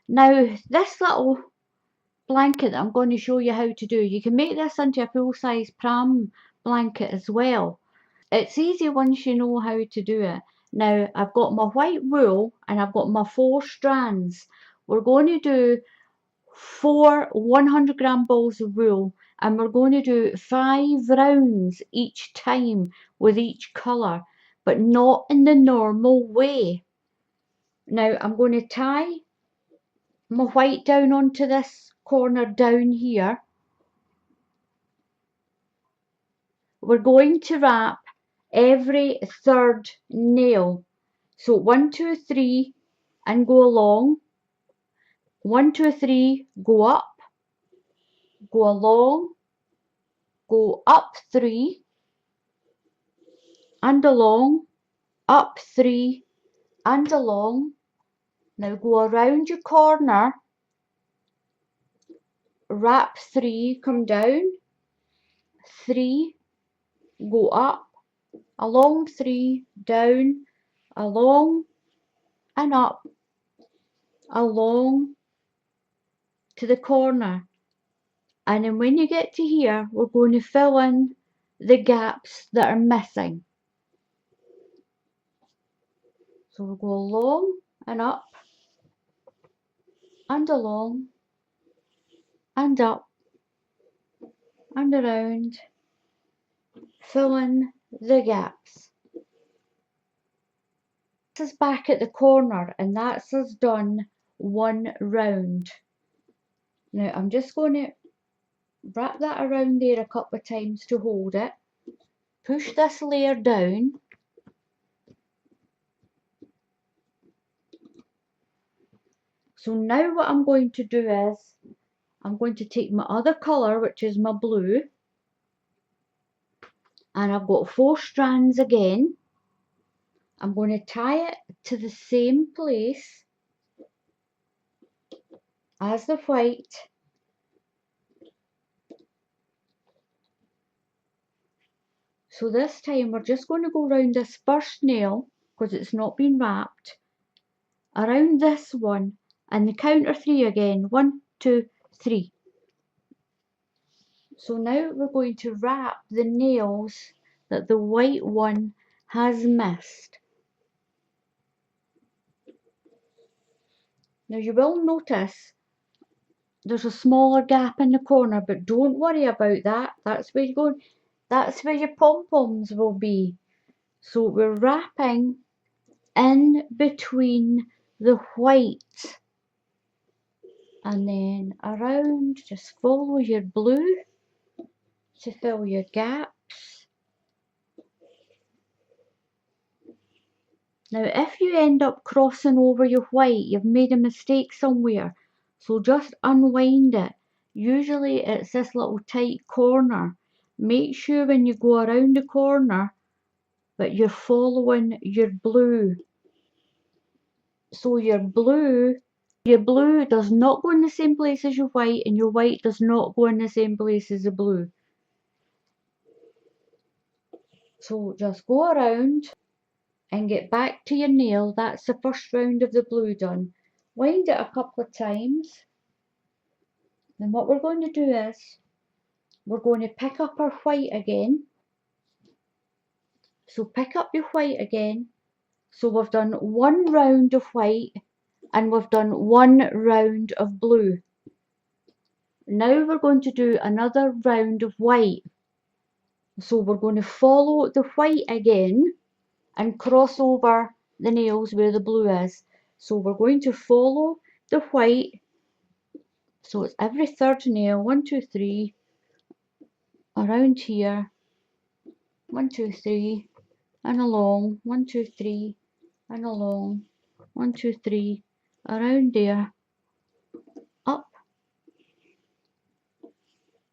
Now this little blanket that I'm going to show you how to do, you can make this into a full-size pram blanket as well. It's easy once you know how to do it. Now I've got my white wool and I've got my 4 strands. We're going to do 4 100-gram balls of wool, and we're going to do 5 rounds each time with each colour, but not in the normal way. Now I'm going to tie my white down onto this corner down here. We're going to wrap every 3rd nail. So 1, 2, 3 and go along. 1, 2, 3, go up, go along, go up 3 and along, up 3 and along. Now go around your corner, wrap 3, come down, 3, go up, along 3, down, along and up, along to the corner. And then when you get to here, we're going to fill in the gaps that are missing. So we'll go along and up and along and up and around, fill in the gaps. This is back at the corner, and that's us done 1 round. Now I'm just going to wrap that around there a couple of times to hold it. Push this layer down. So now what I'm going to do is I'm going to take my other colour, which is my blue, and I've got 4 strands again. I'm going to tie it to the same place as the white. So this time we're just going to go around this first nail, because it's not been wrapped, around this one, and the count of 3 again. 1, 2, 3. So now we're going to wrap the nails that the white one has missed. Now you will notice there's a smaller gap in the corner, but don't worry about that. That's where you're going. That's where your pom-poms will be. So we're wrapping in between the white and then around. Just follow your blue to fill your gaps. Now if you end up crossing over your white, you've made a mistake somewhere, so just unwind it. Usually it's this little tight corner. Make sure when you go around the corner that you're following your blue. So your blue does not go in the same place as your white, and your white does not go in the same place as the blue. So just go around and get back to your nail. That's the first round of the blue done. Wind it a couple of times. Then what we're going to do is we're going to pick up our white again. So pick up your white again. So we've done 1 round of white and we've done 1 round of blue. Now we're going to do another round of white. So we're going to follow the white again and cross over the nails where the blue is. So we're going to follow the white. So it's every 3rd nail. 1, 2, 3. Around here. 1, 2, 3. And along. 1, 2, 3. And along. 1, 2, 3. Around there. Up.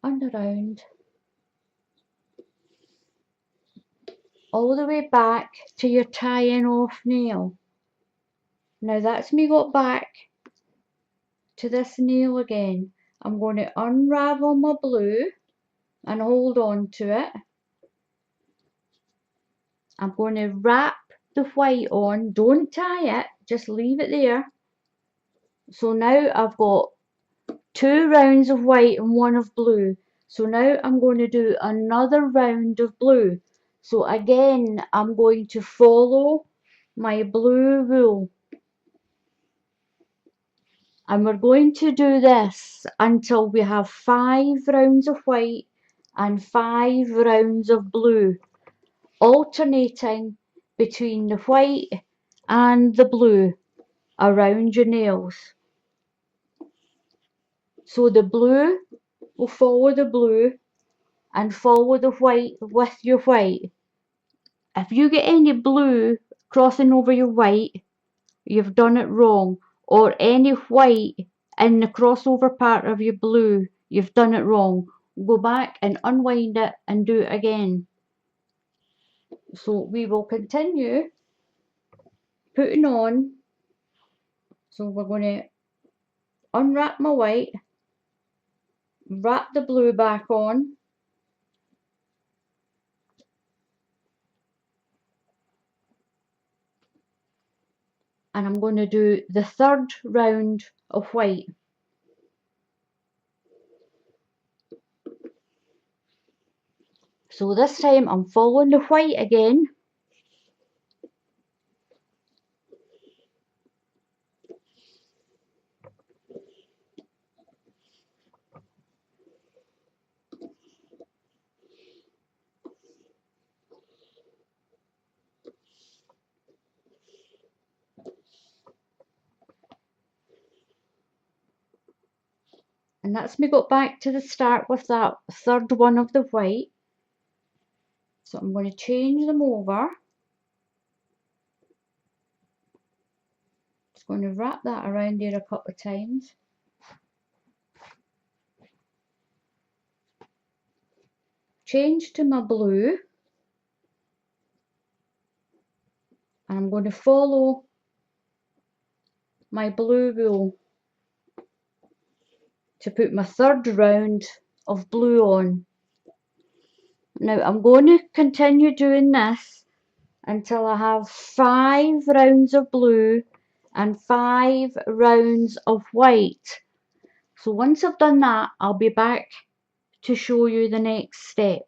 And around. All the way back to your tying off nail. Now that's me got back to this nail again. I'm going to unravel my blue and hold on to it. I'm going to wrap the white on. Don't tie it, just leave it there. So now I've got 2 rounds of white and 1 of blue. So now I'm going to do another round of blue. So again, I'm going to follow my blue wool. And we're going to do this until we have 5 rounds of white and 5 rounds of blue, alternating between the white and the blue around your nails. So the blue will follow the blue and follow the white with your white. If you get any blue crossing over your white, you've done it wrong. Or any white in the crossover part of your blue, you've done it wrong. Go back and unwind it and do it again. So we will continue putting on. So we're going to unwrap my white, wrap the blue back on, and I'm going to do the 3rd round of white. So this time I'm following the white again. And that's me got back to the start with that 3rd one of the white. So I'm going to change them over. Just going to wrap that around there a couple of times. Change to my blue. And I'm going to follow my blue wool to put my 3rd round of blue on. Now I'm going to continue doing this until I have 5 rounds of blue and 5 rounds of white. So once I've done that, I'll be back to show you the next step.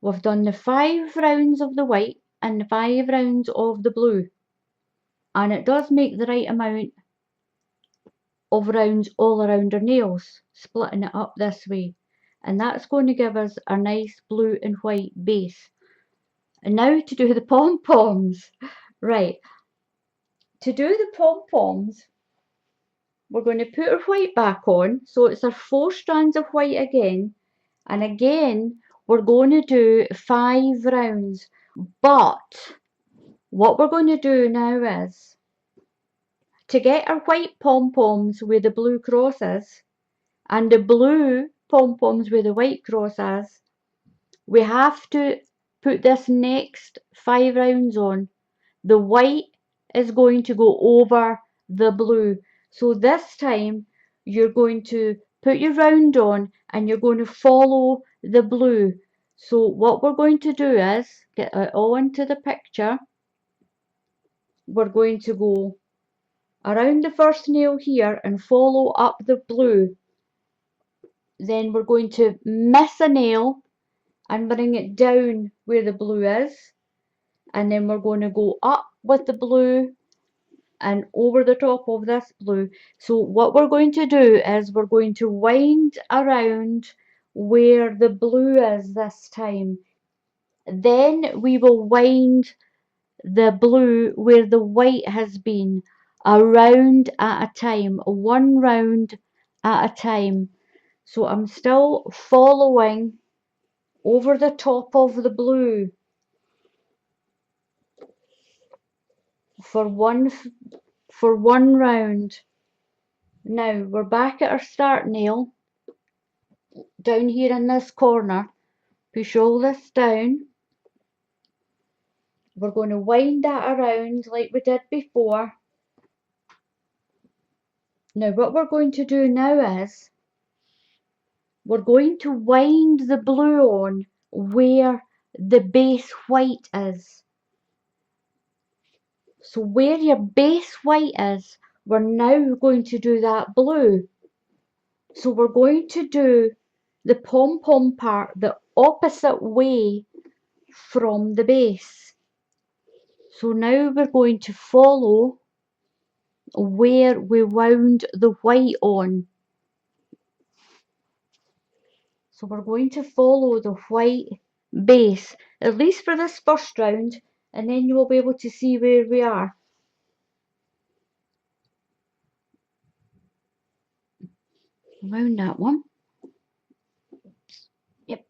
We've done the 5 rounds of the white and the 5 rounds of the blue. And it does make the right amount of rounds all around our nails, splitting it up this way. And that's going to give us a nice blue and white base. And now to do the pom-poms. Right, to do the pom-poms, we're going to put our white back on. So it's our 4 strands of white again. And again, we're going to do 5 rounds. But what we're going to do now is, to get our white pom-poms where the blue crosses, and the blue pom-poms where the white crosses, we have to put this next 5 rounds on. The white is going to go over the blue. So this time you're going to put your round on and you're going to follow the blue. So what we're going to do is get it all into the picture. We're going to go around the first nail here and follow up the blue. Then we're going to miss a nail and bring it down where the blue is. And then we're going to go up with the blue and over the top of this blue. So what we're going to do is we're going to wind around where the blue is this time. Then we will wind the blue where the white has been, a round at a time, 1 round at a time. So I'm still following over the top of the blue for one round. Now we're back at our start nail down here in this corner. Push all this down. We're going to wind that around like we did before. Now what we're going to do now is we're going to wind the blue on where the base white is. So where your base white is, we're now going to do that blue. So we're going to do the pom-pom part the opposite way from the base. So now we're going to follow where we wound the white on. So we're going to follow the white base, at least for this first round, and then you will be able to see where we are. Round that one. Yep.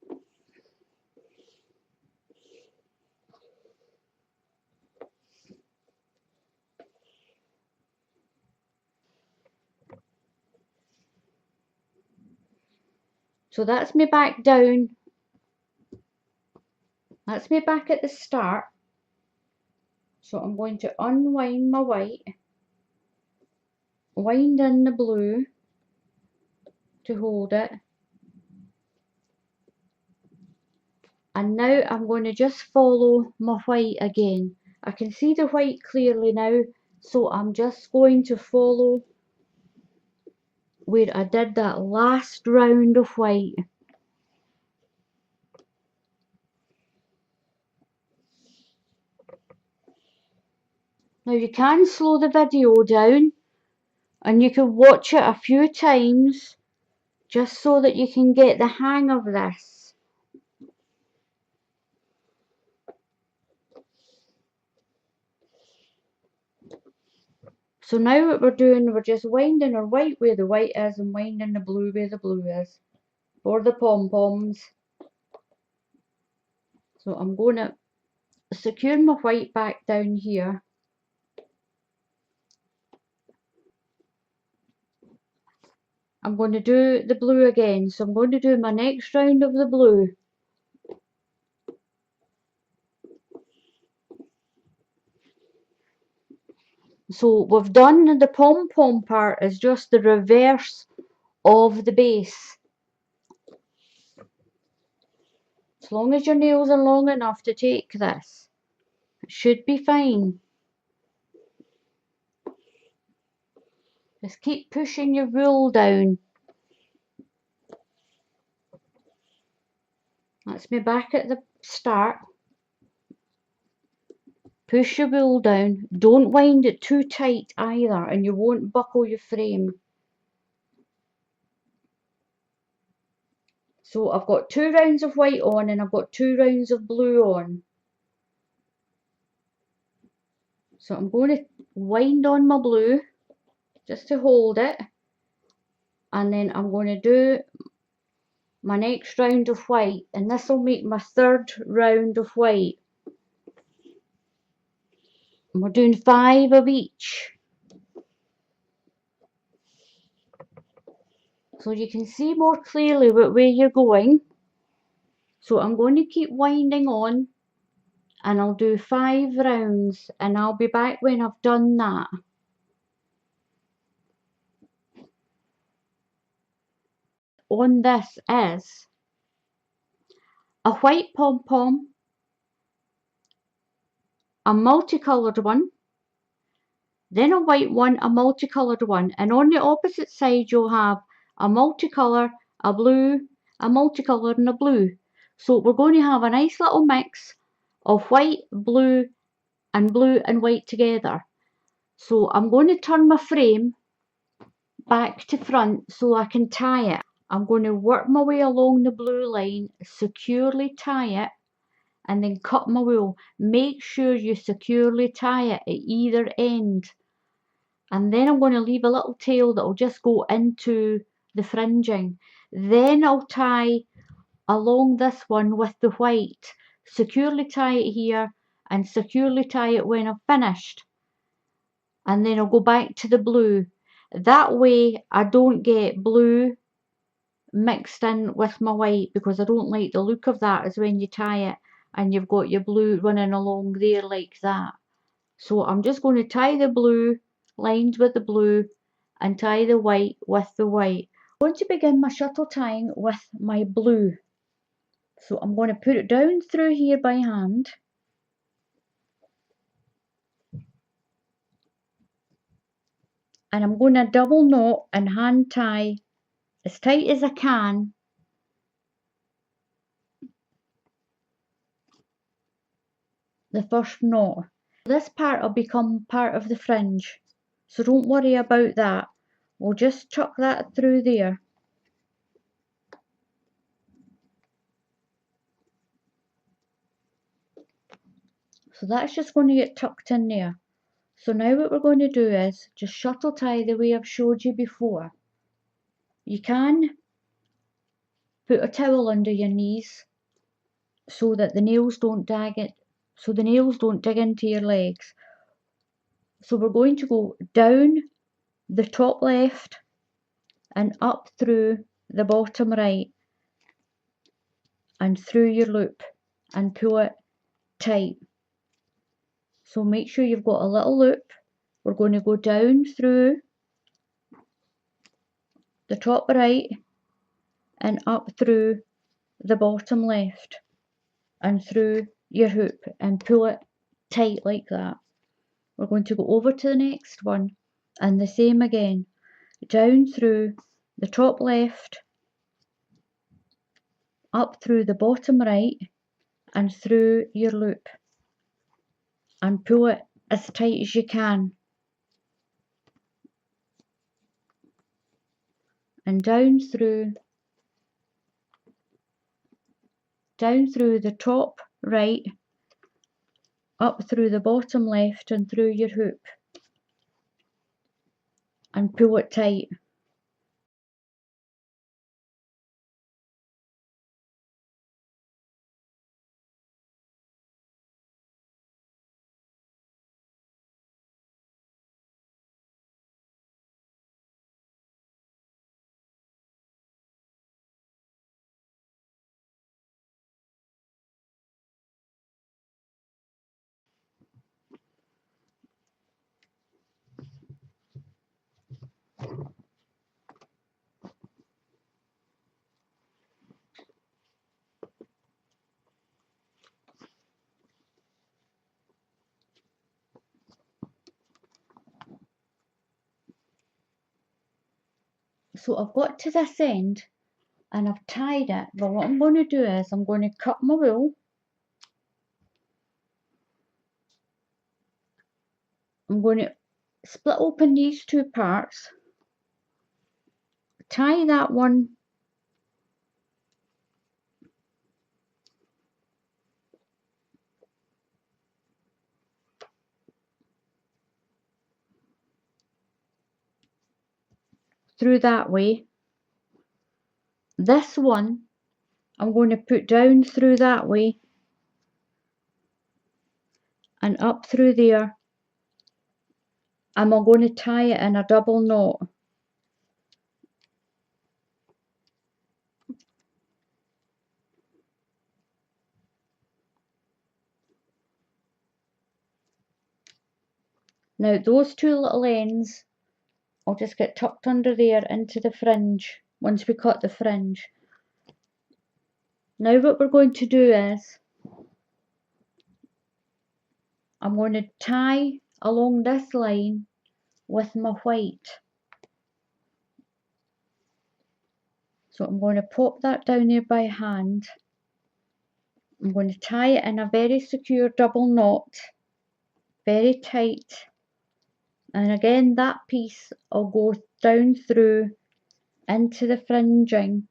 So that's me back down. That's me back at the start. So I'm going to unwind my white, wind in the blue to hold it. And now I'm going to just follow my white again. I can see the white clearly now, so I'm just going to follow where I did that last round of white. Now you can slow the video down and you can watch it a few times just so that you can get the hang of this. So now what we're doing, we're just winding our white where the white is and winding the blue where the blue is for the pom-poms. So I'm going to secure my white back down here. I'm going to do the blue again, so I'm going to do my next round of the blue. So we've done the pom-pom part is just the reverse of the base. As long as your nails are long enough to take this, it should be fine. Just keep pushing your wool down. That's me back at the start. Push your wool down. Don't wind it too tight either, and you won't buckle your frame. So I've got 2 rounds of white on and I've got 2 rounds of blue on. So I'm going to wind on my blue just to hold it, and then I'm going to do my next round of white, and this will make my 3rd round of white. And we're doing 5 of each. So you can see more clearly where you're going. So I'm going to keep winding on and I'll do 5 rounds and I'll be back when I've done that. On this is a white pom-pom, a multicoloured one, then a white one, a multicoloured one, and on the opposite side you'll have a multicolour, a blue, a multicolour and a blue. So we're going to have a nice little mix of white, blue and white together. So I'm going to turn my frame back to front so I can tie it. I'm going to work my way along the blue line, securely tie it, and then cut my wool. Make sure you securely tie it at either end. And then I'm going to leave a little tail that will just go into the fringing. Then I'll tie along this one with the white. Securely tie it here and securely tie it when I've finished. And then I'll go back to the blue. That way I don't get blue mixed in with my white, because I don't like the look of that as when you tie it and you've got your blue running along there like that. So I'm just going to tie the blue lined with the blue and tie the white with the white. I'm going to begin my shuttle tying with my blue. So I'm going to put it down through here by hand. and I'm going to double knot and hand tie as tight as I can the first knot. This part will become part of the fringe, so don't worry about that. We'll just tuck that through there. So that's just going to get tucked in there. So now what we're going to do is just shuttle tie the way I've showed you before. You can put a towel under your knees so that the nails don't dig into your legs. So we're going to go down the top left and up through the bottom right and through your loop and pull it tight. So make sure you've got a little loop. We're going to go down through the top right and up through the bottom left and through your hoop and pull it tight like that. We're going to go over to the next one and the same again, down through the top left, up through the bottom right and through your loop and pull it as tight as you can, and down through the top right, up through the bottom left and through your hoop and pull it tight. So I've got to this end and I've tied it, but what I'm going to do is I'm going to cut my wool. I'm going to split open these two parts, tie that one through that way. This one I'm going to put down through that way and up through there, and I'm going to tie it in a double knot. Now those two little ends will just get tucked under there into the fringe once we cut the fringe. Now what we're going to do is I'm going to tie along this line with my white. So I'm going to pop that down there by hand. I'm going to tie it in a very secure double knot, very tight. And again, that piece will go down through into the fringing.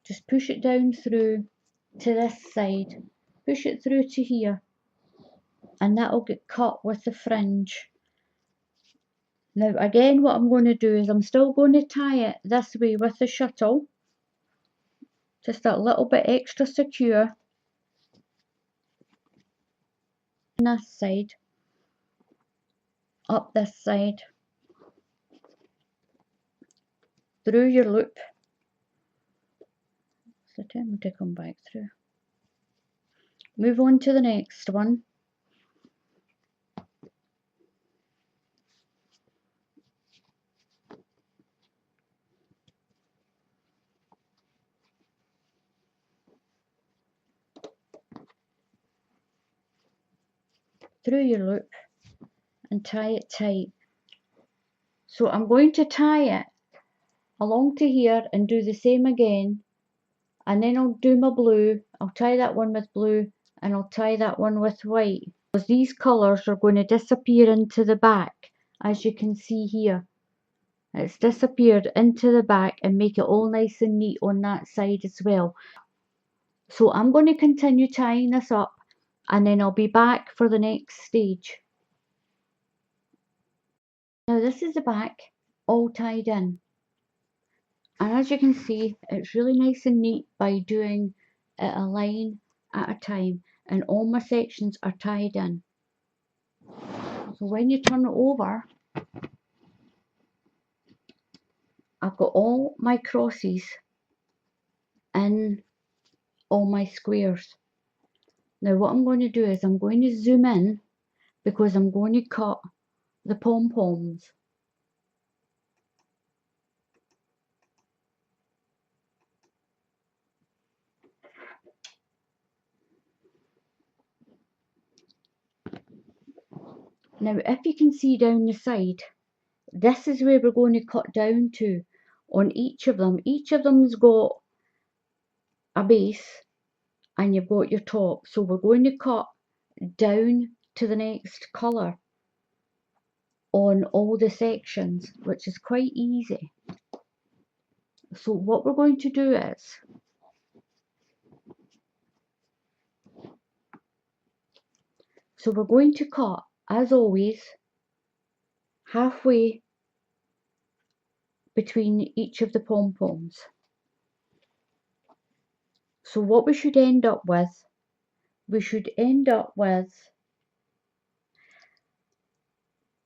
Just push it down through to this side. Push it through to here. And that will get cut with the fringe. Now again, what I'm going to do is I'm still going to tie it this way with the shuttle. Just a little bit extra secure. On this side. Up this side. Through your loop. So tell me to come back through. Move on to the next one. through your loop and tie it tight. So I'm going to tie it along to here and do the same again, and then I'll do my blue. I'll tie that one with blue and I'll tie that one with white, because these colours are going to disappear into the back, as you can see here. It's disappeared into the back and make it all nice and neat on that side as well. So I'm going to continue tying this up and then I'll be back for the next stage. Now this is the back all tied in, and as you can see it's really nice and neat by doing it a line at a time, and all my sections are tied in. So when you turn it over, I've got all my crosses in all my squares. Now what I'm going to do is I'm going to zoom in, because I'm going to cut the pom-poms. Now if you can see down the side, this is where we're going to cut down to on each of them. Each of them's got a base and you've got your top. So we're going to cut down to the next colour on all the sections, which is quite easy. So what we're going to do is, so we're going to cut, as always, halfway between each of the pom-poms. So what we should end up with, we should end up with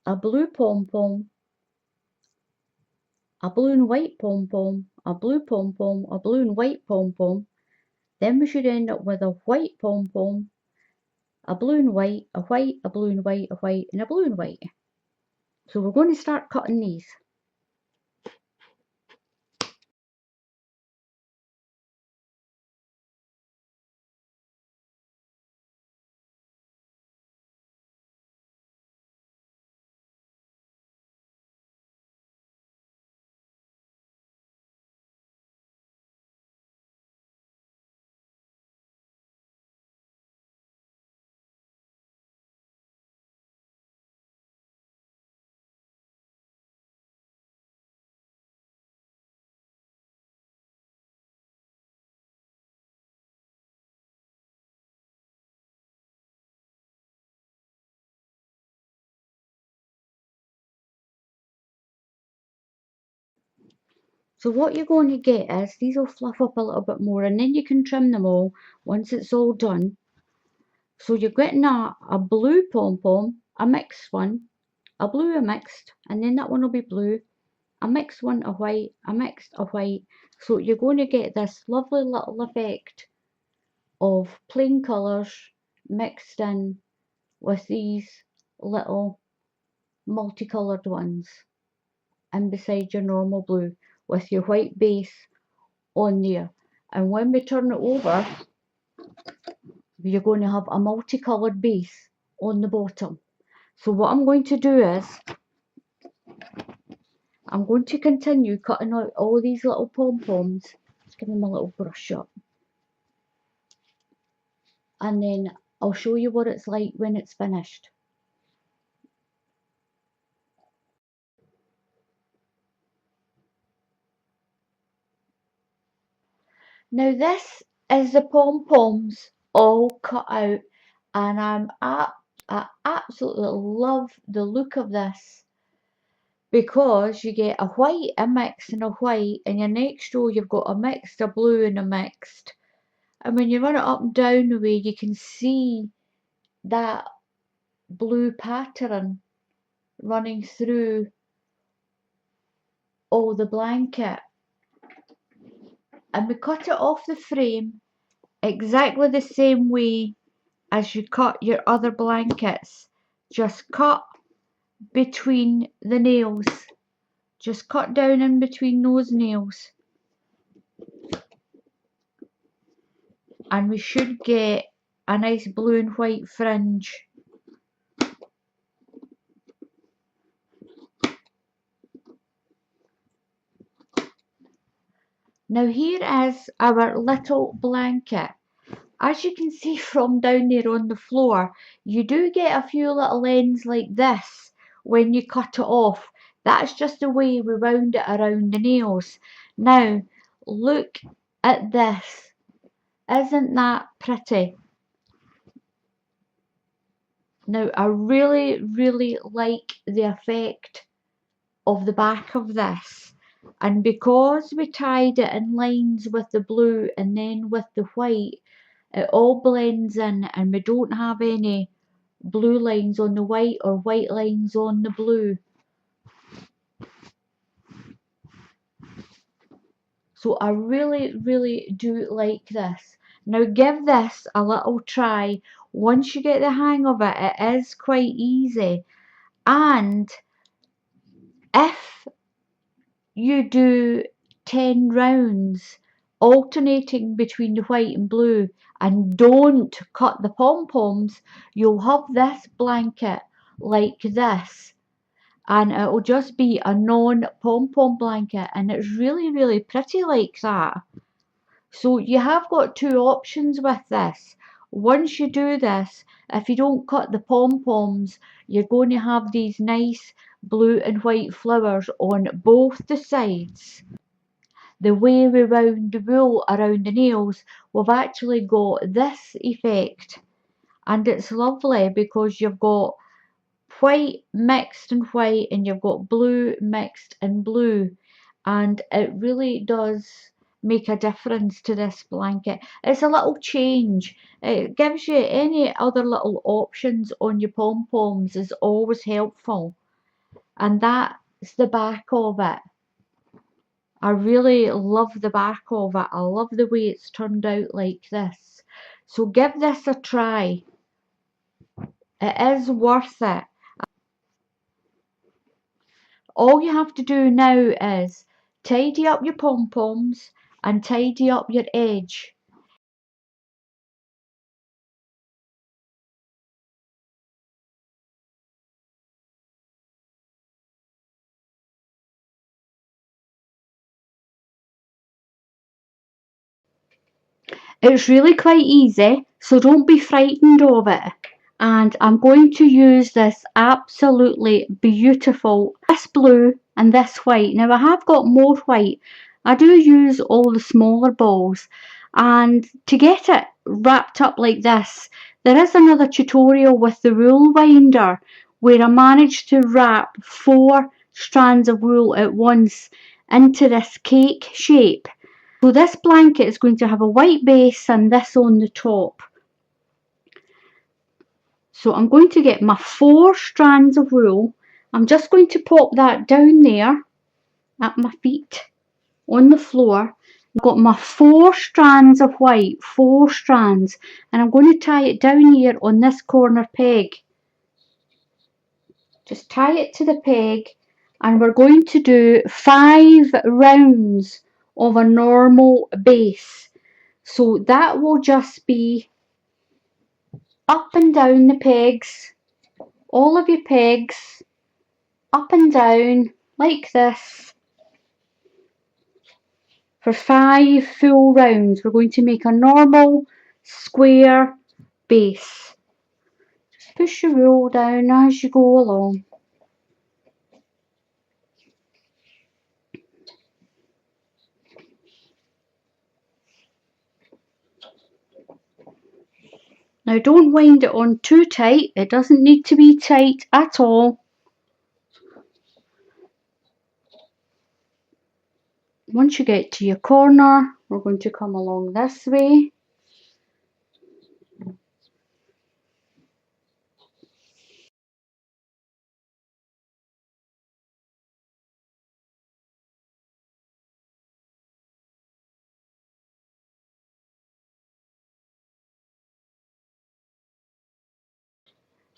a blue pom-pom, a blue and white pom-pom, a blue pom-pom, a blue and white pom-pom. Then we should end up with a white pom-pom, a blue and white, a white, a blue and white, a white, and a blue and white. So we're going to start cutting these. So what you're going to get is, these will fluff up a little bit more, and then you can trim them all once it's all done. So you're getting a blue pom-pom, a mixed one, a blue, a mixed, and then that one will be blue, a mixed one, a white, a mixed, a white. So you're going to get this lovely little effect of plain colours mixed in with these little multicoloured ones, and beside your normal blue with your white base on there. And when we turn it over, you're going to have a multicoloured base on the bottom. So what I'm going to do is, I'm going to continue cutting out all these little pom-poms. Just give them a little brush up. And then I'll show you what it's like when it's finished. Now this is the pom-poms all cut out, and I absolutely love the look of this, because you get a white, a mixed and a white, and your next row you've got a mixed, a blue and a mixed. And when you run it up and down the way, you can see that blue pattern running through all the blanket. And we cut it off the frame exactly the same way as you cut your other blankets. Just cut between the nails. Just cut down in between those nails. And we should get a nice blue and white fringe Now here is our little blanket. As you can see from down there on the floor, you do get a few little ends like this when you cut it off. That's just the way we round it around the nails. Now, look at this. Isn't that pretty? Now, I really, really like the effect of the back of this. And because we tied it in lines with the blue and then with the white, it all blends in and we don't have any blue lines on the white or white lines on the blue. So I really, really do like this. Now give this a little try. Once you get the hang of it, it is quite easy. And if you do 10 rounds alternating between the white and blue and don't cut the pom-poms, you'll have this blanket like this. And it'll just be a non-pom-pom blanket, and it's really, really pretty like that. So you have got two options with this. Once you do this, if you don't cut the pom-poms, you're going to have these nice blue and white flowers on both the sides. The way we round the wool around the nails, we've actually got this effect, and it's lovely because you've got white mixed in white and you've got blue mixed in blue, and it really does make a difference to this blanket. It's a little change. It gives you any other little options on your pom-poms is always helpful, and that's the back of it. I really love the back of it. I love the way it's turned out like this. So give this a try. It is worth it. All you have to do now is tidy up your pom-poms and tidy up your edge. It's really quite easy, so don't be frightened of it. And I'm going to use this absolutely beautiful, this blue and this white. Now I have got more white. I do use all the smaller balls, and to get it wrapped up like this, there is another tutorial with the wool winder where I managed to wrap 4 strands of wool at once into this cake shape. So this blanket is going to have a white base and this on the top. So I'm going to get my 4 strands of wool. I'm just going to pop that down there at my feet on the floor. I've got my 4 strands of white, 4 strands, and I'm going to tie it down here on this corner peg. Just tie it to the peg, and we're going to do 5 rounds of a normal base. So that will just be up and down the pegs, all of your pegs, up and down like this for 5 full rounds. We're going to make a normal square base. Just push your wool down as you go along. Now don't wind it on too tight, it doesn't need to be tight at all. Once you get to your corner, we're going to come along this way.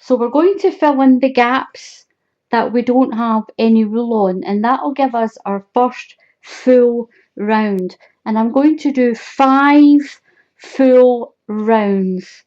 So we're going to fill in the gaps that we don't have any wool on, and that will give us our first full round. And I'm going to do 5 full rounds.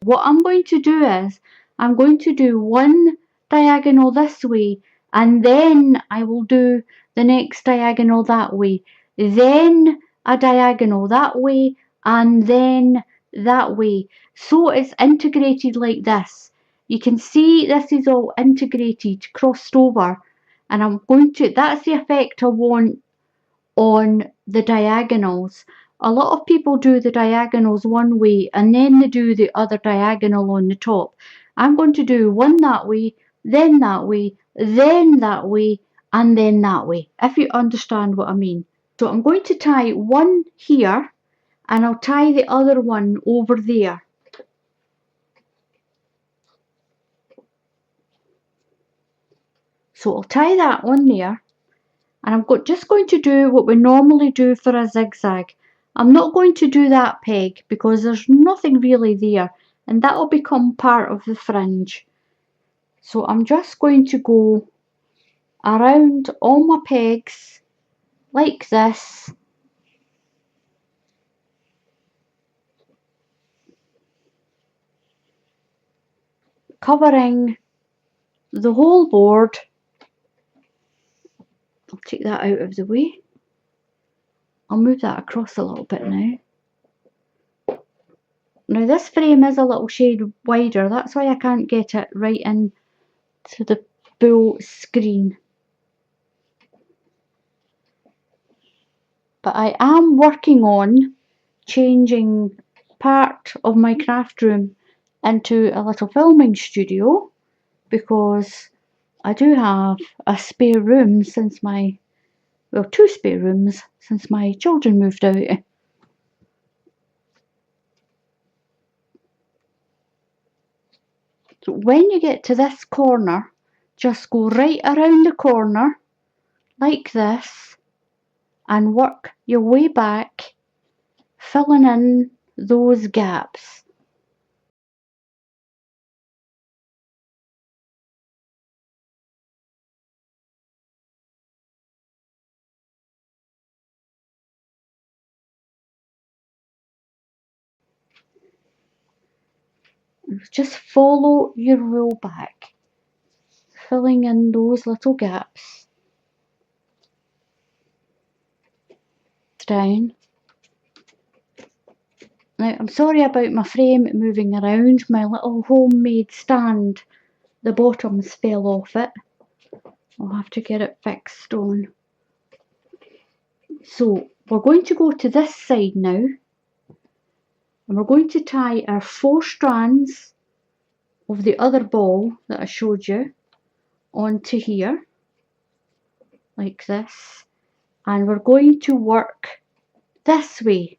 What I'm going to do is I'm going to do one diagonal this way and then I will do the next diagonal that way, then a diagonal that way, and then that way. So it's integrated like this. You can see this is all integrated, crossed over, and I'm going to, that's the effect I want on the diagonals. A lot of people do the diagonals one way and then they do the other diagonal on the top. I'm going to do one that way, then that way, then that way, and then that way, if you understand what I mean. So I'm going to tie one here and I'll tie the other one over there. So I'll tie that one there, and I'm just going to do what we normally do for a zigzag. I'm not going to do that peg because there's nothing really there, and that will become part of the fringe. So I'm just going to go around all my pegs like this, covering the whole board. I'll take that out of the way. I'll move that across a little bit now. Now this frame is a little shade wider, that's why I can't get it right into the full screen. But I am working on changing part of my craft room into a little filming studio, because I do have a spare room since two spare rooms since my children moved out. So when you get to this corner, just go right around the corner like this and work your way back, filling in those gaps. Just follow your rule back, filling in those little gaps. Down. Now, I'm sorry about my frame moving around. My little homemade stand, the bottoms fell off it. I'll have to get it fixed on. So we're going to go to this side now, and we're going to tie our 4 strands of the other ball that I showed you onto here, like this, and we're going to work this way.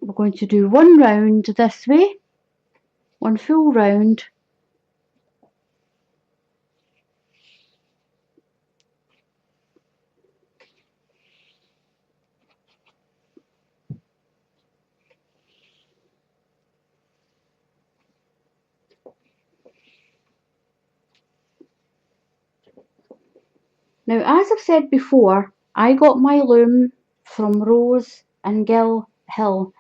We're going to do one round this way, one full round, now, as I've said before, I got my loom from Rose and Gill Hill.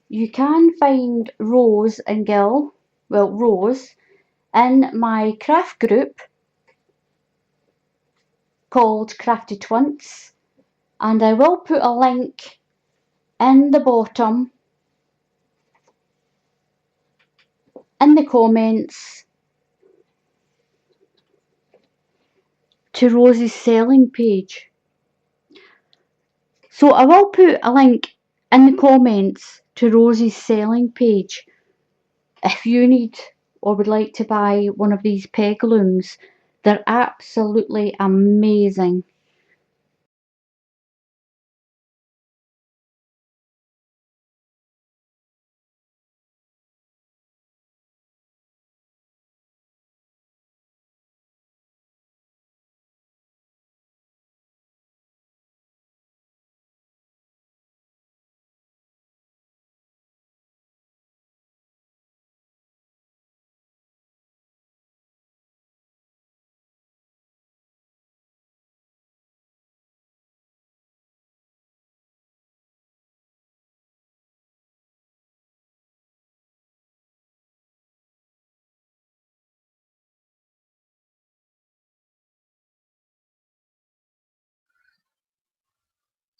You can find Rose and Gill, well, Rose, in my craft group called Crafty Twints, and I will put a link in the bottom in the comments to Rose's selling page. So I will put a link in the comments to Rose's selling page if you need or would like to buy one of these peg looms. They're absolutely amazing.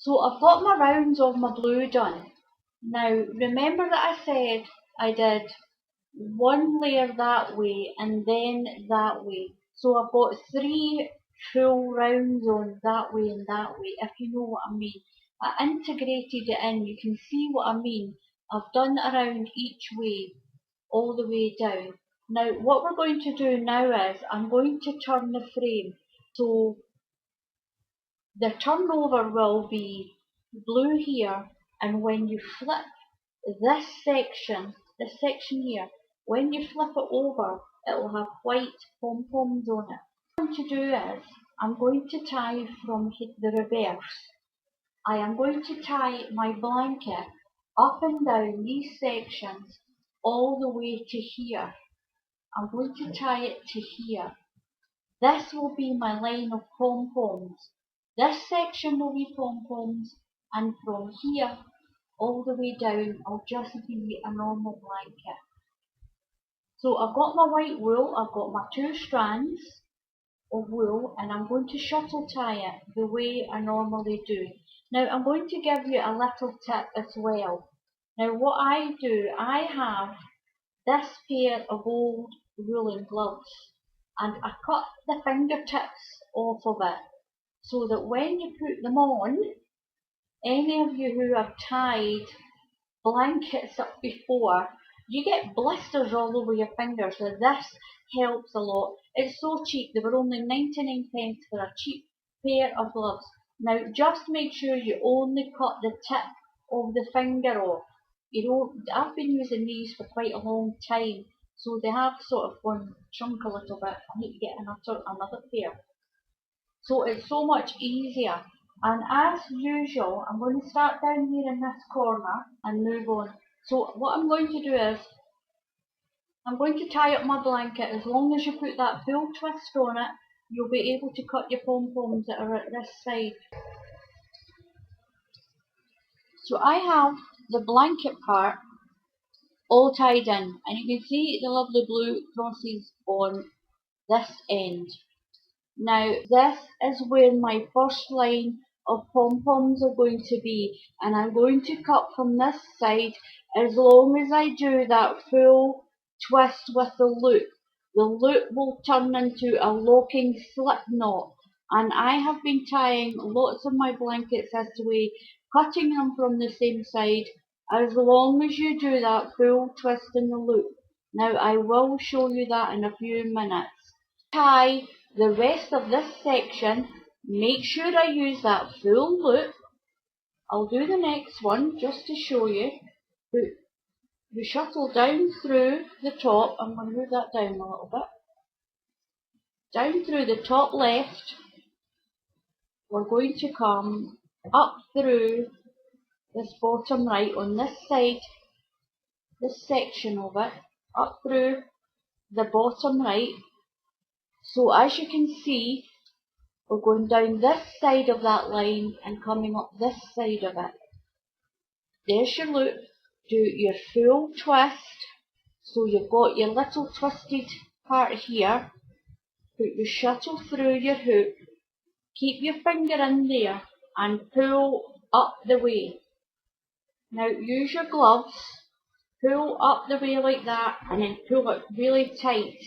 So I've got my rounds of my blue done. Now remember that I said I did one layer that way and then that way. So I've got 3 full rounds on that way and that way, if you know what I mean. I integrated it in, you can see what I mean. I've done around each way, all the way down. Now what we're going to do now is, I'm going to turn the frame. So the turnover will be blue here, and when you flip this section here, when you flip it over, it will have white pom-poms on it. What I'm going to do is, I'm going to tie from the reverse. I am going to tie my blanket up and down these sections all the way to here. I'm going to tie it to here. This will be my line of pom-poms. This section will be pom-poms, and from here all the way down will just be a normal blanket. So I've got my white wool, I've got my 2 strands of wool, and I'm going to shuttle tie it the way I normally do. Now I'm going to give you a little tip as well. Now what I do, I have this pair of old woolen gloves, and I cut the fingertips off of it so that when you put them on, any of you who have tied blankets up before, you get blisters all over your fingers, so this helps a lot. It's so cheap, they were only 99p for a cheap pair of gloves. Now just make sure you only cut the tip of the finger off. I've been using these for quite a long time, so they have sort of gone chunk a little bit. I need to get another pair. So it's so much easier. And as usual, I'm going to start down here in this corner and move on. So what I'm going to do is, I'm going to tie up my blanket. As long as you put that full twist on it, you'll be able to cut your pom-poms that are at this side. So I have the blanket part all tied in, and you can see the lovely blue crosses on this end. Now this is where my first line of pom-poms are going to be, and I'm going to cut from this side as long as I do that full twist with the loop. The loop will turn into a locking slip knot, and I have been tying lots of my blankets this way, cutting them from the same side, as long as you do that full twist in the loop. Now I will show you that in a few minutes. Tie the rest of this section, make sure I use that full loop. I'll do the next one just to show you. We shuttle down through the top. I'm going to move that down a little bit. Down through the top left, we're going to come up through this bottom right on this side, this section of it, up through the bottom right. So as you can see, we're going down this side of that line and coming up this side of it. There's your loop. Do your full twist. So you've got your little twisted part here. Put your shuttle through your hook. Keep your finger in there and pull up the way. Now use your gloves. Pull up the way like that and then pull it really tight.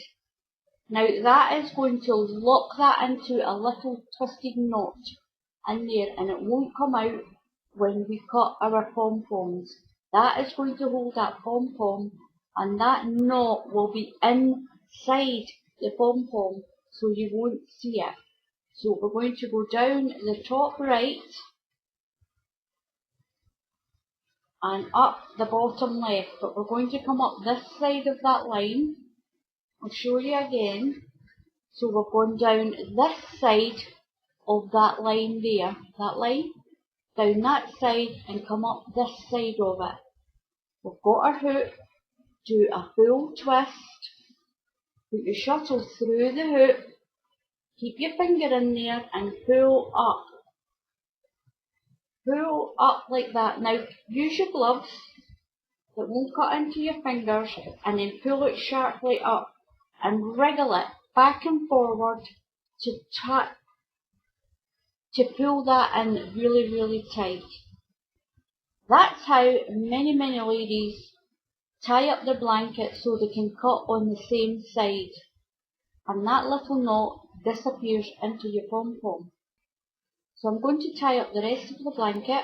Now that is going to lock that into a little twisted knot in there, and it won't come out when we cut our pom-poms. That is going to hold that pom-pom, and that knot will be inside the pom-pom, so you won't see it. So we're going to go down the top right and up the bottom left, but we're going to come up this side of that line. I'll show you again. So we're going down this side of that line there, that line, down that side and come up this side of it. We've got our hook, do a full twist, put your shuttle through the hook, keep your finger in there and pull up. Pull up like that. Now use your gloves that won't cut into your fingers, and then pull it sharply up and wriggle it back and forward to to pull that in really, really tight. That's how many ladies tie up their blanket so they can cut on the same side. And that little knot disappears into your pom-pom. So I'm going to tie up the rest of the blanket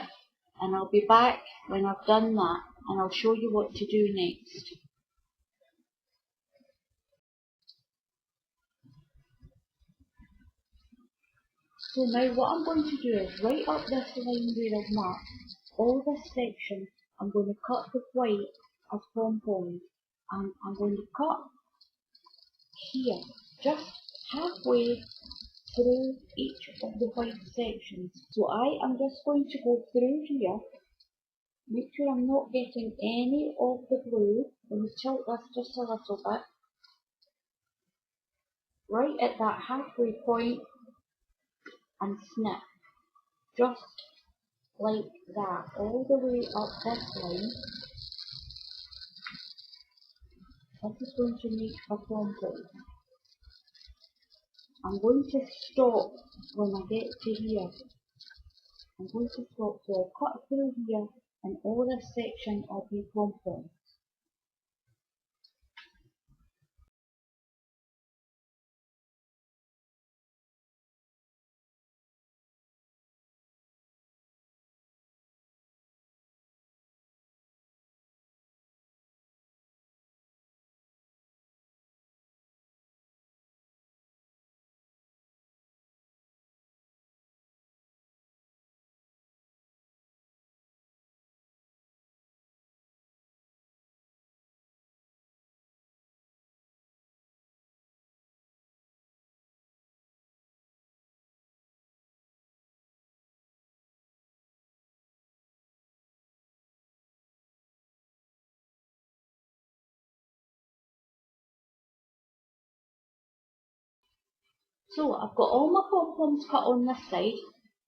and I'll be back when I've done that and I'll show you what to do next. So now what I'm going to do is right up this line where I've marked all this section, I'm going to cut the white as pom-poms, and I'm going to cut here, just halfway through each of the white sections. So I am just going to go through here, make sure I'm not getting any of the blue, and tilt this just a little bit, right at that halfway point, and snip, just like that, all the way up this line. This is going to make a pom-pom. I'm going to stop when I get to here. I'm going to stop, so I'll cut through here and all this section of the pom-pom. So I've got all my pom-poms cut on this side.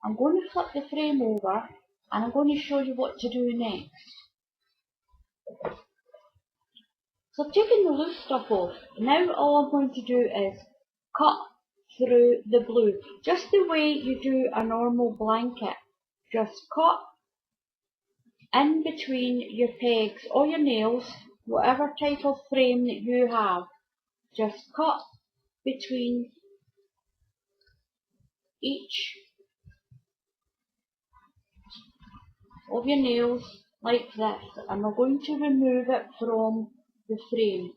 I'm going to flip the frame over and I'm going to show you what to do next. So I've taken the loose stuff off. Now all I'm going to do is cut through the blue, just the way you do a normal blanket. Just cut in between your pegs or your nails, whatever type of frame that you have. Just cut between each of your nails like this, and we're going to remove it from the frame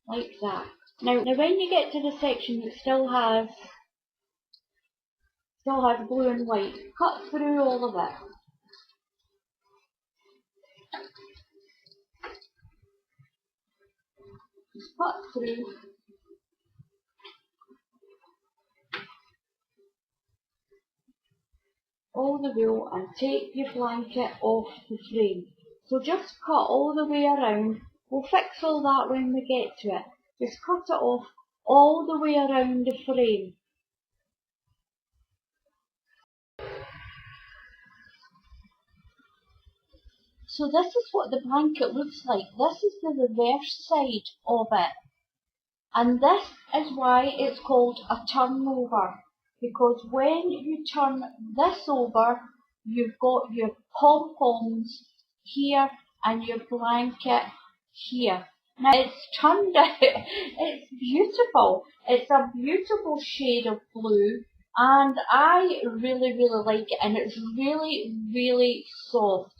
like that. Now when you get to the section that still has blue and white, cut through all of it. Just cut through all the wool and take your blanket off the frame. So just cut all the way around. We'll fix all that when we get to it. Just cut it off all the way around the frame. So this is what the blanket looks like. This is the reverse side of it. And this is why it's called a turnover. Because when you turn this over, you've got your pom-poms here and your blanket here. Now it's turned out, it's beautiful. It's a beautiful shade of blue and I really like it, and it's really soft.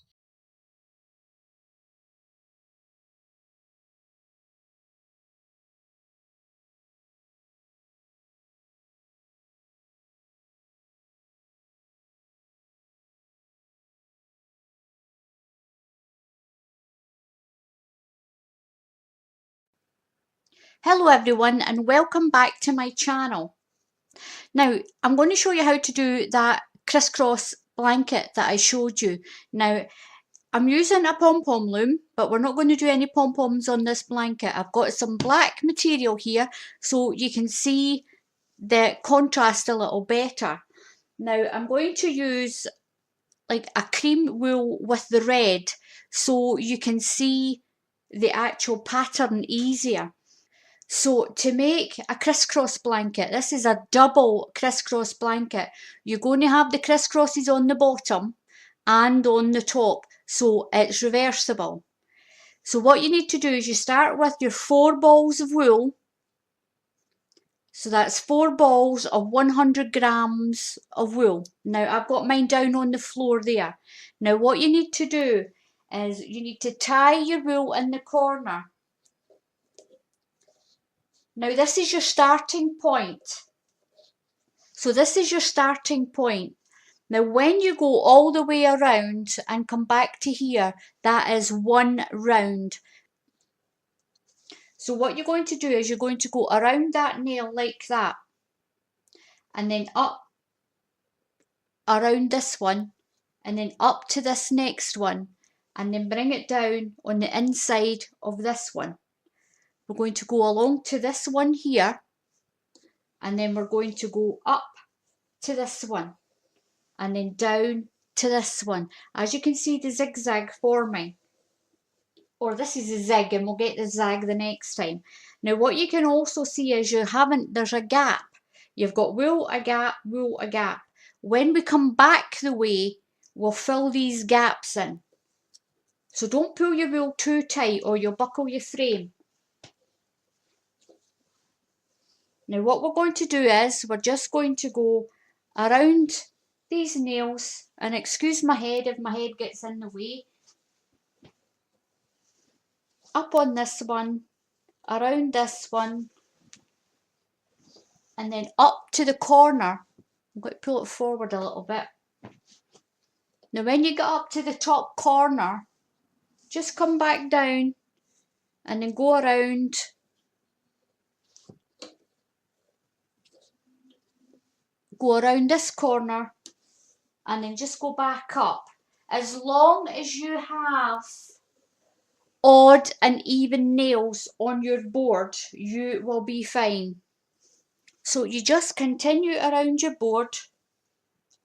Hello everyone and welcome back to my channel. Now I'm going to show you how to do that crisscross blanket that I showed you. Now I'm using a pom-pom loom, but we're not going to do any pom-poms on this blanket. I've got some black material here so you can see the contrast a little better. Now I'm going to use like a cream wool with the red so you can see the actual pattern easier. So to make a crisscross blanket, this is a double crisscross blanket. You're going to have the crisscrosses on the bottom and on the top, so it's reversible. So what you need to do is you start with your 4 balls of wool. So that's 4 balls of 100 grams of wool. Now I've got mine down on the floor there. Now what you need to do is you need to tie your wool in the corner. Now this is your starting point. So this is your starting point. Now when you go all the way around and come back to here, that is 1 round. So what you're going to do is you're going to go around that nail like that, and then up around this one, and then up to this next one, and then bring it down on the inside of this one. We're going to go along to this one here, and then we're going to go up to this one, and then down to this one. As you can see the zigzag forming, or this is a zig, and we'll get the zag the next time. Now what you can also see is there's a gap. You've got wool, a gap, wool, a gap. When we come back the way, we'll fill these gaps in. So don't pull your wool too tight or you'll buckle your frame. Now what we're going to do is we're just going to go around these nails, and excuse my head if my head gets in the way. Up on this one, around this one, and then up to the corner. I'm going to pull it forward a little bit. Now when you get up to the top corner, just come back down and then go around. Go around this corner and then just go back up. As long as you have odd and even nails on your board, you will be fine. So you just continue around your board,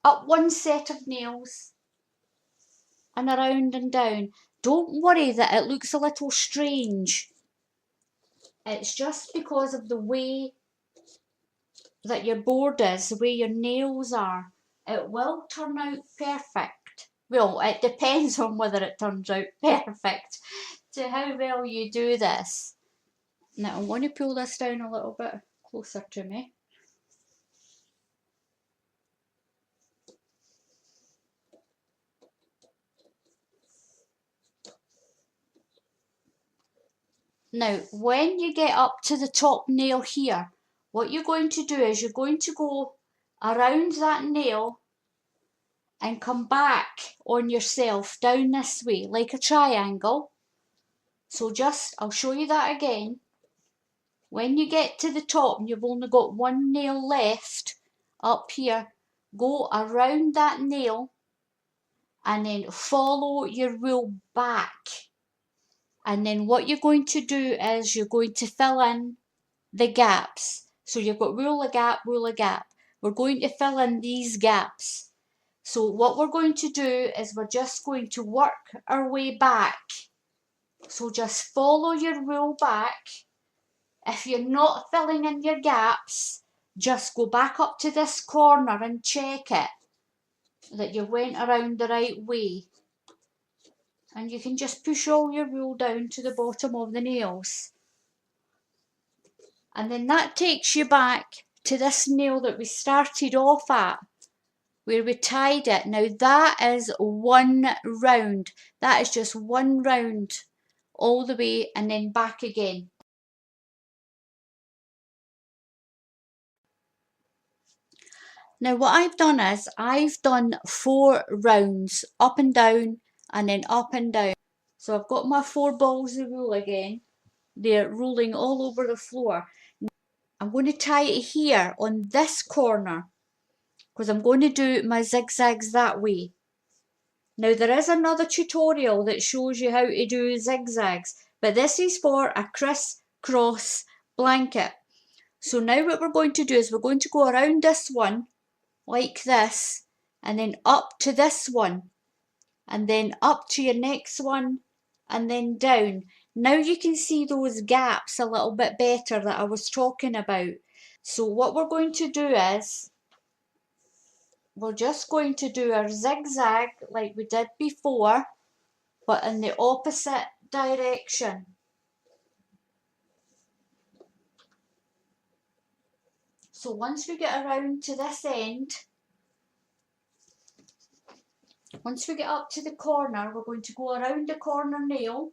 up 1 set of nails, and around and down. Don't worry that it looks a little strange. It's just because of the way that your board is, the way your nails are. It will turn out perfect. Well, it depends on whether it turns out perfect to how well you do this. Now I'm going to pull this down a little bit closer to me. Now when you get up to the top nail here, what you're going to do is you're going to go around that nail and come back on yourself down this way like a triangle. So I'll show you that again. When you get to the top and you've only got 1 nail left up here, go around that nail and then follow your wool back. And then what you're going to do is you're going to fill in the gaps. So you've got wool, a gap, wool, a gap. We're going to fill in these gaps. So what we're going to do is we're just going to work our way back. So just follow your wool back. If you're not filling in your gaps, just go back up to this corner and check it, that you went around the right way. And you can just push all your wool down to the bottom of the nails. And then that takes you back to this nail that we started off at, where we tied it. Now that is 1 round. That is just 1 round all the way and then back again. Now what I've done is I've done 4 rounds, up and down and then up and down. So I've got my 4 balls of wool again. They're rolling all over the floor. I'm going to tie it here on this corner because I'm going to do my zigzags that way. Now there is another tutorial that shows you how to do zigzags, but this is for a crisscross blanket. So now what we're going to do is we're going to go around this one like this, and then up to this one, and then up to your next one, and then down. Now you can see those gaps a little bit better that I was talking about. So what we're going to do is, we're just going to do our zigzag like we did before, but in the opposite direction. So once we get around to this end, once we get up to the corner, we're going to go around the corner nail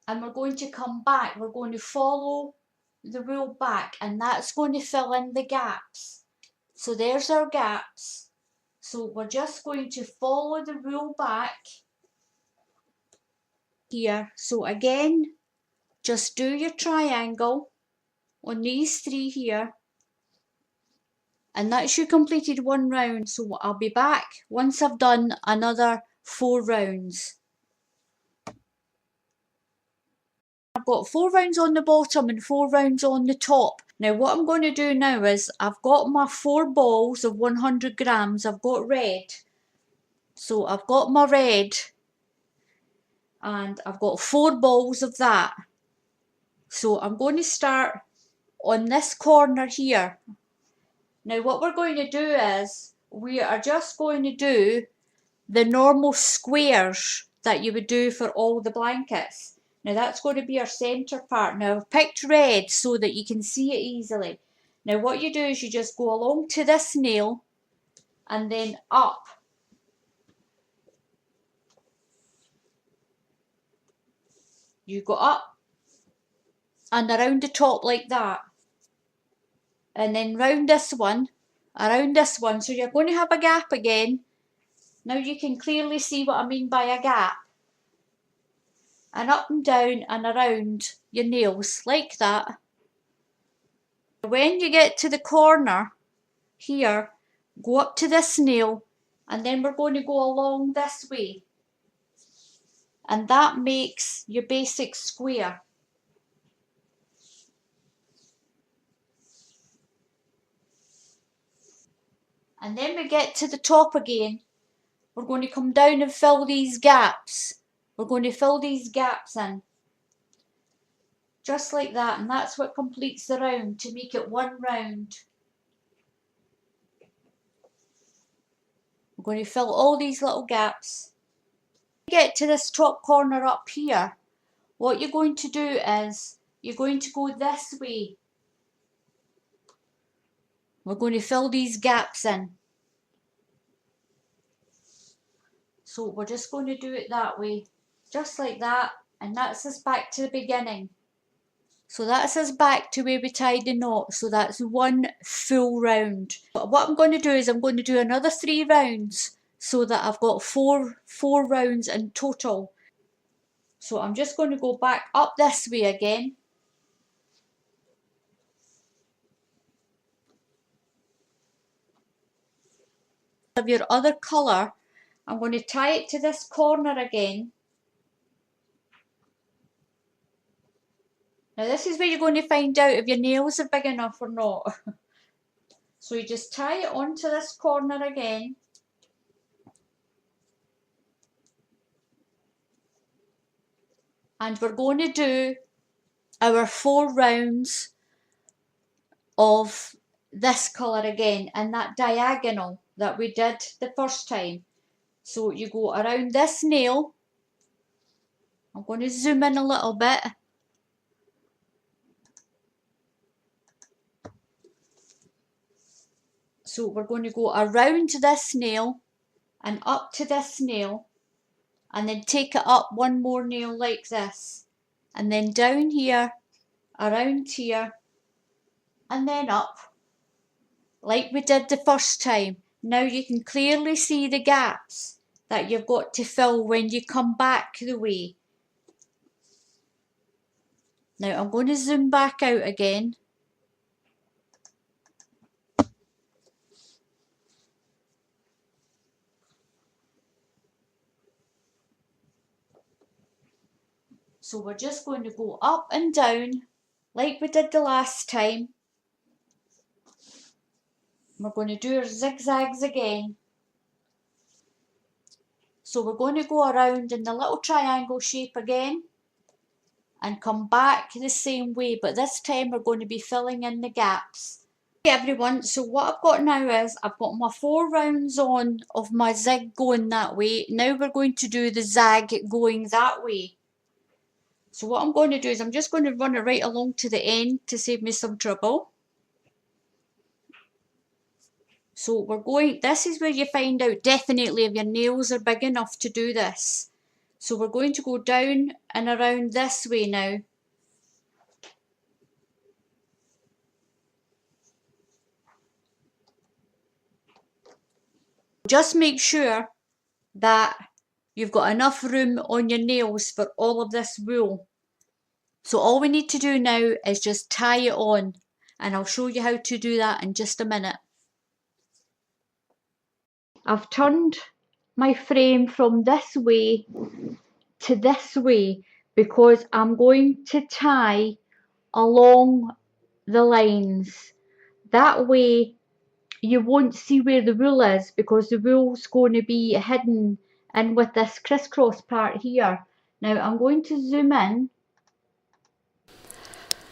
and we're going to come back. We're going to follow the wool back, and that's going to fill in the gaps. So there's our gaps. So we're just going to follow the wool back here. So again, just do your triangle on these three here, and that's you completed one round. So I'll be back once I've done another 4 rounds. I've got 4 rounds on the bottom and 4 rounds on the top. Now what I'm going to do now is, I've got my 4 balls of 100 grams. I've got red. So I've got my red and I've got 4 balls of that. So I'm going to start on this corner here. Now what we're going to do is, we are just going to do the normal squares that you would do for all the blankets. Now that's going to be our centre part. Now I've picked red so that you can see it easily. Now what you do is you just go along to this nail and then up. You go up and around the top like that. And then round this one, around this one. So you're going to have a gap again. Now you can clearly see what I mean by a gap. And up and down and around your nails like that. When you get to the corner here, go up to this nail and then we're going to go along this way. And that makes your basic square. And then we get to the top again. We're going to come down and fill these gaps. We're going to fill these gaps in. Just like that, and that's what completes the round, to make it one round. We're going to fill all these little gaps. When you get to this top corner up here, what you're going to do is, you're going to go this way. We're going to fill these gaps in. So we're just going to do it that way, just like that, and that's us back to the beginning. So that's us back to where we tied the knot. So that's one full round. But what I'm going to do is, I'm going to do another 3 rounds so that I've got four rounds in total. So I'm just going to go back up this way again. Of your other colour, I'm going to tie it to this corner again. Now this is where you're going to find out if your nails are big enough or not. So you just tie it onto this corner again. And we're going to do our 4 rounds of this colour again, in that diagonal that we did the first time. So you go around this nail. I'm going to zoom in a little bit. So we're going to go around this nail and up to this nail, and then take it up one more nail like this, and then down here, around here, and then up like we did the first time. Now you can clearly see the gaps that you've got to fill when you come back the way. Now I'm going to zoom back out again. So we're just going to go up and down like we did the last time. We're going to do our zigzags again. So we're going to go around in the little triangle shape again. and come back the same way, but this time we're going to be filling in the gaps. Okay, everyone, so what I've got now is I've got my 4 rounds on of my zig going that way. Now we're going to do the zag going that way. So what I'm going to do is I'm just going to run it right along to the end to save me some trouble. So we're going, this is where you find out definitely if your nails are big enough to do this. So we're going to go down and around this way now. Just make sure that you've got enough room on your nails for all of this wool. So all we need to do now is just tie it on, and I'll show you how to do that in just a minute. I've turned my frame from this way to this way because I'm going to tie along the lines. That way you won't see where the wool is because the wool's going to be hidden in with this crisscross part here. Now I'm going to zoom in.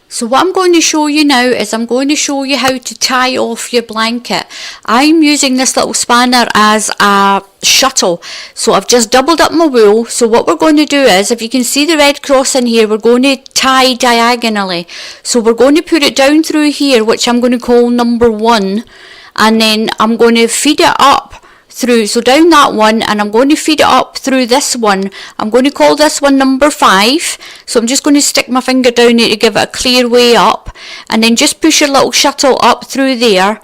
So what I'm going to show you now is I'm going to show you how to tie off your blanket. I'm using this little spanner as a shuttle. So I've just doubled up my wool. So what we're going to do is, if you can see the red cross in here, we're going to tie diagonally. So we're going to put it down through here, which I'm going to call number 1. And then I'm going to feed it up through, so down that one, and I'm going to feed it up through this one. I'm going to call this one number 5. So I'm just going to stick my finger down here to give it a clear way up, and then just push your little shuttle up through there,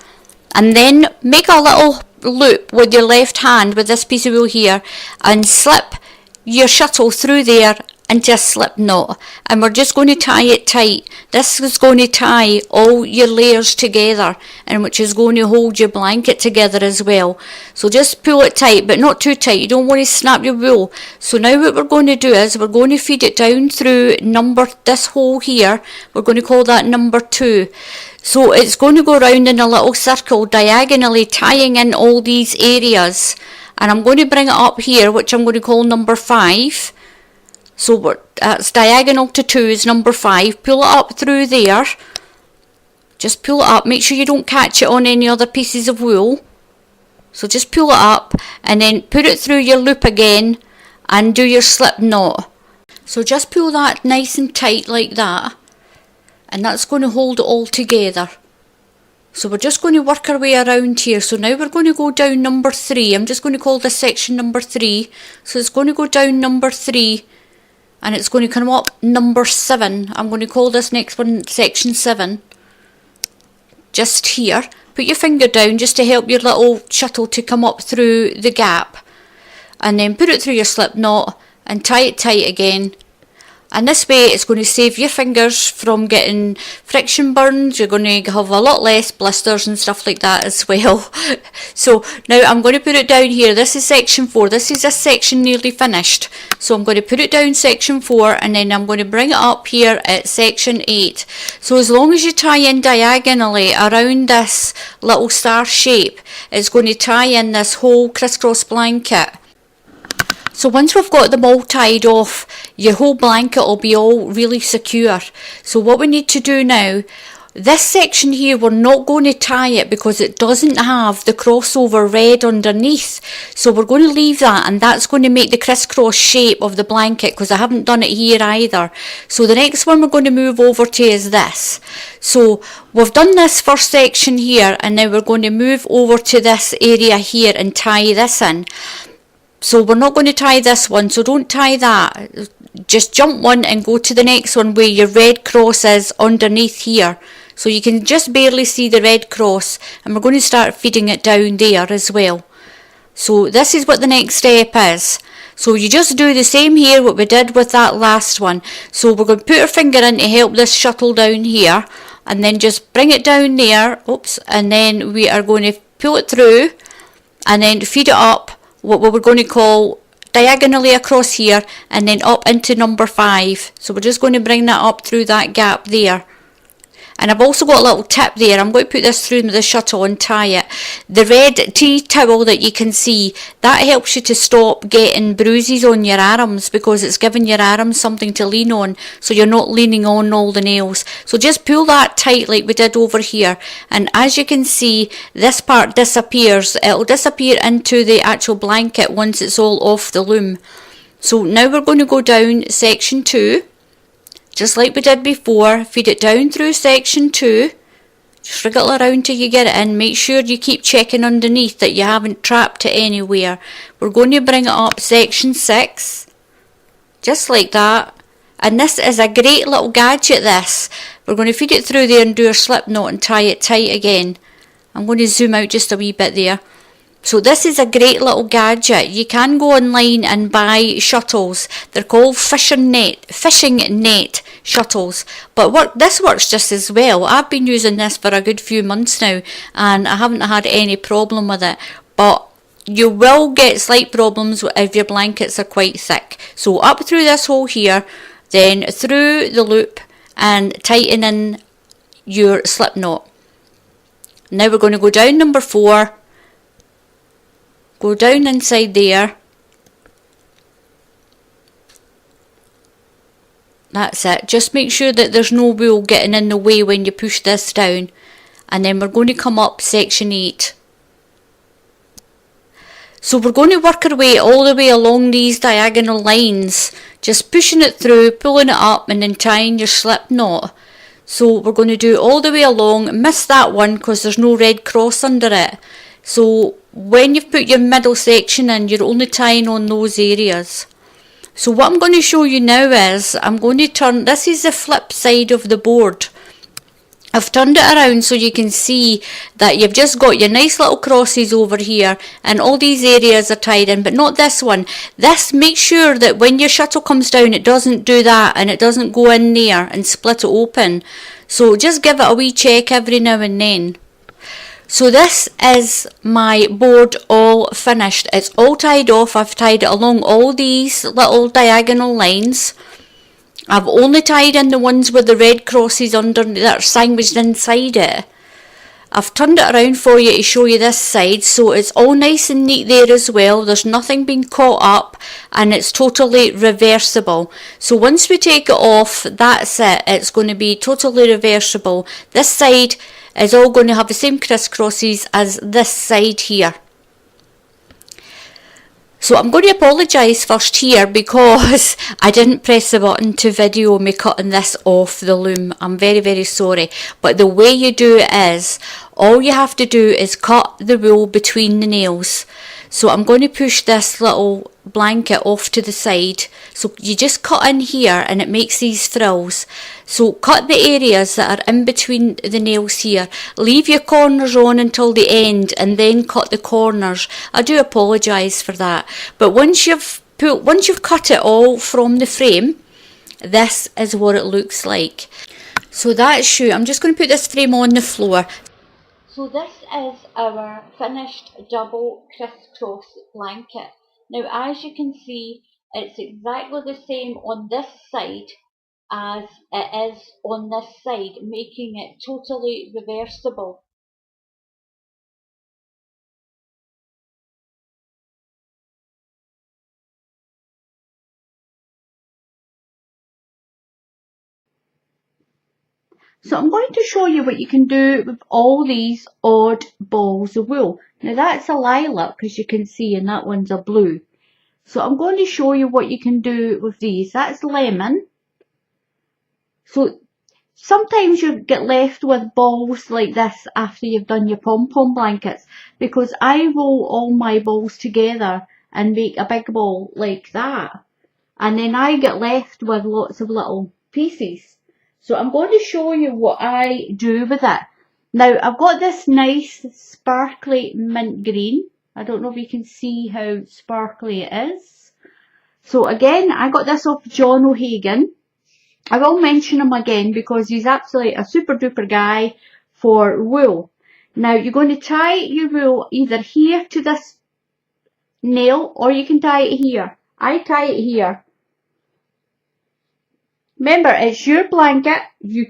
and then make a little loop with your left hand with this piece of wool here, and slip your shuttle through there into a slip knot, and we're just going to tie it tight. This is going to tie all your layers together, and which is going to hold your blanket together as well. So just pull it tight, but not too tight. You don't want to snap your wool. So now what we're going to do is we're going to feed it down through this hole here. We're going to call that number 2. So it's going to go round in a little circle diagonally, tying in all these areas, and I'm going to bring it up here, which I'm going to call number 5. So it's diagonal to 2 is number 5. Pull it up through there. Just pull it up. Make sure you don't catch it on any other pieces of wool. So just pull it up and then put it through your loop again and do your slip knot. So just pull that nice and tight like that, and that's going to hold it all together. So we're just going to work our way around here. So now we're going to go down number 3. I'm just going to call this section number 3. So it's going to go down number 3. And it's going to come up number 7. I'm going to call this next one section 7. Just here. Put your finger down just to help your little shuttle to come up through the gap. And then put it through your slip knot and tie it tight again. And this way it's going to save your fingers from getting friction burns. You're going to have a lot less blisters and stuff like that as well. So now I'm going to put it down here. This is section 4. This section nearly finished. So I'm going to put it down section 4, and then I'm going to bring it up here at section 8. So as long as you tie in diagonally around this little star shape, it's going to tie in this whole crisscross blanket. So once we've got them all tied off, your whole blanket will be all really secure. So what we need to do now, this section here, we're not going to tie it because it doesn't have the crossover red underneath. So we're going to leave that, and that's going to make the crisscross shape of the blanket, because I haven't done it here either. So the next one we're going to move over to is this. So we've done this first section here, and now we're going to move over to this area here and tie this in. So we're not going to tie this one, so don't tie that. Just jump one and go to the next one where your red cross is underneath here. So you can just barely see the red cross, and we're going to start feeding it down there as well. So this is what the next step is. So you just do the same here what we did with that last one. So we're going to put our finger in to help this shuttle down here, and then just bring it down there, and then we are going to pull it through and then feed it up, what we're going to call diagonally across here, and then up into number 5. So we're just going to bring that up through that gap there. And I've also got a little tip there. I'm going to put this through the shuttle and tie it. The red tea towel that you can see, that helps you to stop getting bruises on your arms, because it's giving your arms something to lean on, so you're not leaning on all the nails. So just pull that tight like we did over here, and as you can see, this part disappears. It'll disappear into the actual blanket once it's all off the loom. So now we're going to go down section 2. Just like we did before, feed it down through section 2. Just wriggle around till you get it in. Make sure you keep checking underneath that you haven't trapped it anywhere. We're going to bring it up section 6. Just like that. And this is a great little gadget, this. We're going to feed it through there and do a slip knot and tie it tight again. I'm going to zoom out just a wee bit there. So this is a great little gadget. You can go online and buy shuttles. They're called fishing net shuttles. But this works just as well. I've been using this for a good few months now, and I haven't had any problem with it. But you will get slight problems if your blankets are quite thick. So up through this hole here, then through the loop and tighten in your slip knot. Now we're going to go down number 4. Go down inside there. That's it. Just make sure that there's no wool getting in the way when you push this down. And then we're going to come up section 8. So we're going to work our way all the way along these diagonal lines. Just pushing it through, pulling it up, and then tying your slip knot. So we're going to do all the way along. Miss that one because there's no red cross under it. So when you've put your middle section in, you're only tying on those areas. So what I'm going to show you now is, I'm going to turn, this is the flip side of the board. I've turned it around so you can see that you've just got your nice little crosses over here, and all these areas are tied in, but not this one. This, make sure that when your shuttle comes down, it doesn't do that, and it doesn't go in there and split it open. So just give it a wee check every now and then. So this is my board all finished. It's all tied off. I've tied it along all these little diagonal lines. I've only tied in the ones with the red crosses under that are sandwiched inside it. I've turned it around for you to show you this side, so it's all nice and neat there as well. There's nothing being caught up, and it's totally reversible. So once we take it off, that's it. It's going to be totally reversible. This side is all going to have the same crisscrosses as this side here. So I'm going to apologise first here because I didn't press the button to video me cutting this off the loom. I'm very, very sorry. But the way you do it is, all you have to do is cut the wool between the nails. So I'm going to push this little blanket off to the side. So you just cut in here and it makes these frills. So cut the areas that are in between the nails here. Leave your corners on until the end and then cut the corners. I do apologise for that. But once you've cut it all from the frame, this is what it looks like. So that's I'm just going to put this frame on the floor. So this is our finished double crisscross blanket. Now as you can see, it's exactly the same on this side as it is on this side, making it totally reversible. So I'm going to show you what you can do with all these odd balls of wool. Now that's a lilac, as you can see, and that one's a blue. So I'm going to show you what you can do with these. That's lemon. So sometimes you get left with balls like this after you've done your pom-pom blankets, because I roll all my balls together and make a big ball like that. And then I get left with lots of little pieces. So I'm going to show you what I do with it. Now I've got this nice sparkly mint green. I don't know if you can see how sparkly it is. So again, I got this off John O'Hagan. I will mention him again because he's absolutely a super duper guy for wool. Now you're going to tie your wool either here to this nail, or you can tie it here. I tie it here. Remember, it's your blanket.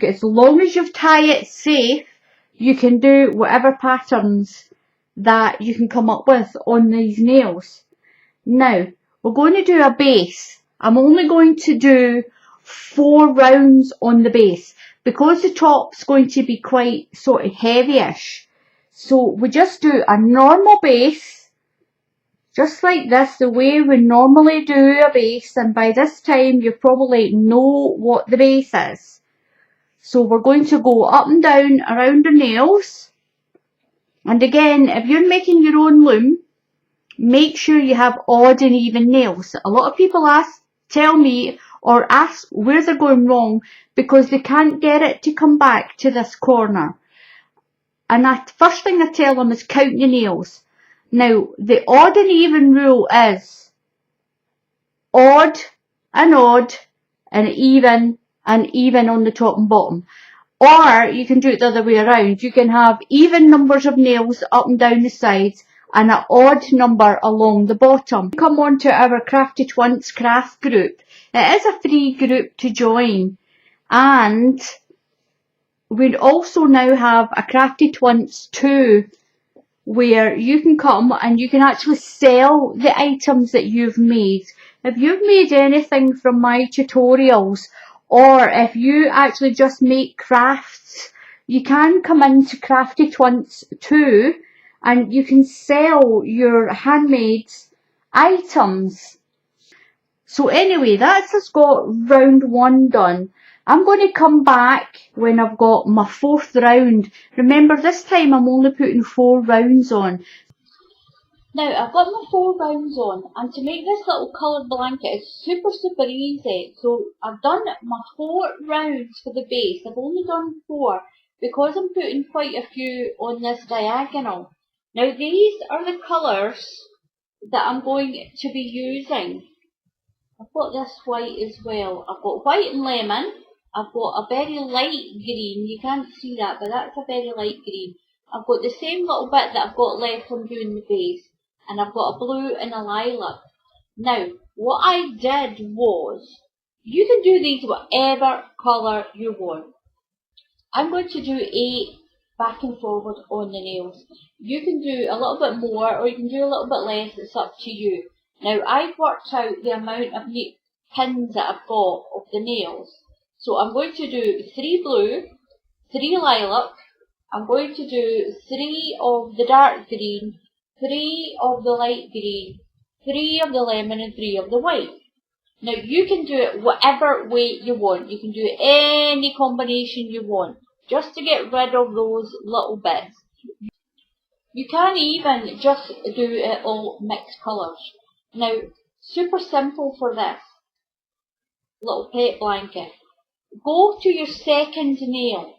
As long as you tie it safe, you can do whatever patterns that you can come up with on these nails. Now, we're going to do a base. I'm only going to do 4 rounds on the base because the top's going to be quite sort of heavyish. So we just do a normal base, just like this, the way we normally do a base, and by this time you probably know what the base is. So we're going to go up and down around the nails. And again, if you're making your own loom, make sure you have odd and even nails. A lot of people tell me or ask where they're going wrong because they can't get it to come back to this corner. And the first thing I tell them is count your nails. Now, the odd and even rule is odd and even on the top and bottom. Or you can do it the other way around. You can have even numbers of nails up and down the sides and an odd number along the bottom. Come on to our Crafty Twints craft group. It is a free group to join. And we also now have a Crafty Twints 2 where you can come and you can actually sell the items that you've made. If you've made anything from my tutorials, or if you actually just make crafts, you can come into Crafty Twints 2 and you can sell your handmade items. So anyway, that's us got round 1 done. I'm going to come back when I've got my 4th round. Remember, this time I'm only putting 4 rounds on. Now, I've got my 4 rounds on, and to make this little coloured blanket is super easy. So I've done my 4 rounds for the base. I've only done 4 because I'm putting quite a few on this diagonal. Now, these are the colours that I'm going to be using. I've got this white as well. I've got white and lemon. I've got a very light green. You can't see that, but that's a very light green. I've got the same little bit that I've got left from doing the base. And I've got a blue and a lilac. Now, what I did was, you can do these whatever colour you want. I'm going to do 8 back and forward on the nails. You can do a little bit more or you can do a little bit less, it's up to you. Now, I've worked out the amount of pins that I've got of the nails. So I'm going to do 3 blue, 3 lilac, I'm going to do 3 of the dark green, 3 of the light green, 3 of the lemon and 3 of the white. Now you can do it whatever way you want. You can do any combination you want, just to get rid of those little bits. You can even just do it all mixed colours. Now, super simple for this little pet blanket. Go to your second nail.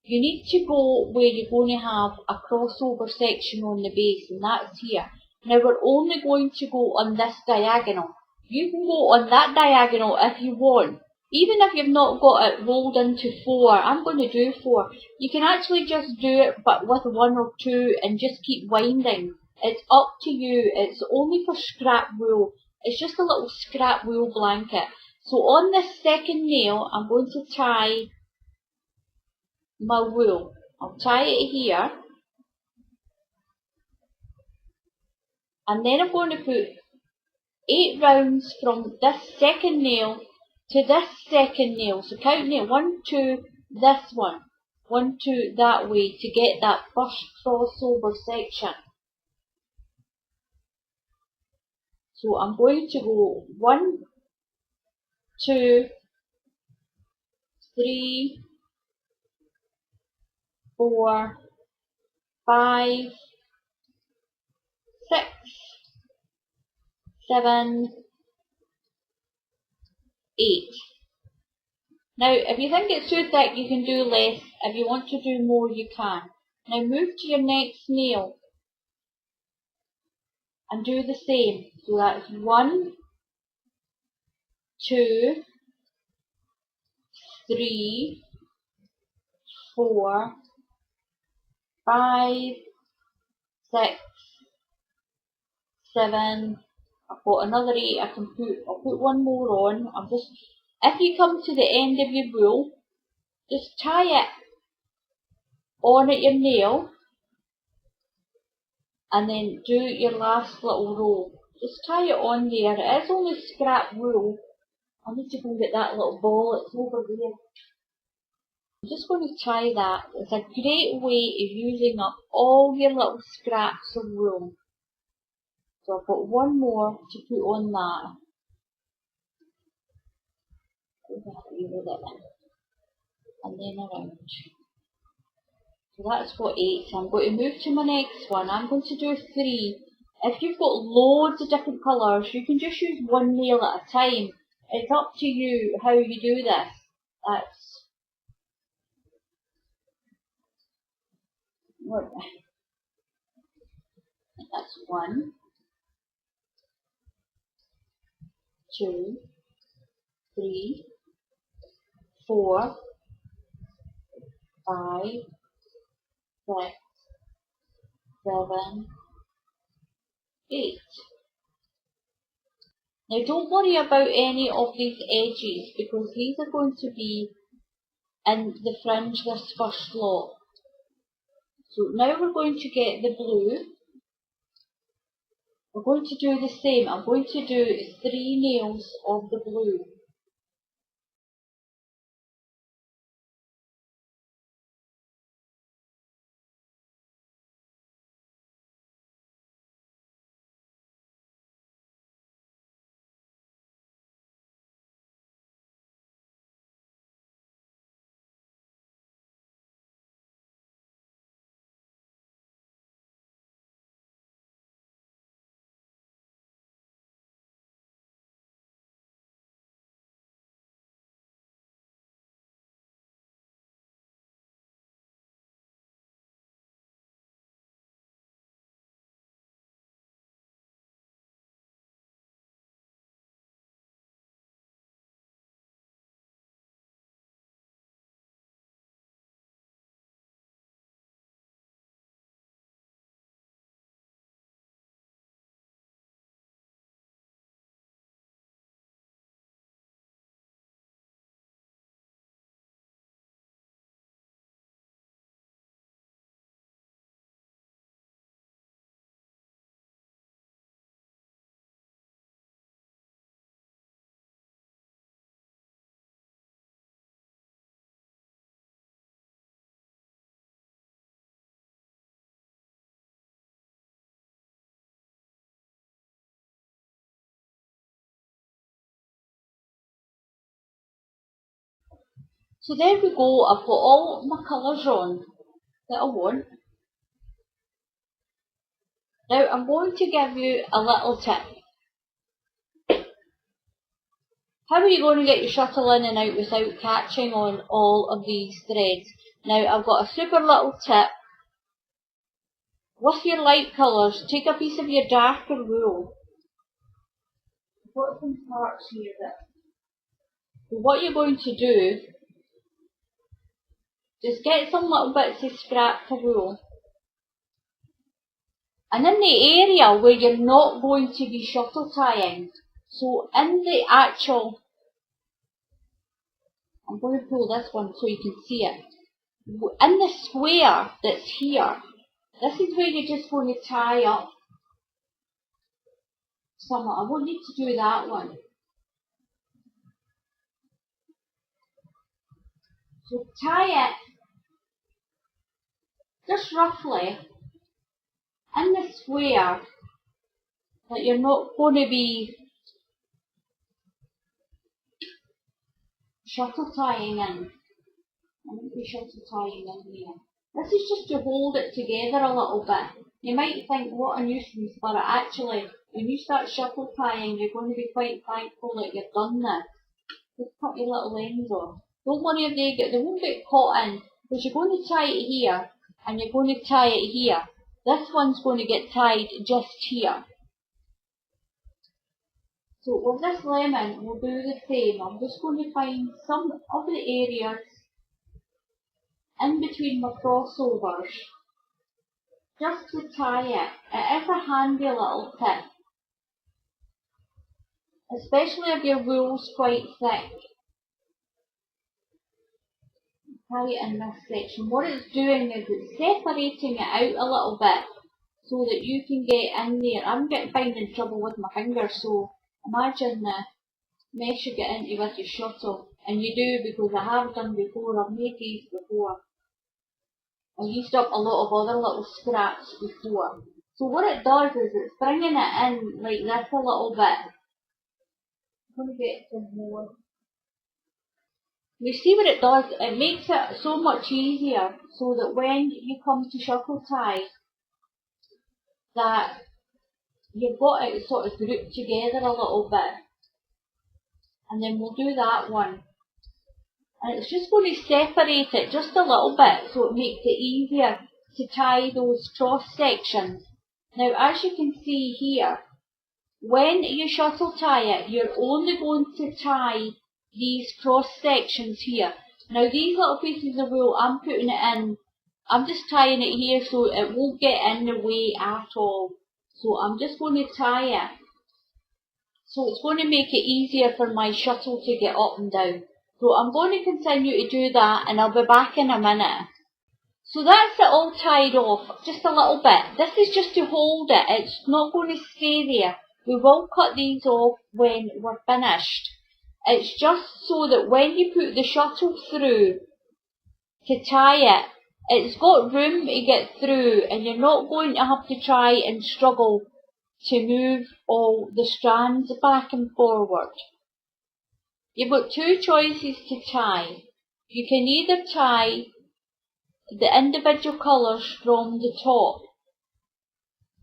You need to go where you're going to have a crossover section on the base, and that's here. Now we're only going to go on this diagonal. You can go on that diagonal if you want. Even if you've not got it rolled into 4, I'm going to do 4. You can actually just do it but with 1 or 2 and just keep winding. It's up to you. It's only for scrap wool. It's just a little scrap wool blanket. So on this second nail, I'm going to tie my wool. I'll tie it here. And then I'm going to put 8 rounds from this second nail to this second nail. So count nail 1, 2, this one, 1, 2, that way to get that first crossover section. So I'm going to go 1, 2, 3, 4, 5, 6, 7, 8. Now, if you think it's too thick, you can do less. If you want to do more, you can. Now move to your next nail and do the same. So that's 1, 2, 3, 4, 5, 6, 7. I've got another 8 I can put. I'll put 1 more on. if you come to the end of your wool, just tie it on at your nail and then do your last little row. Just tie it on there. It is only scrap wool. I need to go and get that little ball, it's over there. I'm just going to tie that. It's a great way of using up all your little scraps of wool. So I've got one more to put on that. And then around. So that's got 8. So I'm going to move to my next one. I'm going to do 3. If you've got loads of different colours, you can just use one nail at a time. It's up to you how you do this. That's 1, 2, 3, 4, 5, 6, 7, 8. Now don't worry about any of these edges because these are going to be in the fringe this first lot. So now we're going to get the blue. We're going to do the same. I'm going to do 3 nails of the blue. So there we go, I've got all my colours on that I want. Now I'm going to give you a little tip. How are you going to get your shuttle in and out without catching on all of these threads? Now I've got a super little tip. With your light colours, take a piece of your darker wool. I've got some parts here so what you're going to do, just get some little bits of scrap of wool. And in the area where you're not going to be shuttle tying, so in the actual, I'm going to pull this one so you can see it. In the square that's here, this is where you're just going to tie up some. I want you to do that one. So tie it just roughly in the square that you're not going to be shuttle tying in. I won't be shuttle tying in here. This is just to hold it together a little bit. You might think what a nuisance, but actually when you start shuttle tying you're going to be quite thankful that you've done this. Just cut your little ends off. Don't worry if they won't get caught in, because you're going to tie it here and you're going to tie it here. This one's going to get tied just here. So with this lemon we'll do the same. I'm just going to find some of the areas in between my crossovers just to tie it. It is a handy little tip, especially if your wool's quite thick. tie it in this section. What it's doing is it's separating it out a little bit so that you can get in there. I'm finding trouble with my fingers, so imagine the mess you get into with your shuttle. And you do, because I have done before. I've made these before. I used up a lot of other little scraps before. So what it does is it's bringing it in like this a little bit. I'm going to get some more. You see what it does? It makes it so much easier so that when you come to shuttle tie, that you've got it sort of grouped together a little bit. And then we'll do that one. And it's just going to separate it just a little bit so it makes it easier to tie those cross sections. Now, as you can see here, when you shuttle tie it, you're only going to tie these cross sections here. Now, these little pieces of wool, I'm putting it in, I'm just tying it here so it won't get in the way at all. So I'm just going to tie it. So it's going to make it easier for my shuttle to get up and down. So I'm going to continue to do that, and I'll be back in a minute. So that's it all tied off, just a little bit. This is just to hold it, it's not going to stay there. We will cut these off when we're finished. It's just so that when you put the shuttle through to tie it, it's got room to get through, and you're not going to have to try and struggle to move all the strands back and forward. You've got two choices to tie. You can either tie the individual colours from the top.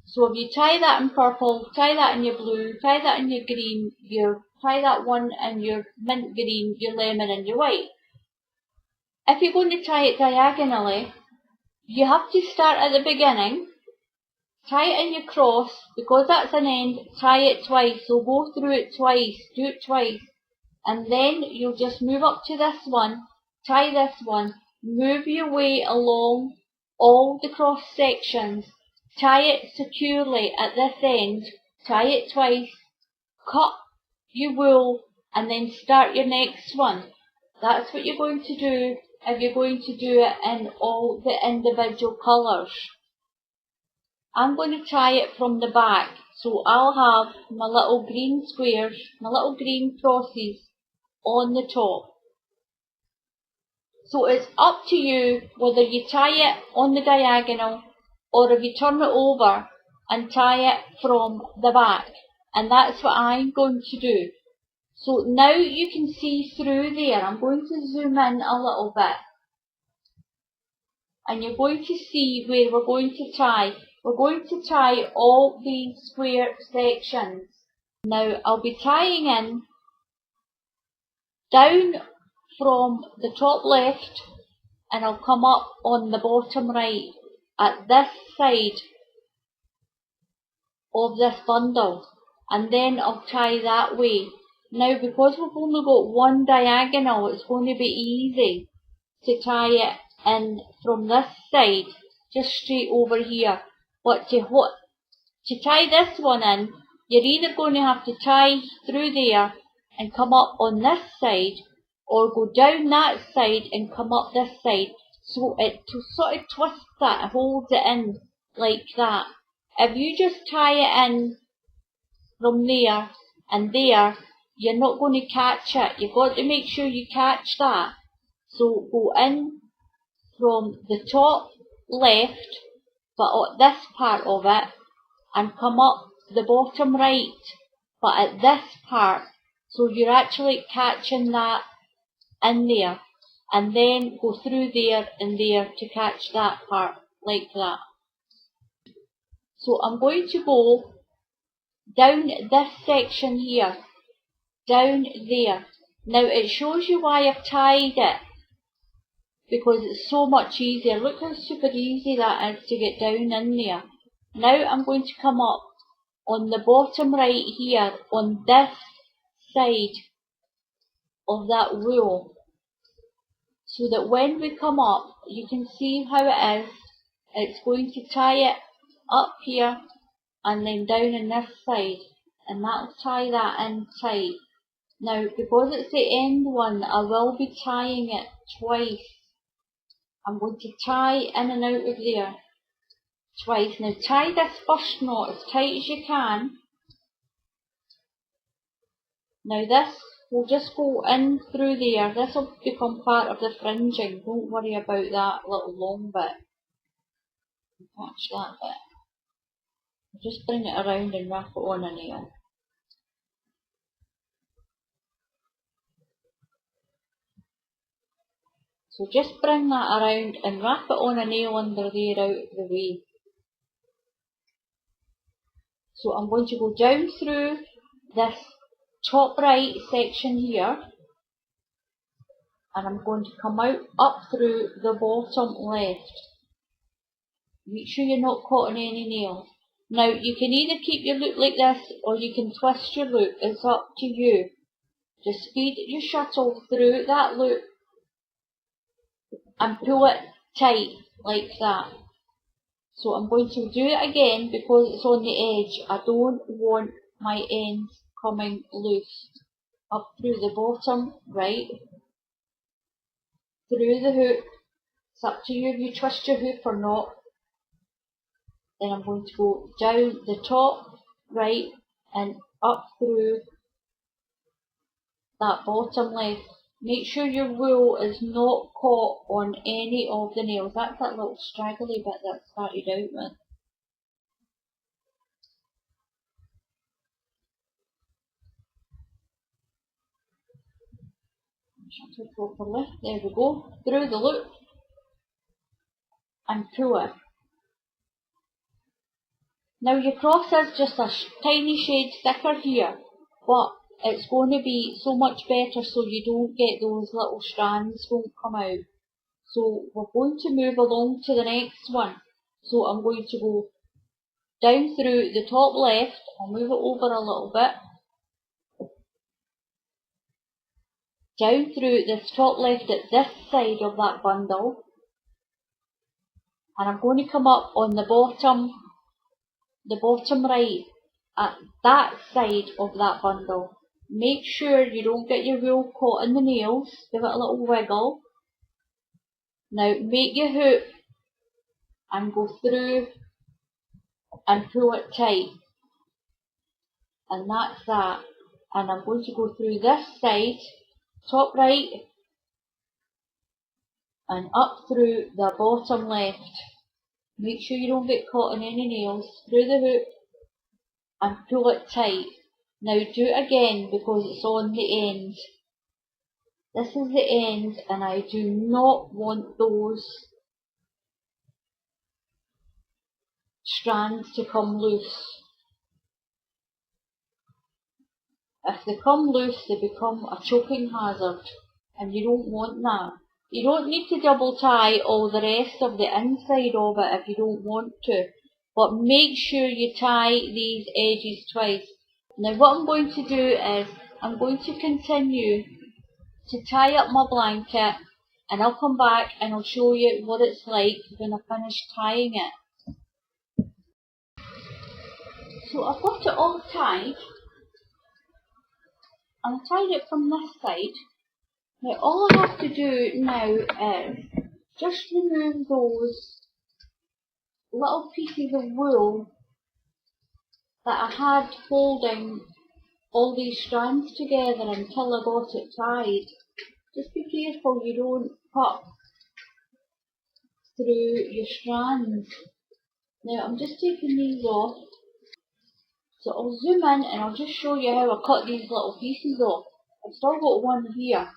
So if you tie that in purple, tie that in your blue, tie that in your green, tie that one in your mint green, your lemon and your white. If you're going to tie it diagonally, you have to start at the beginning, tie it in your cross, because that's an end, tie it twice, so go through it twice, do it twice, and then you'll just move up to this one, tie this one, move your way along all the cross sections, tie it securely at this end, tie it twice, cut your wool, and then start your next one. That's what you're going to do if you're going to do it in all the individual colours. I'm going to tie it from the back, so I'll have my little green squares, my little green crosses on the top. So it's up to you whether you tie it on the diagonal or if you turn it over and tie it from the back. And that's what I'm going to do. So now you can see through there. I'm going to zoom in a little bit. And you're going to see where we're going to tie. We're going to tie all these square sections. Now I'll be tying in down from the top left, and I'll come up on the bottom right at this side of this bundle, and then I'll tie that way. Now because we've only got one diagonal, it's going to be easy to tie it in from this side, just straight over here. But to tie this one in, you're either going to have to tie through there and come up on this side, or go down that side and come up this side. So it sort of twists that and holds it in like that. If you just tie it in from there and there, you're not going to catch it. You've got to make sure you catch that. So go in from the top left, but at this part of it, and come up the bottom right, but at this part. So you're actually catching that in there, and then go through there and there to catch that part, like that. So I'm going to go down this section here, down there. Now it shows you why I've tied it, because it's so much easier. Look how super easy that is to get down in there. Now I'm going to come up on the bottom right here, on this side of that wool, so that when we come up, you can see how it is. It's going to tie it up here and then down on this side, and that'll tie that in tight. Now because it's the end one, I will be tying it twice. I'm going to tie in and out of there twice. Now tie this first knot as tight as you can. Now this will just go in through there. This will become part of the fringing. Don't worry about that little long bit. Catch that bit. Just bring it around and wrap it on a nail. So just bring that around and wrap it on a nail under there out of the way. So I'm going to go down through this top right section here, and I'm going to come out up through the bottom left. Make sure you're not caught on any nails. Now you can either keep your loop like this or you can twist your loop, it's up to you. Just feed your shuttle through that loop and pull it tight like that. So I'm going to do it again because it's on the edge. I don't want my ends coming loose. Up through the bottom right, through the hook. It's up to you if you twist your hoop or not. Then I'm going to go down the top right and up through that bottom left. Make sure your wool is not caught on any of the nails. That's that little straggly bit that started out with. Shut it properly. There we go. Through the loop and pull it. Now your cross is just a tiny shade thicker here, but it's going to be so much better so you don't get those little strands won't come out. So we're going to move along to the next one. So I'm going to go down through the top left. I'll move it over a little bit. Down through this top left at this side of that bundle. And I'm going to come up on the bottom right at that side of that bundle. Make sure you don't get your wool caught in the nails. Give it a little wiggle. Now make your hook and go through and pull it tight. And that's that. And I'm going to go through this side, top right, and up through the bottom left. Make sure you don't get caught in any nails. Through the hook and pull it tight. Now do it again because it's on the end. This is the end and I do not want those strands to come loose. If they come loose, they become a choking hazard and you don't want that. You don't need to double tie all the rest of the inside of it if you don't want to, but make sure you tie these edges twice. Now what I'm going to do is I'm going to continue to tie up my blanket and I'll come back and I'll show you what it's like when I finish tying it. So I've got it all tied and I tied it from this side. Now all I have to do now is just remove those little pieces of wool that I had holding all these strands together until I got it tied. Just be careful you don't cut through your strands. Now I'm just taking these off. So I'll zoom in and I'll just show you how I cut these little pieces off. I've still got one here.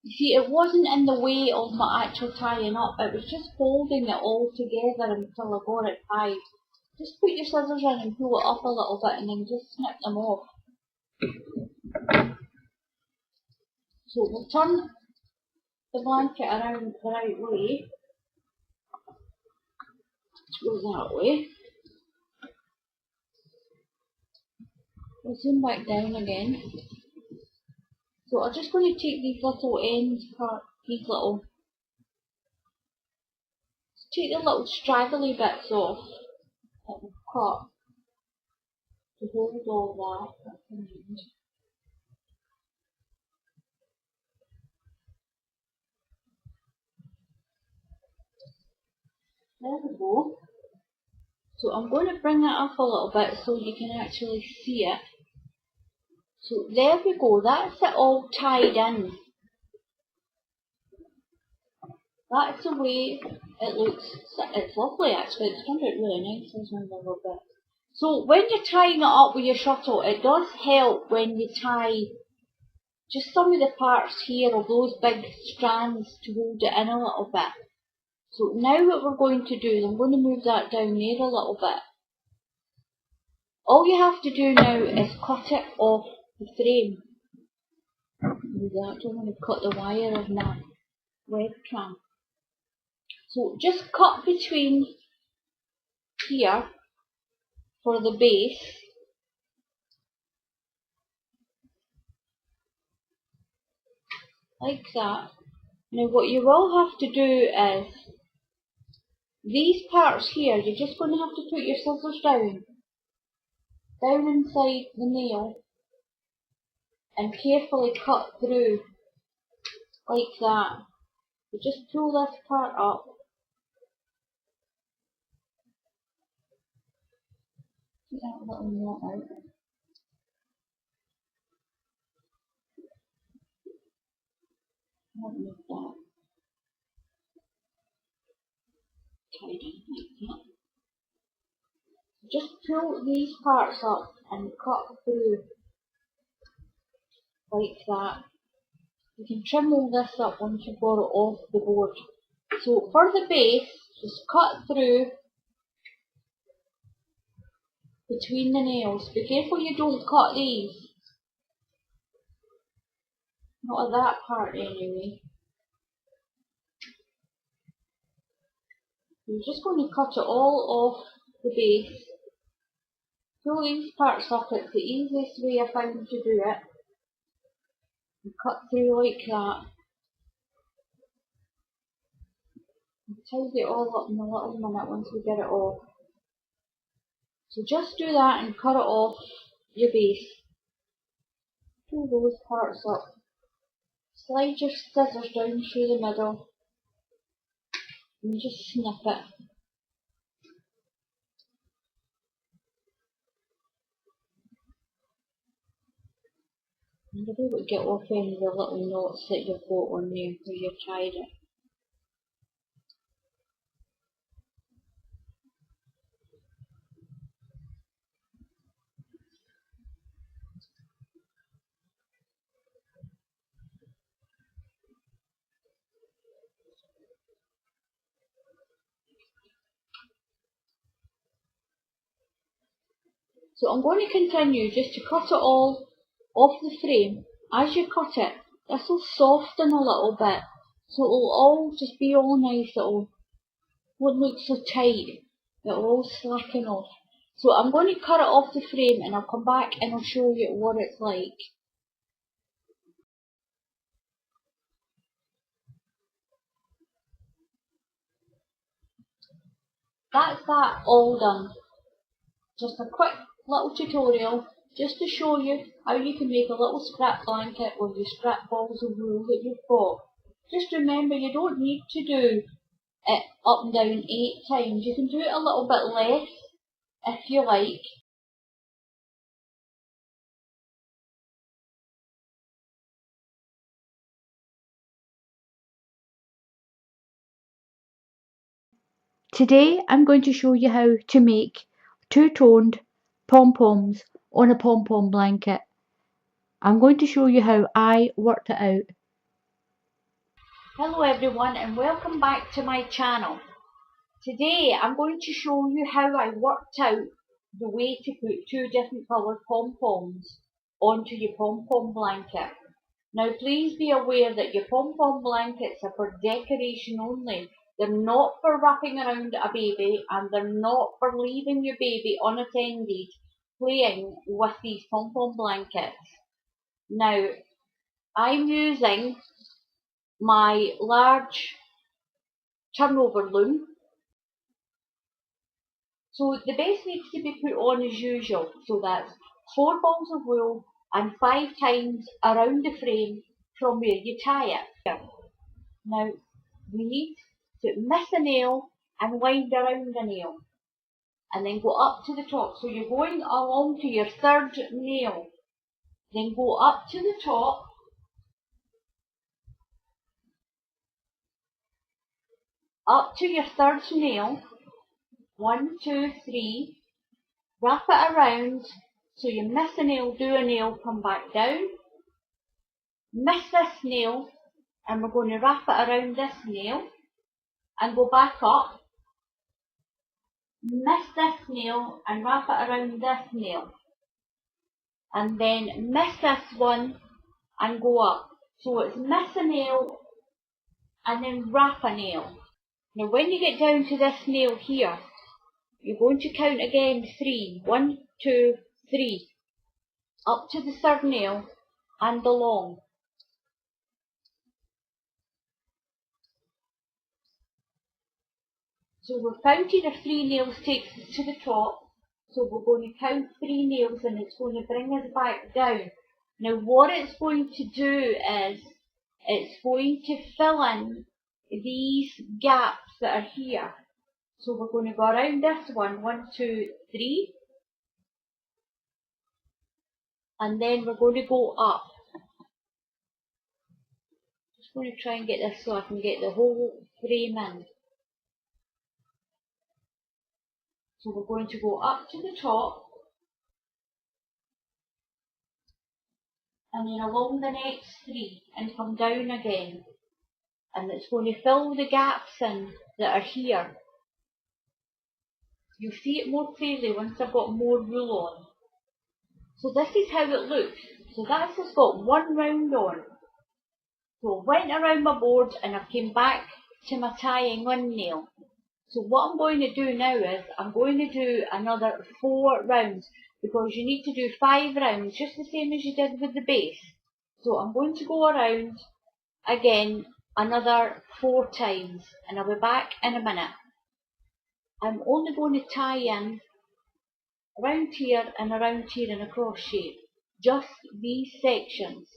You see, it wasn't in the way of my actual tying up, it was just holding it all together until I got it tied. Just put your scissors in and pull it up a little bit and then just snip them off. So we'll turn the blanket around the right way. Go that way. We'll zoom back down again. So I'm just going to take these little ends part, take the little straggly bits off that we've cut to hold all that at the end. There we go. So I'm going to bring that up a little bit so you can actually see it. So there we go, that's it all tied in. That's the way it looks. It's lovely actually, it's turned out really nice as well a little bit. So when you're tying it up with your shuttle, it does help when you tie just some of the parts here of those big strands to hold it in a little bit. So now what we're going to do is I'm going to move that down there a little bit. All you have to do now is cut it off the frame. I don't want to cut the wire of my webcam. So just cut between here for the base. Like that. Now what you will have to do is, these parts here, you're just going to have to put your scissors down inside the nail and carefully cut through like that. You just pull this part up. Get that little knot out. I'll move that. Tidy like that. Just pull these parts up and cut through like that. You can trim all this up once you've got it off the board. So for the base, just cut through between the nails. Be careful you don't cut these. Not at that part anyway. You're just going to cut it all off the base. Pull these parts up, it's the easiest way I found to do it. And cut through like that. I'll tidy it all up in a little minute once we get it off. So just do that and cut it off your base. Pull those parts up. Slide your scissors down through the middle and just snip it. And you'll be able to get off any of the little knots that you've got on there where you've tied it. So I'm going to continue just to cut it all off the frame. As you cut it, this will soften a little bit, so it'll all just be all nice. Won't look so tight. It'll all slacken off. So I'm going to cut it off the frame and I'll come back and I'll show you what it's like. That's that all done. Just a quick little tutorial just to show you how you can make a little scrap blanket with your scrap balls of wool that you've got. Just remember, you don't need to do it up and down 8 times. You can do it a little bit less if you like. Today I'm going to show you how to make two-toned pom-poms on a pom-pom blanket. I'm going to show you how I worked it out. Hello everyone and welcome back to my channel. Today I'm going to show you how I worked out the way to put 2 different coloured pom-poms onto your pom-pom blanket. Now please be aware that your pom-pom blankets are for decoration only. They're not for wrapping around a baby and they're not for leaving your baby unattended playing with these pom-pom blankets. Now I'm using my large turnover loom. So the base needs to be put on as usual. So that's 4 balls of wool and 5 times around the frame from where you tie it. Now we need to miss a nail and wind around the nail. And then go up to the top. So you're going along to your third nail. Then go up to the top. Up to your third nail. 1, 2, 3. Wrap it around. So you miss a nail, do a nail, come back down. Miss this nail. And we're going to wrap it around this nail. And go back up. Miss this nail and wrap it around this nail. And then miss this one and go up. So it's miss a nail and then wrap a nail. Now when you get down to this nail here, you're going to count again 3. 1, 2, 3. Up to the third nail and along. So we're counting if 3 nails takes us to the top. So we're going to count 3 nails and it's going to bring us back down. Now what it's going to do is, it's going to fill in these gaps that are here. So we're going to go around this one, 1, 2, 3. And then we're going to go up. Just going to try and get this so I can get the whole frame in. So we're going to go up to the top. And then along the next 3 and come down again. And it's going to fill the gaps in that are here. You'll see it more clearly once I've got more wool on. So this is how it looks. So that's just got one round on. So I went around my board and I came back to my tying one nail. So what I'm going to do now is I'm going to do another 4 rounds because you need to do 5 rounds just the same as you did with the base. So I'm going to go around again another 4 times and I'll be back in a minute. I'm only going to tie in around here and around here in a cross shape. Just these sections.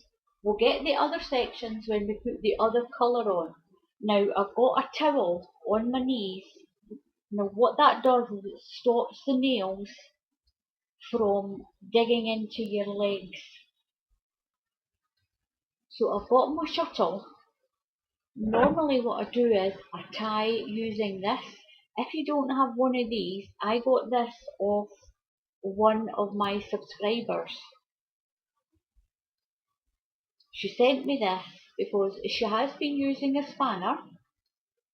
We'll get the other sections when we put the other colour on. Now I've got a towel on my knees. Now what that does is it stops the nails from digging into your legs. So I've got my shuttle. Normally what I do is I tie using this. If you don't have one of these, I got this off one of my subscribers. She sent me this because she has been using a spanner.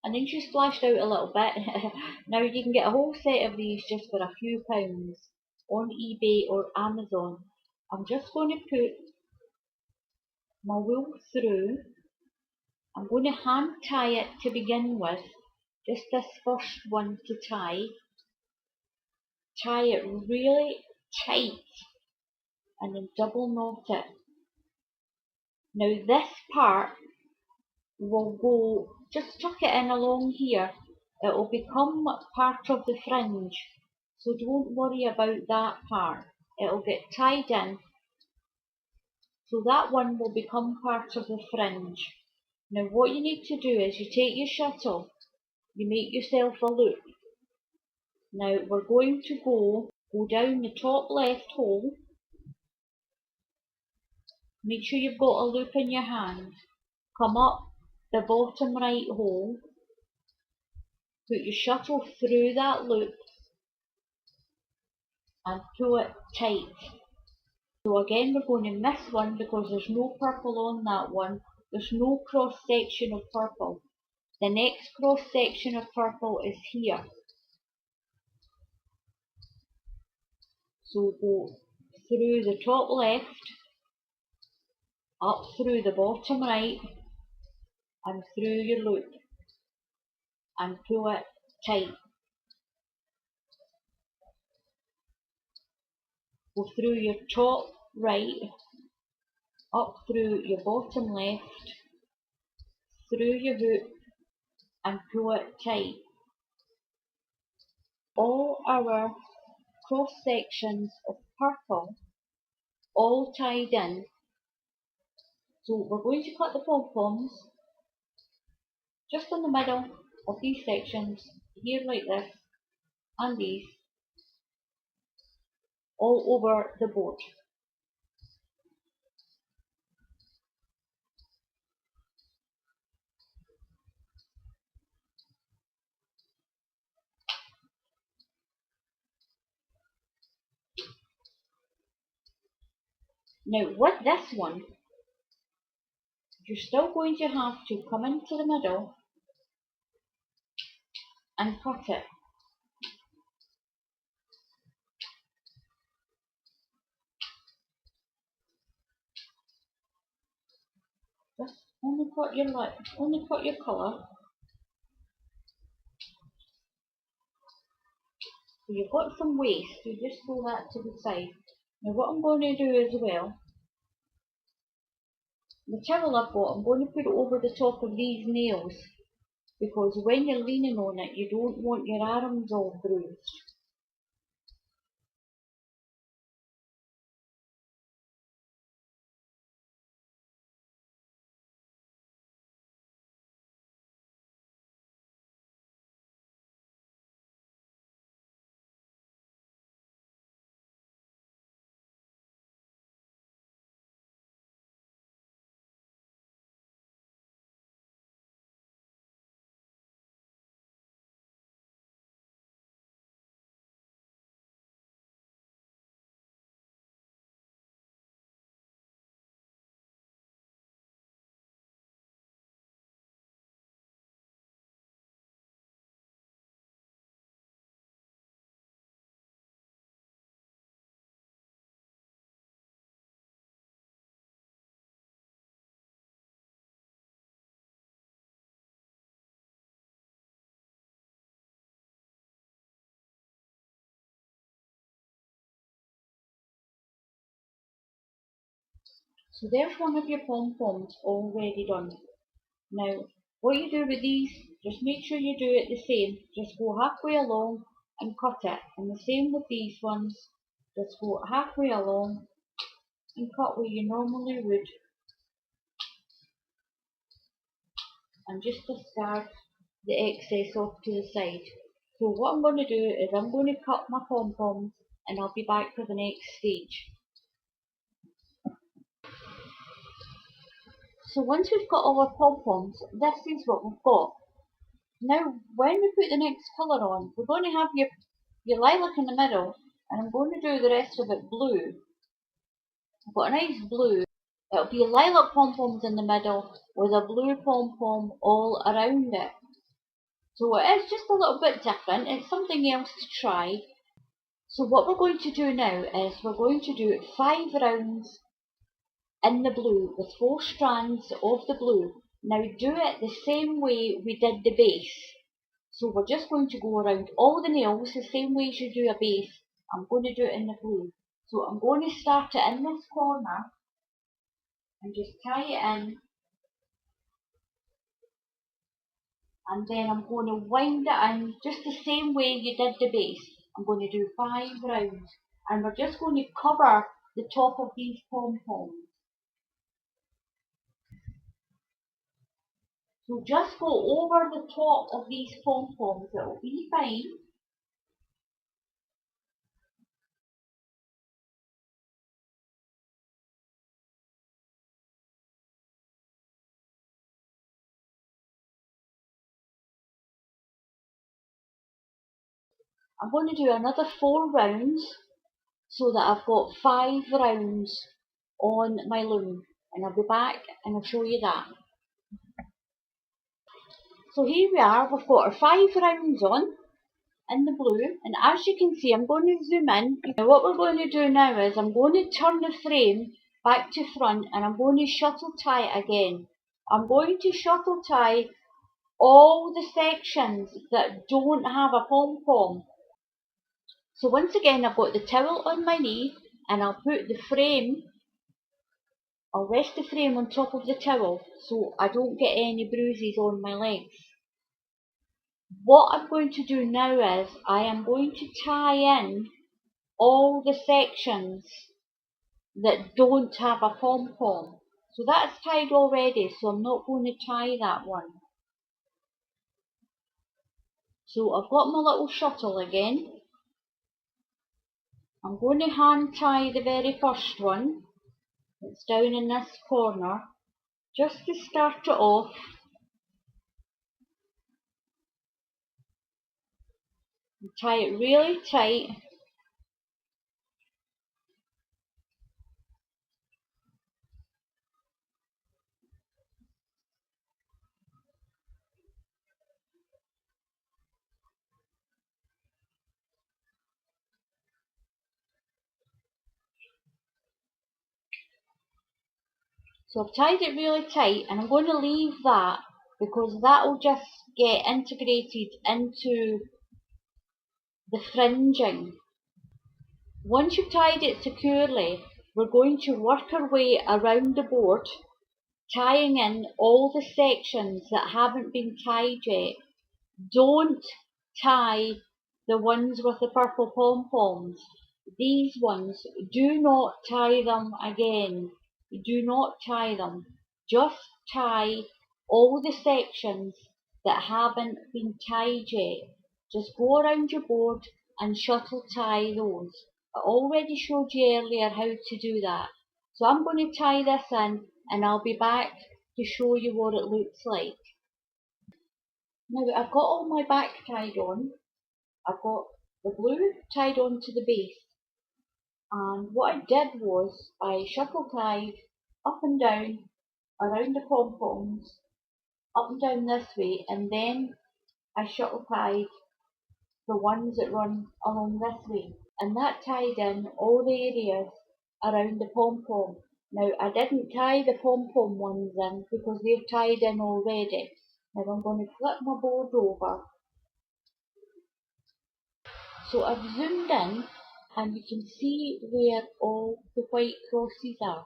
And then she splashed out a little bit. Now you can get a whole set of these just for a few pounds on eBay or Amazon. I'm just going to put my wool through. I'm going to hand tie it to begin with. Just this first one to tie. Tie it really tight and then double knot it. Now this part will go, just tuck it in along here. It will become part of the fringe. So don't worry about that part. It will get tied in. So that one will become part of the fringe. Now what you need to do is you take your shuttle, you make yourself a loop. Now we're going to go down the top left hole. Make sure you've got a loop in your hand. Come up the bottom right hole. Put your shuttle through that loop and pull it tight. So again we're going to miss one because there's no purple on that one. There's no cross section of purple. The next cross section of purple is here. So go through the top left, up through the bottom right, and through your loop, and pull it tight. Go through your top right, up through your bottom left, through your hook, and pull it tight. All our cross sections of purple all tied in. So we're going to cut the pom-poms just in the middle of these sections. here like this, and these, all over the board. Now with this one, you're still going to have to come into the middle and cut it. Just only cut your colour. So you've got some waste, you just throw that to the side. Now what I'm going to do as well, the towel I've got, I'm going to put it over the top of these nails, because when you're leaning on it, you don't want your arms all bruised. So there's one of your pom-poms already done. Now, what you do with these, just make sure you do it the same. Just go halfway along and cut it. And the same with these ones. Just go halfway along and cut where you normally would. And just discard the excess off to the side. So what I'm going to do is I'm going to cut my pom-poms and I'll be back for the next stage. So once we've got all our pom-poms, this is what we've got. Now, when we put the next colour on, we're going to have your lilac in the middle, and I'm going to do the rest of it blue. I've got a nice blue. It'll be lilac pom-poms in the middle with a blue pom-pom all around it. So it is just a little bit different. It's something else to try. So what we're going to do now is we're going to do 5 rounds in the blue with 4 strands of the blue. Now do it the same way we did the base. So we're just going to go around all the nails the same way as you do a base. I'm going to do it in the blue. So I'm going to start it in this corner and just tie it in. And then I'm going to wind it in just the same way you did the base. I'm going to do 5 rounds. And we're just going to cover the top of these pom-poms. So just go over the top of these pom-poms, it'll be fine. I'm going to do another 4 rounds so that I've got 5 rounds on my loom. And I'll be back and I'll show you that. So here we are, we've got our 5 rounds on in the blue, and as you can see, I'm going to zoom in. Now what we're going to do now is I'm going to turn the frame back to front and I'm going to shuttle tie it again. I'm going to shuttle tie all the sections that don't have a pom-pom. So once again, I've got the towel on my knee and I'll put the frame, I'll rest the frame on top of the towel so I don't get any bruises on my legs. What I'm going to do now is I am going to tie in all the sections that don't have a pom-pom. So that's tied already, so I'm not going to tie that one. So I've got my little shuttle again. I'm going to hand tie the very first one. It's down in this corner, just to start it off. And tie it really tight. So I've tied it really tight, and I'm going to leave that because that will just get integrated into the fringing. Once you've tied it securely, we're going to work our way around the board, tying in all the sections that haven't been tied yet. Don't tie the ones with the purple pom-poms. These ones, do not tie them again. Do not tie them. Just tie all the sections that haven't been tied yet. Just go around your board and shuttle tie those. I already showed you earlier how to do that. So I'm going to tie this in and I'll be back to show you what it looks like. Now I've got all my back tied on. I've got the blue tied on to the base. And what I did was I shuttle tied up and down around the pom-poms, up and down this way, and then I shuttle tied the ones that run along this way. And that tied in all the areas around the pom-pom. Now I didn't tie the pom-pom ones in because they're tied in already. Now I'm going to flip my board over. So I've zoomed in and you can see where all the white crosses are.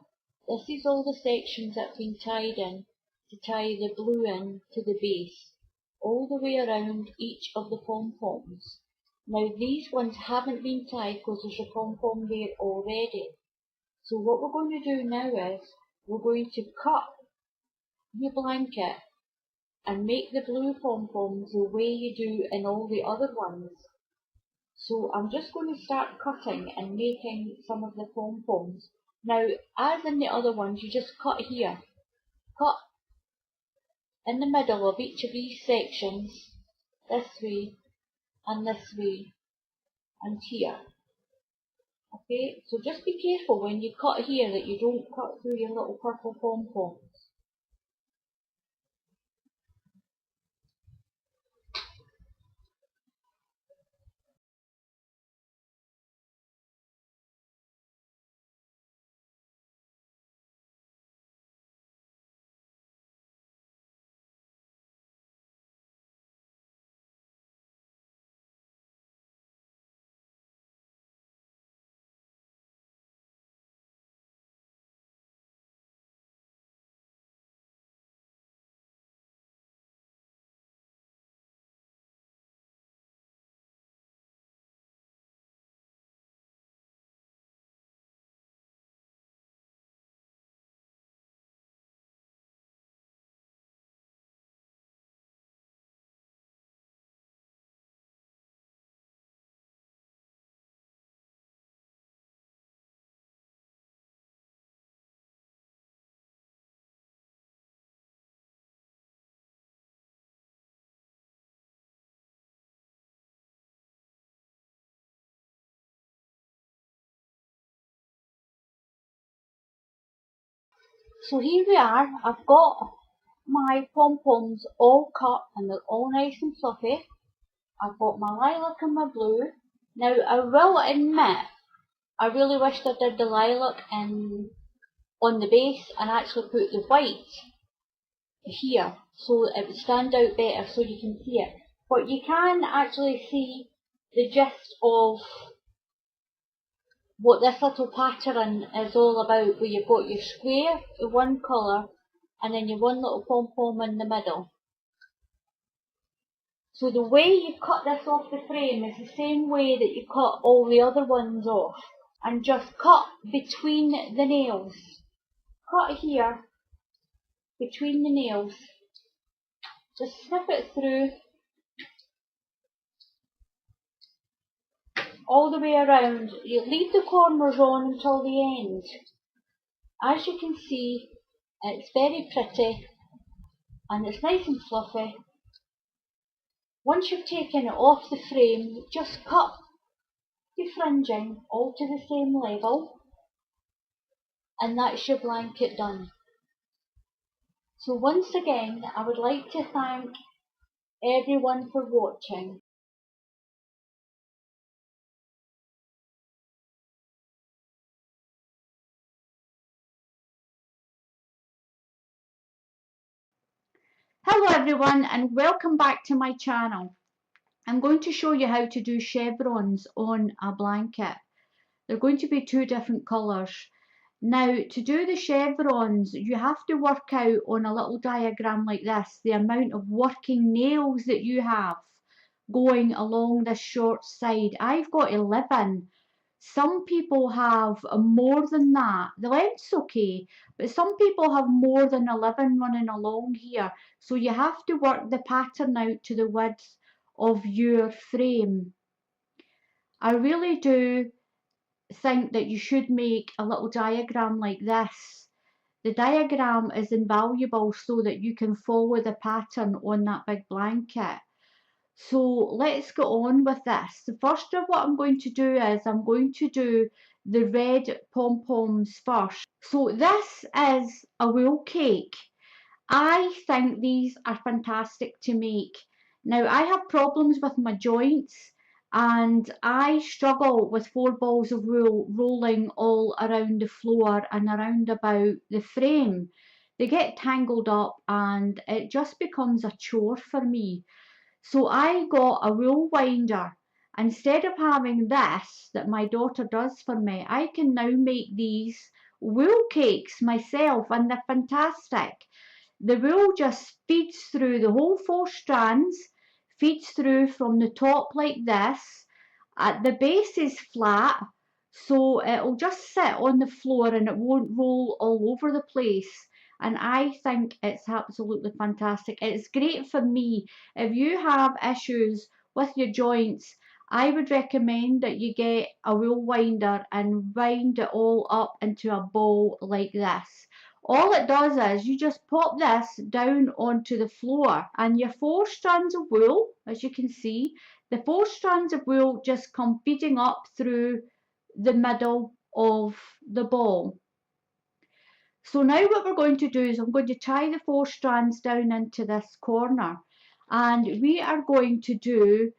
This is all the sections that have been tied in to tie the blue in to the base, all the way around each of the pom-poms. Now these ones haven't been tied because there's a pom-pom there already. So what we're going to do now is we're going to cut your blanket and make the blue pom-poms the way you do in all the other ones. So I'm just going to start cutting and making some of the pom-poms. Now, as in the other ones, you just cut here. Cut in the middle of each of these sections, this way, and and here. Okay, so just be careful when you cut here that you don't cut through your little purple pom-poms. So here we are, I've got my pom-poms all cut and they're all nice and fluffy. I've got my lilac and my blue. Now I will admit, I really wished I did the lilac on the base and actually put the white here so it would stand out better so you can see it. But you can actually see the gist of what this little pattern is all about, where you've got your square of one colour and then your one little pom-pom in the middle. So the way you cut this off the frame is the same way that you cut all the other ones off, and just cut between the nails. Cut here between the nails. Just snip it through all the way around. You leave the corners on until the end. As you can see, it's very pretty and it's nice and fluffy. Once you've taken it off the frame, just cut the fringing all to the same level, and that's your blanket done. So once again, I would like to thank everyone for watching. Hello everyone and welcome back to my channel. I'm going to show you how to do chevrons on a blanket. They're going to be two different colours. Now, to do the chevrons, you have to work out on a little diagram like this the amount of working nails that you have going along this short side. I've got 11. Some people have more than that. The length's okay, but some people have more than 11 running along here. So you have to work the pattern out to the width of your frame. I really do think that you should make a little diagram like this. The diagram is invaluable so that you can follow the pattern on that big blanket. So let's get on with this. The first of what I'm going to do is I'm going to do the red pom-poms first. So this is a wool cake. I think these are fantastic to make. Now I have problems with my joints and I struggle with 4 balls of wool rolling all around the floor and around about the frame. They get tangled up and it just becomes a chore for me. So I got a wool winder. Instead of having this that my daughter does for me, I can now make these wool cakes myself and they're fantastic. The wool just feeds through the whole 4 strands, feeds through from the top like this. The base is flat, so it'll just sit on the floor and it won't roll all over the place. And I think it's absolutely fantastic. It's great for me. If you have issues with your joints, I would recommend that you get a wool winder and wind it all up into a ball like this. All it does is you just pop this down onto the floor and your 4 strands of wool, as you can see, the 4 strands of wool just come feeding up through the middle of the ball. So now what we're going to do is I'm going to tie the 4 strands down into this corner and we are going to do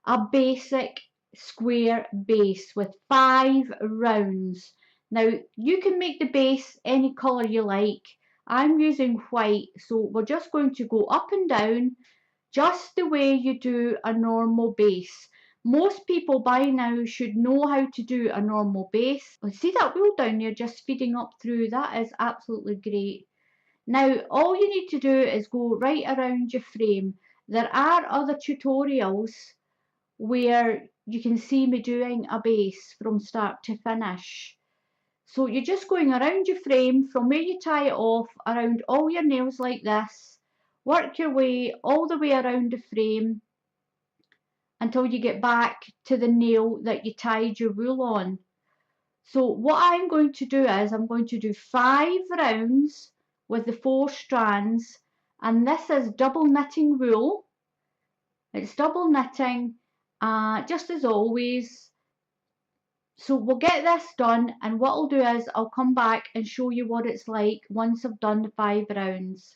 a basic square base with 5 rounds. Now you can make the base any colour you like. I'm using white, so we're just going to go up and down just the way you do a normal base. Most people by now should know how to do a normal base. See that wheel down there just feeding up through? That is absolutely great. Now all you need to do is go right around your frame. There are other tutorials where you can see me doing a base from start to finish. So you're just going around your frame from where you tie it off, around all your nails like this. Work your way all the way around the frame until you get back to the nail that you tied your wool on. So what I'm going to do is I'm going to do 5 rounds with the 4 strands, and this is double knitting wool. It's double knitting just as always. So we'll get this done, and what I'll do is I'll come back and show you what it's like once I've done the 5 rounds.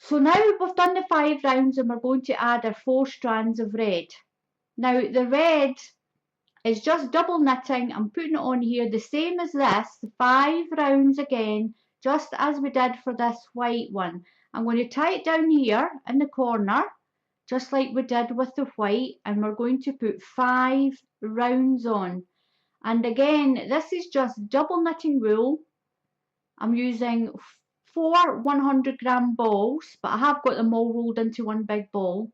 So now we've done the 5 rounds and we're going to add our 4 strands of red. Now the red is just double knitting. I'm putting it on here the same as this, the 5 rounds again, just as we did for this white one. I'm going to tie it down here in the corner, just like we did with the white, and we're going to put 5 rounds on. And again, this is just double knitting wool. I'm using 4 100-gram balls, but I have got them all rolled into one big ball.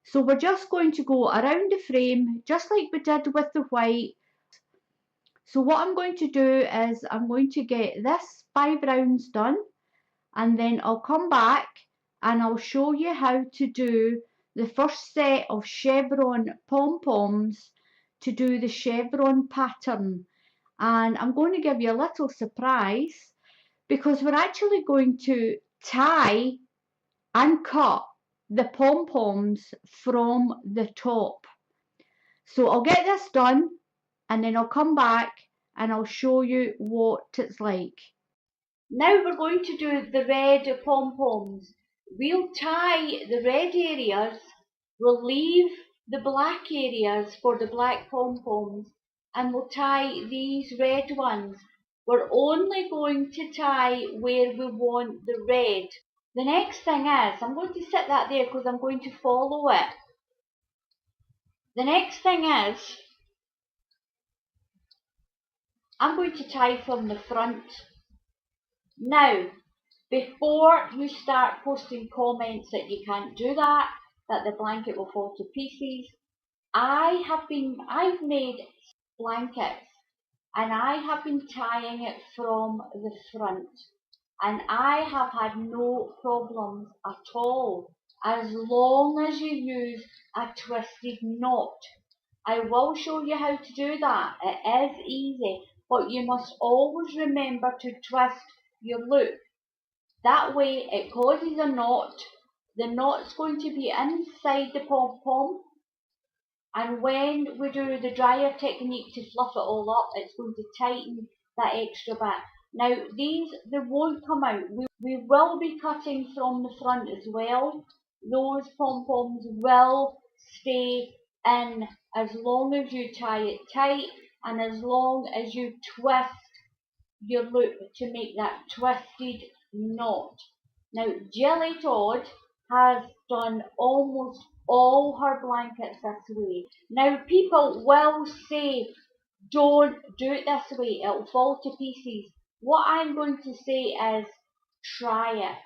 So we're just going to go around the frame, just like we did with the white. So what I'm going to do is I'm going to get this 5 rounds done, and then I'll come back and I'll show you how to do the first set of chevron pom-poms to do the chevron pattern, and I'm going to give you a little surprise because we're actually going to tie and cut the pom-poms from the top. So I'll get this done and then I'll come back and I'll show you what it's like. Now we're going to do the red pom-poms. We'll tie the red areas, we'll leave the black areas for the black pom-poms, and we'll tie these red ones. We're only going to tie where we want the red. The next thing is, I'm going to sit that there because I'm going to follow it. The next thing is, I'm going to tie from the front. Now, before you start posting comments that you can't do that the blanket will fall to pieces, I've made blankets and I have been tying it from the front, and I have had no problems at all, as long as you use a twisted knot. I will show you how to do that. It is easy, but you must always remember to twist your loop. That way it causes a knot. The knot's going to be inside the pom-pom, and when we do the dryer technique to fluff it all up, it's going to tighten that extra bit. Now they won't come out. We will be cutting from the front as well. Those pom-poms will stay in as long as you tie it tight and as long as you twist your loop to make that twisted knot. Now Jelly Todd has done almost all her blankets this way. Now people will say, don't do it this way, it'll fall to pieces. What I'm going to say is, try it.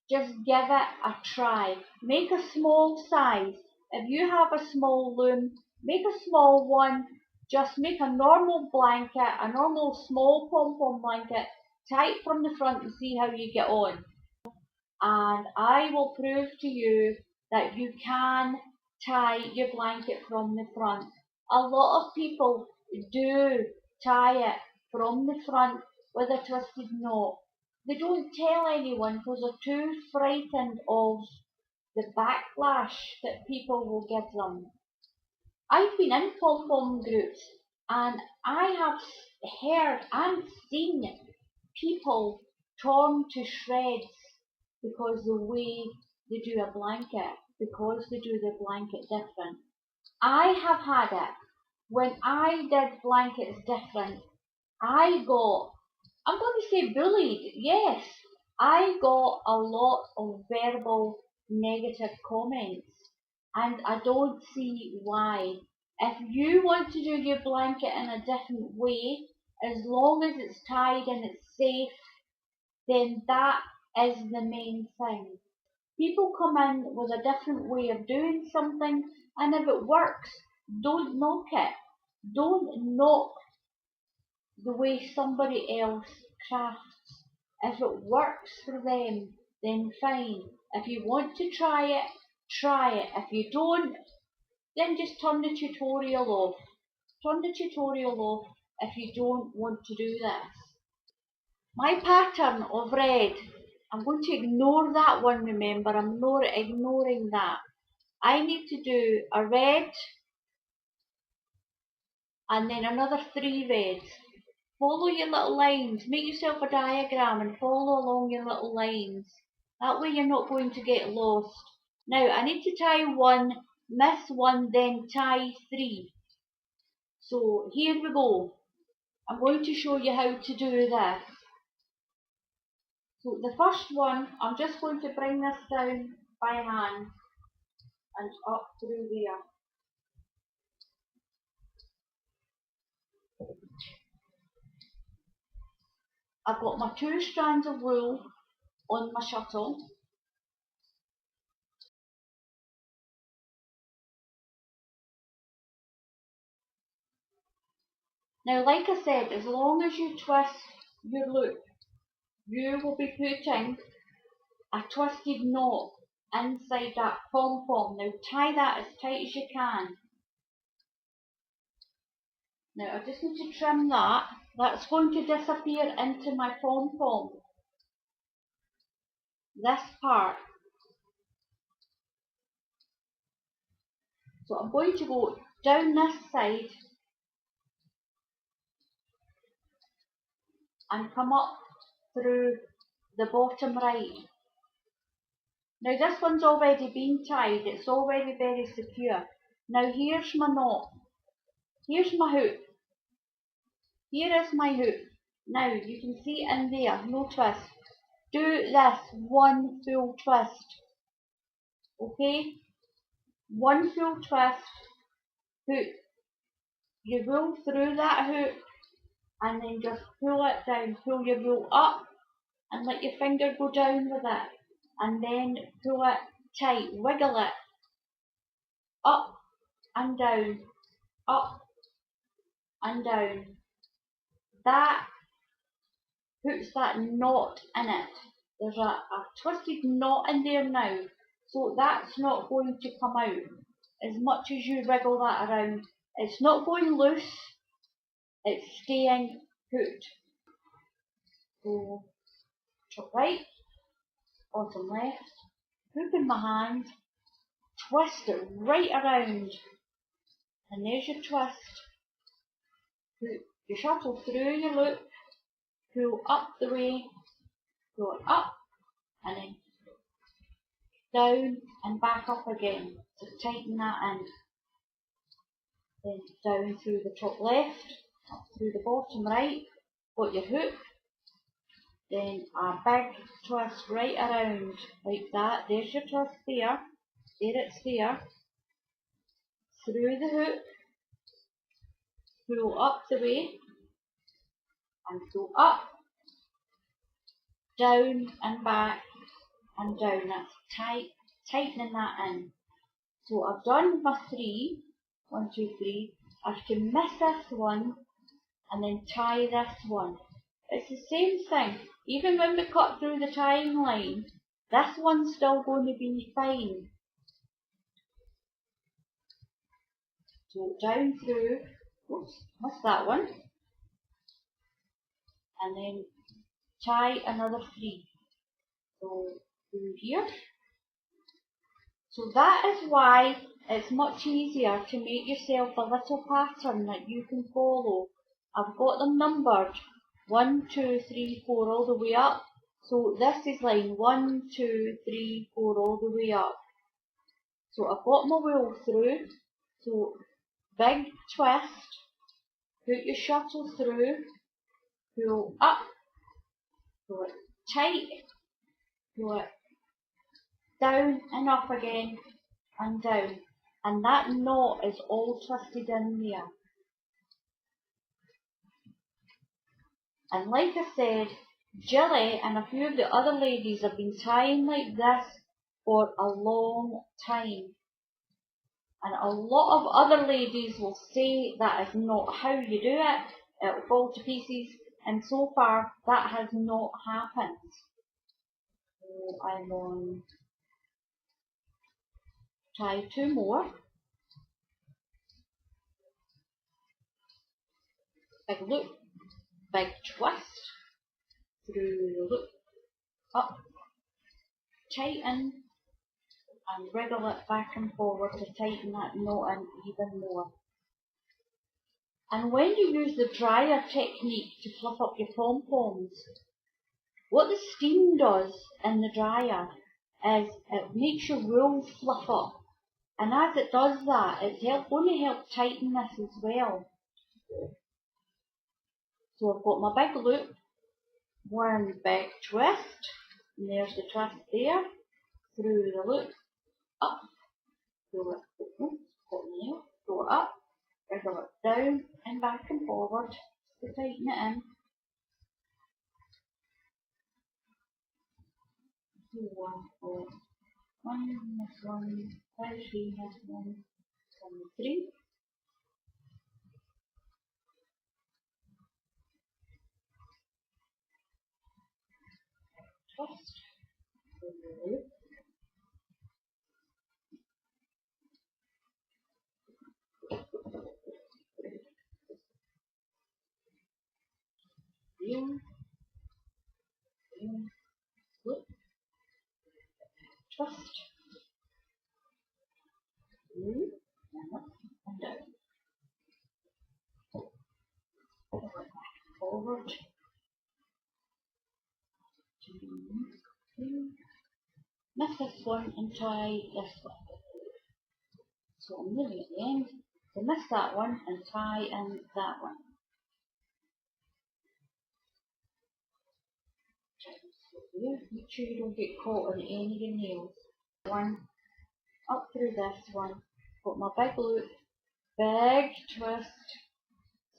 Just give it a try. Make a small size. If you have a small loom, make a small one. Just make a normal blanket, a normal small pom-pom blanket, tie it from the front and see how you get on. And I will prove to you that you can tie your blanket from the front. A lot of people do tie it from the front with a twisted knot. They don't tell anyone because they're too frightened of the backlash that people will give them. I've been in pom-pom groups and I have heard and seen people torn to shreds because the way they do a blanket, because they do the blanket different. I have had it. When I did blankets different, I got, I'm going to say bullied, yes. I got a lot of verbal negative comments and I don't see why. If you want to do your blanket in a different way, as long as it's tied and it's safe, then that is the main thing. People come in with a different way of doing something, and if it works, don't knock it. Don't knock the way somebody else crafts. If it works for them, then fine. If you want to try it, try it. If you don't, then just turn the tutorial off. Turn the tutorial off if you don't want to do this. My pattern of red, I'm going to ignore that one, remember, I'm not ignoring that. I need to do a red and then another 3 reds. Follow your little lines, make yourself a diagram and follow along your little lines. That way you're not going to get lost. Now I need to tie 1, miss 1, then tie 3. So here we go. I'm going to show you how to do this. So the first one, I'm just going to bring this down by hand and up through there. I've got my 2 strands of wool on my shuttle. Now, like I said, as long as you twist your loop, you will be putting a twisted knot inside that pom-pom. Now tie that as tight as you can. Now I just need to trim that. That's going to disappear into my pom-pom. This part. So I'm going to go down this side and come up through the bottom right. Now this one's already been tied, it's already very secure. Now here's my knot. Here's my hook. Here is my hook. Now you can see in there, no twist. Do this one full twist. Okay? One full twist, hook. You roll through that hook and then just pull it down. Pull your roll up and let your finger go down with it. And then pull it tight, wiggle it. Up and down, up and down. That puts that knot in it. There's a twisted knot in there now, so that's not going to come out as much as you wriggle that around. It's not going loose, it's staying put. So, top right, bottom left, hook in my hand, twist it right around, and there's your twist. Put your shuttle through your loop, pull up the way, pull it up, and then down and back up again. So tighten that in. Then down through the top left, up through the bottom right, got your hook, then a big twist right around like that. There's your twist there, it's there. Through the hook, pull up the way, and go up, down and back and down. That's tightening that in. So I've done my 3, 1, 2, 3. I have to miss this one and then tie this one. It's the same thing. Even when we cut through the tying line, this one's still going to be fine. So down through, oops, missed that one. And then tie another 3. So through here. So that is why it's much easier to make yourself a little pattern that you can follow. I've got them numbered 1, 2, 3, 4 all the way up. So this is line 1, 2, 3, 4 all the way up. So I've got my wool through. So big twist, put your shuttle through, pull up, pull it tight, pull it down and up again and down. And that knot is all twisted in there. And like I said, Jilly and a few of the other ladies have been tying like this for a long time. And a lot of other ladies will say that is not how you do it, it will fall to pieces, and so far that has not happened. So I'm on tie 2 more. Big loop, big twist, through the loop, up, tighten, and wriggle it back and forward to tighten that knot in even more. And when you use the dryer technique to fluff up your pom-poms, what the steam does in the dryer is it makes your wool fluff up. And as it does that, it's going to help tighten this as well. So I've got my big loop, one big twist, and there's the twist there, through the loop, up, go up, wriggle it down and back and forward to tighten it in. 2, 1, 4, 1, this one, 5, 3, this one, 3. Twist, through the loop. Look, twist, through, and up, and down. Forward, miss this one and tie this one. So I'm moving at the end to miss that one and tie in that one. Make sure you don't get caught on any of the nails. One, up through this one, got my big loop, big twist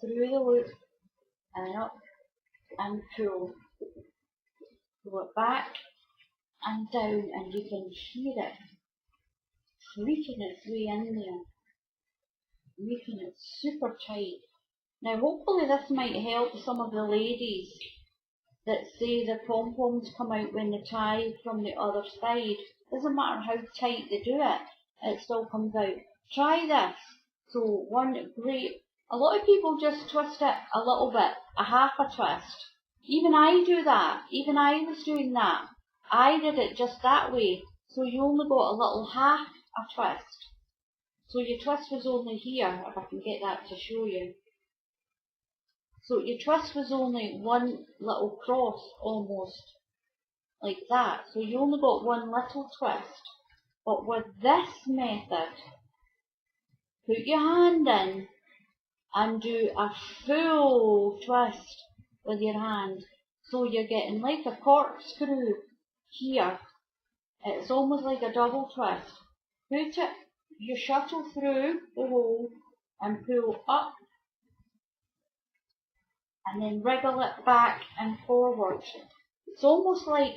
through the loop, and up and pull. Pull it back and down, and you can hear it creaking its way in there, making it super tight. Now hopefully this might help some of the ladies that say the pom-poms come out when they tie from the other side. Doesn't matter how tight they do it, it still comes out. Try this. So one great, a lot of people just twist it a little bit, a half a twist. Even I do that, even I was doing that. I did it just that way, so you only got a little half a twist. So your twist was only here, if I can get that to show you. So your twist was only one little cross almost, like that. So you only got one little twist. But with this method, put your hand in and do a full twist with your hand. So you're getting like a corkscrew here. It's almost like a double twist. Put it, your shuttle through the hole and pull up, and then wriggle it back and forward. It's almost like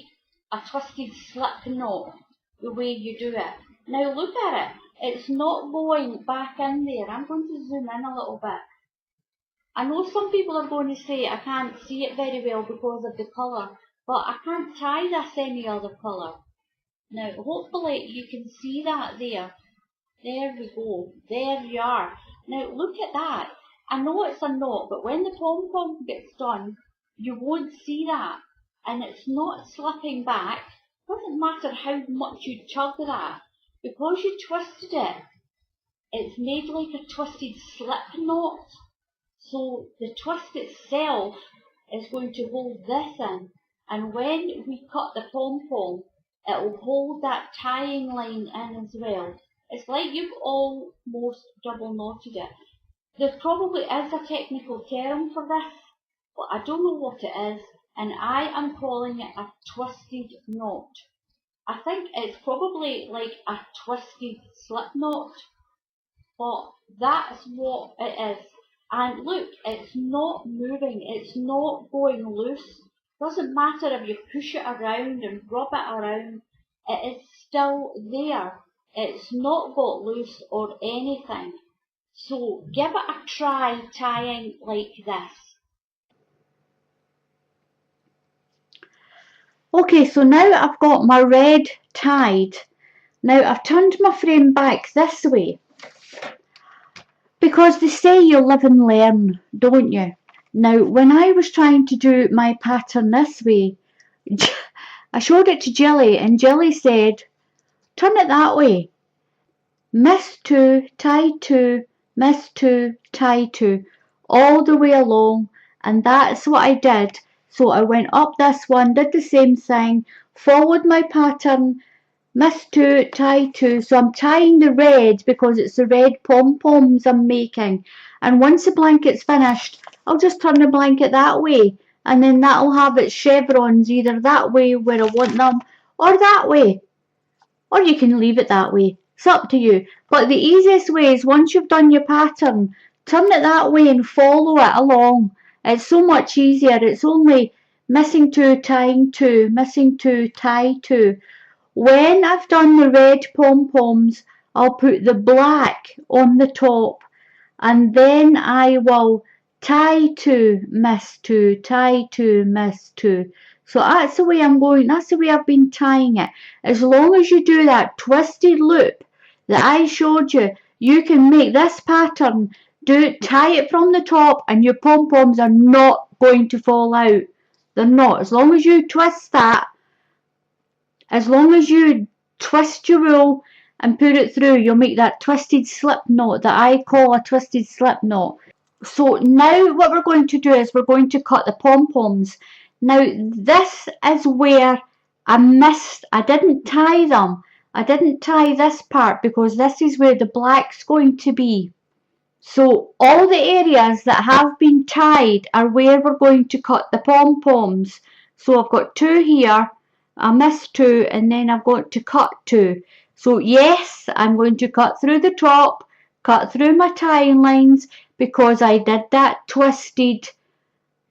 a twisted slip knot, the way you do it. Now look at it. It's not going back in there. I'm going to zoom in a little bit. I know some people are going to say I can't see it very well because of the colour, but I can't tie this any other colour. Now hopefully you can see that there. There we go. There you are. Now look at that. I know it's a knot, but when the pom-pom gets done, you won't see that. And it's not slipping back. Doesn't matter how much you tug that. Because you twisted it, it's made like a twisted slip knot. So the twist itself is going to hold this in. And when we cut the pom-pom, it will hold that tying line in as well. It's like you've almost double knotted it. There probably is a technical term for this, but I don't know what it is, and I am calling it a twisted knot. I think it's probably like a twisted slip knot, but that's what it is. And look, it's not moving, it's not going loose. Doesn't matter if you push it around and rub it around, it is still there. It's not got loose or anything. So give it a try tying like this. Okay, so now I've got my red tied. Now I've turned my frame back this way, because they say you live and learn, don't you? Now when I was trying to do my pattern this way, I showed it to Jilly and Jilly said, turn it that way. Miss 2, tie 2, miss 2, tie 2, all the way along, and that's what I did. So I went up this one, did the same thing, followed my pattern, miss 2, tie 2, so I'm tying the red because it's the red pom-poms I'm making, and once the blanket's finished, I'll just turn the blanket that way, and then that'll have its chevrons either that way where I want them, or that way, or you can leave it that way. It's up to you. But the easiest way is once you've done your pattern, turn it that way and follow it along. It's so much easier. It's only missing 2, tying 2, missing 2, tie 2. When I've done the red pom-poms, I'll put the black on the top, and then I will tie 2, miss 2, tie 2, miss 2. So that's the way I'm going, that's the way I've been tying it. As long as you do that twisted loop that I showed you, you can make this pattern, tie it from the top, and your pom-poms are not going to fall out. They're not. As long as you twist that, as long as you twist your wool and put it through, you'll make that twisted slip knot that I call a twisted slip knot. So now what we're going to do is we're going to cut the pom-poms. Now this is where I didn't tie them. I didn't tie this part because this is where the black's going to be. So all the areas that have been tied are where we're going to cut the pom-poms. So I've got 2 here, I missed 2, and then I've got to cut 2. So yes, I'm going to cut through the top, cut through my tying lines, because I did that twisted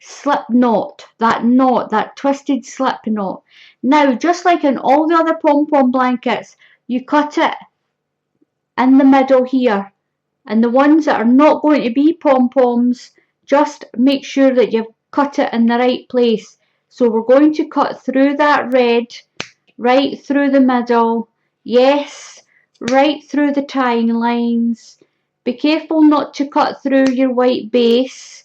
slip knot, that twisted slip knot. Now, just like in all the other pom-pom blankets, you cut it in the middle here. And the ones that are not going to be pom-poms, just make sure that you've cut it in the right place. So we're going to cut through that red, right through the middle, yes, right through the tying lines. Be careful not to cut through your white base.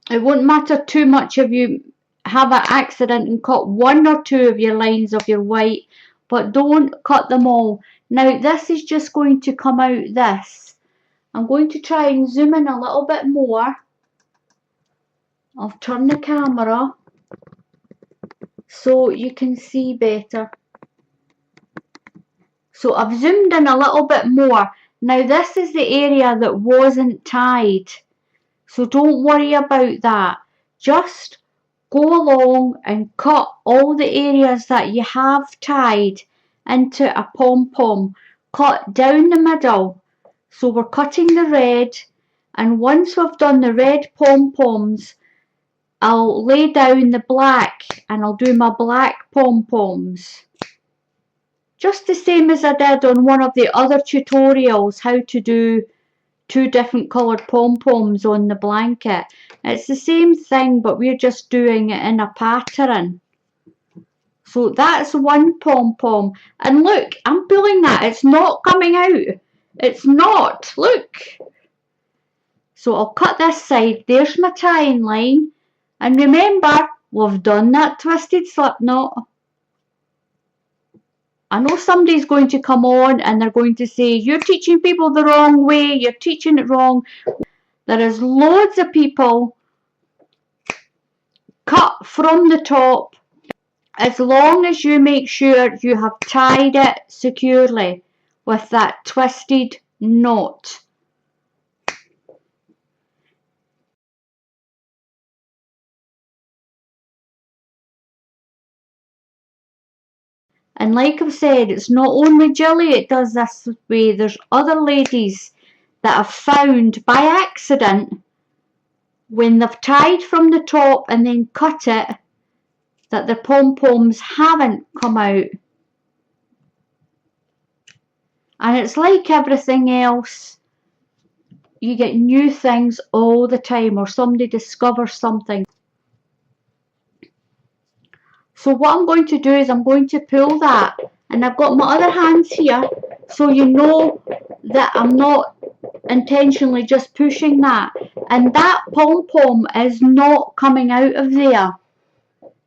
It won't matter too much if you have an accident and cut 1 or 2 of your lines of your white, but don't cut them all. Now this is just going to come out this. I'm going to try and zoom in a little bit more. I'll turn the camera so you can see better. So I've zoomed in a little bit more. Now this is the area that wasn't tied. So don't worry about that. Just go along and cut all the areas that you have tied into a pom-pom. Cut down the middle. So we're cutting the red, and once we've done the red pom-poms, I'll lay down the black and I'll do my black pom-poms. Just the same as I did on one of the other tutorials, how to do 2 different coloured pom-poms on the blanket. It's the same thing, but we're just doing it in a pattern. So that's 1 pom-pom. And look, I'm pulling that. It's not coming out. It's not. Look. So I'll cut this side. There's my tying line. And remember, we've done that twisted slip knot. I know somebody's going to come on and they're going to say, you're teaching people the wrong way. You're teaching it wrong. There is loads of people cut from the top, as long as you make sure you have tied it securely with that twisted knot. And like I've said, it's not only Jilly that does this way. There's other ladies that have found by accident, when they've tied from the top and then cut it, that the pom-poms haven't come out. And it's like everything else. You get new things all the time, or somebody discovers something. So what I'm going to do is I'm going to pull that, and I've got my other hands here, so you know that I'm not intentionally just pushing that. And that pom-pom is not coming out of there.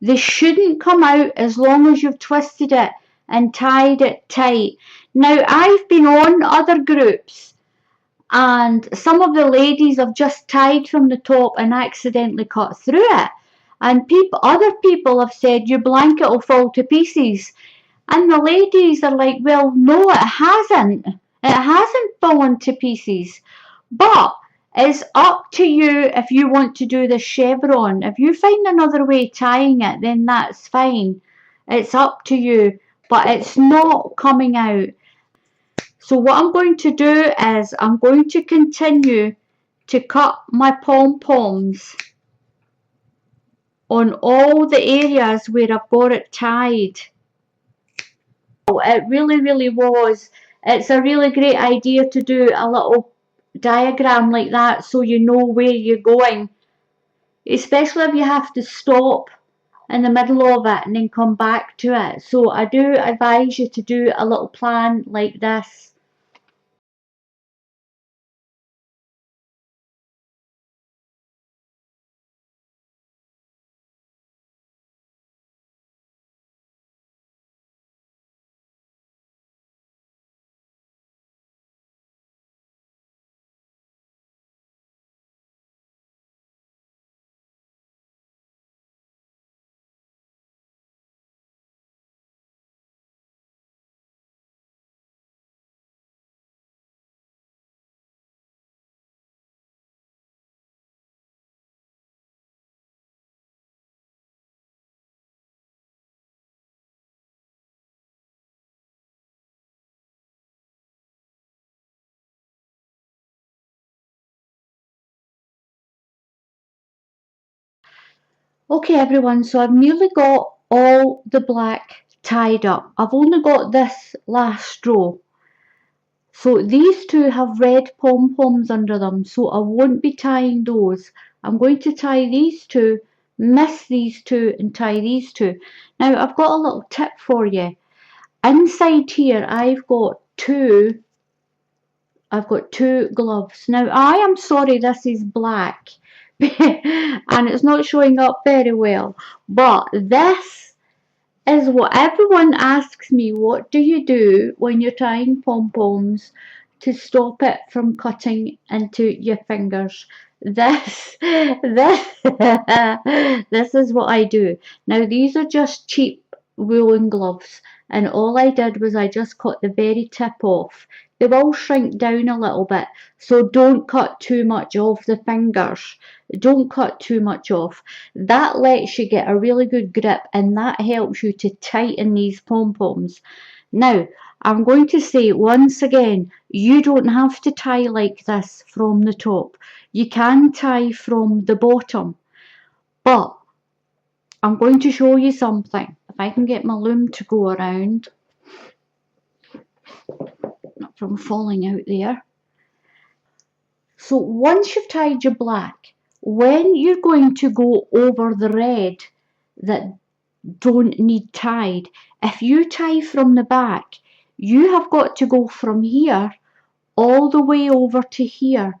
They shouldn't come out as long as you've twisted it and tied it tight. Now, I've been on other groups, and some of the ladies have just tied from the top and accidentally cut through it. And other people have said your blanket will fall to pieces. And the ladies are like, well, no, it hasn't. It hasn't fallen to pieces. But it's up to you if you want to do the chevron. If you find another way tying it, then that's fine. It's up to you. But it's not coming out. So what I'm going to do is I'm going to continue to cut my pom-poms on all the areas where I've got it tied. It really was. It's a really great idea to do a little diagram like that so you know where you're going, especially if you have to stop in the middle of it and then come back to it. So I do advise you to do a little plan like this. Okay everyone, so I've nearly got all the black tied up. I've only got this last row. So these two have red pom-poms under them, so I won't be tying those. I'm going to tie these two, miss these two and tie these two. Now I've got a little tip for you. Inside here I've got two gloves. Now I am sorry this is black and it's not showing up very well, but this is what everyone asks me. What do you do when you're tying pom-poms to stop it from cutting into your fingers? This this is what I do. Now these are just cheap woolen gloves, and all I did was I just cut the very tip off. They will shrink down a little bit, so don't cut too much off the fingers. Don't cut too much off. That lets you get a really good grip, and that helps you to tighten these pom-poms. Now, I'm going to say once again, you don't have to tie like this from the top. You can tie from the bottom, but I'm going to show you something. If I can get my loom to go around, not from falling out there. So once you've tied your black, when you're going to go over the red that don't need tied, if you tie from the back, you have got to go from here all the way over to here,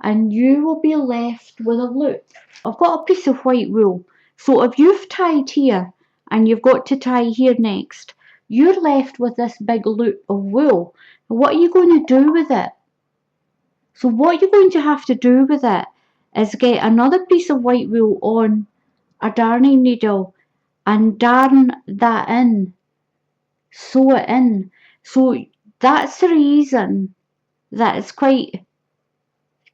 and you will be left with a loop. I've got a piece of white wool, so if you've tied here and you've got to tie here next, you're left with this big loop of wool. What are you going to do with it? So what you're going to have to do with it is get another piece of white wool on a darning needle and darn that in, sew it in. So that's the reason that it's quite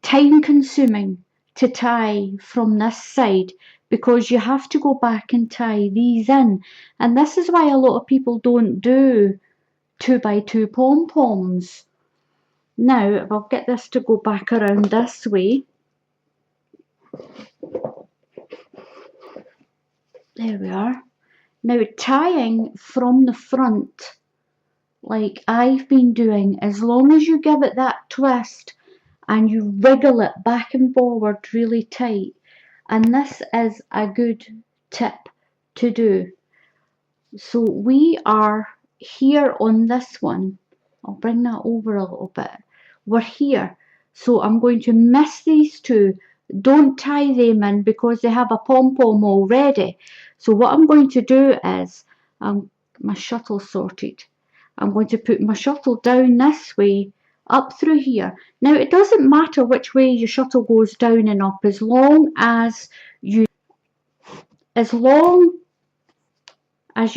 time consuming to tie from this side, because you have to go back and tie these in, and this is why a lot of people don't do 2x2 pom-poms. Now if I'll get this to go back around this way, there we are. Now tying from the front like I've been doing, as long as you give it that twist and you wriggle it back and forward really tight, and this is a good tip to do. So we are here on this one. I'll bring that over a little bit. We're here. So I'm going to miss these two. Don't tie them in because they have a pom-pom already. So what I'm going to do is, my shuttle sorted. I'm going to put my shuttle down this way, up through here. Now it doesn't matter which way your shuttle goes down and up, as long as you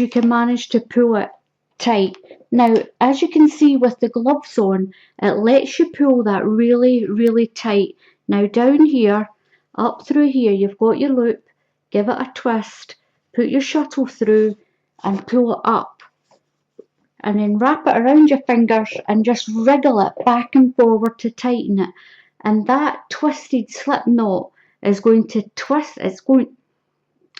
can manage to pull it tight. Now, as you can see with the gloves on, it lets you pull that really, really tight. Now down here, up through here, you've got your loop, give it a twist, put your shuttle through and pull it up. And then wrap it around your fingers and just wriggle it back and forward to tighten it. And that twisted slip knot is going to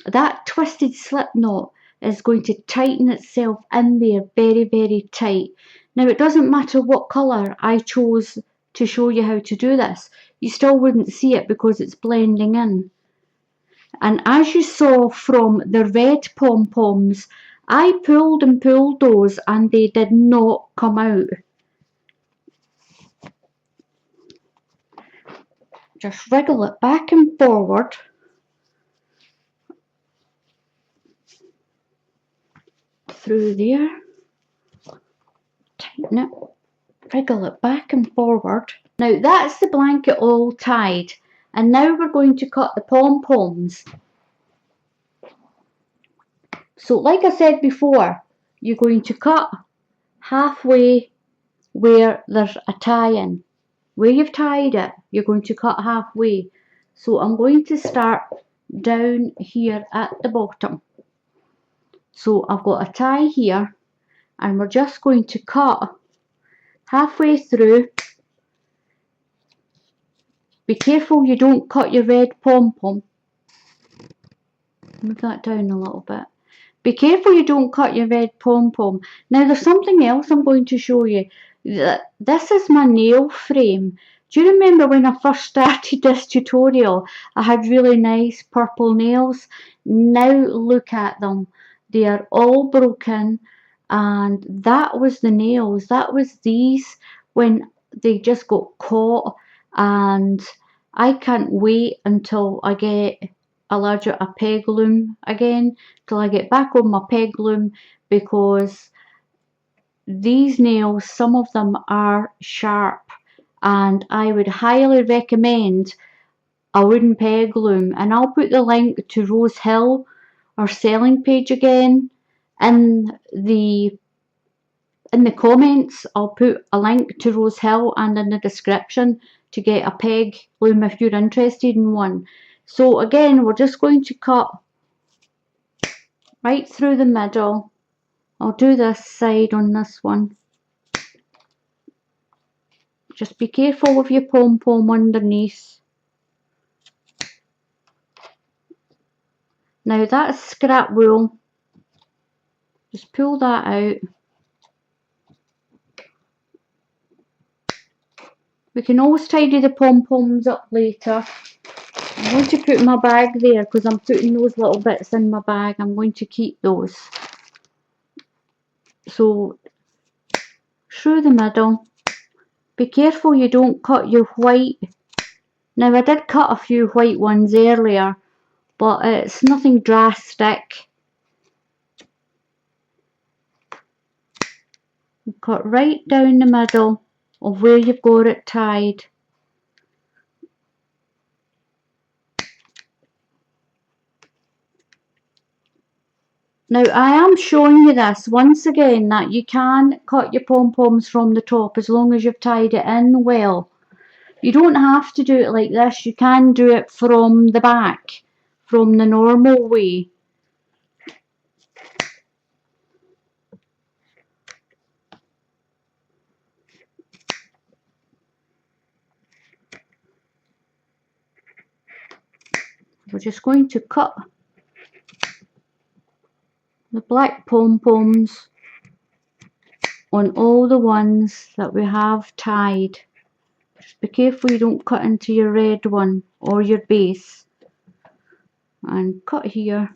that twisted slip knot is going to tighten itself in there very, very tight. Now it doesn't matter what colour I chose to show you how to do this. You still wouldn't see it because it's blending in. And as you saw from the red pom-poms, I pulled and pulled those and they did not come out. Just wriggle it back and forward. Through there. Tighten it. Wriggle it back and forward. Now that's the blanket all tied. And now we're going to cut the pom-poms. So like I said before, you're going to cut halfway where there's a tie-in. Where you've tied it, you're going to cut halfway. So I'm going to start down here at the bottom. So I've got a tie here, and we're just going to cut halfway through. Be careful you don't cut your red pom-pom. Move that down a little bit. Be careful you don't cut your red pom-pom. Now there's something else I'm going to show you. This is my nail frame. Do you remember when I first started this tutorial, I had really nice purple nails? Now look at them. They are all broken, and that was the nails. That was these when they just got caught, and I can't wait until I get a peg loom again, till I get back on my peg loom, because these nails, some of them are sharp, and I would highly recommend a wooden peg loom. And I'll put the link to Rose Hill, our selling page, again in the comments. I'll put a link to Rose Hill and in the description to get a peg loom if you're interested in one. So again, we're just going to cut right through the middle. I'll do this side on this one. Just be careful with your pom-pom underneath. Now that's scrap wool. Just pull that out. We can always tidy the pom-poms up later. I'm going to put my bag there because I'm putting those little bits in my bag. I'm going to keep those. So through the middle. Be careful you don't cut your white. Now I did cut a few white ones earlier, but it's nothing drastic. Cut right down the middle of where you've got it tied. Now I am showing you this once again, that you can cut your pom-poms from the top as long as you've tied it in well. You don't have to do it like this. You can do it from the back, from the normal way. We're just going to cut the black pom-poms on all the ones that we have tied. Just be careful you don't cut into your red one or your base. And cut here.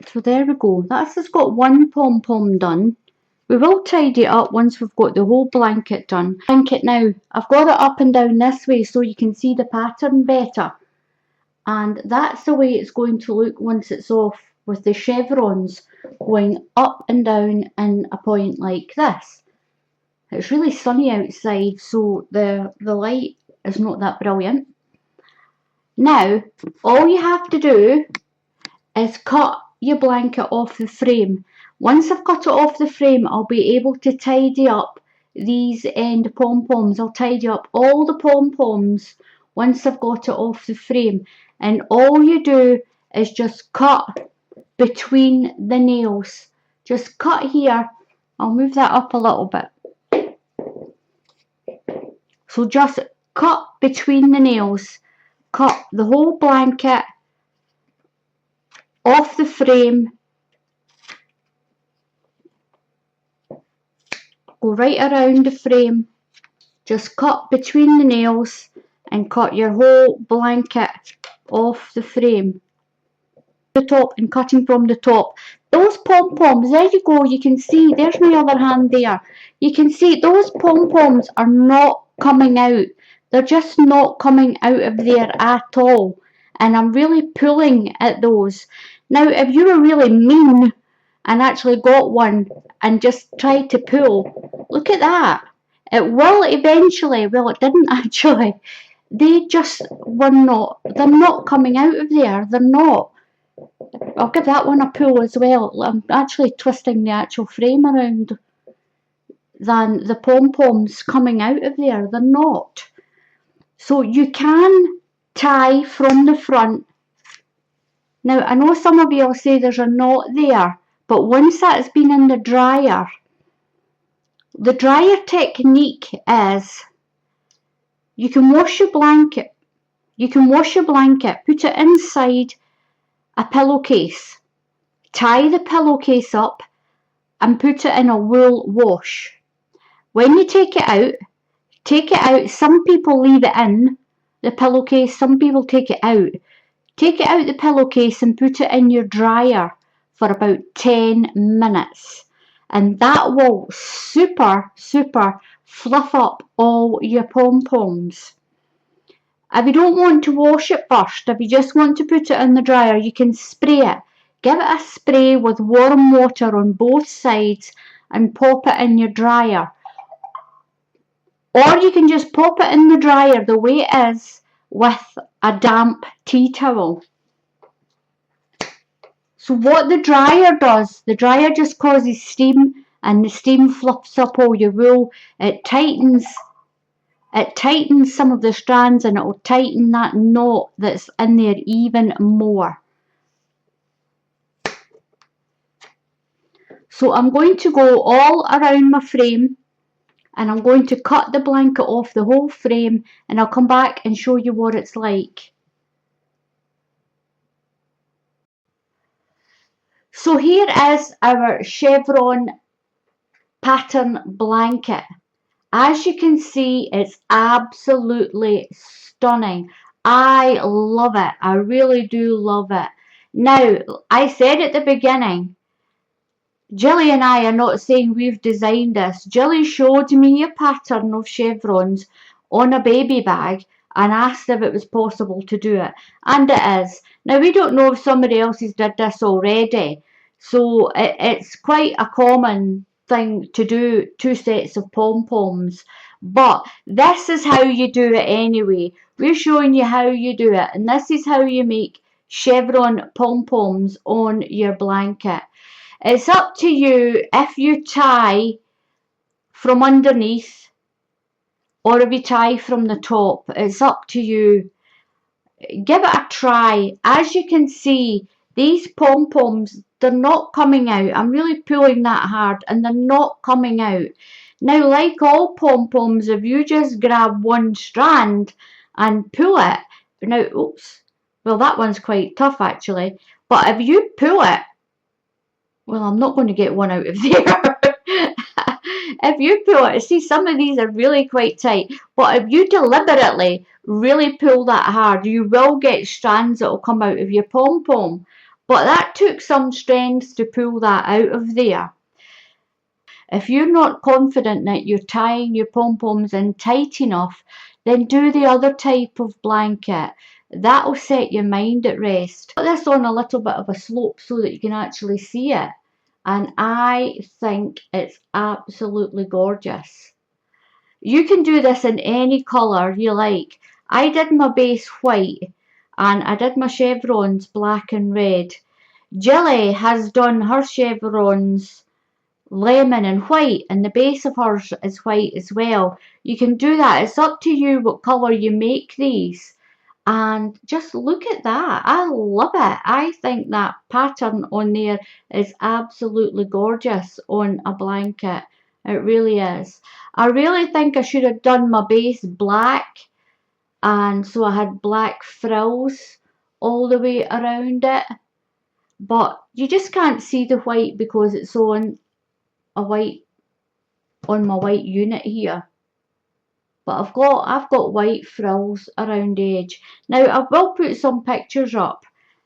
So there we go. That's just got one pom-pom done. We will tidy it up once we've got the whole blanket done. Blanket now, I've got it up and down this way so you can see the pattern better. And that's the way it's going to look once it's off, with the chevrons going up and down in a point like this. It's really sunny outside, so the light is not that brilliant. Now, all you have to do is cut your blanket off the frame. Once I've cut it off the frame, I'll be able to tidy up these end pom-poms. I'll tidy up all the pom-poms once I've got it off the frame. And all you do is just cut between the nails. Just cut here. I'll move that up a little bit. So just cut between the nails. Cut the whole blanket off the frame. Go right around the frame. Just cut between the nails and cut your whole blanket off the frame. The top and cutting from the top. Those pom-poms, there you go, you can see, there's my other hand there. You can see those pom-poms are not coming out. They're just not coming out of there at all. And I'm really pulling at those. Now, if you were really mean and actually got one and just tried to pull, look at that. It will eventually, well, it didn't actually. They just were not, they're not coming out of there. They're not. I'll give that one a pull as well. I'm actually twisting the actual frame around. than the pom-poms coming out of there. They're not. So you can tie from the front. Now, I know some of you will say there's a knot there, but once that's been in the dryer technique is you can wash your blanket. Put it inside a pillowcase, tie the pillowcase up and put it in a wool wash. When you take it out, some people leave it in the pillowcase, some people take it out. Take it out the pillowcase and put it in your dryer for about 10 minutes. And that will super fluff up all your pom-poms. If you don't want to wash it first, if you just want to put it in the dryer, you can spray it. Give it a spray with warm water on both sides and pop it in your dryer. Or you can just pop it in the dryer the way it is with a damp tea towel. So what the dryer does, the dryer just causes steam, and the steam fluffs up all your wool. It tightens some of the strands, and it will tighten that knot that's in there even more. So I'm going to go all around my frame, and I'm going to cut the blanket off the whole frame, and I'll come back and show you what it's like. So here is our Chevron Pattern blanket. As you can see, it's absolutely stunning. I love it. I really do love it. Now, I said at the beginning, Jilly and I are not saying we've designed this. Jilly showed me a pattern of chevrons on a baby bag and asked if it was possible to do it. And it is. Now, we don't know if somebody else has did this already. So it's quite a common thing to do 2 sets of pom-poms. But this is how you do it anyway. We're showing you how you do it. And this is how you make chevron pom-poms on your blanket. It's up to you if you tie from underneath or if you tie from the top. It's up to you. Give it a try. As you can see, these pom-poms, they're not coming out. I'm really pulling that hard and they're not coming out. Now, like all pom-poms, if you just grab one strand and pull it, now, oops, well, that one's quite tough actually, but if you pull it, well, I'm not going to get one out of there. If you pull it, see, some of these are really quite tight, but if you deliberately really pull that hard, you will get strands that will come out of your pom-pom. But that took some strength to pull that out of there. If you're not confident that you're tying your pom-poms in tight enough, then do the other type of blanket. That'll set your mind at rest. Put this on a little bit of a slope so that you can actually see it. And I think it's absolutely gorgeous. You can do this in any colour you like. I did my base white and I did my chevrons black and red. Jilly has done her chevrons lemon and white, and the base of hers is white as well. You can do that. It's up to you what colour you make these. And just look at that. I love it. I think that pattern on there is absolutely gorgeous on a blanket. It really is. I really think I should have done my base black, and so I had black frills all the way around it. But you just can't see the white because it's on a white, on my white unit here. But I've got white frills around the edge. Now I will put some pictures up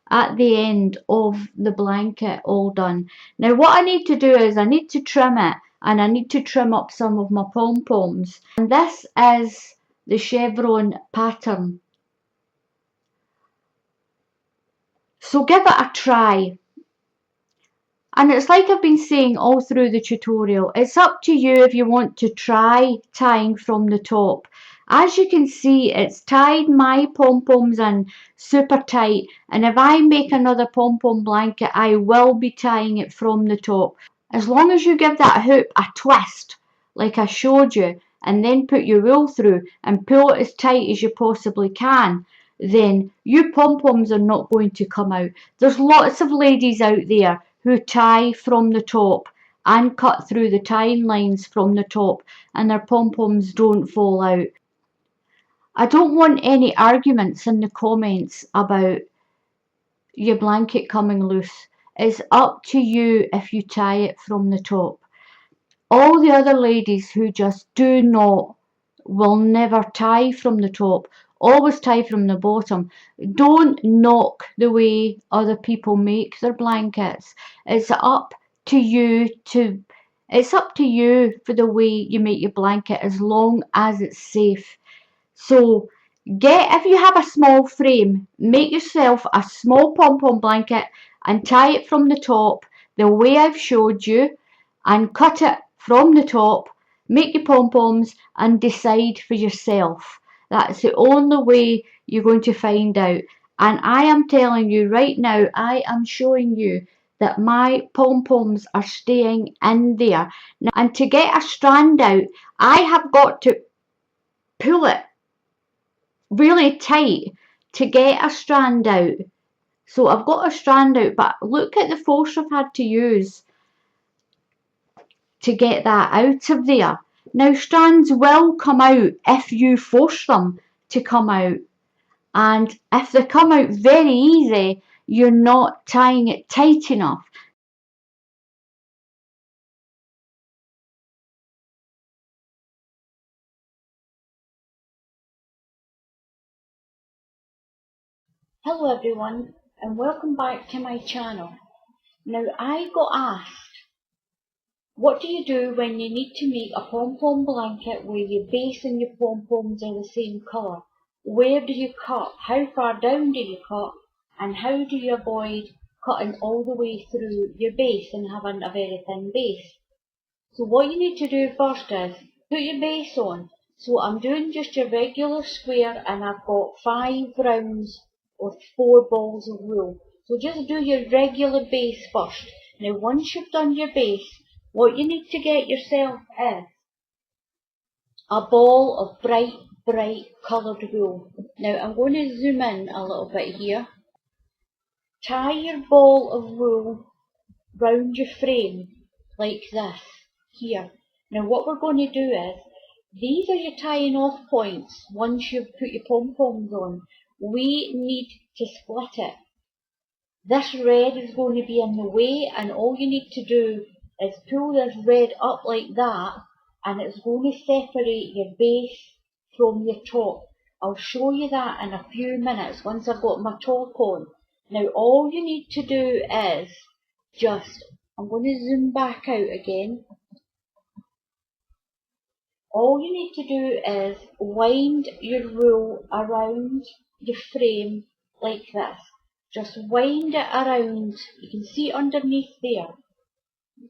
at the end of the blanket all done. Now what I need to do is I need to trim it, and I need to trim up some of my pom-poms. And this is the Chevron pattern. So give it a try. And it's like I've been saying all through the tutorial, it's up to you if you want to try tying from the top. As you can see, it's tied my pom-poms in super tight, and if I make another pom-pom blanket, I will be tying it from the top. As long as you give that hoop a twist like I showed you, and then put your wool through and pull it as tight as you possibly can, then your pom-poms are not going to come out. There's lots of ladies out there who tie from the top and cut through the tying lines from the top, and their pom-poms don't fall out. I don't want any arguments in the comments about your blanket coming loose. It's up to you if you tie it from the top. All the other ladies who just do not, will never tie from the top, always tie from the bottom. Don't knock the way other people make their blankets. It's up to you to, it's up to you for the way you make your blanket, as long as it's safe. So if you have a small frame, make yourself a small pom-pom blanket and tie it from the top the way I've showed you, and cut it from the top, make your pom-poms and decide for yourself. That's the only way you're going to find out. And I am telling you right now, I am showing you that my pom-poms are staying in there. Now, and to get a strand out, I have got to pull it really tight to get a strand out. So I've got a strand out, but look at the force I've had to use to get that out of there. Now, strands will come out if you force them to come out, and if they come out very easy, you're not tying it tight enough. Hello everyone, and welcome back to my channel. Now, I got asked, what do you do when you need to make a pom-pom blanket where your base and your pom-poms are the same colour? Where do you cut? How far down do you cut? And how do you avoid cutting all the way through your base and having a very thin base? So what you need to do first is put your base on. So I'm doing just your regular square, and I've got 5 rounds with 4 balls of wool. So just do your regular base first. Now once you've done your base, what you need to get yourself is a ball of bright coloured wool. Now I'm going to zoom in a little bit here. Tie your ball of wool round your frame like this here. Now what we're going to do is, these are your tying off points once you've put your pom-poms on. We need to split it. This red is going to be in the way, and all you need to do is pull this red up like that, and it's going to separate your base from your top. I'll show you that in a few minutes once I've got my top on. Now all you need to do is I'm going to zoom back out again. All you need to do is wind your wool around your frame like this. Just wind it around. You can see underneath there.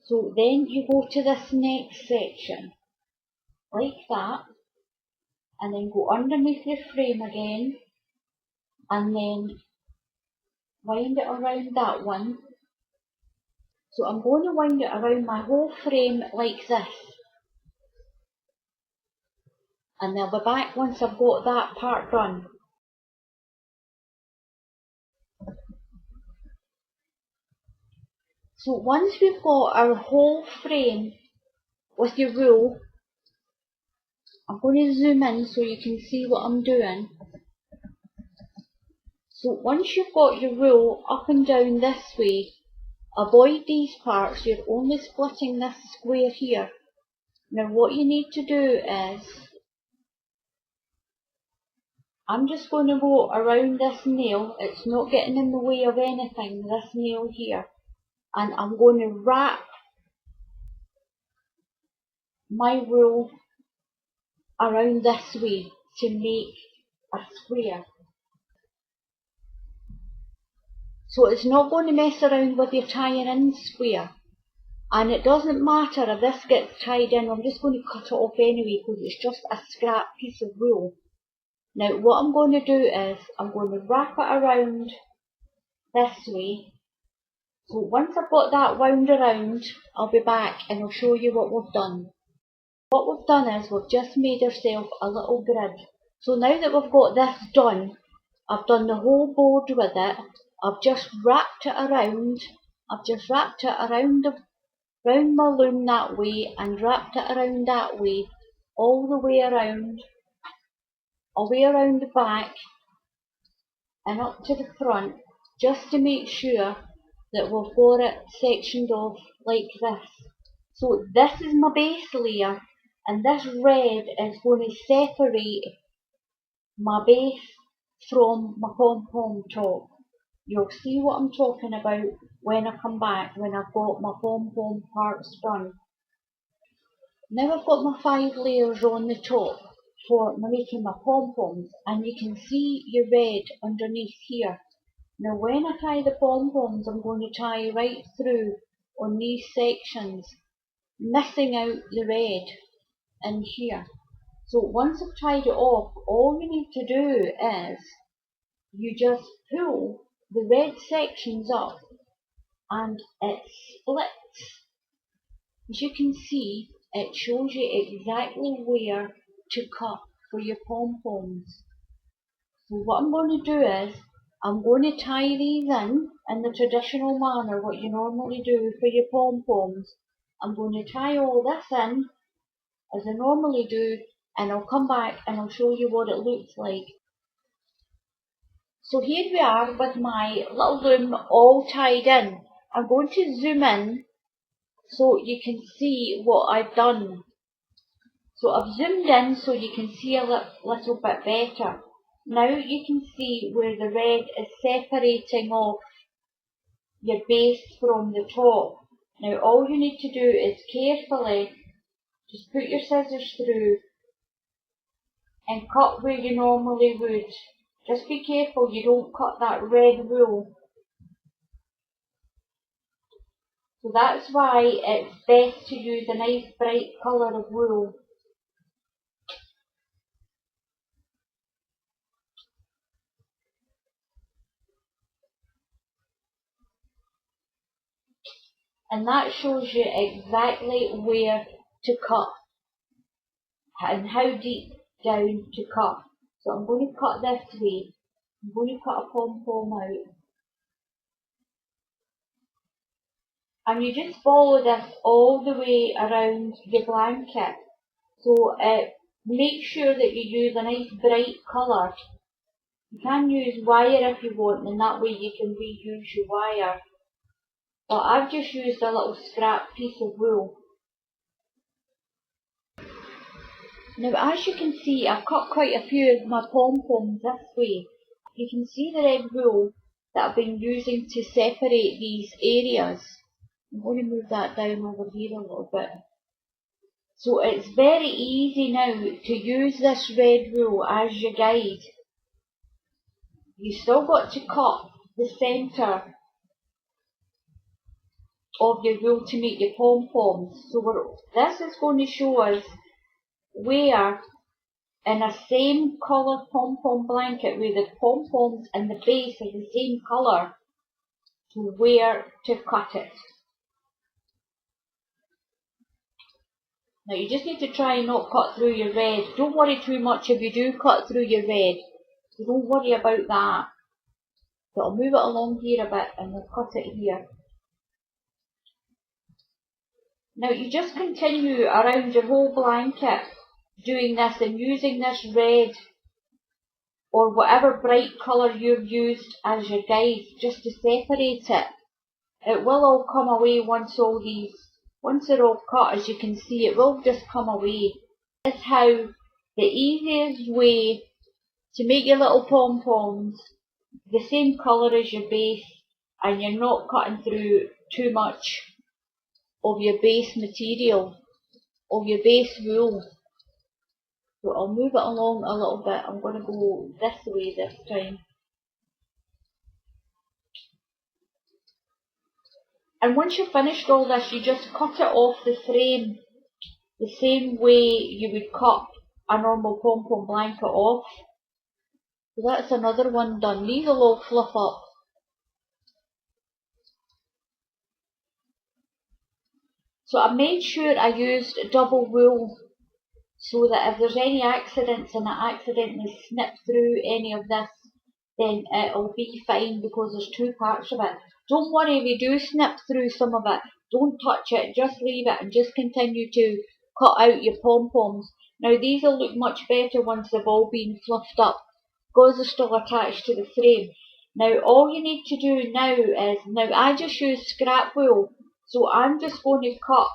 So then you go to this next section, like that, and then go underneath your frame again, and then wind it around that one. So I'm going to wind it around my whole frame like this. And I'll be back once I've got that part done. So once we've got our whole frame with your wool, I'm going to zoom in so you can see what I'm doing. So once you've got your wool up and down this way, avoid these parts. You're only splitting this square here. Now what you need to do is, I'm just going to go around this nail. It's not getting in the way of anything, this nail here. And I'm going to wrap my wool around this way to make a square. So it's not going to mess around with your tying in square. And it doesn't matter if this gets tied in, I'm just going to cut it off anyway because it's just a scrap piece of wool. Now what I'm going to do is, I'm going to wrap it around this way. So once I've got that wound around, I'll be back and I'll show you what we've done. What we've done is we've just made ourselves a little grid. So now that we've got this done, I've done the whole board with it. I've just wrapped it around. Round my loom that way and wrapped it around that way, all the way around, away around the back and up to the front, just to make sure that we've got it sectioned off like this. So this is my base layer, and this red is going to separate my base from my pom-pom top. You'll see what I'm talking about when I come back, when I've got my pom-pom parts done. Now I've got my 5 layers on the top for making my pom-poms, and you can see your red underneath here. Now when I tie the pom-poms, I'm going to tie right through on these sections, missing out the red in here. So once I've tied it off, all you need to do is you just pull the red sections up and it splits. As you can see, it shows you exactly where to cut for your pom-poms. So what I'm going to do is, I'm going to tie these in the traditional manner, what you normally do for your pom-poms. I'm going to tie all this in, as I normally do, and I'll come back and I'll show you what it looks like. So here we are with my little loom all tied in. I'm going to zoom in so you can see what I've done. So I've zoomed in so you can see a little bit better. Now you can see where the red is separating off your base from the top. Now all you need to do is carefully just put your scissors through and cut where you normally would. Just be careful you don't cut that red wool. So that's why it's best to use a nice bright colour of wool. And that shows you exactly where to cut and how deep down to cut. So I'm going to cut this way. I'm going to cut a pom-pom out. And you just follow this all the way around your blanket. So make sure that you use a nice bright colour. You can use wire if you want, and that way you can reuse your wire. But I've just used a little scrap piece of wool. Now as you can see, I've cut quite a few of my pom-poms this way. You can see the red wool that I've been using to separate these areas. I'm going to move that down over here a little bit. So it's very easy now to use this red wool as your guide. You still got to cut the centre of your wool to make your pom-poms. So this is going to show us where in a same colour pom-pom blanket where the pom-poms and the base are the same colour, to where to cut it. Now you just need to try and not cut through your red. Don't worry too much if you do cut through your red. So don't worry about that. So I'll move it along here a bit and we'll cut it here. Now you just continue around your whole blanket doing this and using this red or whatever bright colour you've used as your guide just to separate it. It will all come away once they're all cut, as you can see, it will just come away. This is how the easiest way to make your little pom-poms the same colour as your base, and you're not cutting through too much of your base material, of your base wool. So I'll move it along a little bit. I'm going to go this way this time. And once you've finished all this, you just cut it off the frame the same way you would cut a normal pom-pom blanket off. So that's another one done. These will all fluff up. So I made sure I used double wool so that if there's any accidents and I accidentally snip through any of this, then it'll be fine because there's two parts of it. Don't worry if you do snip through some of it. Don't touch it, just leave it and just continue to cut out your pom-poms. Now these will look much better once they've all been fluffed up because they're still attached to the frame. Now all you need to do now is, now I just use scrap wool, so I'm just going to cut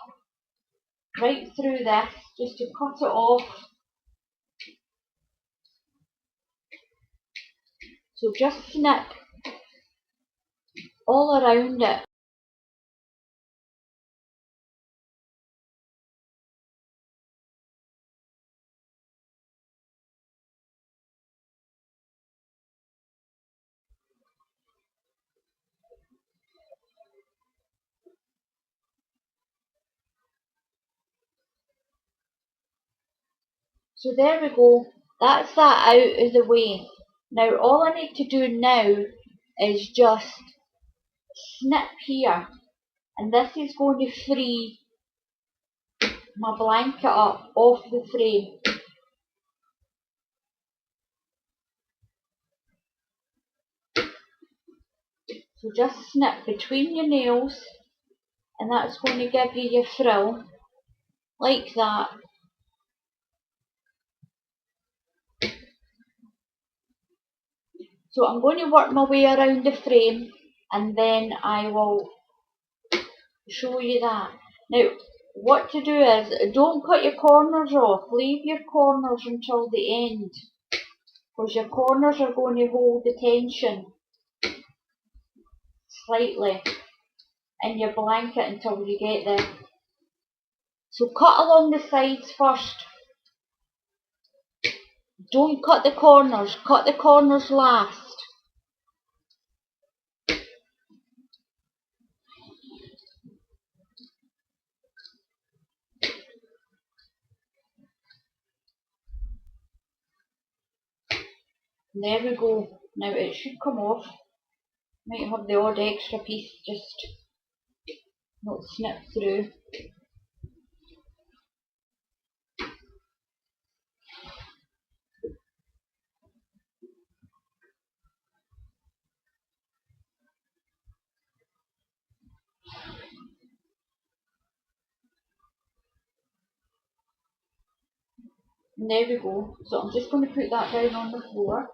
right through this, just to cut it off. So just snip all around it. So there we go, that's that out of the way. Now all I need to do now is just snip here, and this is going to free my blanket up off the frame. So just snip between your nails, and that's going to give you your frill, like that. So I'm going to work my way around the frame and then I will show you that. Now what to do is, don't cut your corners off, leave your corners until the end, because your corners are going to hold the tension slightly in your blanket until you get there. So cut along the sides first. Don't cut the corners last. There we go. Now it should come off. Might have the odd extra piece just not snipped through. And there we go. So I'm just going to put that down on the floor.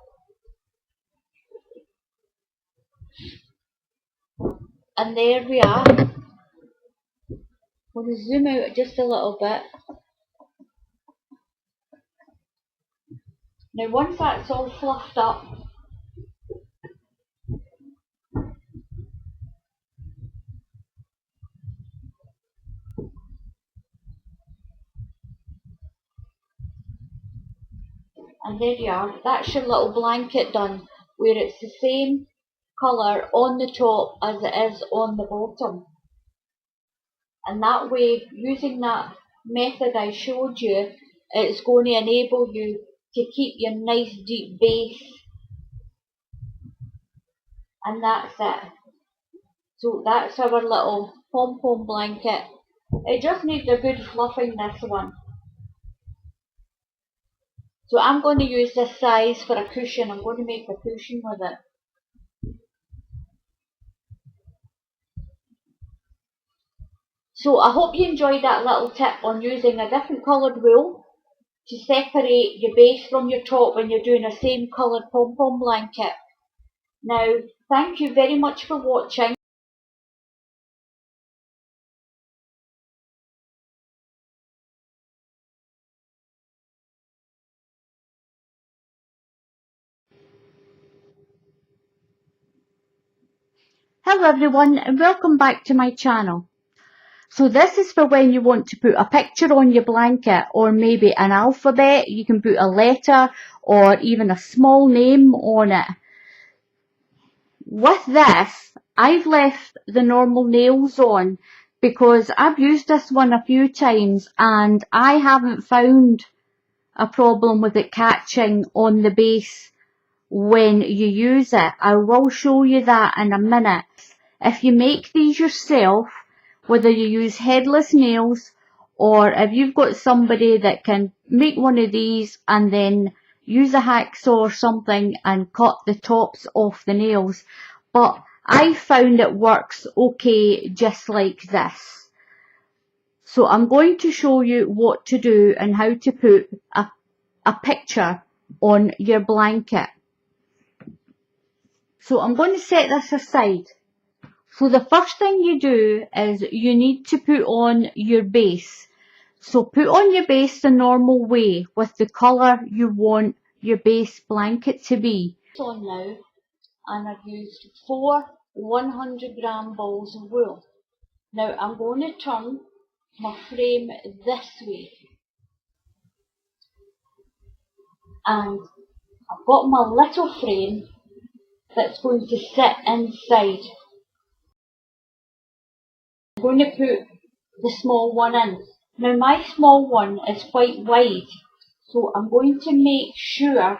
And there we are. I'm going to zoom out just a little bit. Now once that's all fluffed up, and there you are, that's your little blanket done, where it's the same colour on the top as it is on the bottom. And that way, using that method I showed you, it's going to enable you to keep your nice deep base. And that's it. So that's our little pom-pom blanket. It just needs a good fluffing, this one. So I'm going to use this size for a cushion. I'm going to make a cushion with it. So I hope you enjoyed that little tip on using a different coloured wool to separate your base from your top when you're doing a same coloured pom-pom blanket. Now, thank you very much for watching. Hello everyone and welcome back to my channel. So this is for when you want to put a picture on your blanket, or maybe an alphabet. You can put a letter or even a small name on it. With this, I've left the normal nails on because I've used this one a few times and I haven't found a problem with it catching on the base when you use it. I will show you that in a minute. If you make these yourself, whether you use headless nails or if you've got somebody that can make one of these and then use a hacksaw or something and cut the tops off the nails. But I found it works okay just like this. So I'm going to show you what to do and how to put a picture on your blanket. So I'm going to set this aside. So the first thing you do is you need to put on your base. So put on your base the normal way with the colour you want your base blanket to be. It's on now, and I've used 4 100-gram balls of wool. Now I'm going to turn my frame this way, and I've got my little frame that's going to sit inside. I'm going to put the small one in. Now my small one is quite wide, so I'm going to make sure,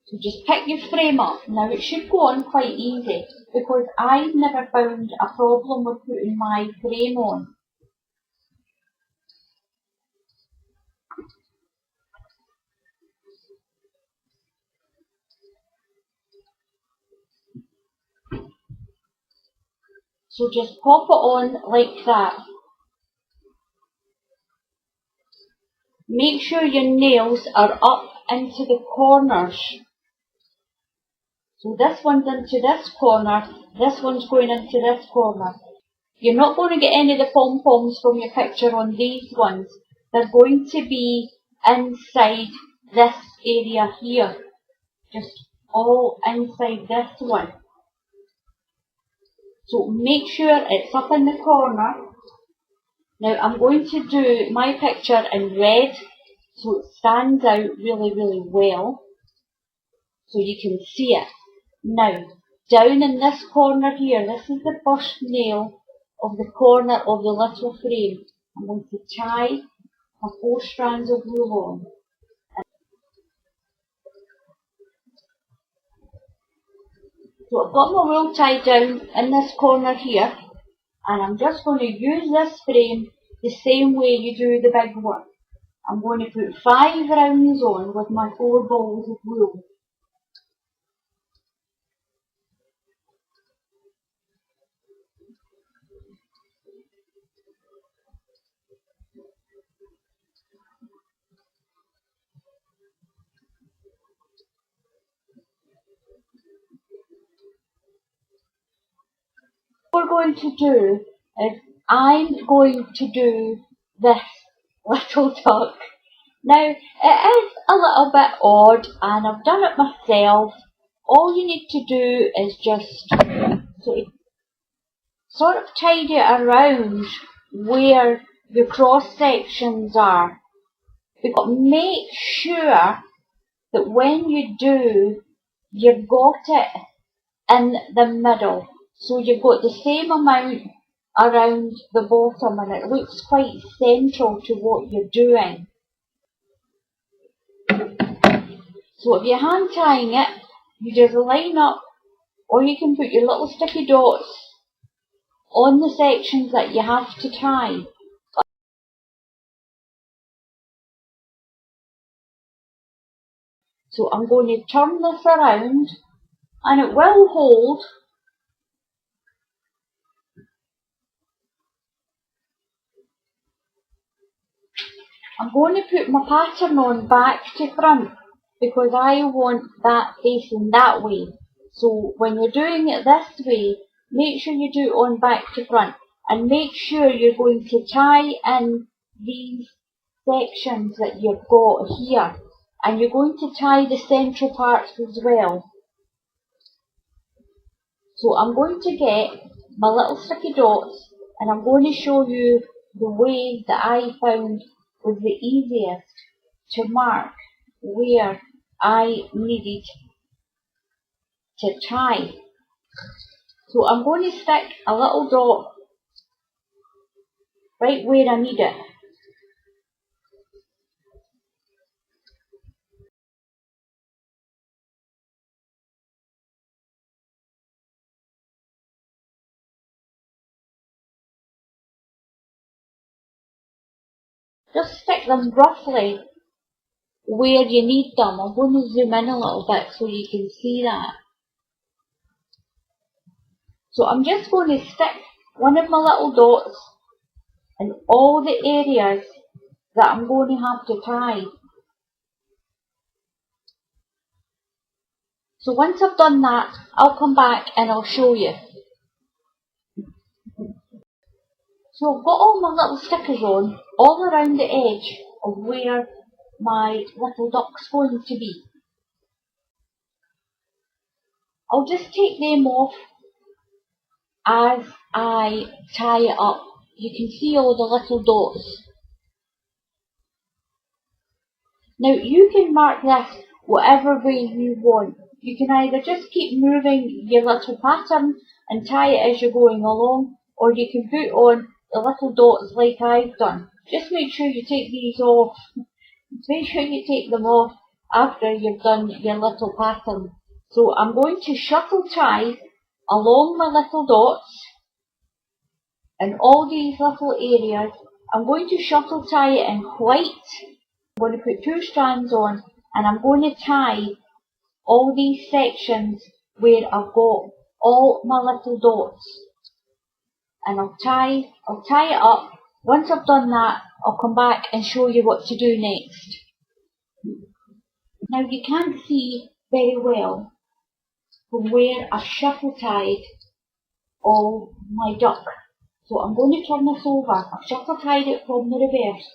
so just pick your frame up. Now it should go on quite easy because I've never found a problem with putting my frame on. So just pop it on like that. Make sure your nails are up into the corners. So this one's into this corner, this one's going into this corner. You're not going to get any of the pom-poms from your picture on these ones. They're going to be inside this area here. Just all inside this one. So make sure it's up in the corner. Now I'm going to do my picture in red so it stands out really, really well, so you can see it. Now, down in this corner here, this is the first nail of the corner of the little frame. I'm going to tie my 4 strands of wool on. So I've got my wool tied down in this corner here, and I'm just going to use this frame the same way you do the big one. I'm going to put 5 rounds on with my 4 balls of wool. What we're going to do is I'm going to do this little duck. Now it is a little bit odd and I've done it myself. All you need to do is just sort of tidy it around where your cross sections are. But make sure that when you do, you've got it in the middle. So you've got the same amount around the bottom and it looks quite central to what you're doing. So if you're hand tying it, you just line up, or you can put your little sticky dots on the sections that you have to tie. So I'm going to turn this around and it will hold. I'm going to put my pattern on back to front because I want that facing that way. So when you're doing it this way, make sure you do it on back to front and make sure you're going to tie in these sections that you've got here, and you're going to tie the central parts as well. So I'm going to get my little sticky dots and I'm going to show you the way that I found was the easiest to mark where I needed to tie. So I'm going to stick a little dot right where I need it. just stick them roughly where you need them. I'm going to zoom in a little bit so you can see that. So I'm just going to stick one of my little dots in all the areas that I'm going to have to tie. So once I've done that, I'll come back and I'll show you. So I've got all my little stickers on all around the edge of where my little duck's going to be. I'll just take them off as I tie it up. You can see all the little dots. Now you can mark this whatever way you want. You can either just keep moving your little pattern and tie it as you're going along, or you can put on the little dots like I've done. Just make sure you take these off. Make sure you take them off after you've done your little pattern. So I'm going to shuttle tie along my little dots in all these little areas. I'm going to shuttle tie it in white. I'm going to put 2 strands on, and I'm going to tie all these sections where I've got all my little dots. And I'll tie it up. Once I've done that, I'll come back and show you what to do next. Now you can't see very well from where I've shuttle tied all my duck. So I'm going to turn this over. I've shuttle tied it from the reverse.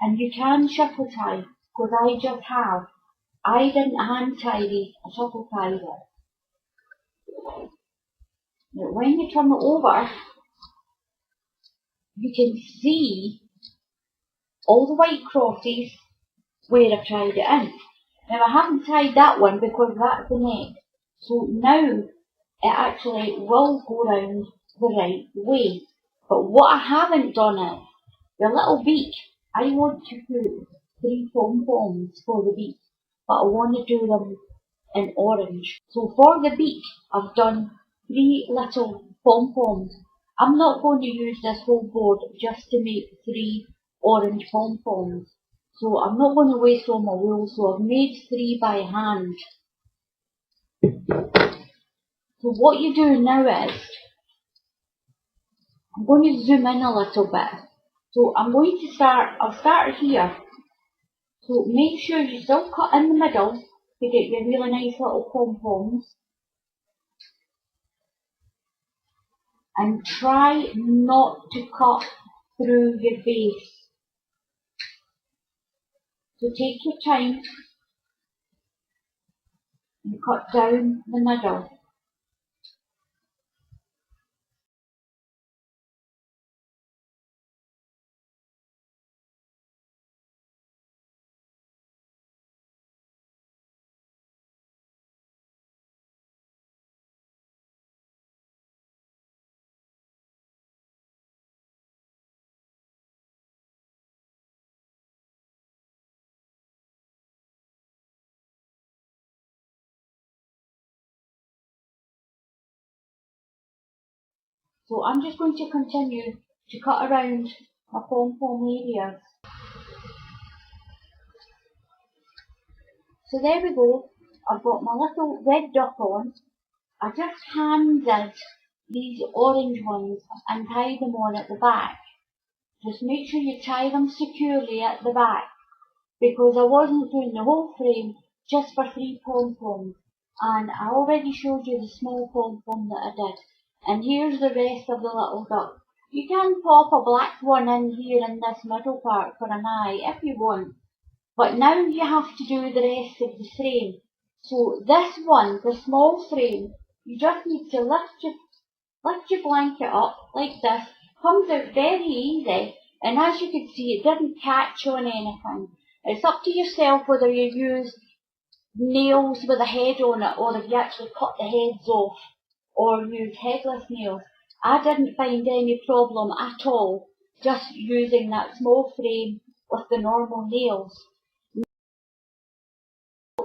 And you can shuttle tie, because I just have. I didn't hand tie these, I shuttle tied it. Now when you turn it over, you can see all the white crosses where I've tied it in. Now I haven't tied that one because that's the neck. So now it actually will go round the right way. But what I haven't done is, the little beak, I want to put 3 pom-poms for the beak, but I want to do them in orange. So for the beak, I've done 3 little pom-poms. I'm not going to use this whole board just to make 3 orange pom-poms. So I'm not going to waste all my wool, so I've made 3 by hand. So what you do now is, I'm going to zoom in a little bit. So I'm going to I'll start here. So make sure you still cut in the middle to get your really nice little pom-poms. And try not to cut through your base. So take your time and cut down the middle. So I'm just going to continue to cut around my pom-pom areas. So there we go. I've got my little red duck on. I just hand did these orange ones and tie them on at the back. Just make sure you tie them securely at the back, because I wasn't doing the whole frame just for 3 pom-poms. And I already showed you the small pom-pom that I did. And here's the rest of the little duck. You can pop a black one in here in this middle part for an eye if you want. But now you have to do the rest of the frame. So this one, the small frame, you just need to lift your blanket up like this. Comes out very easy. And as you can see, it didn't catch on anything. It's up to yourself whether you use nails with a head on it, or if you actually cut the heads off, or use headless nails. I didn't find any problem at all just using that small frame with the normal nails. I've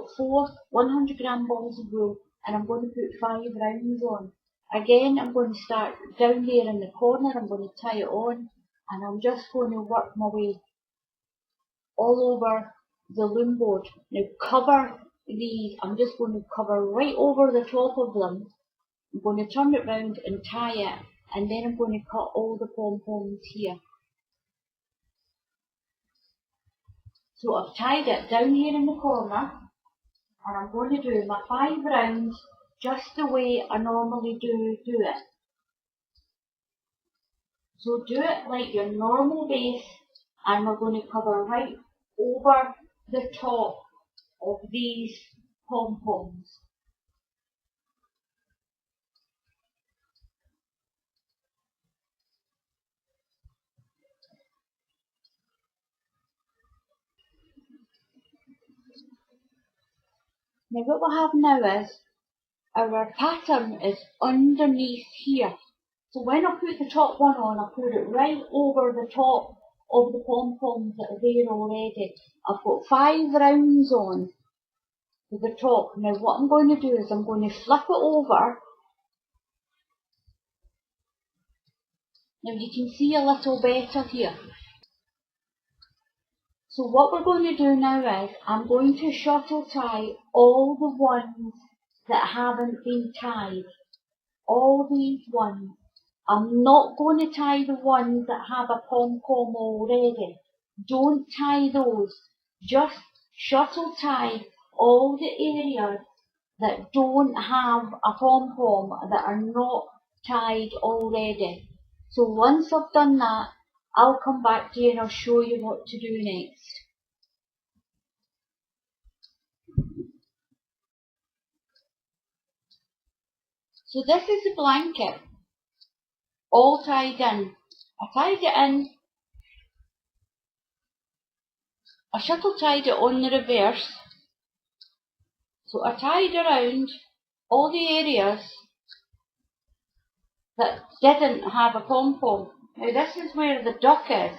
got 4 100-gram balls of wool, and I'm going to put 5 rounds on. Again, I'm going to start down there in the corner. I'm going to tie it on, and I'm just going to work my way. all over the loom board. Now cover these, I'm just going to cover right over the top of them. I'm going to turn it round and tie it, and then I'm going to cut all the pom-poms here. So I've tied it down here in the corner, and I'm going to do my 5 rounds just the way I normally do it. So do it like your normal base, and we're going to cover right over the top of these pom-poms. Now what we have now is, our pattern is underneath here. So when I put the top one on, I put it right over the top of the pom-poms that are there already. I've got 5 rounds on to the top. Now what I'm going to do is I'm going to flip it over. Now you can see a little better here. So what we're going to do now is, I'm going to shuttle tie all the ones that haven't been tied. All these ones. I'm not going to tie the ones that have a pom-pom already. Don't tie those. Just shuttle tie all the areas that don't have a pom-pom, that are not tied already. So once I've done that, I'll come back to you and I'll show you what to do next. So this is the blanket, all tied in. I tied it in, I shuttle tied it on the reverse. So I tied around all the areas that didn't have a pom-pom. Now this is where the duck is,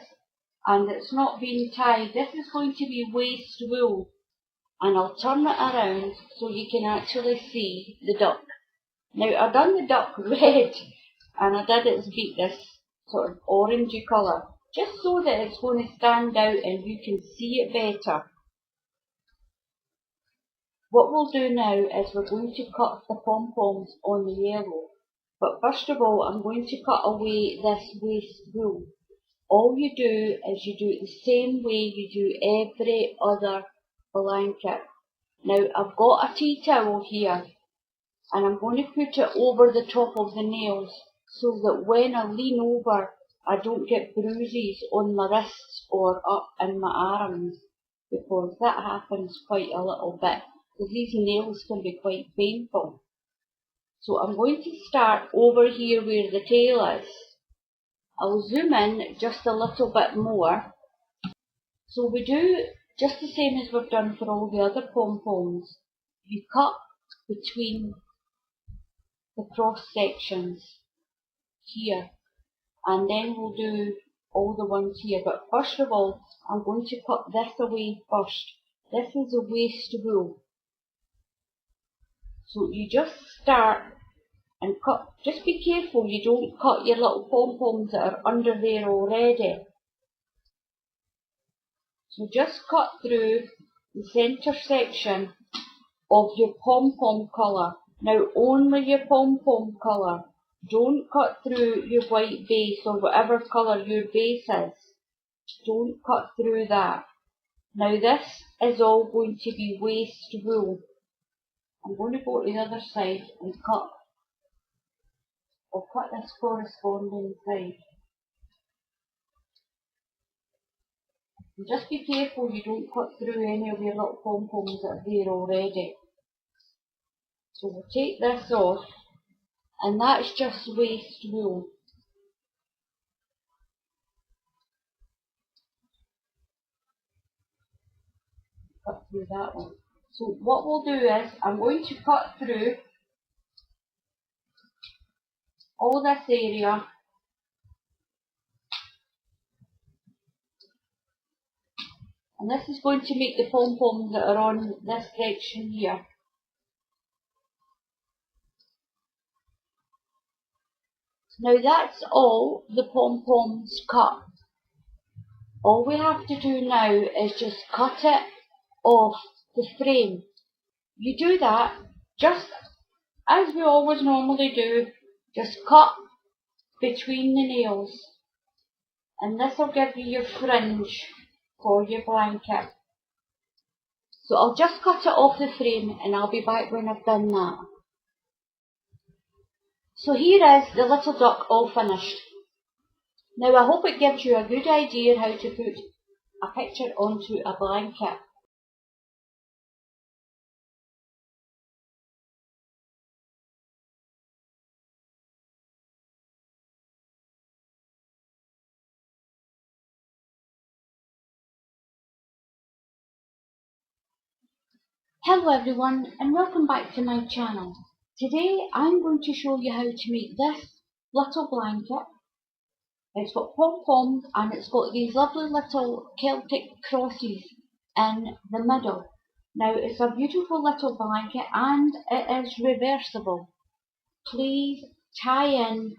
and it's not been tied. This is going to be waste wool, and I'll turn it around so you can actually see the duck. Now I've done the duck red, and I did its beak this sort of orangey colour, just so that it's going to stand out and you can see it better. What we'll do now is we're going to cut the pom-poms on the yellow. But first of all, I'm going to cut away this waste wool. All you do is you do it the same way you do every other blanket. Now I've got a tea towel here, and I'm going to put it over the top of the nails so that when I lean over, I don't get bruises on my wrists or up in my arms, because that happens quite a little bit, because these nails can be quite painful. So I'm going to start over here where the tail is. I'll zoom in just a little bit more. So we do just the same as we've done for all the other pom-poms. You cut between the cross sections here, and then we'll do all the ones here. But first of all, I'm going to cut this away first. This is a waste wool. So you just start and cut. Just be careful you don't cut your little pom-poms that are under there already. So just cut through the centre section of your pom-pom colour. Now only your pom-pom colour. Don't cut through your white base or whatever colour your base is. Don't cut through that. Now this is all going to be waste wool. I'm going to go to the other side and cut. I'll cut this corresponding side. And just be careful you don't cut through any of your little pom-poms that are there already. So we'll take this off, and that's just waste wool. Cut through that one. So what we'll do is, I'm going to cut through all this area, and this is going to make the pom-poms that are on this section here. Now that's all the pom-poms cut. All we have to do now is just cut it off the frame. You do that just as we always normally do, just cut between the nails, and this will give you your fringe for your blanket. So I'll just cut it off the frame and I'll be back when I've done that. So here is the little duck all finished. Now I hope it gives you a good idea how to put a picture onto a blanket. Hello everyone and welcome back to my channel. Today I'm going to show you how to make this little blanket. It's got pom-poms and it's got these lovely little Celtic crosses in the middle. Now it's a beautiful little blanket and it is reversible. Please tie in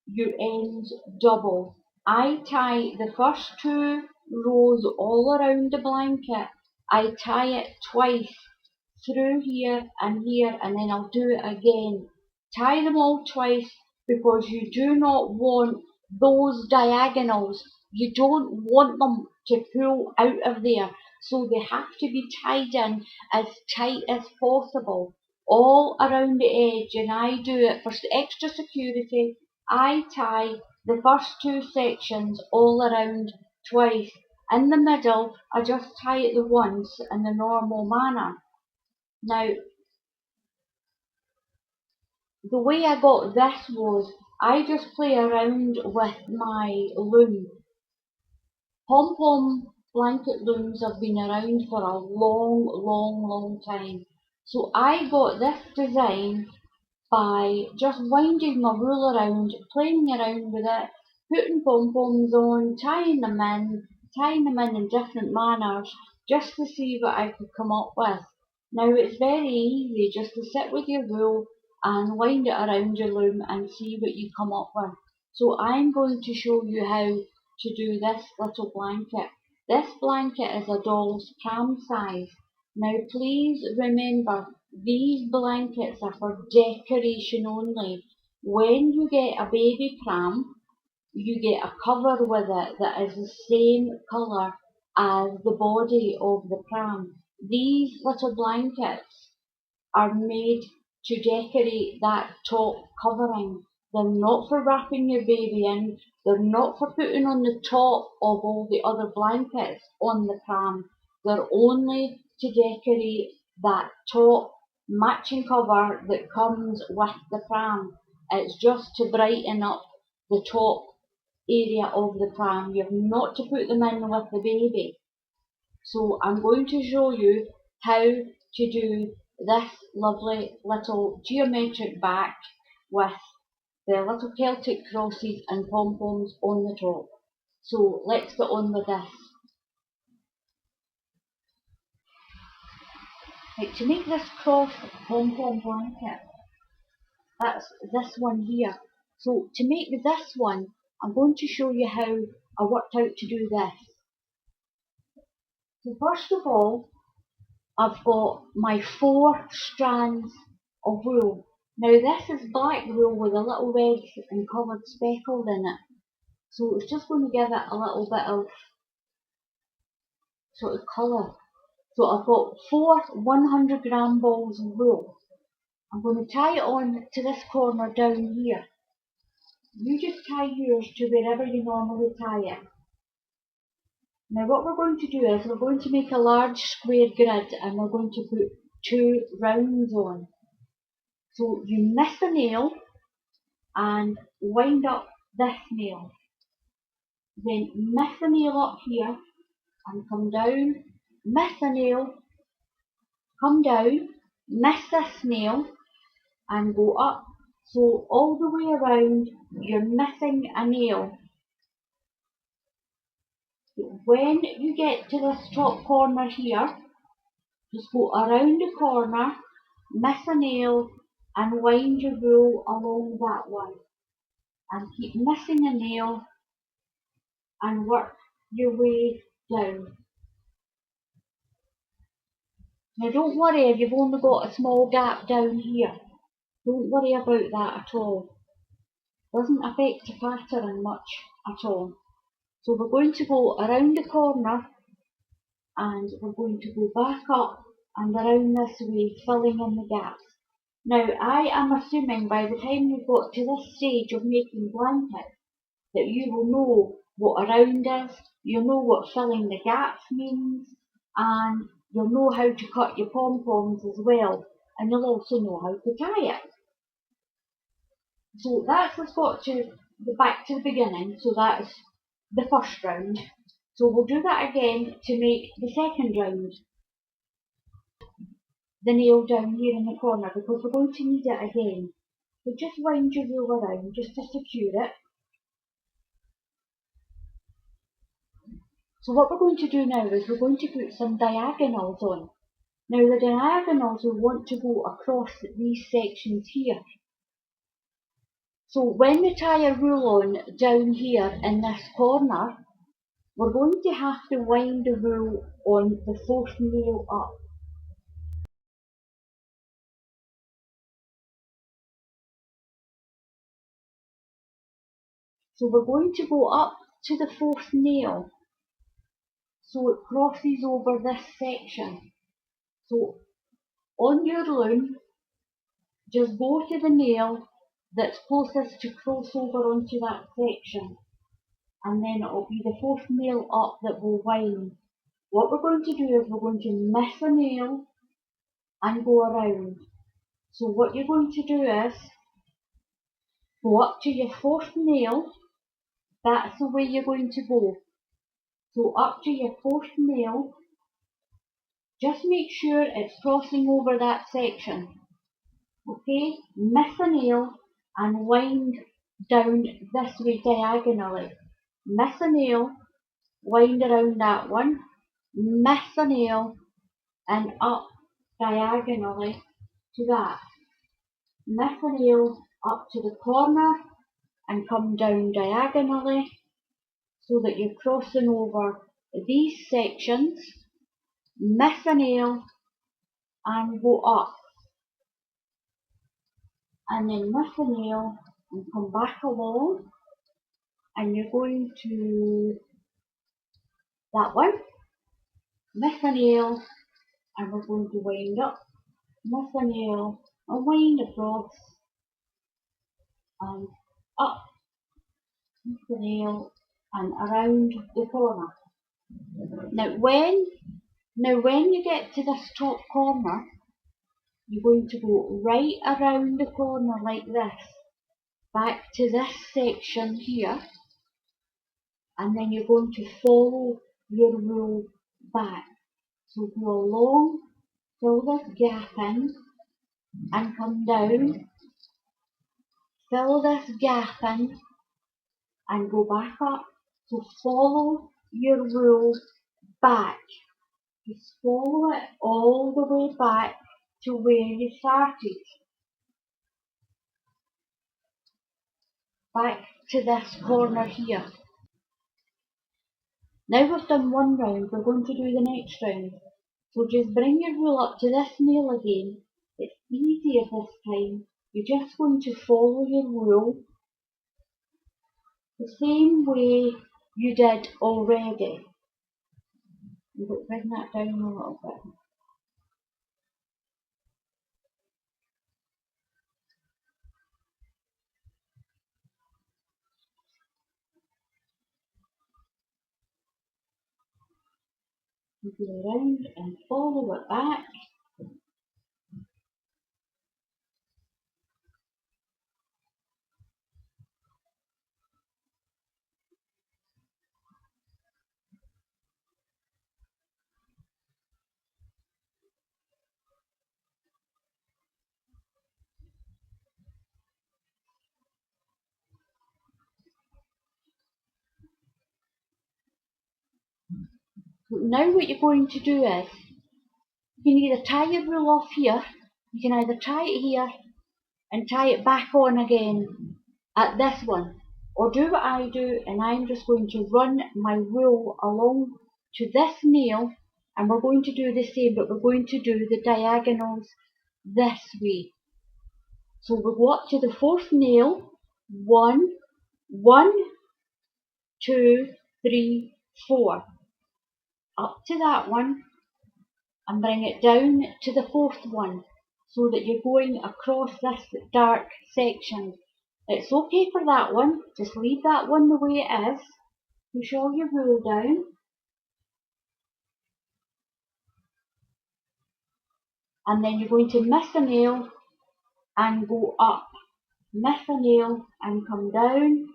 your ends double. I tie the first two rows all around the blanket. I tie it twice through here and then I'll do it again. Tie them all twice because you do not want those diagonals. You don't want them to pull out of there. So they have to be tied in as tight as possible all around the edge, and I do it for extra security. I tie the first two sections all around twice. In the middle, I just tie it the once in the normal manner. Now, the way I got this was, I just play around with my loom. Pom-pom blanket looms have been around for a long time. So I got this design by just winding my wool around, playing around with it, putting pom-poms on, tying them in different manners, just to see what I could come up with. Now it's very easy just to sit with your wool and wind it around your loom and see what you come up with. So I'm going to show you how to do this little blanket. This blanket is a doll's pram size. Now please remember, these blankets are for decoration only. When you get a baby pram, you get a cover with it that is the same colour as the body of the pram. These little blankets are made to decorate that top covering. They're not for wrapping your baby in. They're not for putting on the top of all the other blankets on the pram. They're only to decorate that top matching cover that comes with the pram. It's just to brighten up the top area of the pram. You're not to put them in with the baby. So I'm going to show you how to do this lovely little geometric back with the little Celtic crosses and pom-poms on the top. So let's get on with this. Right, to make this cross pom-pom blanket, that's this one here. So to make this one, I'm going to show you how I worked out to do this. So first of all, I've got my 4 strands of wool. Now this is black wool with a little red and coloured speckled in it. So it's just going to give it a little bit of sort of colour. So I've got 4 100-gram balls of wool. I'm going to tie it on to this corner down here. You just tie yours to wherever you normally tie it. Now what we're going to do is we're going to make a large square grid and we're going to put 2 rounds on. So you miss a nail and wind up this nail. Then miss a nail up here and come down, miss a nail, come down, miss this nail and go up. So all the way around you're missing a nail. When you get to this top corner here, just go around the corner, miss a nail and wind your wool along that one. And keep missing a nail and work your way down. Now don't worry if you've only got a small gap down here. Don't worry about that at all. Doesn't affect the pattern much at all. So we're going to go around the corner and we're going to go back up and around this way, filling in the gaps. Now I am assuming by the time you've got to this stage of making blankets that you will know what around is, you'll know what filling the gaps means, and you'll know how to cut your pom-poms as well, and you'll also know how to tie it. So that's us got to the back to the beginning, so that is the first round. So we'll do that again to make the second round. The nail down here in the corner because we're going to need it again. So just wind your rule around just to secure it. So what we're going to do now is we're going to put some diagonals on. Now the diagonals we want to go across these sections here. So when we tie a rule on down here in this corner, we're going to have to wind the rule on the fourth nail up. So we're going to go up to the fourth nail so it crosses over this section. So on your loom, just go to the nail that's closest to cross over onto that section, and then it'll be the fourth nail up that will wind. What we're going to do is we're going to miss a nail and go around. So what you're going to do is go up to your fourth nail. That's the way you're going to go. So up to your fourth nail, just make sure it's crossing over that section. Okay, miss a nail and wind down this way diagonally. Miss a nail, wind around that one, miss a nail and up diagonally to that. Miss a nail up to the corner and come down diagonally so that you're crossing over these sections. Miss a nail and go up, and then miss a nail and come back along, and you're going to that one, miss a nail and we're going to wind up, miss a nail and wind across and up, miss a nail and around the corner. Now when you get to this top corner, you're going to go right around the corner like this, back to this section here, and then you're going to follow your rule back. So go along, fill this gap in, and come down, fill this gap in, and go back up. So follow your rule back. Just follow it all the way back to where you started. Back to this corner here. Now we've done one round, we're going to do the next round. So just bring your rule up to this nail again. It's easier this time. You're just going to follow your rule the same way you did already. But bring that down a little bit. You go around and follow it back. So now what you're going to do is, you can either tie your rule off here, you can either tie it here and tie it back on again at this one, or do what I do, and I'm just going to run my wool along to this nail, and we're going to do the same, but we're going to do the diagonals this way. So we'll go up to the fourth nail, 1, 1, 2, 3, 4, up to that one, and bring it down to the fourth one, so that you're going across this dark section. It's okay for that one, just leave that one the way it is, push all your wool down, and then you're going to miss a nail and go up, miss a nail and come down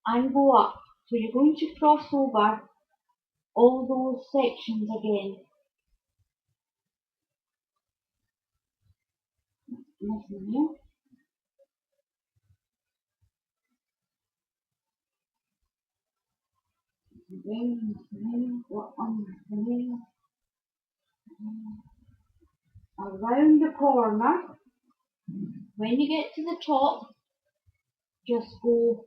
and go up. So you're going to cross over all those sections again. Miss a nail. Around the corner. When you get to the top, just go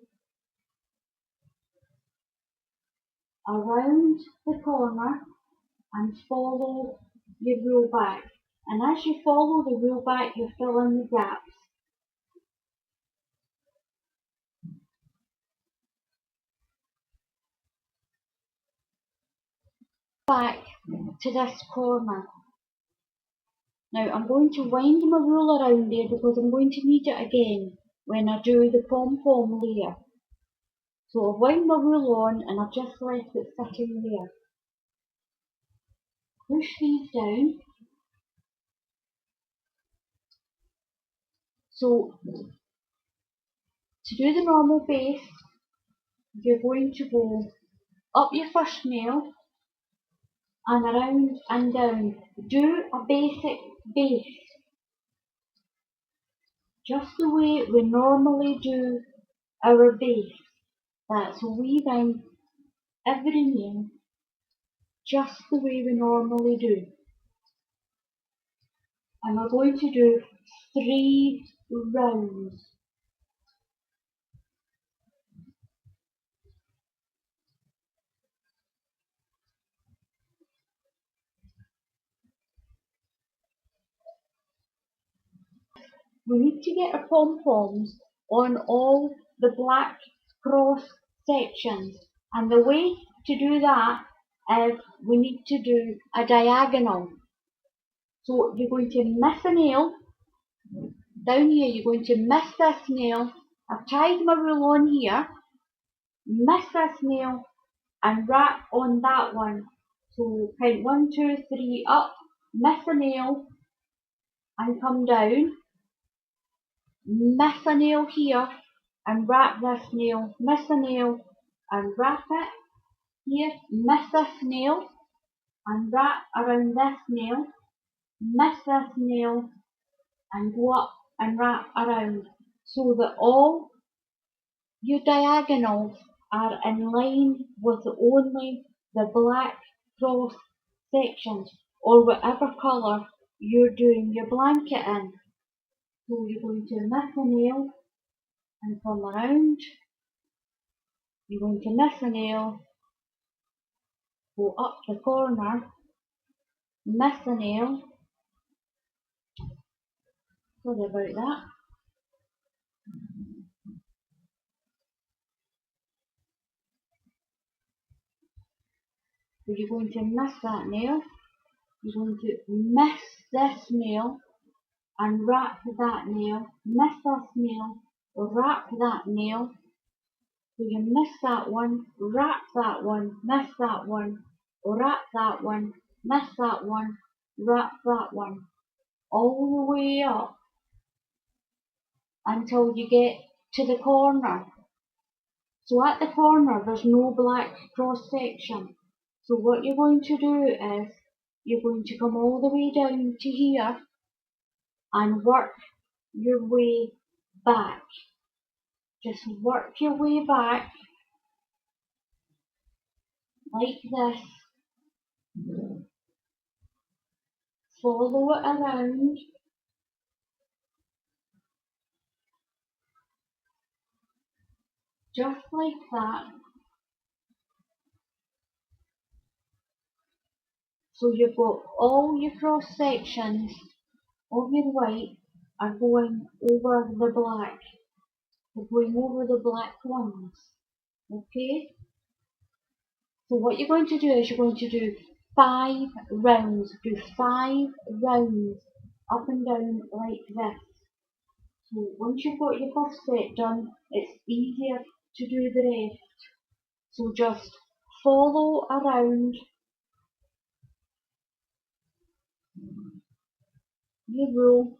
around the corner and follow your wool back. And as you follow the wool back, you fill in the gaps. Back to this corner. Now I'm going to wind my wool around there because I'm going to need it again when I do the pom-pom layer. So I've wound my wool on and I've just left it sitting there. Push these down. So to do the normal base, you're going to go up your first nail and around and down. Do a basic base, just the way we normally do our base. That's weave in every nail, just the way we normally do. And we're going to do 3 rounds. We need to get our pom-poms on all the black cross sections, and the way to do that is we need to do a diagonal. So you're going to miss a nail down here, you're going to miss this nail. I've tied my wool on here, miss this nail and wrap on that one. So count 1, 2, 3 up, miss a nail and come down. Miss a nail here and wrap this nail, miss a nail and wrap it here, miss this nail and wrap around this nail, miss this nail and go up and wrap around, so that all your diagonals are in line with only the black cross sections, or whatever colour you're doing your blanket in. So you're going to miss a nail and come around. You're going to miss a nail, go up the corner, miss a nail. Sorry about that. So you're going to miss that nail. You're going to miss this nail and wrap that nail, miss this nail, wrap that nail. So you miss that one, wrap that one, miss that one, wrap that one, miss that one, wrap that one, all the way up until you get to the corner. So at the corner there's no black cross section. So what you're going to do is you're going to come all the way down to here and work your way back. Just work your way back like this. Follow it around. just like that. So you've got all your cross sections of your white are going over the black. They're going over the black ones. Okay? So what you're going to do is you're going to do 5 rounds. Do 5 rounds up and down like this. So once you've got your first set done, it's easier to do the rest. So just follow around your row,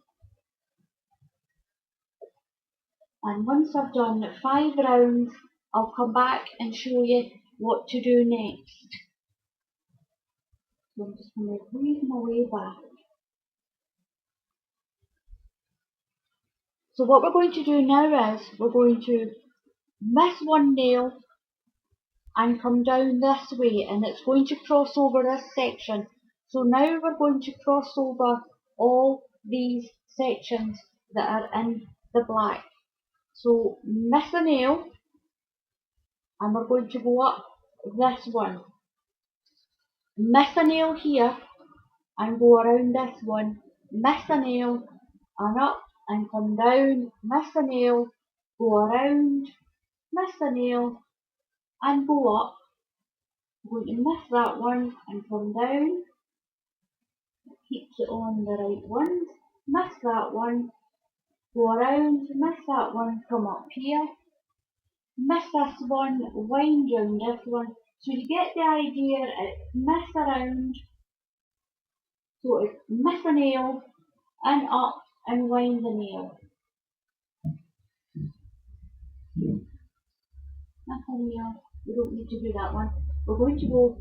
and once I've done 5 rounds, I'll come back and show you what to do next. So I'm just going to weave my way back. So what we're going to do now is we're going to miss one nail and come down this way, and it's going to cross over this section. So now we're going to cross over all these sections that are in the black. So miss a nail, and we're going to go up this one. Miss a nail here and go around this one. Miss a nail and up and come down. Miss a nail, go around, miss a nail and go up. I'm going to miss that one and come down. It keeps it on the right ones. Miss that one, go around, miss that one, come up here. Miss this one, wind round this one. So you get the idea, it's miss around. So it's miss a nail and up and wind the nail. Miss a nail, we don't need to do that one. We're going to go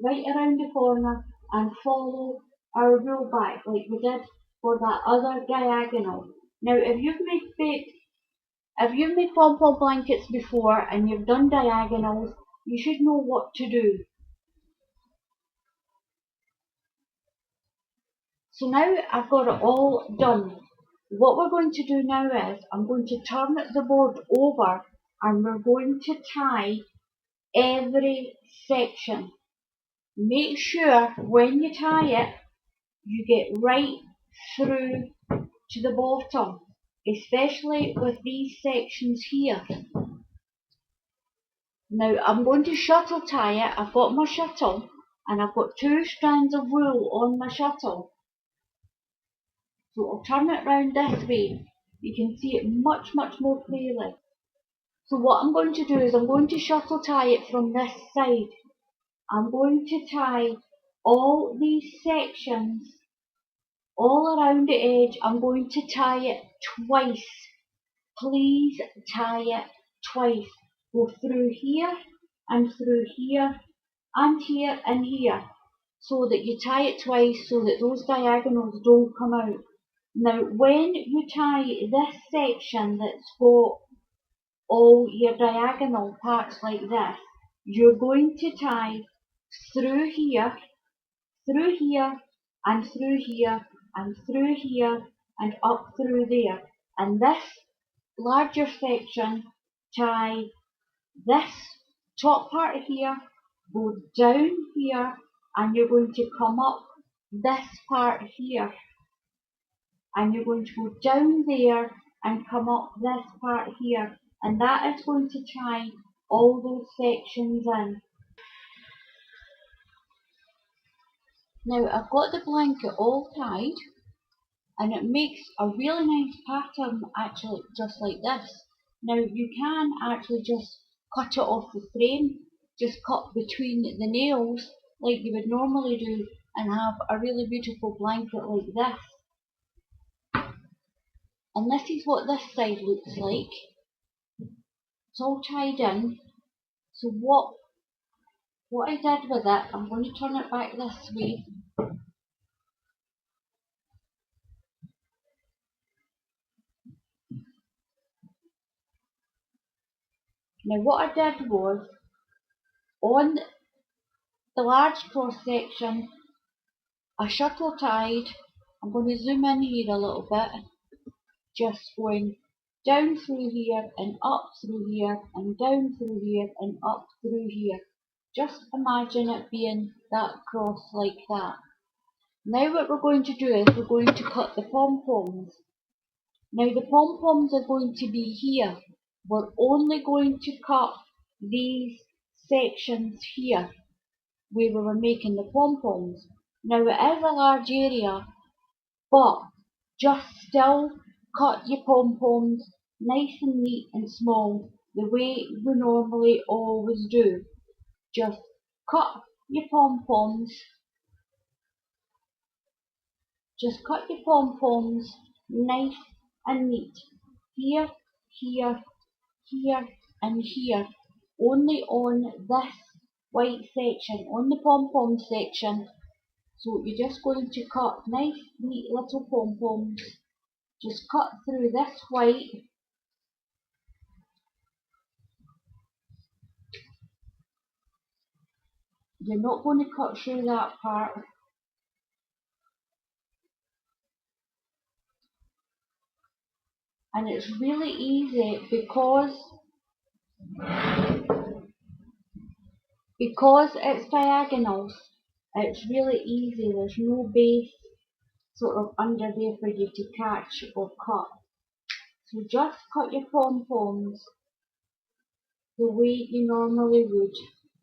right around the corner and follow our rule back like we did for that other diagonal. Now if you've made pom-pom blankets before and you've done diagonals, you should know what to do. So now I've got it all done. What we're going to do now is I'm going to turn the board over and we're going to tie every section. Make sure when you tie it, you get right through to the bottom, especially with these sections here. Now I'm going to shuttle tie it. I've got my shuttle and I've got 2 strands of wool on my shuttle. So I'll turn it round this way. You can see it much more clearly. So what I'm going to do is I'm going to shuttle tie it from this side. I'm going to tie all these sections all around the edge. I'm going to tie it twice. Please tie it twice. Go through here and through here and here and here, so that you tie it twice so that those diagonals don't come out. Now when you tie this section that's got all your diagonal parts like this, you're going to tie through here and through here and through here and up through there. And this larger section, tie this top part here, go down here, and you're going to come up this part here. And you're going to go down there and come up this part here. And that is going to tie all those sections in. Now I've got the blanket all tied, and it makes a really nice pattern actually just like this. Now you can actually just cut it off the frame, just cut between the nails like you would normally do and have a really beautiful blanket like this. And this is what this side looks like. It's all tied in. So what I did with it, I'm going to turn it back this way. Now what I did was, on the large cross section, I shuttle tied. I'm going to zoom in here a little bit, just going down through here and up through here and down through here and up through here. Just imagine it being that cross like that. Now what we're going to do is we're going to cut the pom-poms. Now the pom-poms are going to be here. We're only going to cut these sections here where we were making the pom-poms. Now it is a large area, but just still cut your pom-poms nice and neat and small, the way we normally always do. Just cut your pom-poms. Just cut your pom-poms nice and neat. Here, here, here and here. Only on this white section, on the pom-pom section. So you're just going to cut nice, neat little pom-poms. Just cut through this white. You're not going to cut through that part. And it's really easy because it's diagonals. It's really easy. There's no base sort of under there for you to catch or cut. So just cut your pom-poms the way you normally would.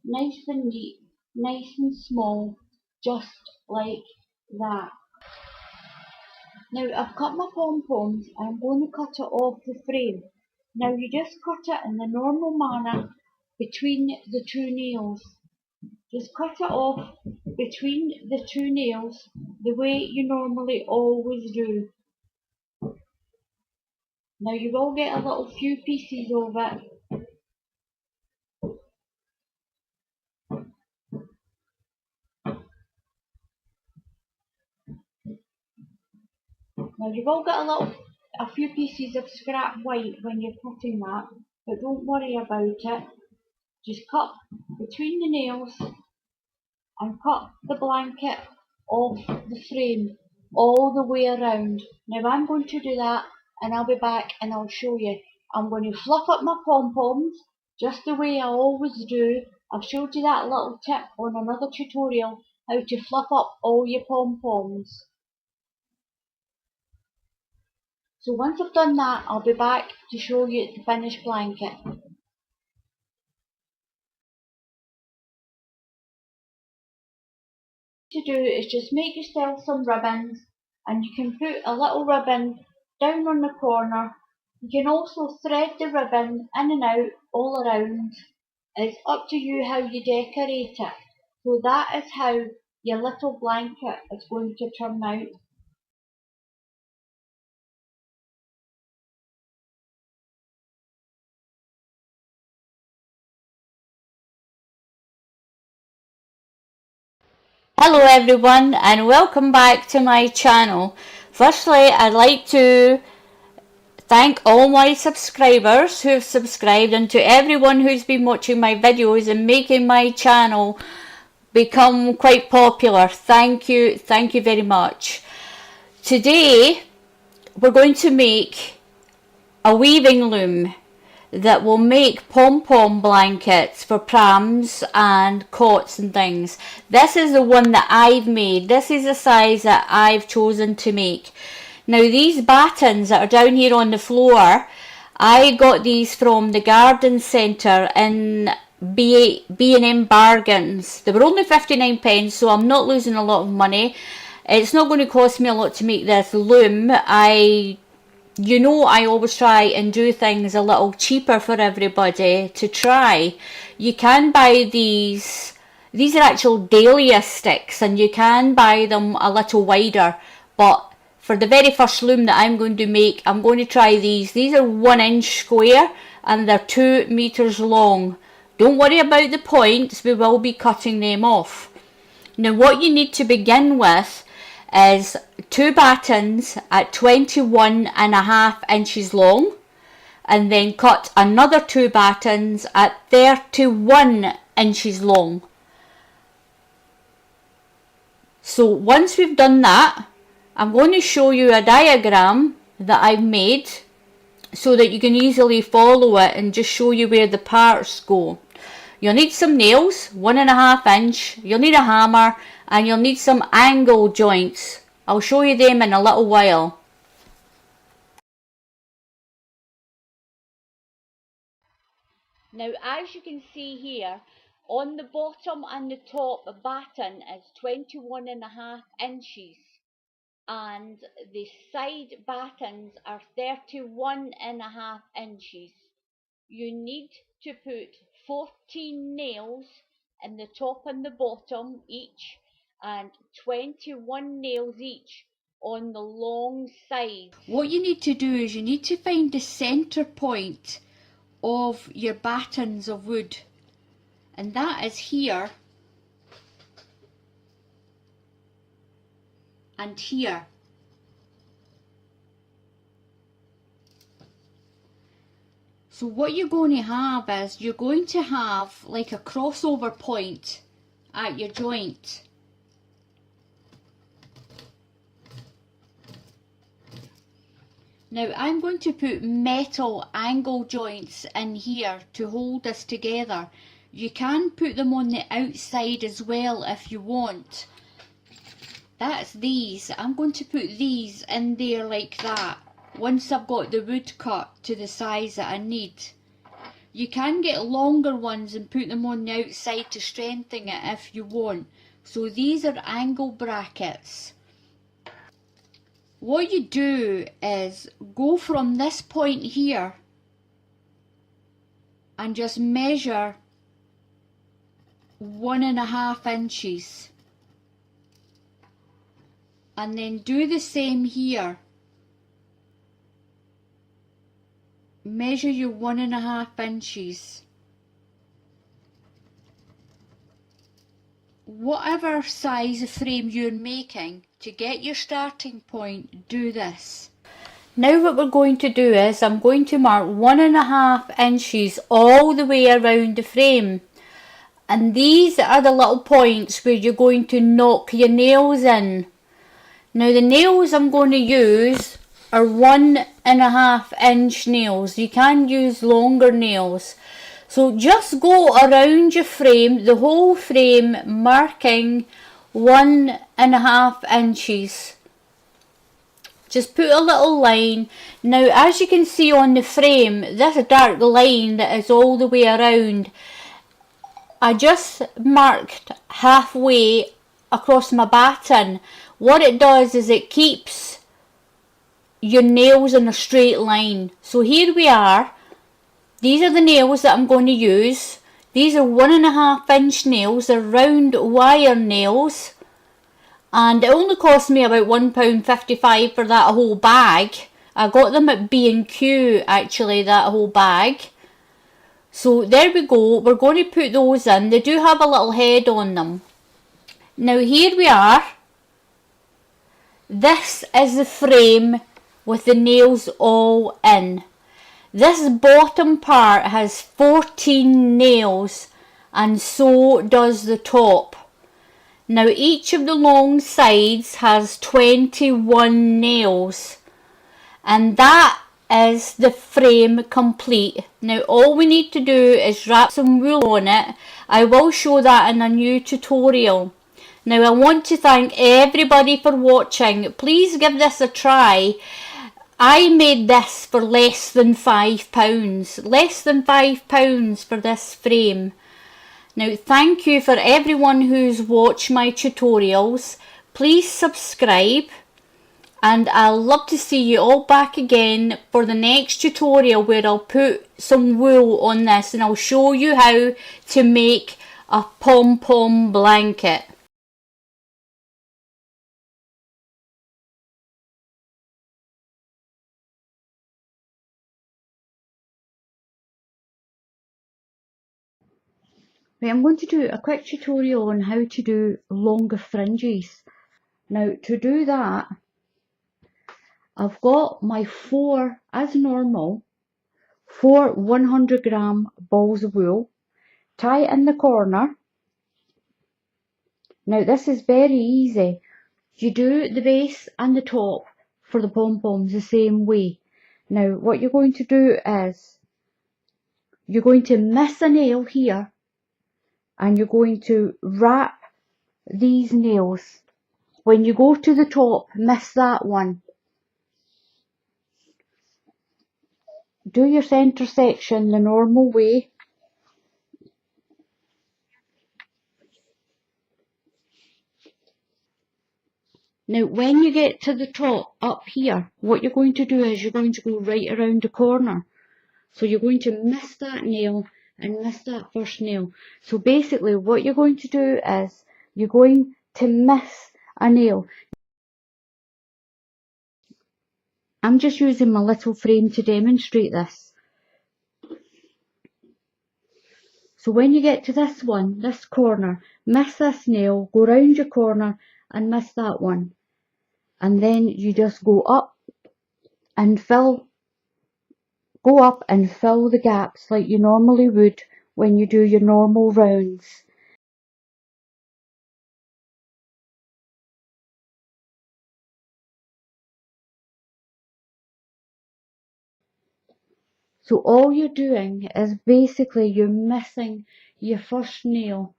Nice and neat, nice and small, just like that. Now I've cut my pom-poms and I'm going to cut it off the frame. Now you just cut it in the normal manner between the two nails. Just cut it off between the two nails the way you normally always do. Now you will get a little few pieces of it. Now you will get a few pieces of scrap white when you're cutting that, but don't worry about it. Just cut between the nails and cut the blanket off the frame all the way around. Now I'm going to do that and I'll be back and I'll show you. I'm going to fluff up my pom-poms just the way I always do. I've showed you that little tip on another tutorial how to fluff up all your pom-poms. So once I've done that, I'll be back to show you the finished blanket. To do is just make yourself some ribbons, and you can put a little ribbon down on the corner. You can also thread the ribbon in and out all around. It's up to you how you decorate it. So that is how your little blanket is going to turn out. Hello everyone and welcome back to my channel. Firstly, I'd like to thank all my subscribers who have subscribed and to everyone who's been watching my videos and making my channel become quite popular. Thank you very much. Today we're going to make a weaving loom that will make pom-pom blankets for prams and cots and things. This is the one that I've made. This is the size that I've chosen to make. Now these battens that are down here on the floor, I got these from the garden centre in B&M Bargains. They were only 59p, so I'm not losing a lot of money. It's not going to cost me a lot to make this loom. You know, I always try and do things a little cheaper for everybody to try. You can buy these are actual dahlia sticks, and you can buy them a little wider, but for the very first loom that I'm going to make, I'm going to try these. These are 1 inch square and they're 2 meters long. Don't worry about the points, we will be cutting them off. Now what you need to begin with is 2 battens at 21.5 inches long, and then cut another 2 battens at 31 inches long. So once we've done that, I'm going to show you a diagram that I've made so that you can easily follow it and just show you where the parts go. You'll need some nails, 1.5 inch, you'll need a hammer, and you'll need some angle joints. I'll show you them in a little while. Now, as you can see here, on the bottom and the top batten is 21.5 inches, and the side battens are 31.5 inches. You need to put 14 nails in the top and the bottom each, and 21 nails each on the long sides. What you need to do is you need to find the centre point of your battens of wood, and that is here and here. So what you're going to have is you're going to have like a crossover point at your joint. Now I'm going to put metal angle joints in here to hold this together. You can put them on the outside as well if you want. That's these. I'm going to put these in there like that once I've got the wood cut to the size that I need. You can get longer ones and put them on the outside to strengthen it if you want. So these are angle brackets. What you do is go from this point here and just measure 1.5 inches, and then do the same here. Measure your 1.5 inches. Whatever size frame you're making, to get your starting point, do this. Now what we're going to do is I'm going to mark 1.5 inches all the way around the frame, and these are the little points where you're going to knock your nails in. Now the nails I'm going to use are 1.5 inch nails. You can use longer nails. So just go around your frame, the whole frame, marking 1.5 inches. Just put a little line. Now as you can see on the frame, this dark line that is all the way around, I just marked halfway across my batten. What it does is it keeps your nails in a straight line. So here we are. These are the nails that I'm going to use. These are 1.5 inch nails. They're round wire nails. And it only cost me about £1.55 for that whole bag. I got them at B&Q actually, that whole bag. So there we go. We're going to put those in. They do have a little head on them. Now here we are. This is the frame with the nails all in. This bottom part has 14 nails, and so does the top. Now each of the long sides has 21 nails, and that is the frame complete. Now all we need to do is wrap some wool on it. I will show that in a new tutorial. Now I want to thank everybody for watching. Please give this a try. I made this for less than £5. Less than £5 for this frame. Now thank you for everyone who's watched my tutorials. Please subscribe, and I'll love to see you all back again for the next tutorial where I'll put some wool on this and I'll show you how to make a pom-pom blanket. Right, I'm going to do a quick tutorial on how to do longer fringes. Now to do that, I've got my 4, as normal, 4 100-gram balls of wool. Tie it in the corner. Now this is very easy. You do the base and the top for the pom-poms the same way. Now what you're going to do is you're going to miss a nail here and you're going to wrap these nails. When you go to the top, miss that one. Do your centre section the normal way. Now when you get to the top up here, what you're going to do is you're going to go right around the corner. So you're going to miss that nail and miss that first nail. So basically what you're going to do is you're going to miss a nail. I'm just using my little frame to demonstrate this. So when you get to this one, this corner, miss this nail, go round your corner and miss that one. And then you just go up and fill the gaps like you normally would when you do your normal rounds. So all you're doing is basically you're missing your first nail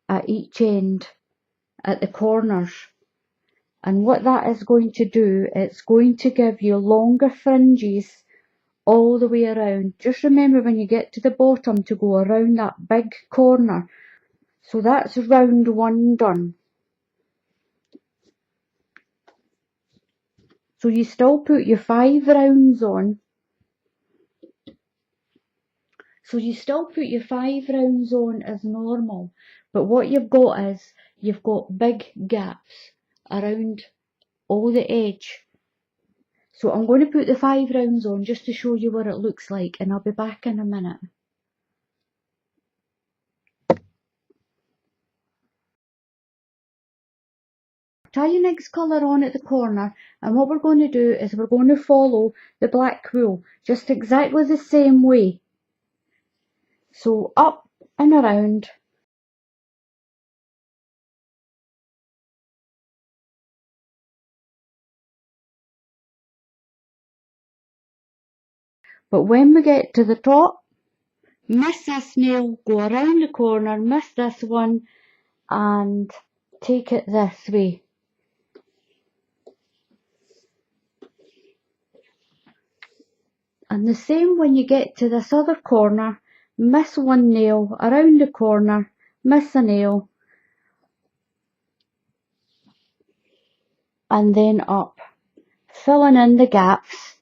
at each end, at the corners. And what that is going to do, it's going to give you longer fringes all the way around. Just remember when you get to the bottom to go around that big corner. So that's round one done. So you still put your 5 rounds on. So you still put your 5 rounds on as normal, but what you've got is, you've got big gaps around all the edge. So I'm going to put the 5 rounds on just to show you what it looks like, and I'll be back in a minute. Tie your next colour on at the corner, and what we're going to do is we're going to follow the black wool, just exactly the same way. So up and around. But when we get to the top, miss this nail, go around the corner, miss this one, and take it this way. And the same when you get to this other corner, miss one nail, around the corner, miss a nail, and then up, filling in the gaps,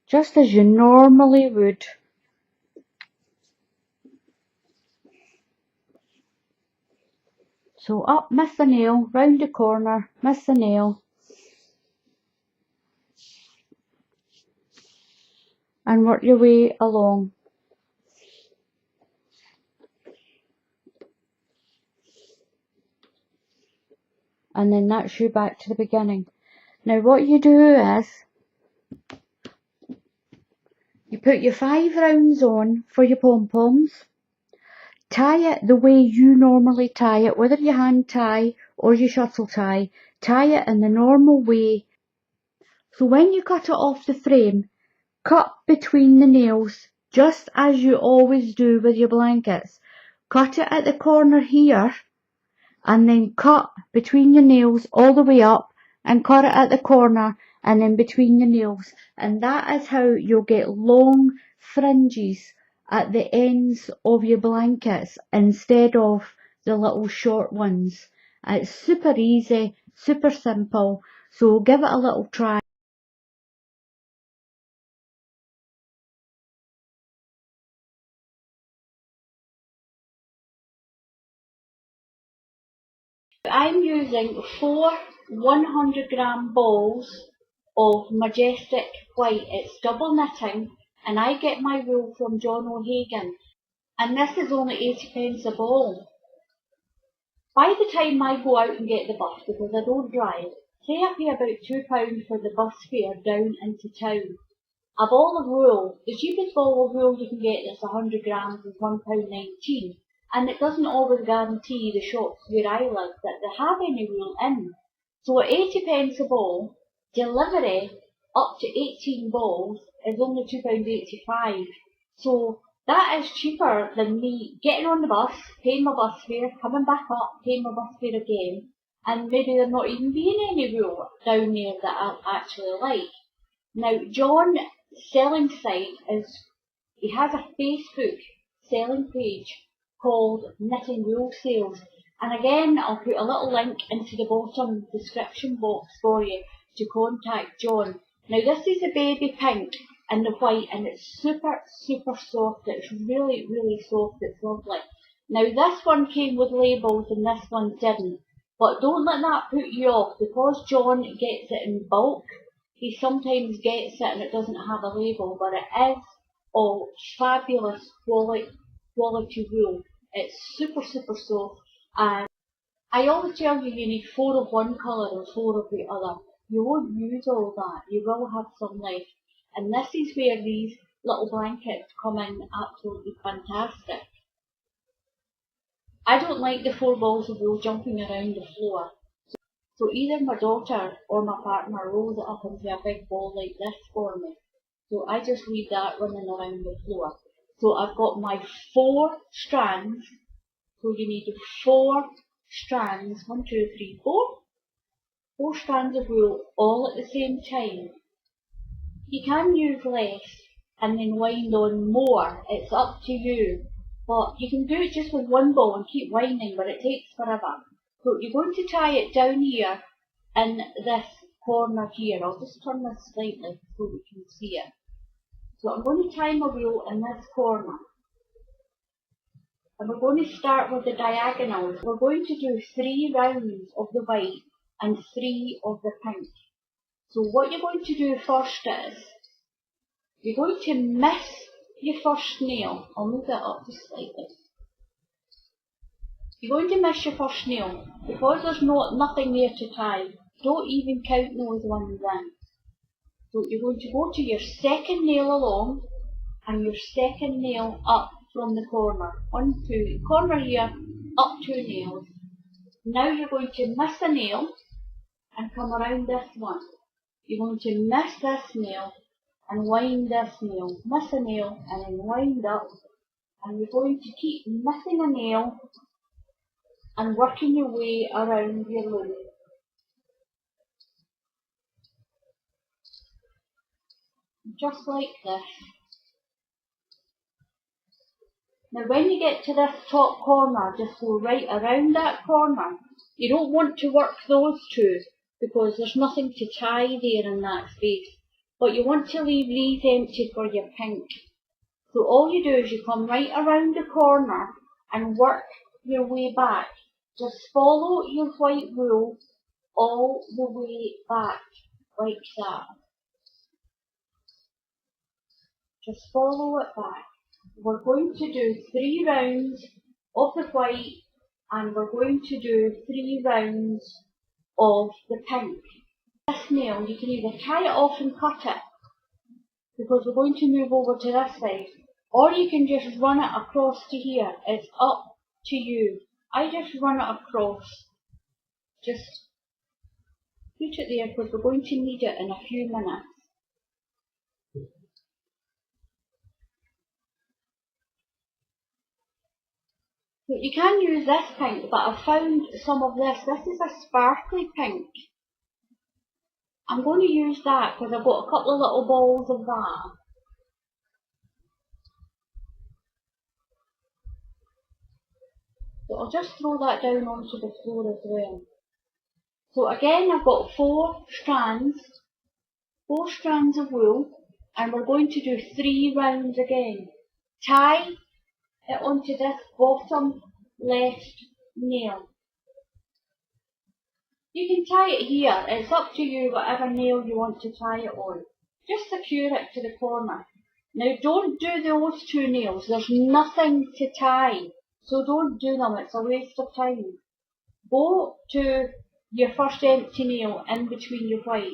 just as you normally would. So up, miss a nail, round the corner, miss a nail, and work your way along. And then that's you back to the beginning. Now what you do is, you put your 5 rounds on for your pom-poms, tie it the way you normally tie it, whether you hand tie or you shuttle tie it in the normal way. So when you cut it off the frame, cut between the nails, just as you always do with your blankets. Cut it at the corner here, and then cut between your nails all the way up, and cut it at the corner and then between the nails. And that is how you'll get long fringes at the ends of your blankets instead of the little short ones. It's super easy, super simple, so give it a little try. I'm using 4 100-gram balls of majestic white. It's double knitting, and I get my wool from John O'Hagan, and this is only 80p a ball. By the time I go out and get the bus, because I don't drive, say I pay about £2 for the bus fare down into town. A ball of wool, the cheapest ball of wool you can get that's 100 grams is £1.19. And it doesn't always guarantee the shops where I live that they have any wool in. So at 80p a ball, delivery up to 18 balls is only £2.85. So that is cheaper than me getting on the bus, paying my bus fare, coming back up, paying my bus fare again, and maybe there not even being any wool down there that I actually like. Now, John's selling site he has a Facebook selling page called Knitting Wool Sales. And again, I'll put a little link into the bottom description box for you to contact John. Now, this is the baby pink and the white, and it's super, super soft. It's really, really soft. It's lovely. Now, this one came with labels and this one didn't. But don't let that put you off, because John gets it in bulk. He sometimes gets it and it doesn't have a label, but it is all fabulous quality wool. It's super, super soft. And I always tell you, you need 4 of one colour and 4 of the other. You won't use all that. You will have some left. And this is where these little blankets come in absolutely fantastic. I don't like the 4 balls of wool jumping around the floor. So either my daughter or my partner rolls it up into a big ball like this for me. So I just leave that running around the floor. So I've got my 4 strands. So you need 4 strands, 1, 2, 3, 4. 4 strands of wool all at the same time. You can use less and then wind on more. It's up to you. But you can do it just with 1 ball and keep winding, but it takes forever. So you're going to tie it down here in this corner here. I'll just turn this slightly so we can see it. So I'm going to tie my wool in this corner. And we're going to start with the diagonals. We're going to do 3 rounds of the white and 3 of the pink. So what you're going to do first is, you're going to miss your first nail. I'll move that up just slightly. You're going to miss your first nail. Because there's nothing there to tie, don't even count those ones in. So you're going to go to your second nail along and your second nail up from the corner. 1, 2, corner here, up 2 nails. Now you're going to miss a nail and come around this one. You're going to miss this nail and wind this nail. Miss a nail and then wind up. And you're going to keep missing a nail and working your way around your loom. Just like this. Now when you get to this top corner, just go right around that corner. You don't want to work those 2 because there's nothing to tie there in that space. But you want to leave these empty for your pink. So all you do is you come right around the corner and work your way back. Just follow your white wool all the way back, like that. Just follow it back. We're going to do 3 rounds of the white and we're going to do 3 rounds of the pink. This nail, you can either tie it off and cut it, because we're going to move over to this side, or you can just run it across to here. It's up to you. I just run it across. Just put it there because we're going to need it in a few minutes. So you can use this pink, but I found some of this. This is a sparkly pink. I'm going to use that because I've got a couple of little balls of that. So I'll just throw that down onto the floor as well. So again, I've got 4 strands of wool, and we're going to do 3 rounds again. Tie it onto this bottom left nail. You can tie it here, it's up to you, whatever nail you want to tie it on. Just secure it to the corner. Now don't do those 2 nails, there's nothing to tie, so don't do them, it's a waste of time. Go to your first empty nail in between your white,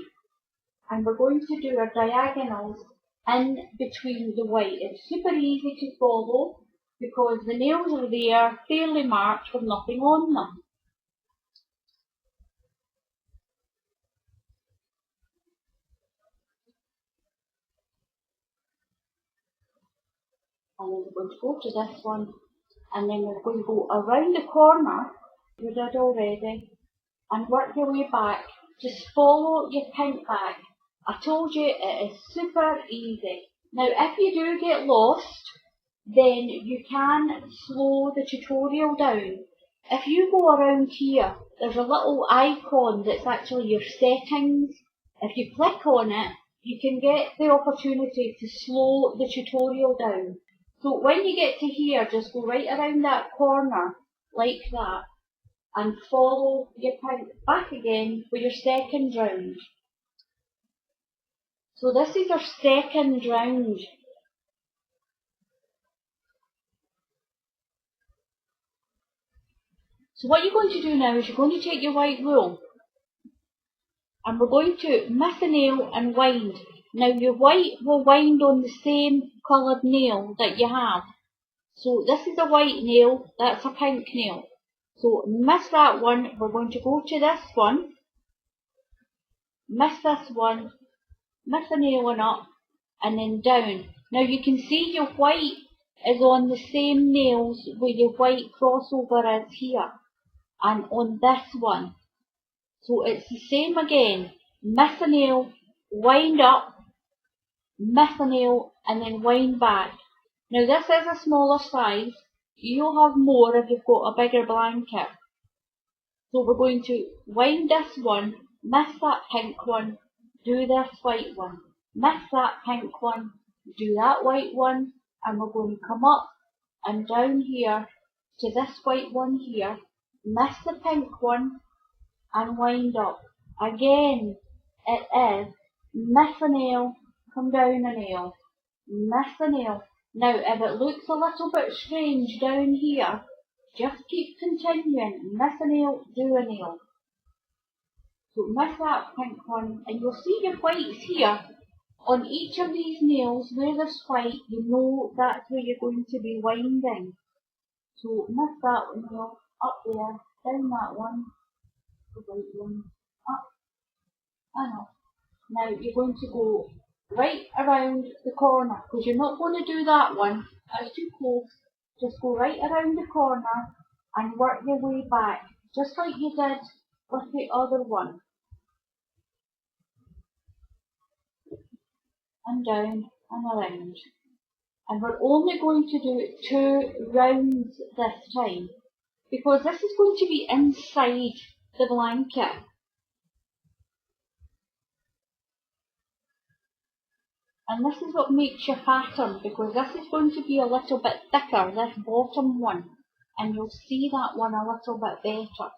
and we're going to do our diagonals in between the white. It's super easy to follow because the nails are there, fairly marked with nothing on them. And then we're going to go to this one, and then we're going to go around the corner, you did already, and work your way back. Just follow your pink bag. I told you it is super easy. Now if you do get lost, then you can slow the tutorial down. If you go around here, there's a little icon that's actually your settings. If you click on it, you can get the opportunity to slow the tutorial down. So when you get to here, just go right around that corner, like that, and follow your pink back again for your second round. So this is our second round. So what you're going to do now is you're going to take your white wool, and we're going to miss a nail and wind. Now your white will wind on the same coloured nail that you have. So this is a white nail, that's a pink nail. So miss that one, we're going to go to this one, miss this one, miss a nail one up, and then down. Now you can see your white is on the same nails where your white crossover is here, and on this one. So it's the same again, miss a nail, wind up, miss a nail, and then wind back. Now this is a smaller size, you'll have more if you've got a bigger blanket. So we're going to wind this one, miss that pink one, do this white one, miss that pink one, do that white one, and we're going to come up and down here to this white one here, miss the pink one, and wind up. Again, it is miss a nail, come down a nail, miss a nail. Now if it looks a little bit strange down here, just keep continuing, miss a nail, do a nail. So miss that pink one, and you'll see your whites here. On each of these nails where there's white, you know that's where you're going to be winding. So miss that nail, up there, down that one, the white one, up and up. Now you're going to go right around the corner, because you're not going to do that one, that's too close. Just go right around the corner and work your way back, just like you did with the other one. And down and around. And we're only going to do 2 rounds this time, because this is going to be inside the blanket. And this is what makes your pattern, because this is going to be a little bit thicker, this bottom one, and you'll see that one a little bit better.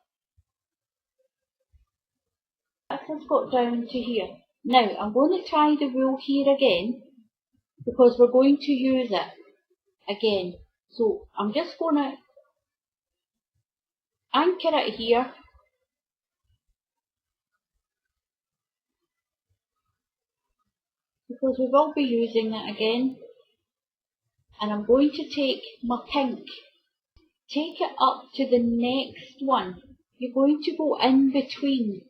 This has got down to here. Now I'm going to tie the wool here again, because we're going to use it again. So I'm just going to anchor it here. Because we will be using it again. And I'm going to take my pink, take it up to the next one. You're going to go in between.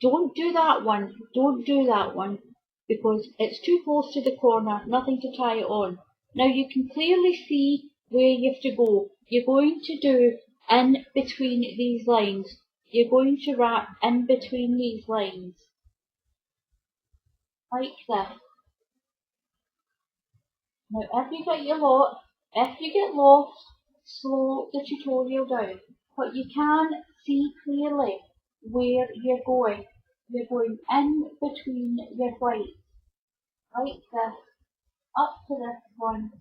Don't do that one, don't do that one, because it's too close to the corner, nothing to tie it on. Now you can clearly see where you have to go. You're going to do in between these lines. You're going to wrap in between these lines. Like this. Now if you get lost, slow the tutorial down. But you can see clearly where you're going. You're going in between your whites. Like this. Up to this one.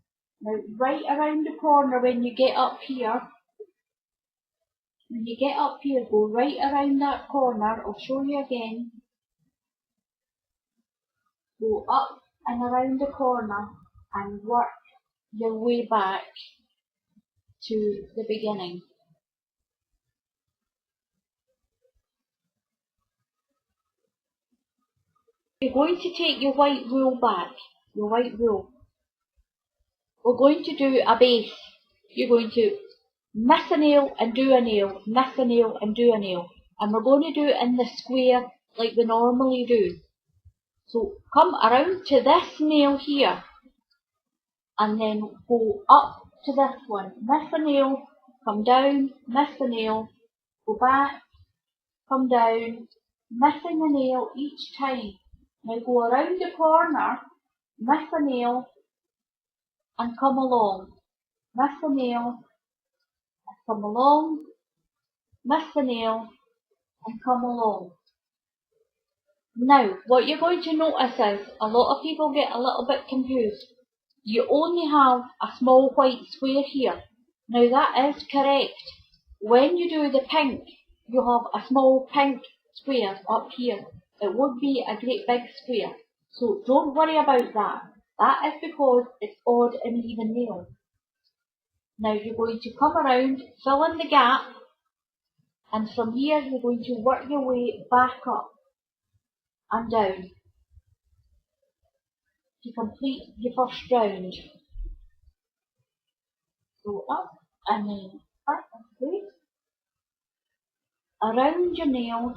Now right around the corner when you get up here. When you get up here, go right around that corner. I'll show you again. Go up and around the corner and work your way back to the beginning. You're going to take your white wool back, your white wool. We're going to do a base. You're going to miss a nail and do a nail, miss a nail and do a nail. And we're going to do it in the square like we normally do. So come around to this nail here and then go up to this one. Miss a nail, come down, miss a nail, go back, come down, missing a nail each time. Now go around the corner, miss a nail, and come along. Miss a nail, come along, miss a nail, and come along. Now, what you're going to notice is, a lot of people get a little bit confused. You only have a small white square here. Now that is correct. When you do the pink, you have a small pink square up here. It would be a great big square. So don't worry about that. That is because it's odd and even nails. Now you're going to come around, fill in the gap, and from here you're going to work your way back up and down to complete your first round. So up and then up and through, around your nails,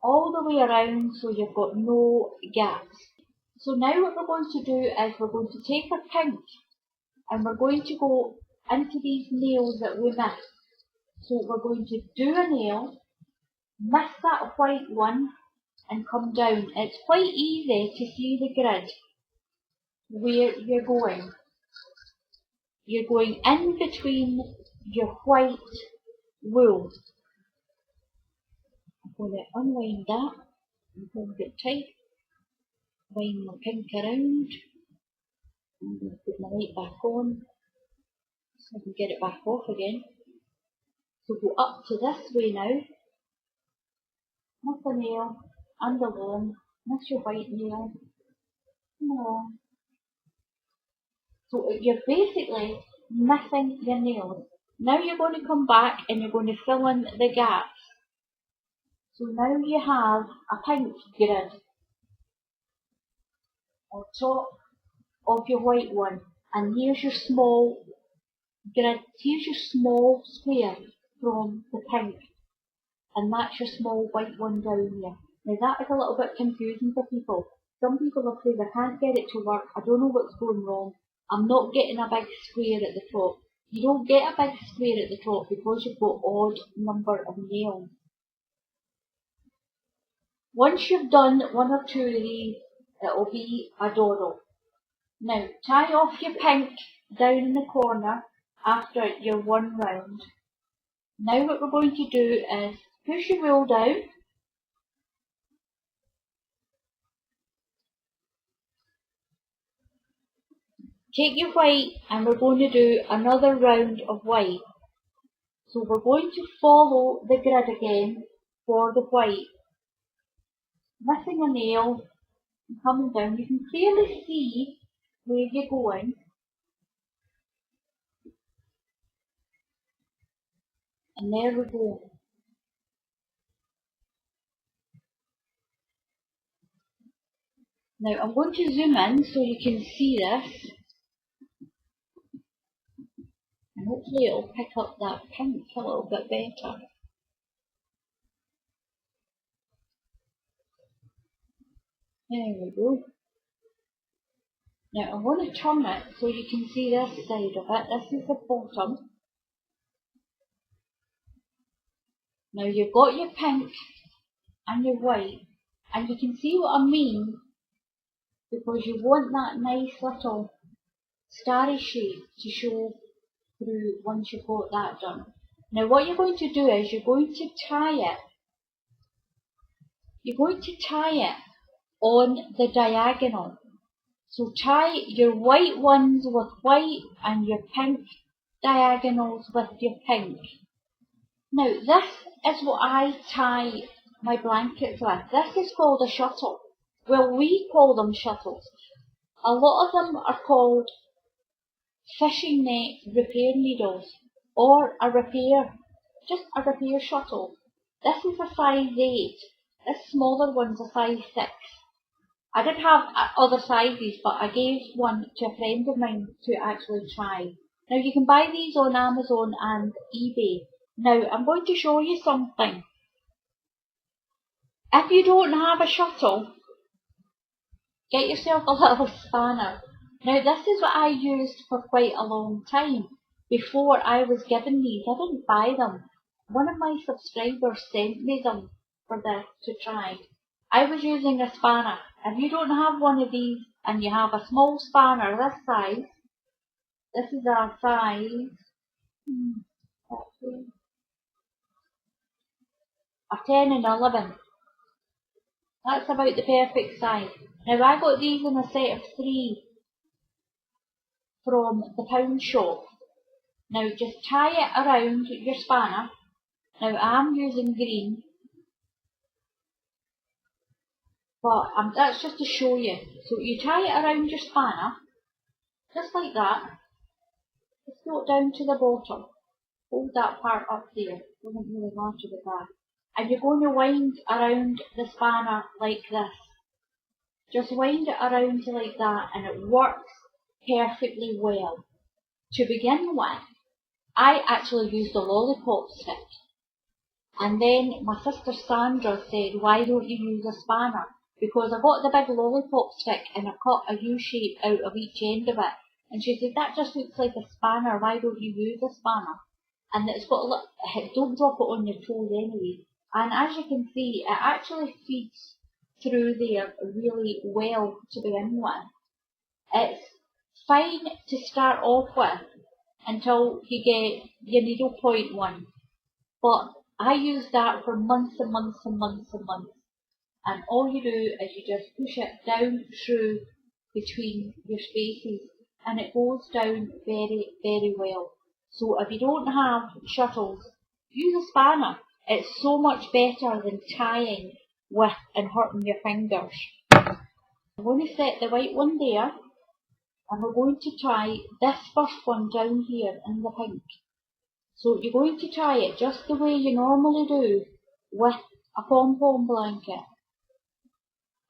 all the way around so you've got no gaps. So now what we're going to do is we're going to take our pink and we're going to go into these nails that we missed. So we're going to do a nail, miss that white one, and come down. It's quite easy to see the grid where you're going. You're going in between your white wool. I'm going to unwind that and hold it tight. Wind my pink around. I'm going to put my light back on so I can get it back off again. So go up to this way now. Miss a nail and the loom. Miss your white nail. No. So you're basically missing your nails. Now you're going to come back and you're going to fill in the gaps. So now you have a pink grid on top of your white one. And here's your small grid, here's your small square from the pink. And that's your small white one down here. Now that is a little bit confusing for people. Some people are saying I can't get it to work, I don't know what's going wrong. I'm not getting a big square at the top. You don't get a big square at the top because you've got odd number of nails. Once you've done one or two of these, it'll be a doddle. Now tie off your pink down in the corner after your one round. Now what we're going to do is push your wool down. Take your white and we're going to do another round of white. So we're going to follow the grid again for the white. Missing a nail and coming down. You can clearly see where you're going. And there we go. Now I'm going to zoom in so you can see this. And hopefully it'll pick up that pink a little bit better. There we go. Now I'm going to turn it so you can see this side of it. This is the bottom. Now you've got your pink and your white, and you can see what I mean because you want that nice little starry shape to show through once you've got that done. Now what you're going to do is you're going to tie it. You're going to tie it on the diagonal. So tie your white ones with white and your pink diagonals with your pink. Now this is what I tie my blankets with. This is called a shuttle. Well, we call them shuttles. A lot of them are called fishing net repair needles or just a repair shuttle. This is a size 8. This smaller one's a size 6. I did have other sizes, but I gave one to a friend of mine to actually try. Now you can buy these on Amazon and eBay. Now I'm going to show you something. If you don't have a shuttle, get yourself a little spanner Now this is what I used for quite a long time. Before I was given these, I didn't buy them. One of my subscribers sent me them for this to try. I was using a spanner. If you don't have one of these and you have a small spanner this size, this is a size a 10 and 11. That's about the perfect size. Now I got these in a set of 3 from the pound shop. Now just tie it around your spanner. Now I'm using green, but that's just to show you. So you tie it around your spanner, just like that. Just go down to the bottom. Hold that part up there. Doesn't really matter with that. And you're going to wind around the spanner like this. Just wind it around like that and it works perfectly well. To begin with, I actually used a lollipop stick. And then my sister Sandra said, why don't you use a spanner? Because I got the big lollipop stick and I cut a U shape out of each end of it. And she said, that just looks like a spanner, why don't you use a spanner? And it's got a look, don't drop it on your toes anyway. And as you can see, it actually feeds through there really well to begin with. It's fine to start off with until you get your needle point one. But I used that for months and months and months and months. And all you do is you just push it down through between your spaces and it goes down very, very well. So if you don't have shuttles, use a spanner. It's so much better than tying with and hurting your fingers. I'm going to set the white one there and we're going to tie this first one down here in the pink. So you're going to tie it just the way you normally do with a pom-pom blanket.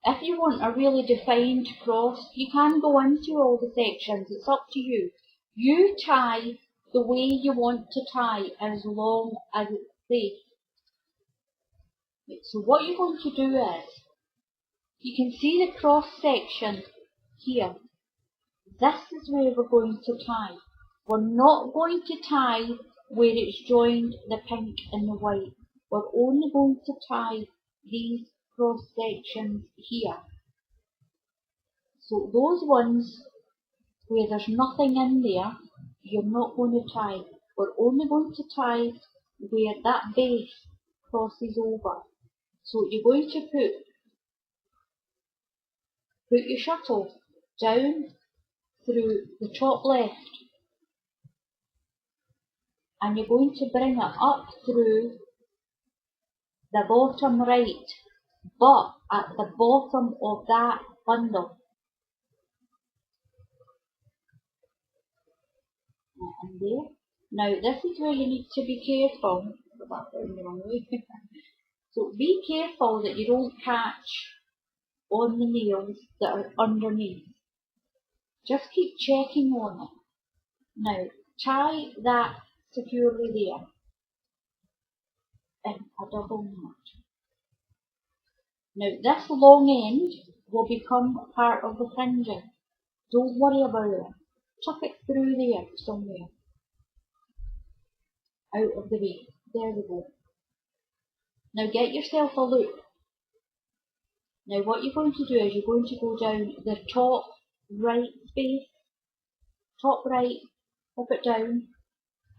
If you want a really defined cross, you can go into all the sections, it's up to you. You tie the way you want to tie as long as it's safe. So what you're going to do is, you can see the cross section here. This is where we're going to tie. We're not going to tie where it's joined the pink and the white. We're only going to tie these cross sections here. So those ones where there's nothing in there, you're not going to tie. We're only going to tie where that base crosses over. So you're going to put your shuttle down through the top left and you're going to bring it up through the bottom right, but at the bottom of that bundle. And there. Now this is where you need to be careful. So be careful that you don't catch on the nails that are underneath. Just keep checking on it. Now tie that securely there in a double knot. Now this long end will become part of the fringing. Don't worry about it. Tuck it through there somewhere. Out of the way. There we go. Now get yourself a loop. Now what you're going to do is you're going to go down the top right space, top right, pop it down,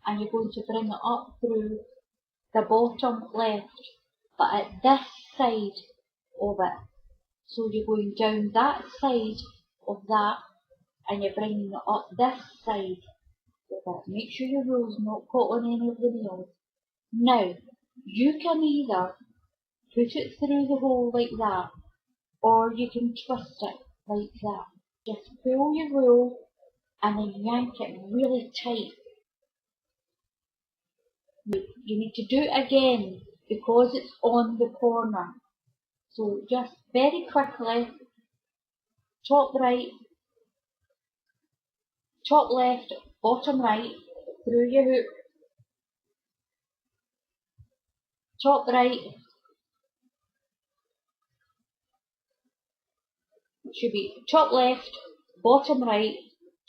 and you're going to bring it up through the bottom left, but at this side of it. So you're going down that side of that, and you're bringing it up this side of it. Make sure your roll's not caught on any of the nails. Now, you can either put it through the hole like that, or you can twist it like that. Just pull your roll and then yank it really tight. You need to do it again because it's on the corner. So just very quickly, top right, top left, bottom right, through your hook, top right, it should be top left, bottom right,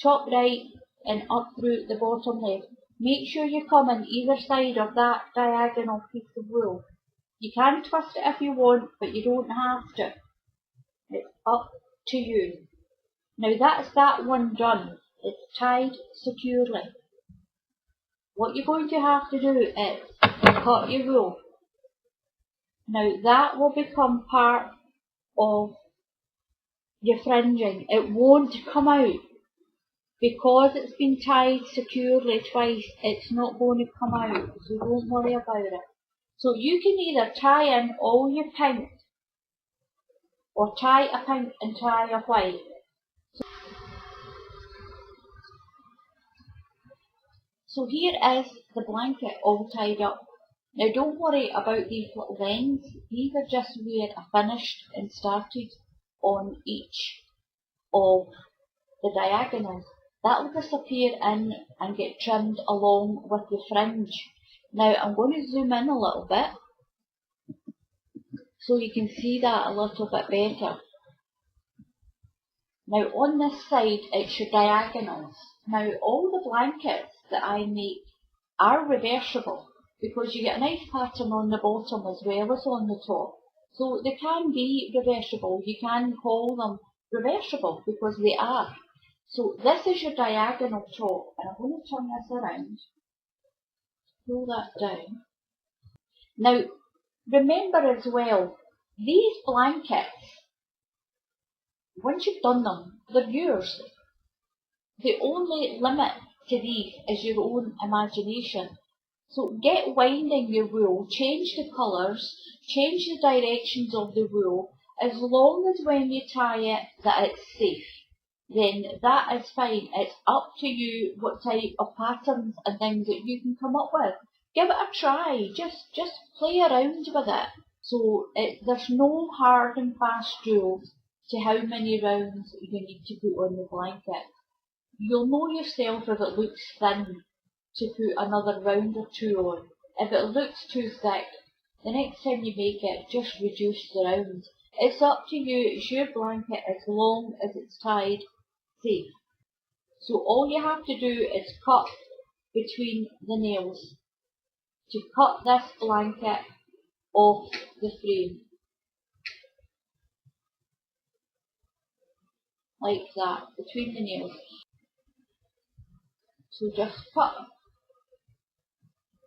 top right, and up through the bottom left. Make sure you come on either side of that diagonal piece of wool. You can twist it if you want, but you don't have to. It's up to you. Now that's that one done. It's tied securely. What you're going to have to do is cut your wool. Now that will become part of your fringing. It won't come out. Because it's been tied securely twice, it's not going to come out, so don't worry about it. So you can either tie in all your pink, or tie a pink and tie a white. So here is the blanket all tied up. Now don't worry about these little ends, these are just where I finished and started on each of the diagonals. That will disappear in and get trimmed along with the fringe. Now I'm going to zoom in a little bit so you can see that a little bit better. Now on this side it's your diagonals. Now all the blankets that I make are reversible because you get a nice pattern on the bottom as well as on the top. So they can be reversible. You can call them reversible because they are. So this is your diagonal top, and I'm going to turn this around, pull that down. Now remember as well, these blankets, once you've done them, they're yours. The only limit to these is your own imagination. So get winding your wool, change the colours, change the directions of the wool, as long as when you tie it that it's safe. Then that is fine. It's up to you what type of patterns and things that you can come up with. Give it a try. Just play around with it. So there's no hard and fast rules to how many rounds you need to put on the blanket. You'll know yourself if it looks thin to put another round or two on. If it looks too thick, the next time you make it, just reduce the rounds. It's up to you. It's your blanket as long as it's tied safe. So all you have to do is cut between the nails to cut this blanket off the frame. Like that, between the nails. So just cut.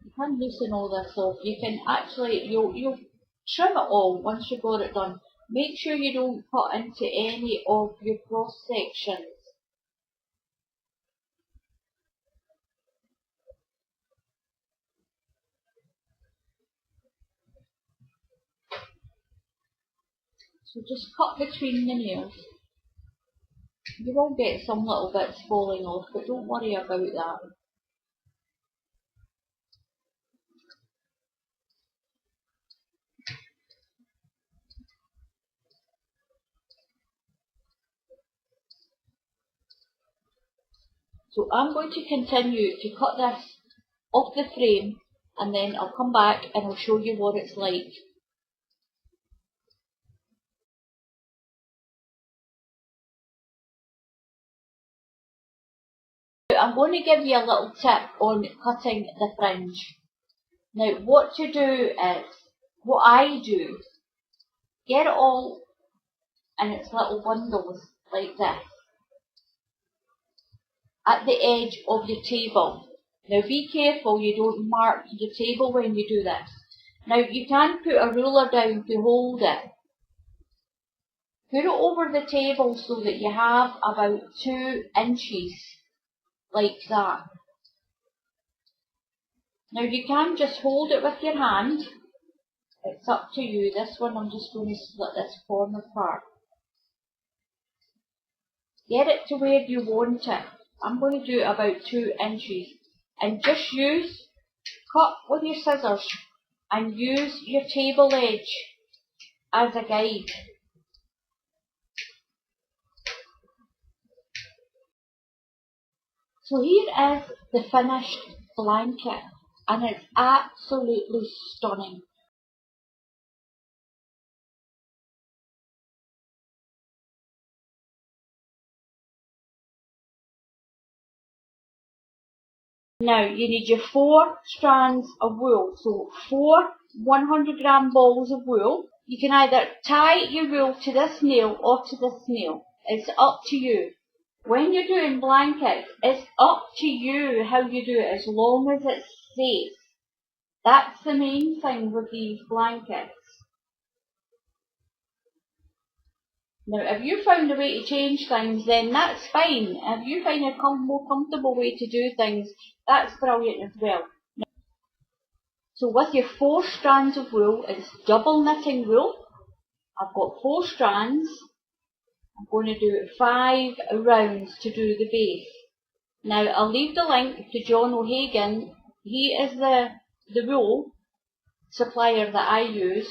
You can loosen all this off. You can actually, you'll trim it all once you've got it done. Make sure you don't cut into any of your cross sections. So just cut between the nails. You will get some little bits falling off, but don't worry about that. So I'm going to continue to cut this off the frame, and then I'll come back and I'll show you what it's like. I'm going to give you a little tip on cutting the fringe. Now what to do is, what I do, get it all in its little bundles like this, at the edge of your table. Now be careful you don't mark your table when you do this. Now you can put a ruler down to hold it. Put it over the table so that you have about 2 inches, like that. Now you can just hold it with your hand. It's up to you. This one I'm just going to split this corner part. Get it to where you want it. I'm going to do about 2 inches. And just cut with your scissors and use your table edge as a guide. So here is the finished blanket, and it's absolutely stunning. Now you need your 4 strands of wool, so 4 100-gram balls of wool. You can either tie your wool to this nail or to this nail. It's up to you. When you're doing blankets, it's up to you how you do it as long as it's safe. That's the main thing with these blankets. Now, if you found a way to change things, then that's fine. If you find a more comfortable way to do things, that's brilliant as well. So with your 4 strands of wool, it's double knitting wool. I've got 4 strands. I'm going to do 5 rounds to do the base. Now, I'll leave the link to John O'Hagan. He is the wool supplier that I use,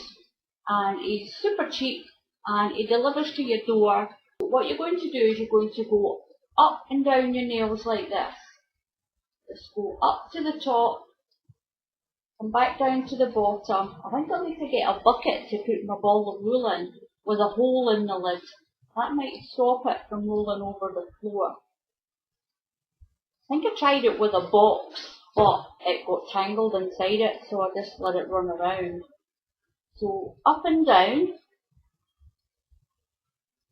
and he's super cheap. And it delivers to your door. What you're going to do is you're going to go up and down your nails like this. Just go up to the top, come back down to the bottom. I think I'll need to get a bucket to put my ball of wool in with a hole in the lid. That might stop it from rolling over the floor. I think I tried it with a box, but it got tangled inside it, so I just let it run around. So up and down.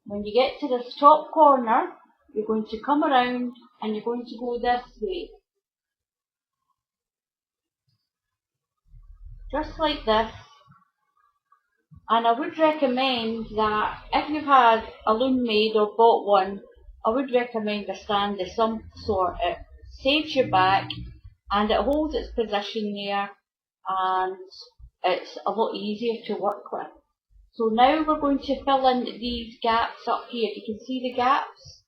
When you get to this top corner, you're going to come around and you're going to go this way. Just like this. And I would recommend that if you've had a loom made or bought one, I would recommend a stand of some sort. It saves your back and it holds its position there, and it's a lot easier to work with. So now we're going to fill in these gaps up here. You can see the gaps.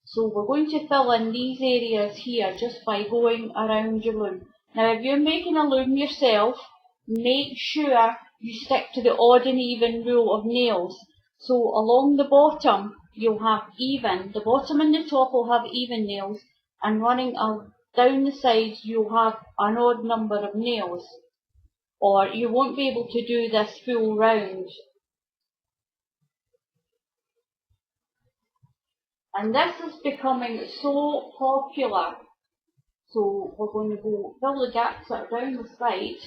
So we're going to fill in these areas here just by going around your loom. Now if you're making a loom yourself, make sure you stick to the odd and even rule of nails. So along the bottom you'll have even, the bottom and the top will have even nails, and running down the sides you'll have an odd number of nails, or you won't be able to do this full round. And this is becoming so popular. So we're going to go fill the gaps that are down the side.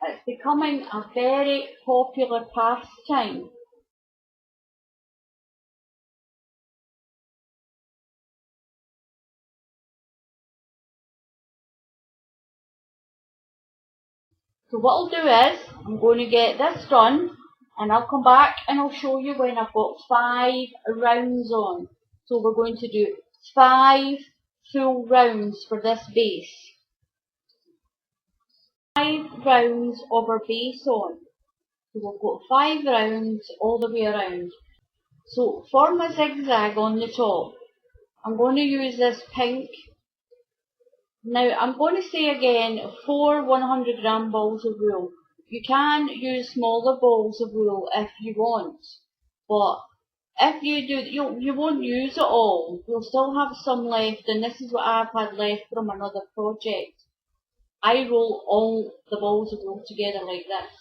It's becoming a very popular pastime. So what I'll do is, I'm going to get this done, and I'll come back and I'll show you when I've got 5 rounds on. So we're going to do 5 full rounds for this base. 5 rounds of our base on. So we've got 5 rounds all the way around. So for my zigzag on the top, I'm going to use this pink. Now I'm going to say again 4 100-gram balls of wool. You can use smaller balls of wool if you want, but if you do, you won't use it all. You'll still have some left, and this is what I've had left from another project. I roll all the balls of wool together like this.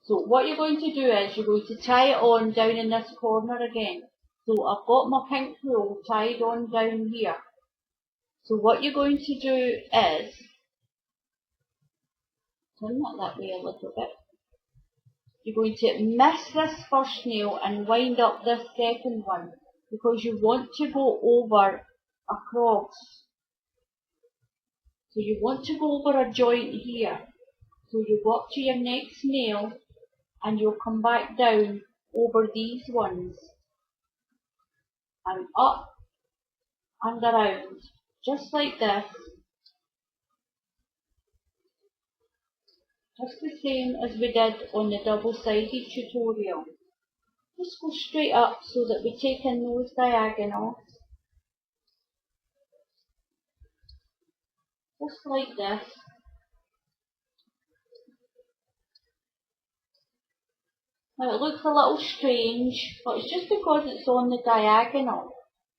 So what you're going to do is you're going to tie it on down in this corner again. So I've got my pink wool tied on down here. So what you're going to do is, turn that way a little bit. You're going to miss this first nail and wind up this second one, because you want to go over across. So you want to go over a joint here. So you go up to your next nail and you'll come back down over these ones and up and around, just like this. Just the same as we did on the double-sided tutorial. Just go straight up so that we take in those diagonals. Just like this. Now it looks a little strange, but it's just because it's on the diagonal.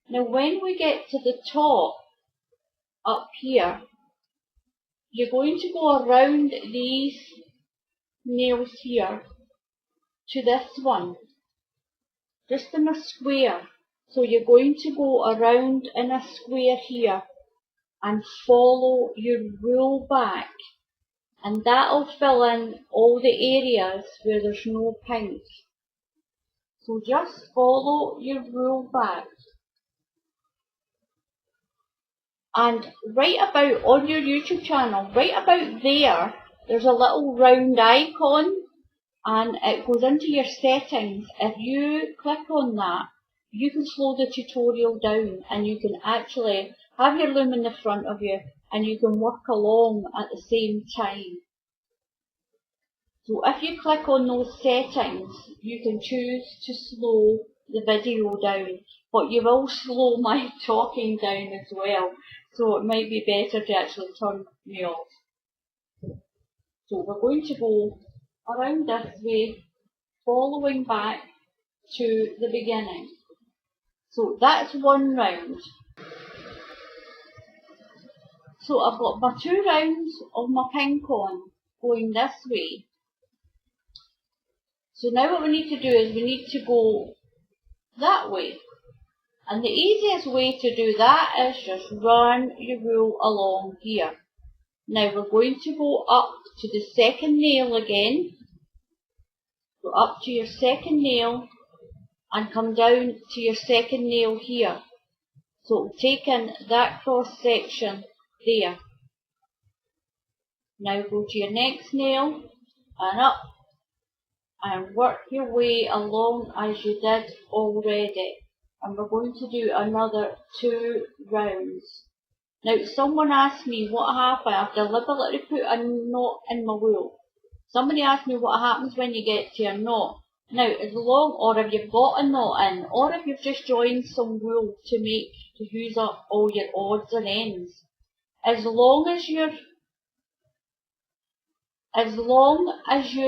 Now when we get to the top, up here, you're going to go around these nails here to this one, just in a square. So you're going to go around in a square here and follow your wool back, and that'll fill in all the areas where there's no pink. So just follow your wool back. And right about on your YouTube channel, right about there, there's a little round icon and it goes into your settings. If you click on that, you can slow the tutorial down and you can actually have your loom in the front of you and you can work along at the same time. So if you click on those settings, you can choose to slow the video down, but you will slow my talking down as well. So it might be better to actually turn me off. So we're going to go around this way, following back to the beginning. So that's one round. So I've got my 2 rounds of my pink on going this way. So now what we need to do is we need to go that way. And the easiest way to do that is just run your wool along here. Now we're going to go up to the second nail again. Go up to your second nail and come down to your second nail here. So take in that cross section there. Now go to your next nail and up and work your way along as you did already. And we're going to do another 2 rounds. Now someone asked me what happened. I've deliberately put a knot in my wool. Somebody asked me what happens when you get to your knot. Now as long, or if you've got a knot in, or if you've just joined some wool to use up all your odds and ends, as long as your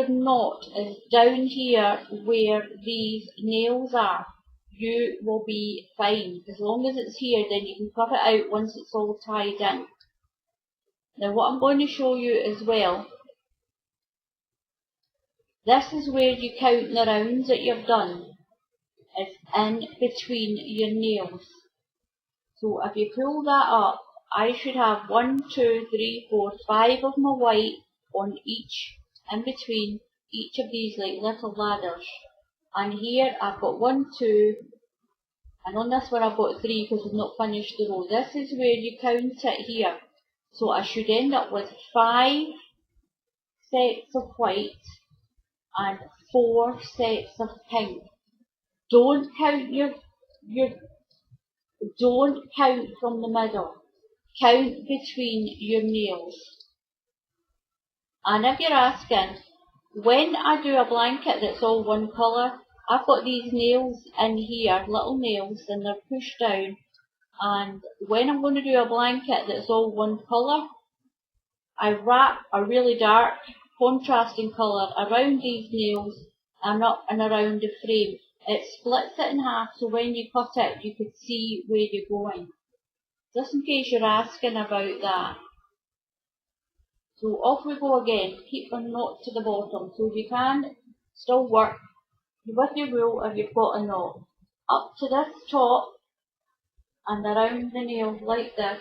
knot is down here where these nails are, you will be fine. As long as it's here, then you can cut it out once it's all tied in. Now what I'm going to show you as well, this is where you count the rounds that you've done. It's in between your nails. So if you pull that up, I should have 1, 2, 3, 4, 5 of my white on each, in between each of these like little ladders. And here I've got 1, 2, and on this one I've got 3 because we've not finished the row. This is where you count it here. So I should end up with 5 sets of white and 4 sets of pink. Don't count don't count from the middle. Count between your nails. And if you're asking, when I do a blanket that's all one colour, I've got these nails in here, little nails, and they're pushed down. And when I'm going to do a blanket that's all one colour, I wrap a really dark contrasting colour around these nails and up and around the frame. It splits it in half, so when you cut it, you can see where you're going. Just in case you're asking about that. So off we go again. Keep a knot to the bottom. So if you can, still work with your wool if you've got a knot. Up to this top and around the nail like this.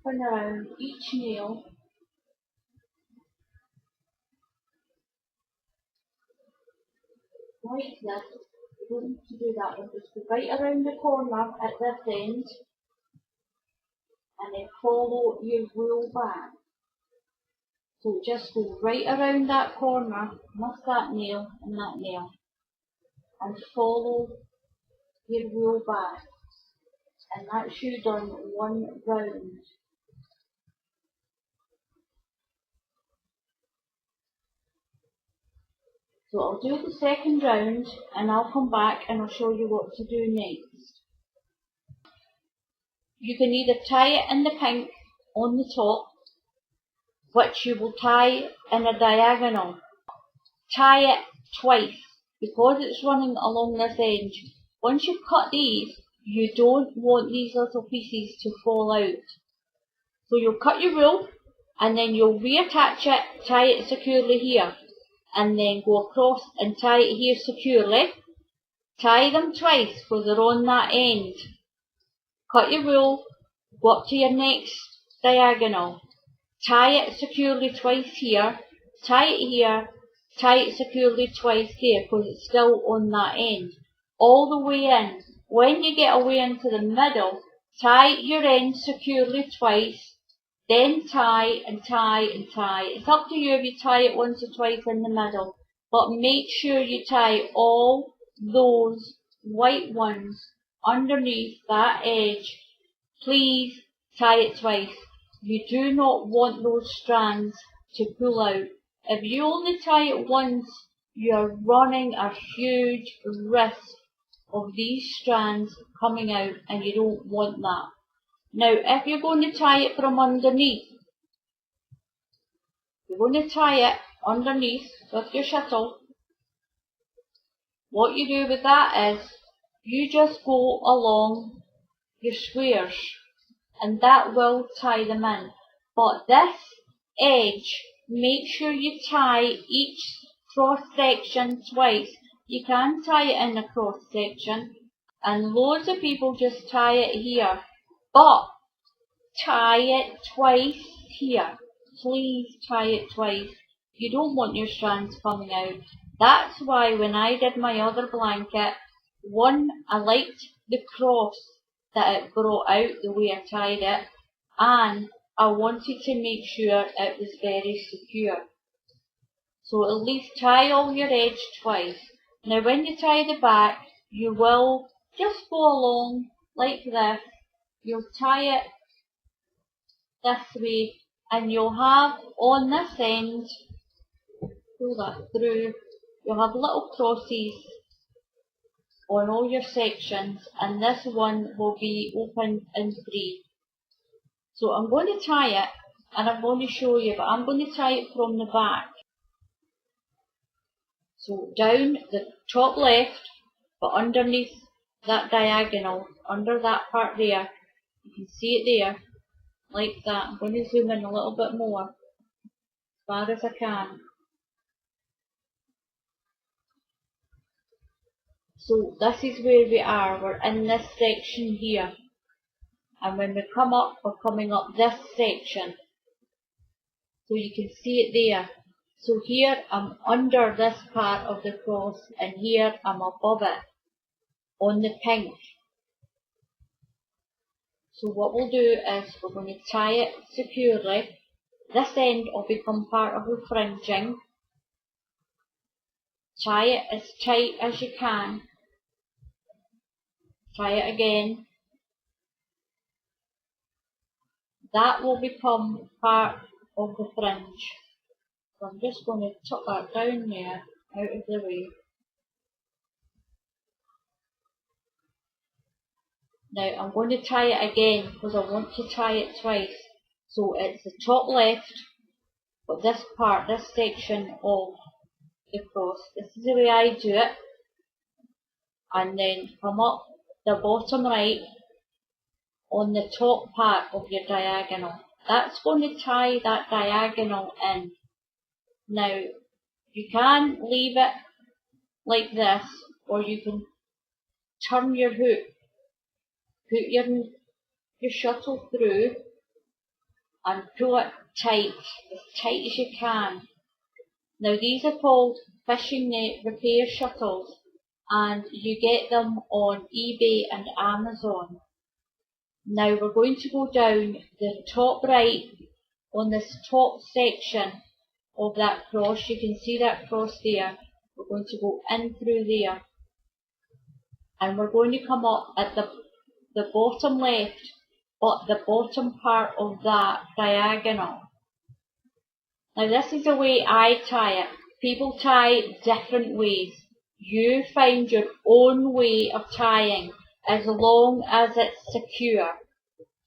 Turn around each nail. Like this. You don't need to do that, but just go right around the corner at this end and then follow your wool back. So just go right around that corner, miss that nail and that nail, and follow your wool back. And that's you done 1 round. So I'll do the second round and I'll come back and I'll show you what to do next. You can either tie it in the pink on the top, which you will tie in a diagonal. Tie it twice because it's running along this edge. Once you've cut these, you don't want these little pieces to fall out. So you'll cut your wool and then you'll reattach it, tie it securely here, and then go across and tie it here securely, Tie them twice because they're on that end. Cut your wool, go up to your next diagonal. Tie it securely twice here, tie it here, tie it securely twice there because it's still on that end. All the way in. When you get away into the middle, tie your end securely twice, then tie and tie and tie. It's up to you if you tie it once or twice in the middle, but make sure you tie all those white ones underneath that edge. Please tie it twice. You do not want those strands to pull out. If you only tie it once, you are running a huge risk of these strands coming out, and you don't want that. Now, if you're going to tie it from underneath, you're going to tie it underneath with your shuttle. What you do with that is, you just go along your squares, and that will tie them in. But this edge, make sure you tie each cross section twice. You can tie it in a cross section, and loads of people just tie it here, but tie it twice here. Please tie it twice. You don't want your strands coming out. That's why when I did my other blanket, one, I liked the cross that it brought out the way I tied it, and I wanted to make sure it was very secure. So at least tie all your edge twice. Now when you tie the back, you will just go along like this. You'll tie it this way, and you'll have on this end, pull that through, you'll have little crosses on all your sections, and this one will be open in three. So I'm going to tie it, and I'm going to show you, but I'm going to tie it from the back. So down the top left, but underneath that diagonal, under that part there, you can see it there, like that. I'm going to zoom in a little bit more, as far as I can. So this is where we are, we're in this section here. And when we come up, we're coming up this section. So you can see it there. So here I'm under this part of the cross, and here I'm above it, on the pink. So what we'll do is we're going to tie it securely. This end will become part of the fringing. Tie it as tight as you can. Tie it again. That will become part of the fringe. So I'm just going to tuck that down there, out of the way. Now I'm going to tie it again because I want to tie it twice. So it's the top left, but this part, this section of the cross, this is the way I do it. And then come up the bottom right on the top part of your diagonal. That's going to tie that diagonal in. Now, you can leave it like this, or you can turn your hook, put your shuttle through, and pull it tight as you can. Now, these are called fishing net repair shuttles, and you get them on eBay and Amazon. Now we're going to go down the top right on this top section of that cross. You can see that cross there. We're going to go in through there, and we're going to come up at the bottom left, but the bottom part of that diagonal. Now this is the way I tie it. People tie different ways. You find your own way of tying, as long as it's secure.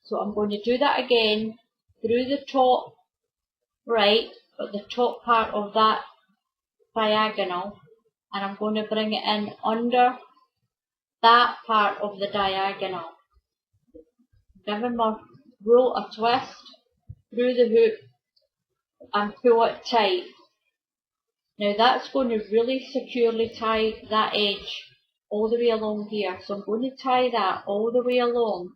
So I'm going to do that again through the top right, but the top part of that diagonal, and I'm going to bring it in under that part of the diagonal. Giving my wool a twist through the hook and pull it tight. Now that's going to really securely tie that edge. all the way along here. So I'm going to tie that all the way along.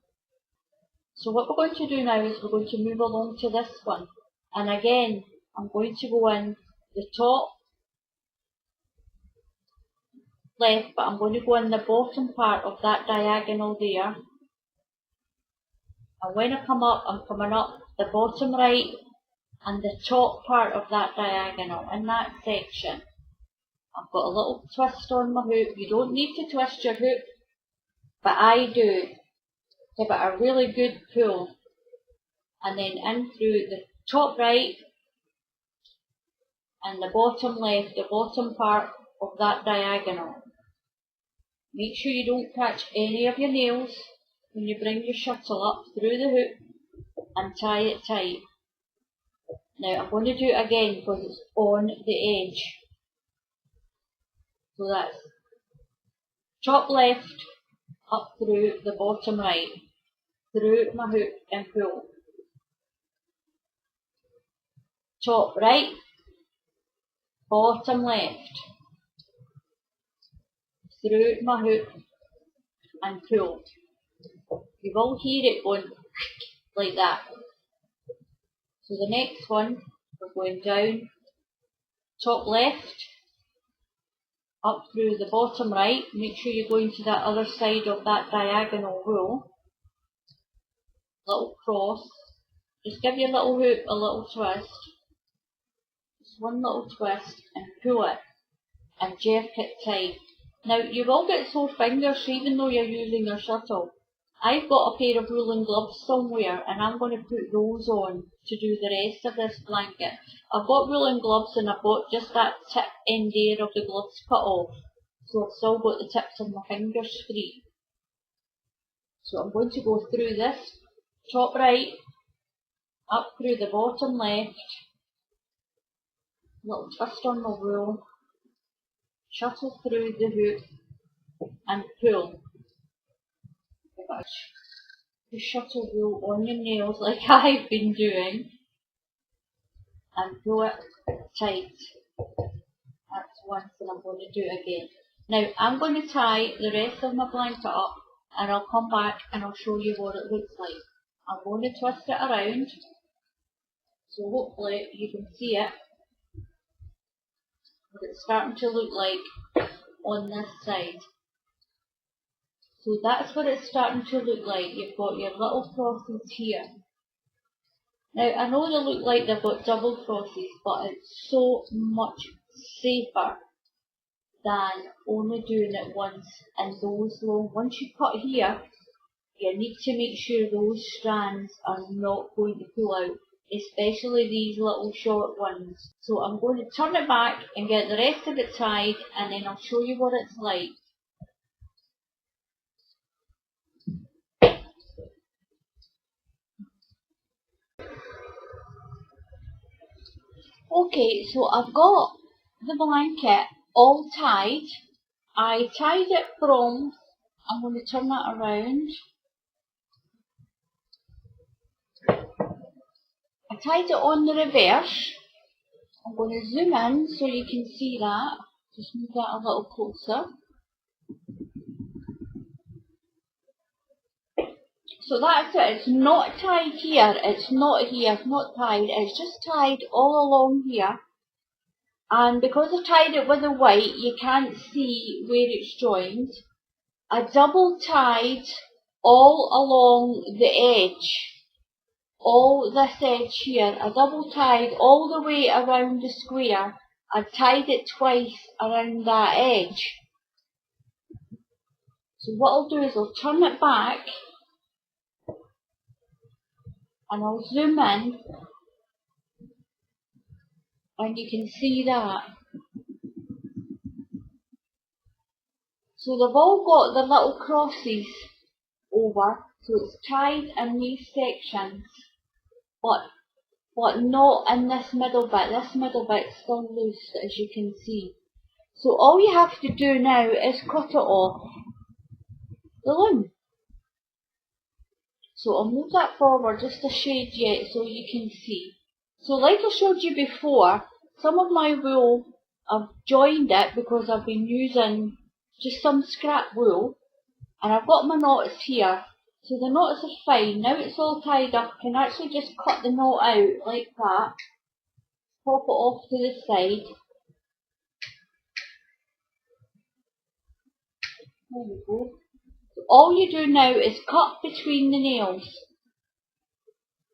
So what we're going to do now is we're going to move along to this one. And again, I'm going to go in the top left, but I'm going to go in the bottom part of that diagonal there. And when I come up, I'm coming up the bottom right and the top part of that diagonal in that section. I've got a little twist on my hook. You don't need to twist your hook, but I do. Give it a really good pull. And then in through the top right and the bottom left, the bottom part of that diagonal. Make sure you don't catch any of your nails when you bring your shuttle up through the hook and tie it tight. Now I'm going to do it again because it's on the edge. So that's top left up through the bottom right, through my hook and pull. Top right, bottom left, through my hook and pull. You will hear it going like that. So the next one, we're going down, top left, up through the bottom right. Make sure you're going to that other side of that diagonal row. Little cross. Just give your little hook a little twist. Just one little twist and pull it and jerk it tight. Now you will get sore fingers even though you're using your shuttle. I've got a pair of woolen gloves somewhere and I'm going to put those on to do the rest of this blanket. I've got woolen gloves and I've got just that tip end there of the gloves cut off. So I've still got the tips of my fingers free. So I'm going to go through this top right, up through the bottom left, little twist on my wool, shuttle through the hook and pull. The shuttle wool on your nails like I've been doing and pull it tight. That's once and I'm going to do it again. Now I'm going to tie the rest of my blanket up and I'll come back and I'll show you what it looks like. I'm going to twist it around so hopefully you can see it. What it's starting to look like on this side. So that's what it's starting to look like. You've got your little crosses here. Now I know they look like they've got double crosses, but it's so much safer than only doing it once and those long. Once you cut here, you need to make sure those strands are not going to pull out, especially these little short ones. So I'm going to turn it back and get the rest of it tied and then I'll show you what it's like. Okay, so I've got the blanket all tied. I tied it from, I'm going to turn that around. I tied it on the reverse. I'm going to zoom in so you can see that. Just move that a little closer. So that's it. It's not tied here. It's not here. It's not tied. It's just tied all along here. And because I tied it with a white, you can't see where it's joined. I double tied all along the edge. All this edge here. I double tied all the way around the square. I tied it twice around that edge. So what I'll do is I'll turn it back. And I'll zoom in and you can see that. So they've all got the little crosses over, so it's tied in these sections, but not in this middle bit. This middle bit's still loose, as you can see. So all you have to do now is cut it off the loom. So I'll move that forward just a shade yet so you can see. So like I showed you before, some of my wool I've joined it because I've been using just some scrap wool, and I've got my knots here, so the knots are fine. Now it's all tied up, I can actually just cut the knot out like that, pop it off to the side. There we go. So all you do now is cut between the nails.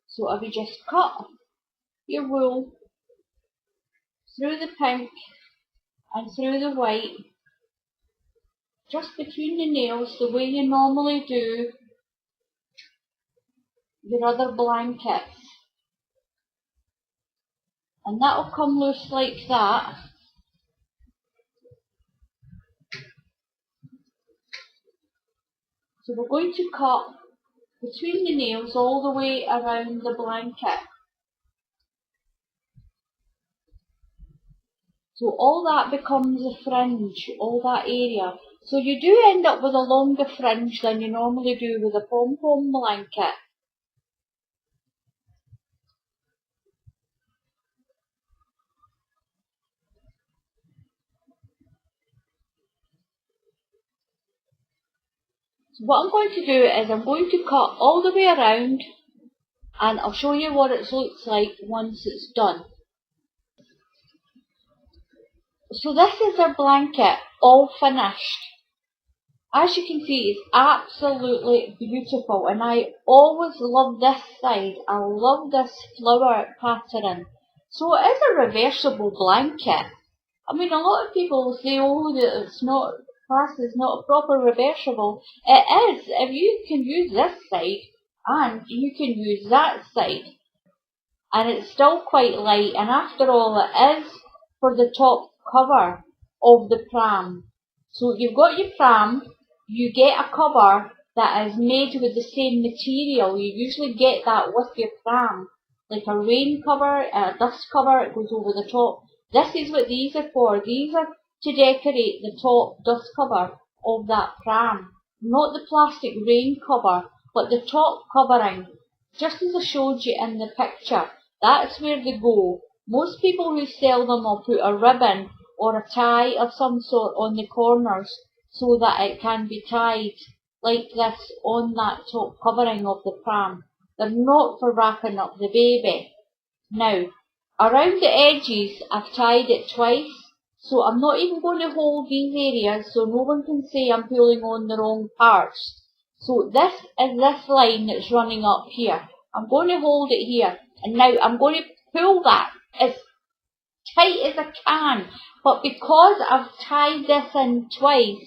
So if you just cut your wool through the pink and through the white, just between the nails, the way you normally do your other blankets. And that'll come loose like that. So we're going to cut between the nails all the way around the blanket. So all that becomes a fringe, all that area. So you do end up with a longer fringe than you normally do with a pom-pom blanket. So what I'm going to do is I'm going to cut all the way around, and I'll show you what it looks like once it's done. So this is our blanket all finished. As you can see, it's absolutely beautiful, and I always love this side. I love this flower pattern. So it is a reversible blanket. I mean, a lot of people say, oh, that it's not, class is not a proper reversible. It is, if you can use this side, and you can use that side. And it's still quite light, and after all, it is for the top cover of the pram. So you've got your pram, you get a cover that is made with the same material. You usually get that with your pram, like a rain cover, a dust cover, it goes over the top. This is what these are for. These are to decorate the top dust cover of that pram. Not the plastic rain cover, but the top covering. Just as I showed you in the picture, that's where they go. Most people who sell them will put a ribbon or a tie of some sort on the corners so that it can be tied like this on that top covering of the pram. They're not for wrapping up the baby. Now, around the edges I've tied it twice, so I'm not even going to hold these areas so no one can say I'm pulling on the wrong parts. So this is this line that's running up here. I'm going to hold it here, and now I'm going to pull that as tight as I can, but because I've tied this in twice,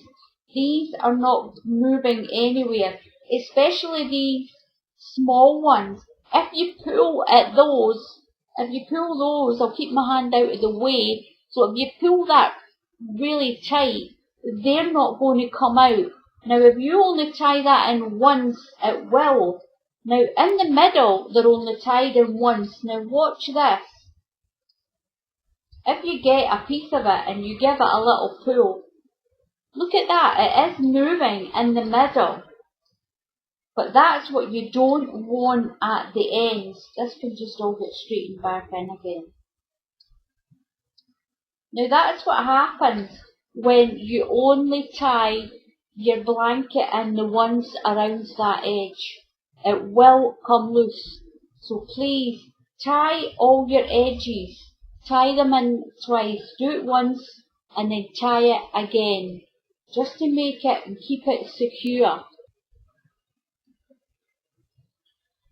these are not moving anywhere, especially these small ones. If you pull at those, I'll keep my hand out of the way, so if you pull that really tight, they're not going to come out. Now if you only tie that in once, it will. Now in the middle, they're only tied in once. Now watch this. If you get a piece of it and you give it a little pull, look at that, it is moving in the middle. But that's what you don't want at the ends. This can just all get straightened back in again. Now that's what happens when you only tie your blanket in the ones around that edge. It will come loose. So please tie all your edges. Tie them in twice. Do it once and then tie it again, just to make it and keep it secure.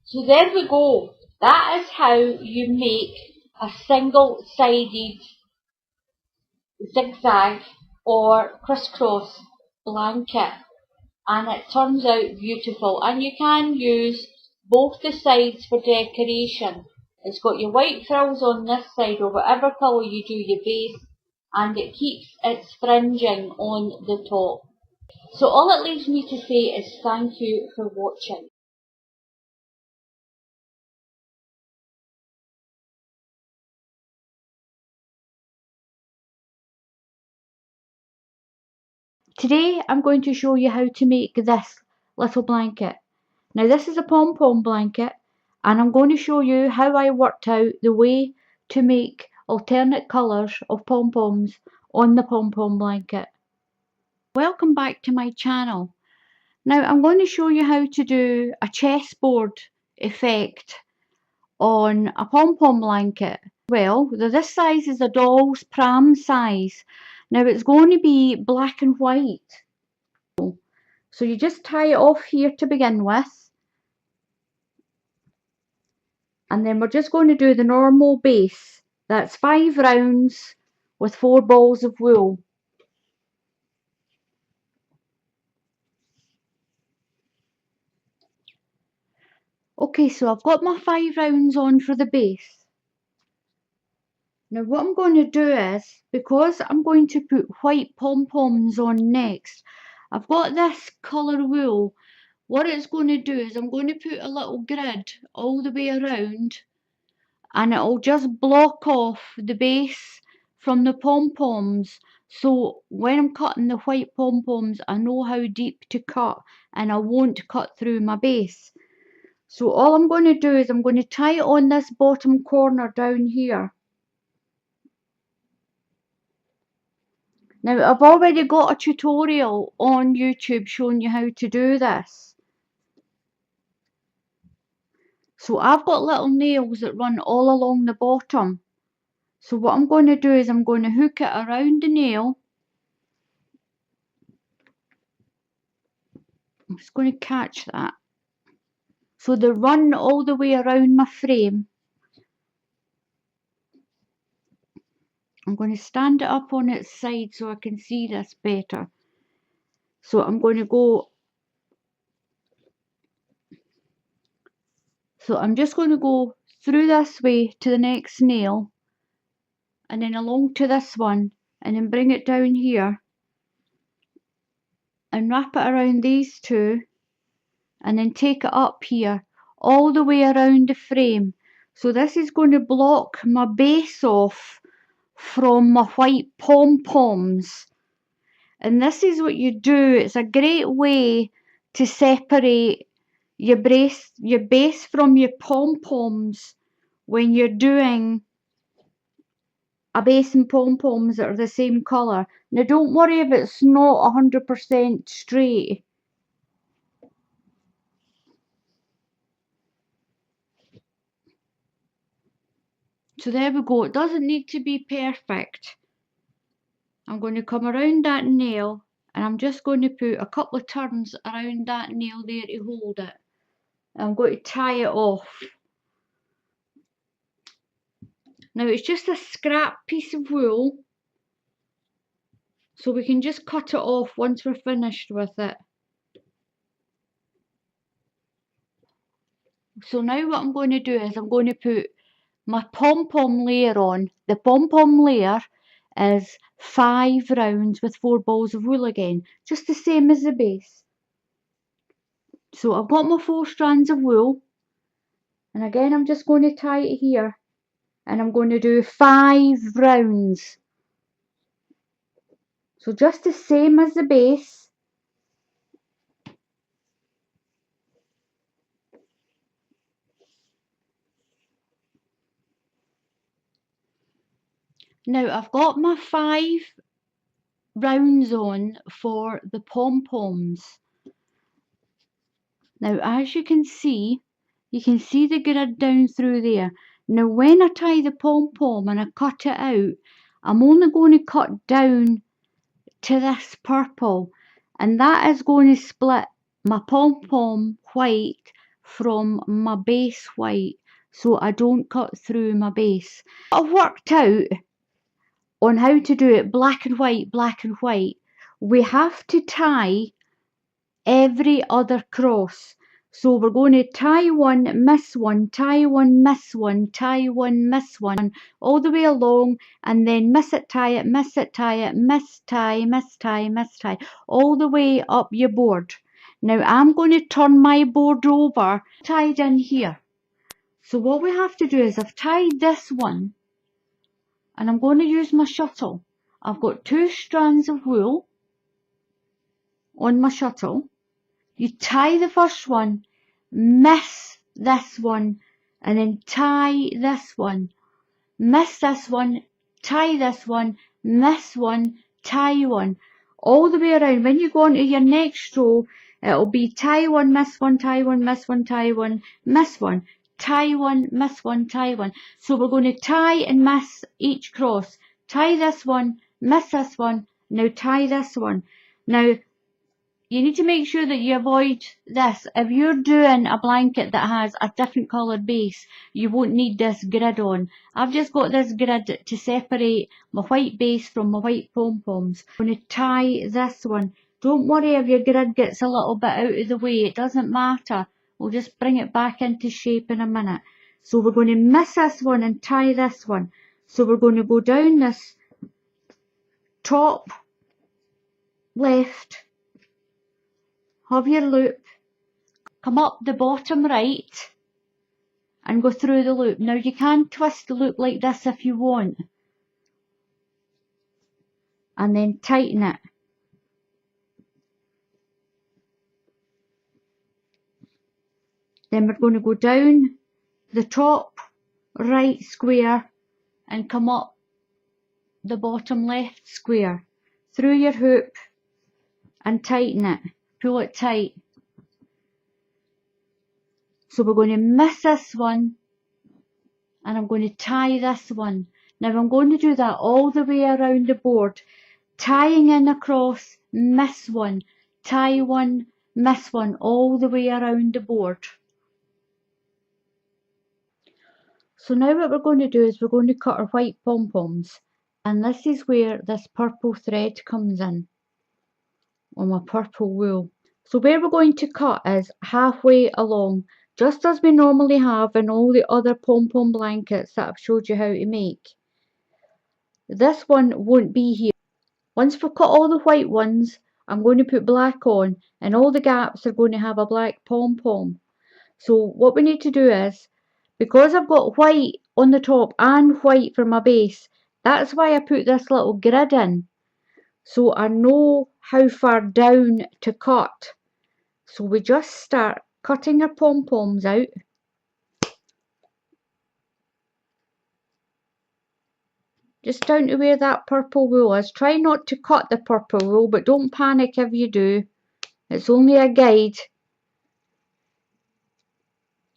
So there we go. That is how you make a single-sided zigzag or crisscross blanket, and it turns out beautiful. And you can use both the sides for decoration. It's got your white frills on this side, or whatever colour you do your base, and it keeps its fringing on the top. So all it leaves me to say is thank you for watching. Today I'm going to show you how to make this little blanket. Now this is a pom-pom blanket, and I'm going to show you how I worked out the way to make alternate colours of pom-poms on the pom-pom blanket. Welcome back to my channel. Now I'm going to show you how to do a chessboard effect on a pom-pom blanket. Well, this size is a doll's pram size. Now it's going to be black and white. So you just tie it off here to begin with. And then we're just going to do the normal base. That's 5 rounds with 4 balls of wool. Okay, so I've got my 5 rounds on for the base. Now what I'm going to do is, because I'm going to put white pom-poms on next, I've got this colour wool. What it's going to do is I'm going to put a little grid all the way around, and it'll just block off the base from the pom-poms. So when I'm cutting the white pom-poms, I know how deep to cut and I won't cut through my base. So all I'm going to do is I'm going to tie it on this bottom corner down here. Now I've already got a tutorial on YouTube showing you how to do this. So I've got little nails that run all along the bottom. So what I'm going to do is I'm going to hook it around the nail. I'm just going to catch that. So they run all the way around my frame. I'm going to stand it up on its side so I can see this better. So I'm going to go. So I'm just going to go through this way to the next nail, and then along to this one, and then bring it down here and wrap it around these two, and then take it up here all the way around the frame. So this is going to block my base off from my white pom-poms. And this is what you do. It's a great way to separate your base from your pom-poms when you're doing a base and pom-poms that are the same colour. Now don't worry if it's not 100% straight. So there we go. It doesn't need to be perfect. I'm going to come around that nail, and I'm just going to put a couple of turns around that nail there to hold it. I'm going to tie it off. Now it's just a scrap piece of wool, so we can just cut it off once we're finished with it. So now what I'm going to do is I'm going to put my pom-pom layer on. The pom-pom layer is 5 rounds with 4 balls of wool again, just the same as the base. So I've got my 4 strands of wool, and again I'm just going to tie it here, and I'm going to do 5 rounds. So just the same as the base. Now I've got my 5 rounds on for the pom-poms. Now as you can see the grid down through there. Now when I tie the pom-pom and I cut it out, I'm only going to cut down to this purple, and that is going to split my pom-pom white from my base white, so I don't cut through my base. I've worked out on how to do it black and white, black and white. We have to tie every other cross. So we're going to tie one, miss one, tie one, miss one, tie one, miss one, all the way along, and then miss it, tie it, miss it, tie it, miss, tie, miss, tie, miss, tie, all the way up your board. Now I'm going to turn my board over, tied in here. So what we have to do is I've tied this one, and I'm going to use my shuttle. I've got 2 strands of wool on my shuttle. You tie the first one, miss this one, and then tie this one, miss this one, tie this one, miss one, tie one. all the way around. When you go on to your next row, it'll be tie one, miss one, tie one, miss one, tie one, miss one, tie one, miss one, tie one. So we're going to tie and miss each cross. Tie this one, miss this one, now tie this one. Now, you need to make sure that you avoid this. If you're doing a blanket that has a different coloured base, you won't need this grid on. I've just got this grid to separate my white base from my white pom-poms. I'm going to tie this one. Don't worry if your grid gets a little bit out of the way. It doesn't matter. We'll just bring it back into shape in a minute. So we're going to miss this one and tie this one. So we're going to go down this top left of your loop, come up the bottom right and go through the loop. Now you can twist the loop like this if you want and then tighten it. Then we're going to go down the top right square and come up the bottom left square through your hoop and tighten it. Pull it tight. So we're going to miss this one and I'm going to tie this one. Now I'm going to do that all the way around the board, tying in across, miss one, tie one, miss one, all the way around the board. So now what we're going to do is we're going to cut our white pom-poms, and this is where this purple thread comes in on my purple wool. So where we're going to cut is halfway along, just as we normally have in all the other pom-pom blankets that I've showed you how to make. This one won't be here. Once we've cut all the white ones, I'm going to put black on, and all the gaps are going to have a black pom-pom. So what we need to do is, because I've got white on the top and white for my base, that's why I put this little grid in, so I know how far down to cut. So we just start cutting our pom-poms out. Just down to where that purple wool is. Try not to cut the purple wool, but don't panic if you do. It's only a guide.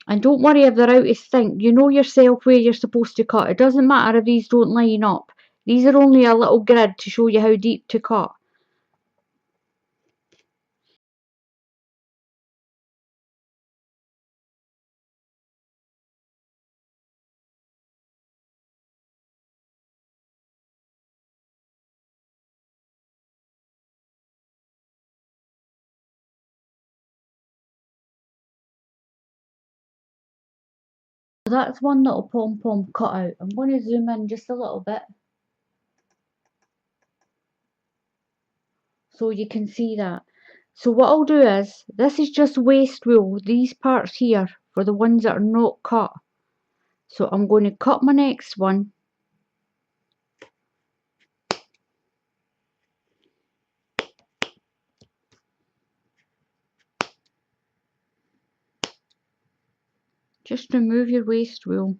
And don't worry if they're out of sync. You know yourself where you're supposed to cut. It doesn't matter if these don't line up. These are only a little grid to show you how deep to cut. So that's one little pom-pom cut out. I'm going to zoom in just a little bit so you can see that. So what I'll do is, this is just waste wool, these parts here, for the ones that are not cut. So I'm going to cut my next one. Just remove your waste wool.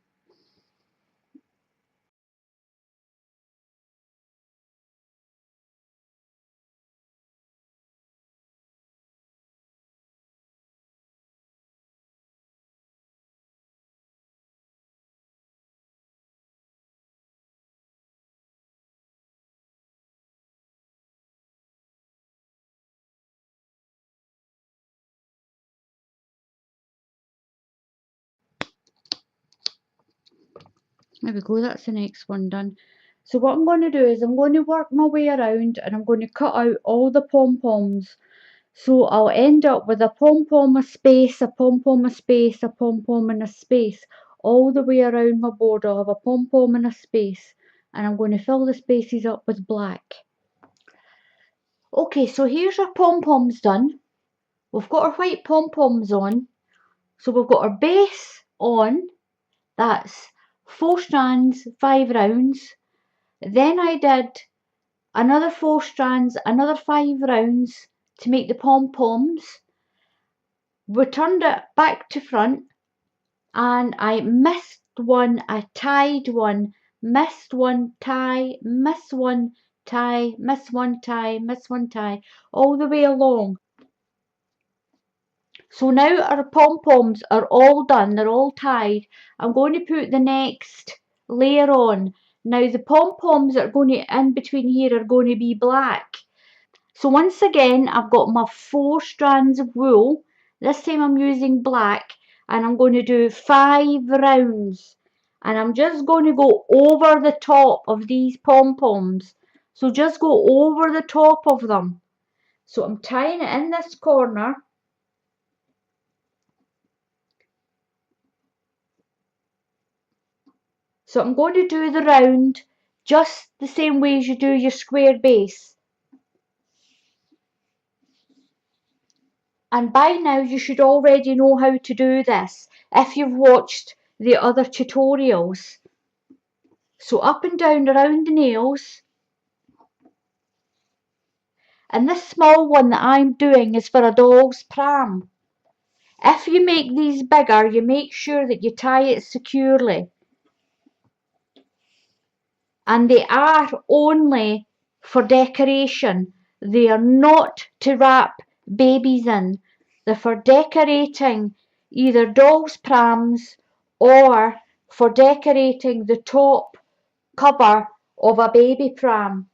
There we go, that's the next one done. So what I'm going to do is I'm going to work my way around and I'm going to cut out all the pom-poms. So I'll end up with a pom-pom, a space, a pom-pom, a space, a pom-pom and a space. All the way around my board I'll have a pom-pom and a space. And I'm going to fill the spaces up with black. Okay, so here's our pom-poms done. We've got our white pom-poms on. So we've got our base on. That's 4 strands, 5 rounds. Then I did another 4 strands, another 5 rounds to make the pom-poms. We turned it back to front and I missed one, I tied one, missed one, tie, missed one, tie, miss one tie, miss one tie, all the way along. So now our pom-poms are all done, they're all tied. I'm going to put the next layer on. Now the pom-poms that are going to in between here are going to be black. So once again, I've got my 4 strands of wool. This time I'm using black, and I'm going to do 5 rounds. And I'm just going to go over the top of these pom-poms. So just go over the top of them. So I'm tying it in this corner. So I'm going to do the round just the same way as you do your square base. And by now you should already know how to do this if you've watched the other tutorials. So up and down around the nails. And this small one that I'm doing is for a doll's pram. If you make these bigger, you make sure that you tie it securely. And they are only for decoration. They are not to wrap babies in. They're for decorating either doll's prams or for decorating the top cover of a baby pram.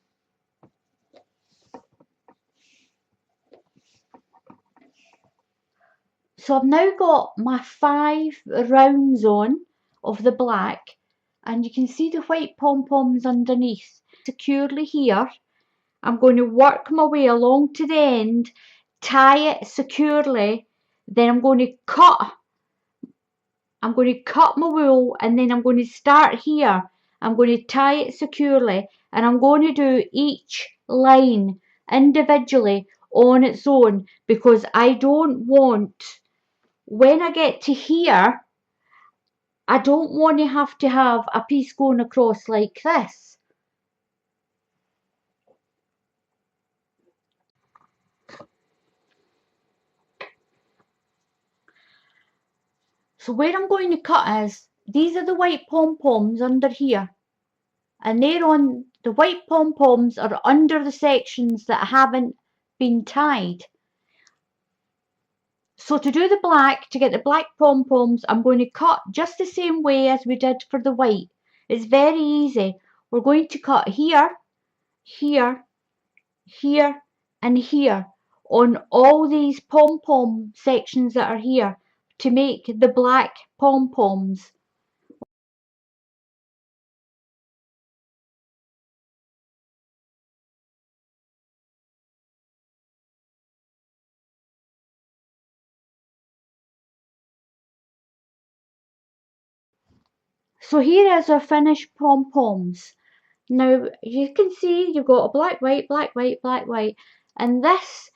So I've now got my 5 rounds on of the black, and you can see the white pom-poms underneath. Securely here, I'm going to work my way along to the end, tie it securely, then I'm going to cut my wool, and then I'm going to start here. I'm going to tie it securely, and I'm going to do each line individually on its own, because I don't want, when I get to here, I don't want to have a piece going across like this. So where I'm going to cut is, these are the white pom-poms under here. And they're on, the white pom-poms are under the sections that haven't been tied. So to do the black, to get the black pom-poms, I'm going to cut just the same way as we did for the white. It's very easy. We're going to cut here, here, here, and here on all these pom-pom sections that are here to make the black pom-poms. So here is our finished pom-poms. Now you can see you've got a black, white, black, white, black, white, and this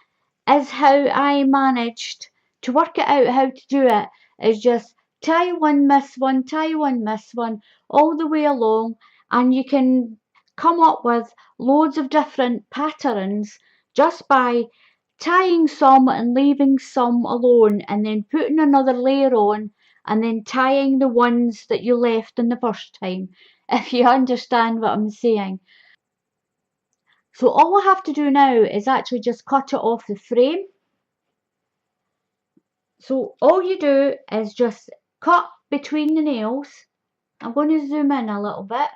is how I managed to work it out how to do it, is just tie one, miss one, tie one, miss one, all the way along, and you can come up with loads of different patterns just by tying some and leaving some alone, and then putting another layer on, and then tying the ones that you left in the first time, if you understand what I'm saying. So all I have to do now is actually just cut it off the frame. So all you do is just cut between the nails. I'm going to zoom in a little bit.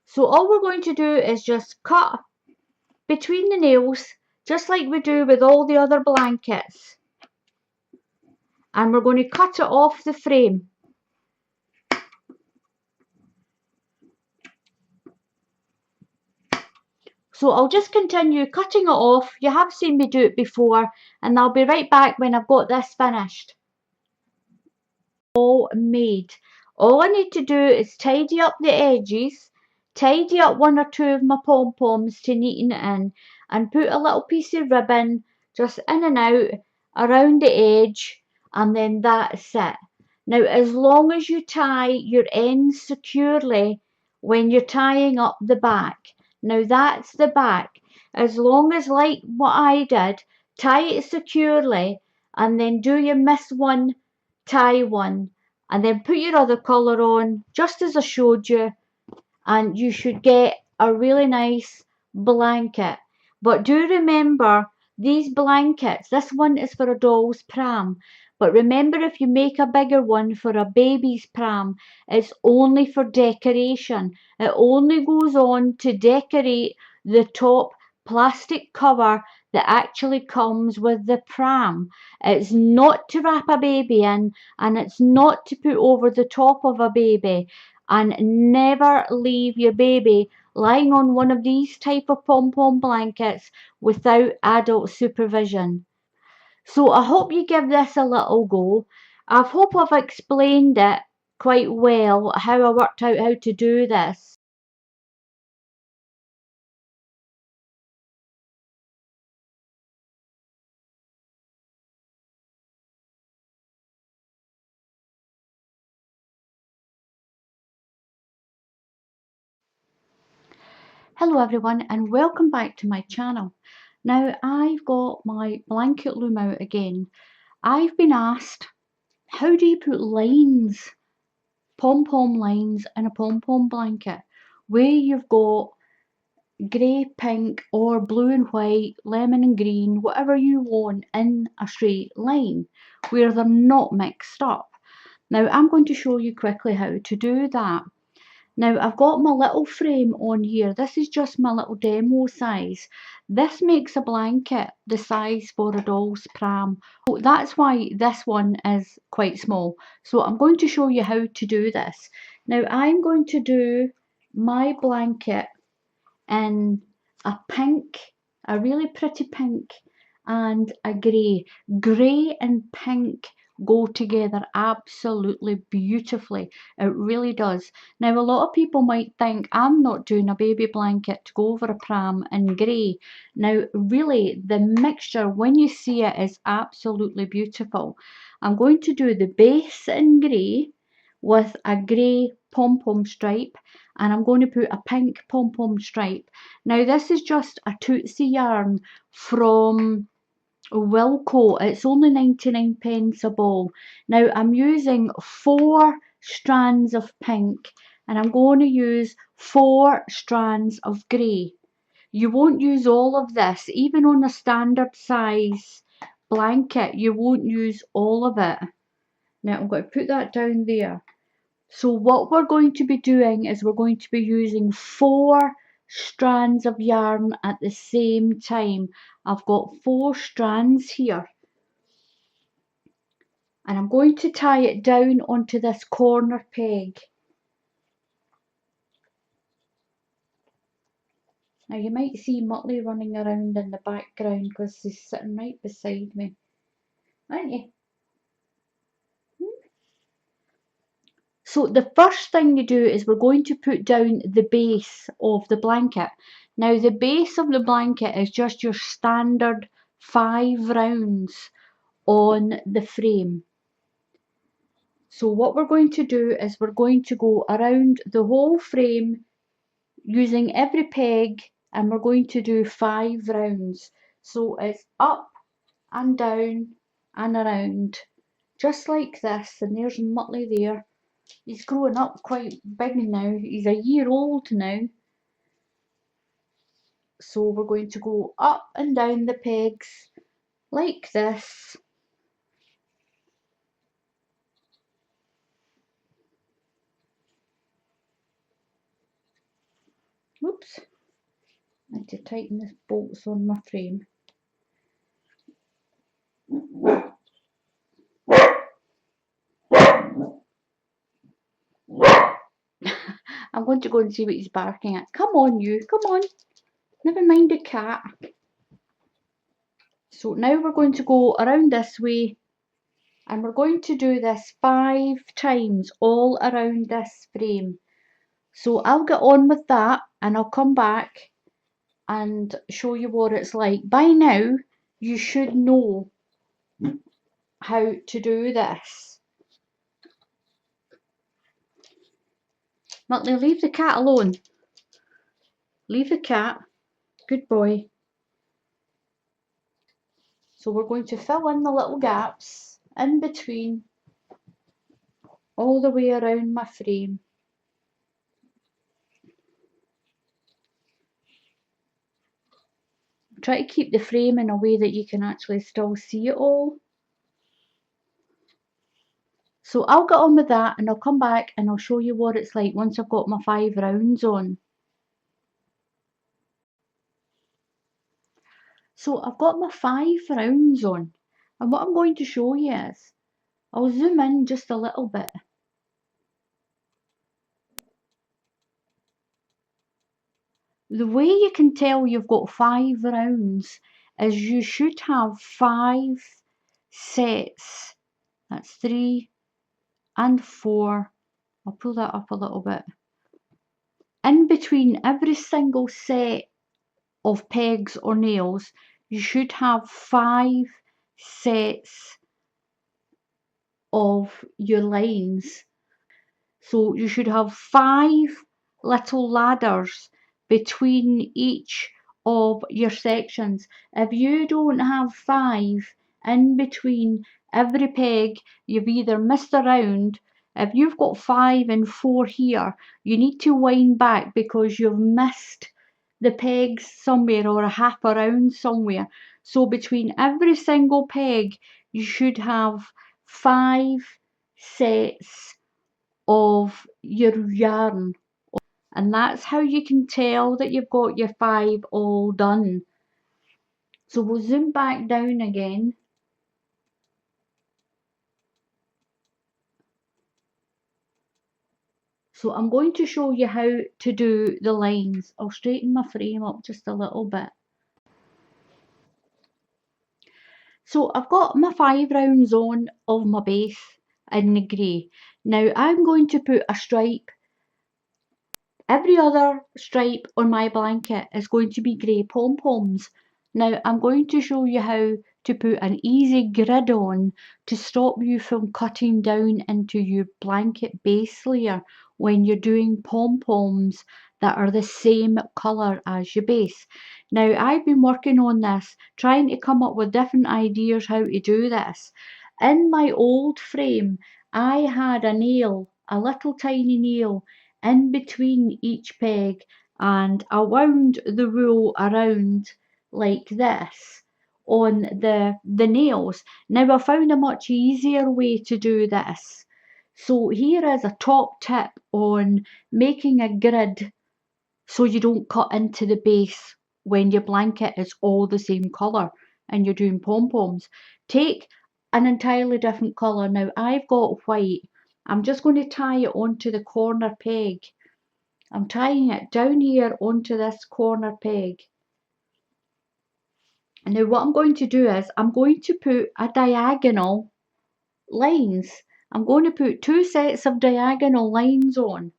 So all we're going to do is just cut between the nails, just like we do with all the other blankets. And we're going to cut it off the frame. So I'll just continue cutting it off. You have seen me do it before, and I'll be right back when I've got this finished. All made. All I need to do is tidy up the edges, tidy up 1 or 2 of my pom-poms to neaten it in, and put a little piece of ribbon just in and out around the edge, and then that's it. Now as long as you tie your ends securely when you're tying up the back, now that's the back, as long as, like what I did, tie it securely and then do your miss one, tie one, and then put your other colour on just as I showed you, and you should get a really nice blanket. But do remember, these blankets, this one is for a doll's pram, but remember, if you make a bigger one for a baby's pram, it's only for decoration. It only goes on to decorate the top plastic cover that actually comes with the pram. It's not to wrap a baby in, and it's not to put over the top of a baby. And never leave your baby lying on one of these type of pom-pom blankets without adult supervision. So I hope you give this a little go. I hope I've explained it quite well, how I worked out how to do this. Hello everyone, and welcome back to my channel. Now I've got my blanket loom out again. I've been asked, how do you put lines, pom-pom lines in a pom-pom blanket where you've got grey, pink or blue and white, lemon and green, whatever you want in a straight line where they're not mixed up. Now I'm going to show you quickly how to do that. Now I've got my little frame on here. This is just my little demo size. This makes a blanket the size for a doll's pram. So that's why this one is quite small. So I'm going to show you how to do this. Now I'm going to do my blanket in a pink, a really pretty pink, and a grey. Grey and pink go together absolutely beautifully. It really does. Now a lot of people might think I'm not doing a baby blanket to go over a pram in grey. Now really the mixture when you see it is absolutely beautiful. I'm going to do the base in grey with a grey pom-pom stripe, and I'm going to put a pink pom-pom stripe. Now this is just a Tootsie yarn from Wilko. It's only 99 pence a ball. Now I'm using 4 strands of pink, and I'm going to use 4 strands of grey. You won't use all of this, even on a standard size blanket, you won't use all of it. Now I'm going to put that down there. So what we're going to be doing is we're going to be using 4 strands of yarn at the same time. I've got 4 strands here. And I'm going to tie it down onto this corner peg. Now you might see Muttley running around in the background because he's sitting right beside me. Aren't you? So the first thing you do is we're going to put down the base of the blanket. Now the base of the blanket is just your standard 5 rounds on the frame. So what we're going to do is we're going to go around the whole frame using every peg, and we're going to do 5 rounds. So it's up and down and around, just like this. And there's Muttley there. He's growing up quite big now. He's a year old now. So we're going to go up and down the pegs like this. Oops. I need to tighten the bolts on my frame. I'm going to go and see what he's barking at. Come on, you. Come on. Never mind the cat. So now we're going to go around this way, and we're going to do this 5 times all around this frame. So I'll get on with that and I'll come back and show you what it's like. By now you should know how to do this. Muttley, leave the cat alone. Leave the cat. Good boy. So we're going to fill in the little gaps in between all the way around my frame. Try to keep the frame in a way that you can actually still see it all. So I'll get on with that and I'll come back and I'll show you what it's like once I've got my 5 rounds on. So I've got my 5 rounds on, and what I'm going to show you is, I'll zoom in just a little bit. The way you can tell you've got 5 rounds is you should have 5 sets. That's 3 and 4. I'll pull that up a little bit. In between every single set of pegs or nails, you should have 5 sets of your lines. So you should have 5 little ladders between each of your sections. If you don't have 5 in between every peg, you've either missed a round. If you've got 5 and 4 here, you need to wind back because you've missed the pegs somewhere or a half a round somewhere. So between every single peg, you should have 5 sets of your yarn, and that's how you can tell that you've got your 5 all done. So we'll zoom back down again. So I'm going to show you how to do the lines. I'll straighten my frame up just a little bit. So I've got my 5 rounds on of my base in the grey. Now I'm going to put a stripe. Every other stripe on my blanket is going to be grey pom-poms. Now I'm going to show you how to put an easy grid on to stop you from cutting down into your blanket base layer when you're doing pom-poms that are the same colour as your base. Now I've been working on this, trying to come up with different ideas how to do this. In my old frame, I had a nail, a little tiny nail, in between each peg, and I wound the wool around like this on the nails. Now I found a much easier way to do this. So here is a top tip on making a grid so you don't cut into the base when your blanket is all the same colour and you're doing pom-poms. Take an entirely different colour. Now I've got white. I'm just going to tie it onto the corner peg. I'm tying it down here onto this corner peg. And now what I'm going to do is I'm going to put a diagonal lines. I'm going to put 2 sets of diagonal lines on.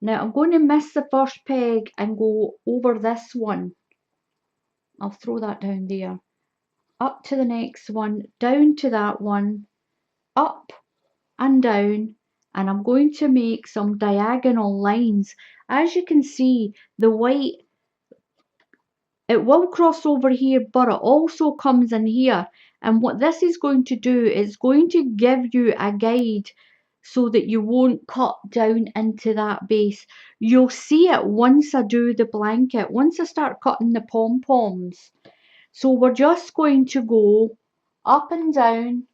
Now I'm going to miss the first peg and go over this one. I'll throw that down there. Up to the next one, down to that one, up and down, and I'm going to make some diagonal lines. As you can see, the white, it will cross over here, but it also comes in here. And what this is going to do is going to give you a guide so that you won't cut down into that base. You'll see it once I do the blanket, once I start cutting the pom-poms. So we're just going to go up and down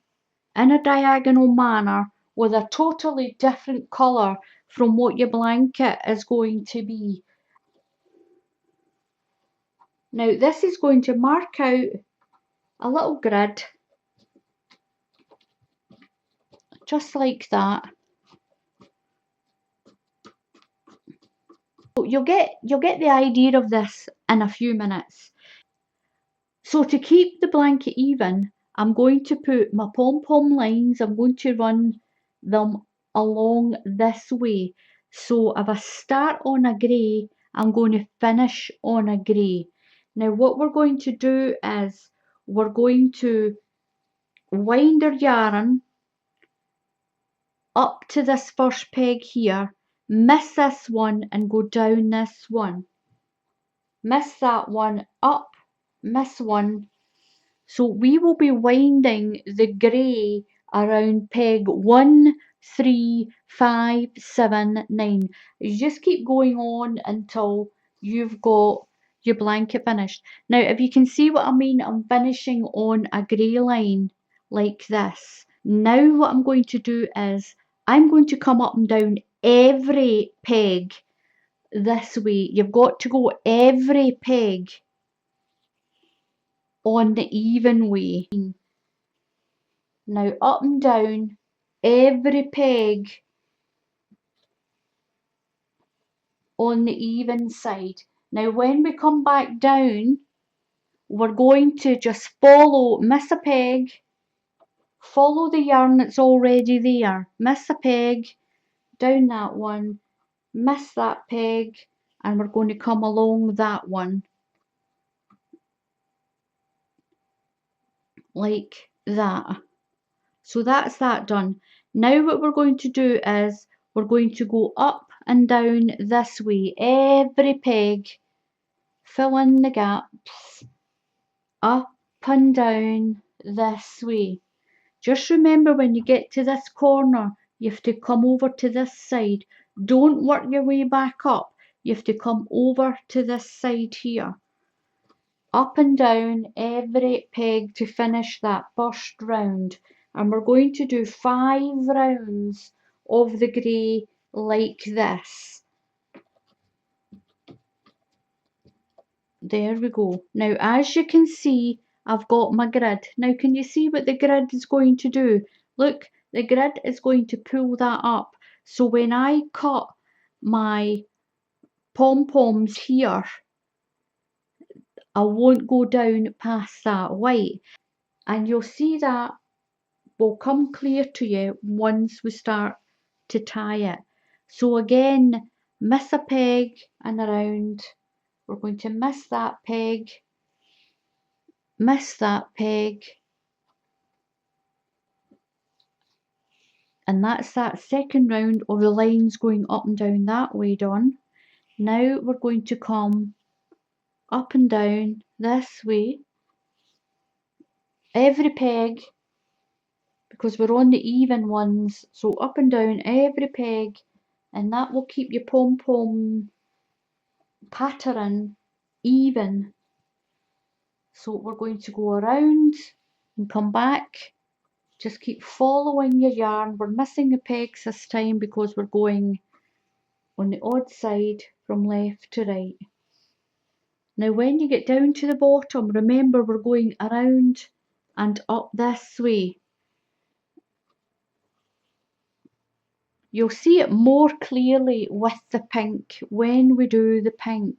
in a diagonal manner with a totally different colour from what your blanket is going to be. Now this is going to mark out a little grid, just like that. So you'll get the idea of this in a few minutes. So to keep the blanket even, I'm going to put my pom-pom lines, I'm going to run them along this way. So if I start on a grey, I'm going to finish on a grey. Now what we're going to do is we're going to wind our yarn up to this first peg here, miss this one and go down this one. Miss that one, up, miss one, So we will be winding the grey around peg 1, 3, 5, 7, 9. You just keep going on until you've got your blanket finished. Now if you can see what I mean, I'm finishing on a grey line like this. Now what I'm going to do is I'm going to come up and down every peg this way. You've got to go every peg on the even way. Now up and down every peg on the even side. Now when we come back down, we're going to just miss a peg, follow the yarn that's already there, miss a peg, down that one, miss that peg, and we're going to come along that one like that. So that's that done. Now what we're going to do is we're going to go up and down this way, every peg, fill in the gaps, up and down this way. Just remember when you get to this corner, you have to come over to this side. Don't work your way back up. You have to come over to this side here. Up and down every peg to finish that first round. And we're going to do 5 rounds of the grey like this. There we go. Now as you can see, I've got my grid. Now can you see what the grid is going to do? Look, the grid is going to pull that up. So when I cut my pom-poms here, I won't go down past that white. And you'll see that will come clear to you once we start to tie it. So again, miss a peg and around. We're going to miss that peg, miss that peg, and that's that second round of the lines going up and down that way done. Now we're going to come up and down this way, every peg, because we're on the even ones, so up and down every peg, and that will keep your pom-pom pattern even. So we're going to go around and come back. Just keep following your yarn. We're missing the pegs this time because we're going on the odd side from left to right. Now when you get down to the bottom, remember we're going around and up this way. You'll see it more clearly with the pink when we do the pink.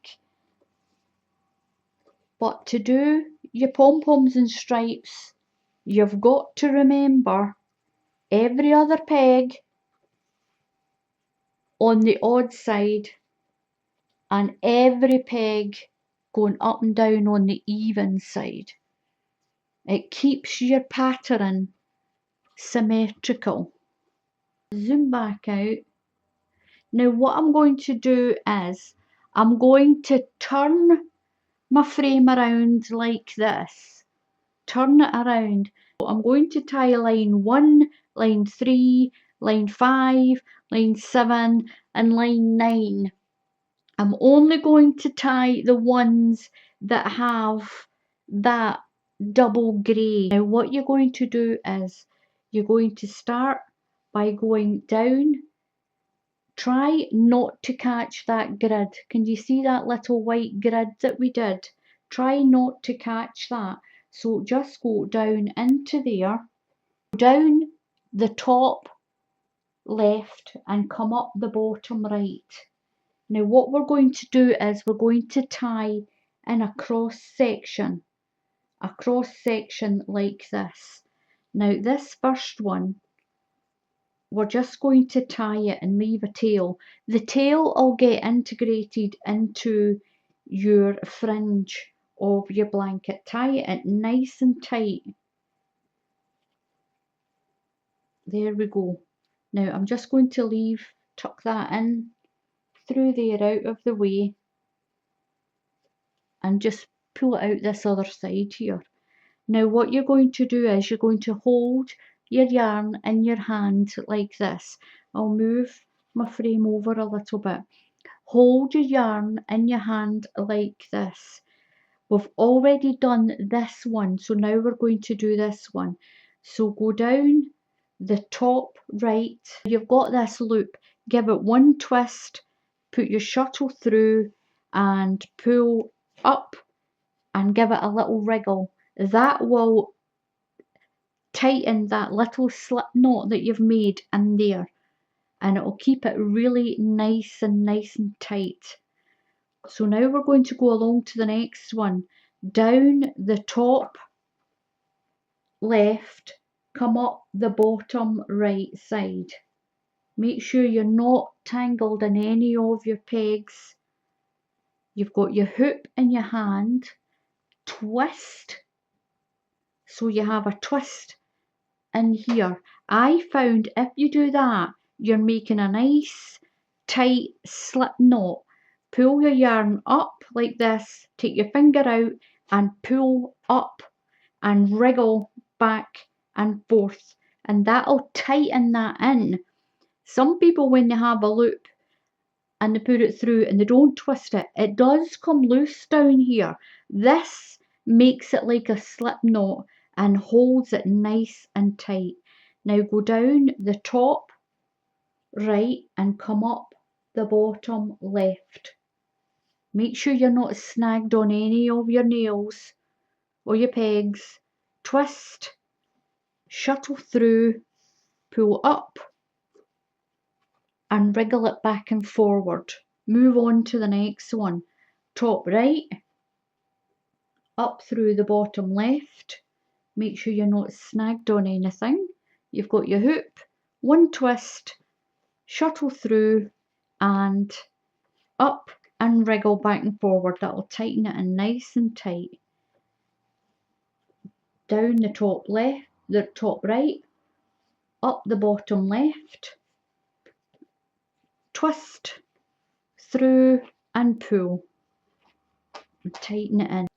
But to do your pom-poms and stripes, you've got to remember every other peg on the odd side and every peg going up and down on the even side. It keeps your pattern symmetrical. Zoom back out. Now what I'm going to do is I'm going to turn my frame around like this. Turn it around. I'm going to tie line 1, line 3, line 5, line 7 and line 9. I'm only going to tie the ones that have that double grey. Now what you're going to do is you're going to start by going down. Try not to catch that grid. Can you see that little white grid that we did? Try not to catch that. So just go down into there, down the top left and come up the bottom right. Now what we're going to do is we're going to tie in a cross section like this. Now this first one, we're just going to tie it and leave a tail. The tail will get integrated into your fringe of your blanket. Tie it nice and tight. There we go. Now I'm just going to tuck that in through there out of the way and just pull it out this other side here. Now what you're going to do is you're going to hold your yarn in your hand like this. I'll move my frame over a little bit. Hold your yarn in your hand like this. We've already done this one, so now we're going to do this one. So go down the top right. You've got this loop. Give it one twist, put your shuttle through and pull up and give it a little wriggle. That will tighten that little slip knot that you've made in there, and it will keep it really nice and tight. So now we're going to go along to the next one. Down the top left, come up the bottom right side. Make sure you're not tangled in any of your pegs. You've got your hoop in your hand. Twist. So you have a twist in here. I found if you do that, you're making a nice tight slip knot. Pull your yarn up like this, take your finger out and pull up and wriggle back and forth, and that'll tighten that in. Some people, when they have a loop and they put it through and they don't twist it, it does come loose down here. This makes it like a slip knot and holds it nice and tight. Now go down the top right and come up the bottom left. Make sure you're not snagged on any of your nails or your pegs. Twist, shuttle through, pull up and wriggle it back and forward. Move on to the next one. Top right, up through the bottom left. Make sure you're not snagged on anything. You've got your hoop, one twist, shuttle through and up and wriggle back and forward. That'll tighten it in nice and tight. Down the top left, the top right, up the bottom left, twist, through and pull and tighten it in.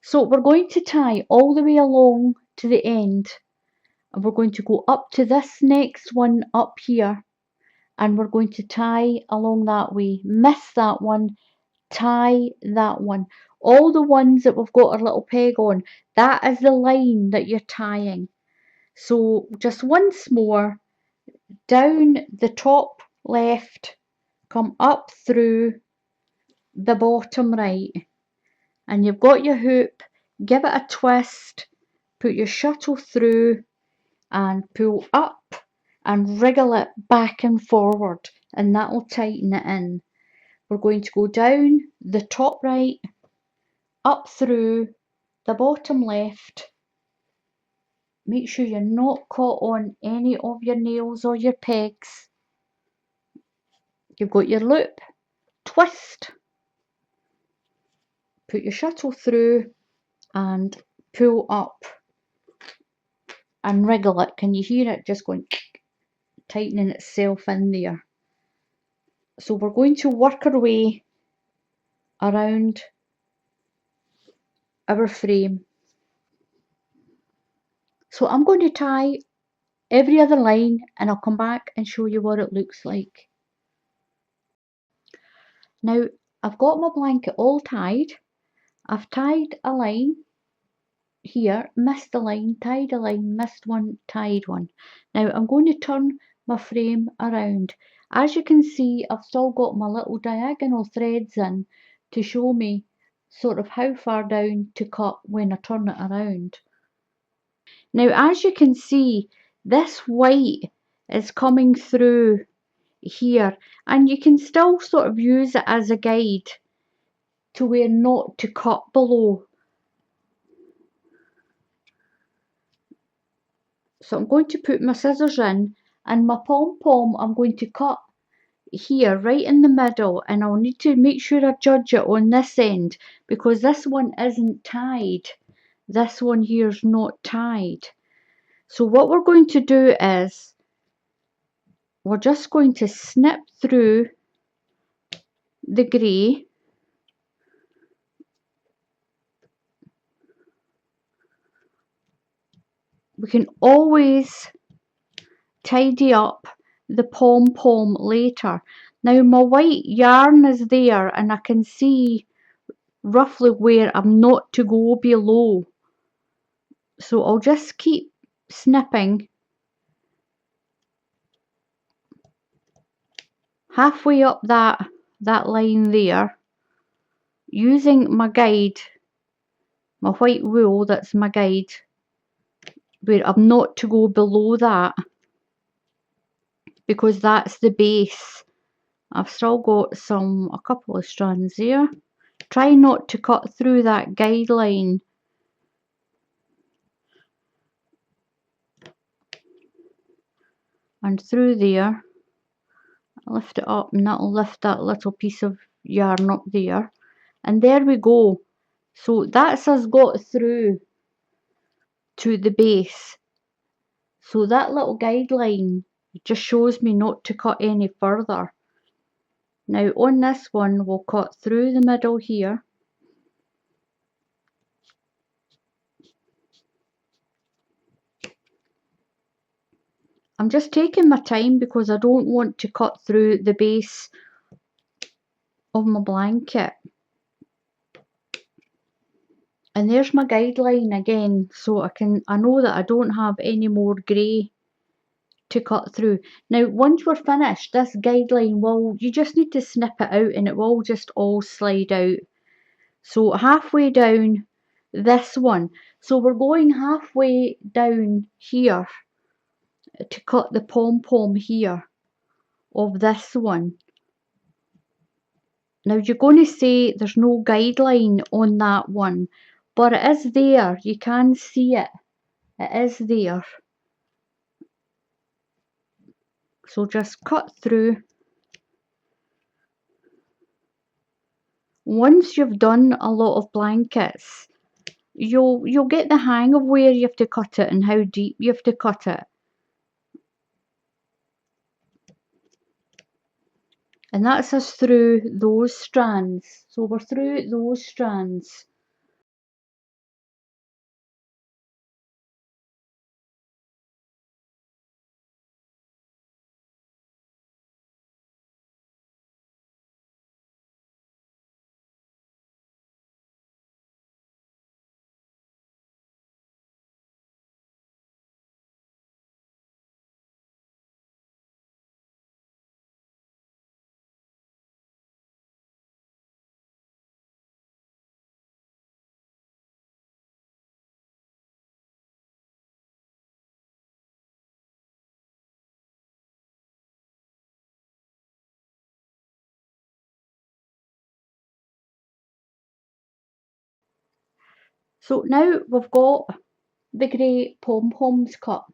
So we're going to tie all the way along to the end, and we're going to go up to this next one up here, and we're going to tie along that way. Miss that one, tie that one. All the ones that we've got our little peg on, that is the line that you're tying. So just once more, down the top left, come up through the bottom right, and you've got your hoop. Give it a twist, put your shuttle through and pull up and wriggle it back and forward, and that will tighten it in. We're going to go down the top right, up through the bottom left. Make sure you're not caught on any of your nails or your pegs. You've got your loop, twist, put your shuttle through and pull up and wriggle it. Can you hear it just going, tightening itself in there? So we're going to work our way around our frame. So I'm going to tie every other line and I'll come back and show you what it looks like. Now I've got my blanket all tied. I've tied a line here, missed a line, tied a line, missed one, tied one. Now I'm going to turn my frame around. As you can see, I've still got my little diagonal threads in to show me sort of how far down to cut when I turn it around. Now as you can see, this white is coming through here, and you can still sort of use it as a guide to where not to cut below. So I'm going to put my scissors in, and my pom-pom I'm going to cut here right in the middle, and I'll need to make sure I judge it on this end because this one isn't tied. This one here's not tied. So what we're going to do is we're just going to snip through the grey we can always tidy up the pom-pom later. Now my white yarn is there and I can see roughly where I'm not to go below. So I'll just keep snipping halfway up that line there, using my guide, my white wool, that's my guide, where I'm not to go below that, because that's the base. I've still got a couple of strands there. Try not to cut through that guideline. And through there, lift it up and that'll lift that little piece of yarn up there. And there we go. So that's us got through to the base. So that little guideline just shows me not to cut any further. Now on this one, we'll cut through the middle here. I'm just taking my time because I don't want to cut through the base of my blanket. And there's my guideline again, so I know that I don't have any more grey to cut through. Now once we're finished, this guideline you just need to snip it out and it will just all slide out. So halfway down this one, so we're going halfway down here to cut the pom-pom here of this one. Now you're going to say there's no guideline on that one, but it is there. You can see it. It is there. So just cut through. Once you've done a lot of blankets, you'll get the hang of where you have to cut it and how deep you have to cut it. And that's us through those strands. So we're through those strands. So now we've got the grey pom-poms cut.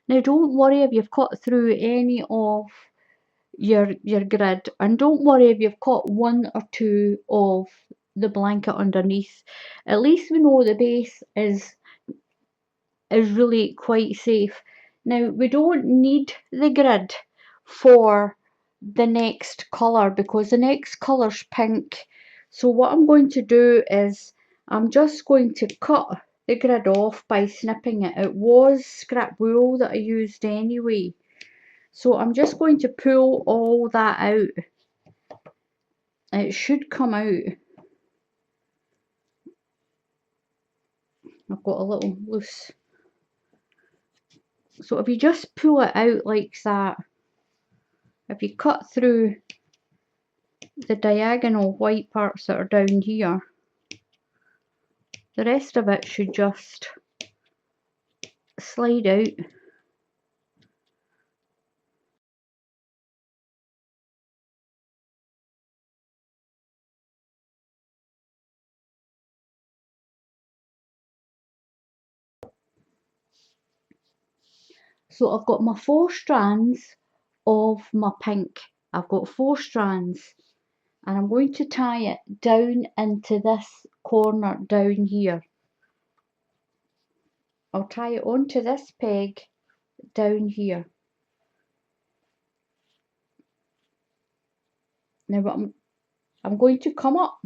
Now don't worry if you've cut through any of your grid, and don't worry if you've cut one or two of the blanket underneath. At least we know the base is really quite safe. Now we don't need the grid for the next colour because the next colour's pink. So what I'm going to do is I'm just going to cut the grid off by snipping it. It was scrap wool that I used anyway. So I'm just going to pull all that out. It should come out. I've got a little loose. So if you just pull it out like that, if you cut through the diagonal white parts that are down here, the rest of it should just slide out. So I've got my 4 strands of my pink. I've got 4 strands and I'm going to tie it down into this corner down here. I'll tie it onto this peg down here. Now I'm going to come up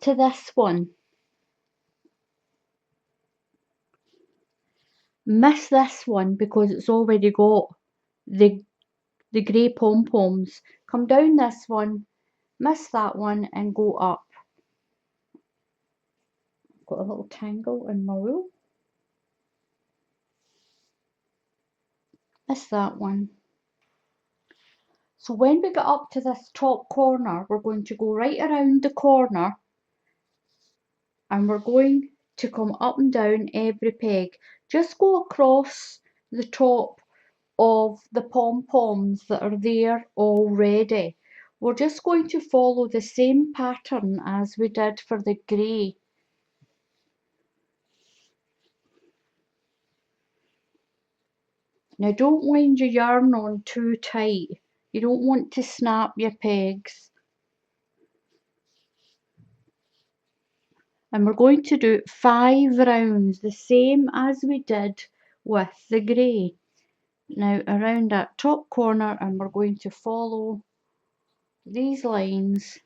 to this one miss this one because it's already got the grey pom-poms. Come down this one, miss that one and go up. Got a little tangle in my wool. Miss that one. So when we get up to this top corner, we're going to go right around the corner and we're going to come up and down every peg. Just go across the top of the pom-poms that are there already. We're just going to follow the same pattern as we did for the grey. Now don't wind your yarn on too tight. You don't want to snap your pegs. And we're going to do 5 rounds, the same as we did with the grey. Now around that top corner, and we're going to follow these lines.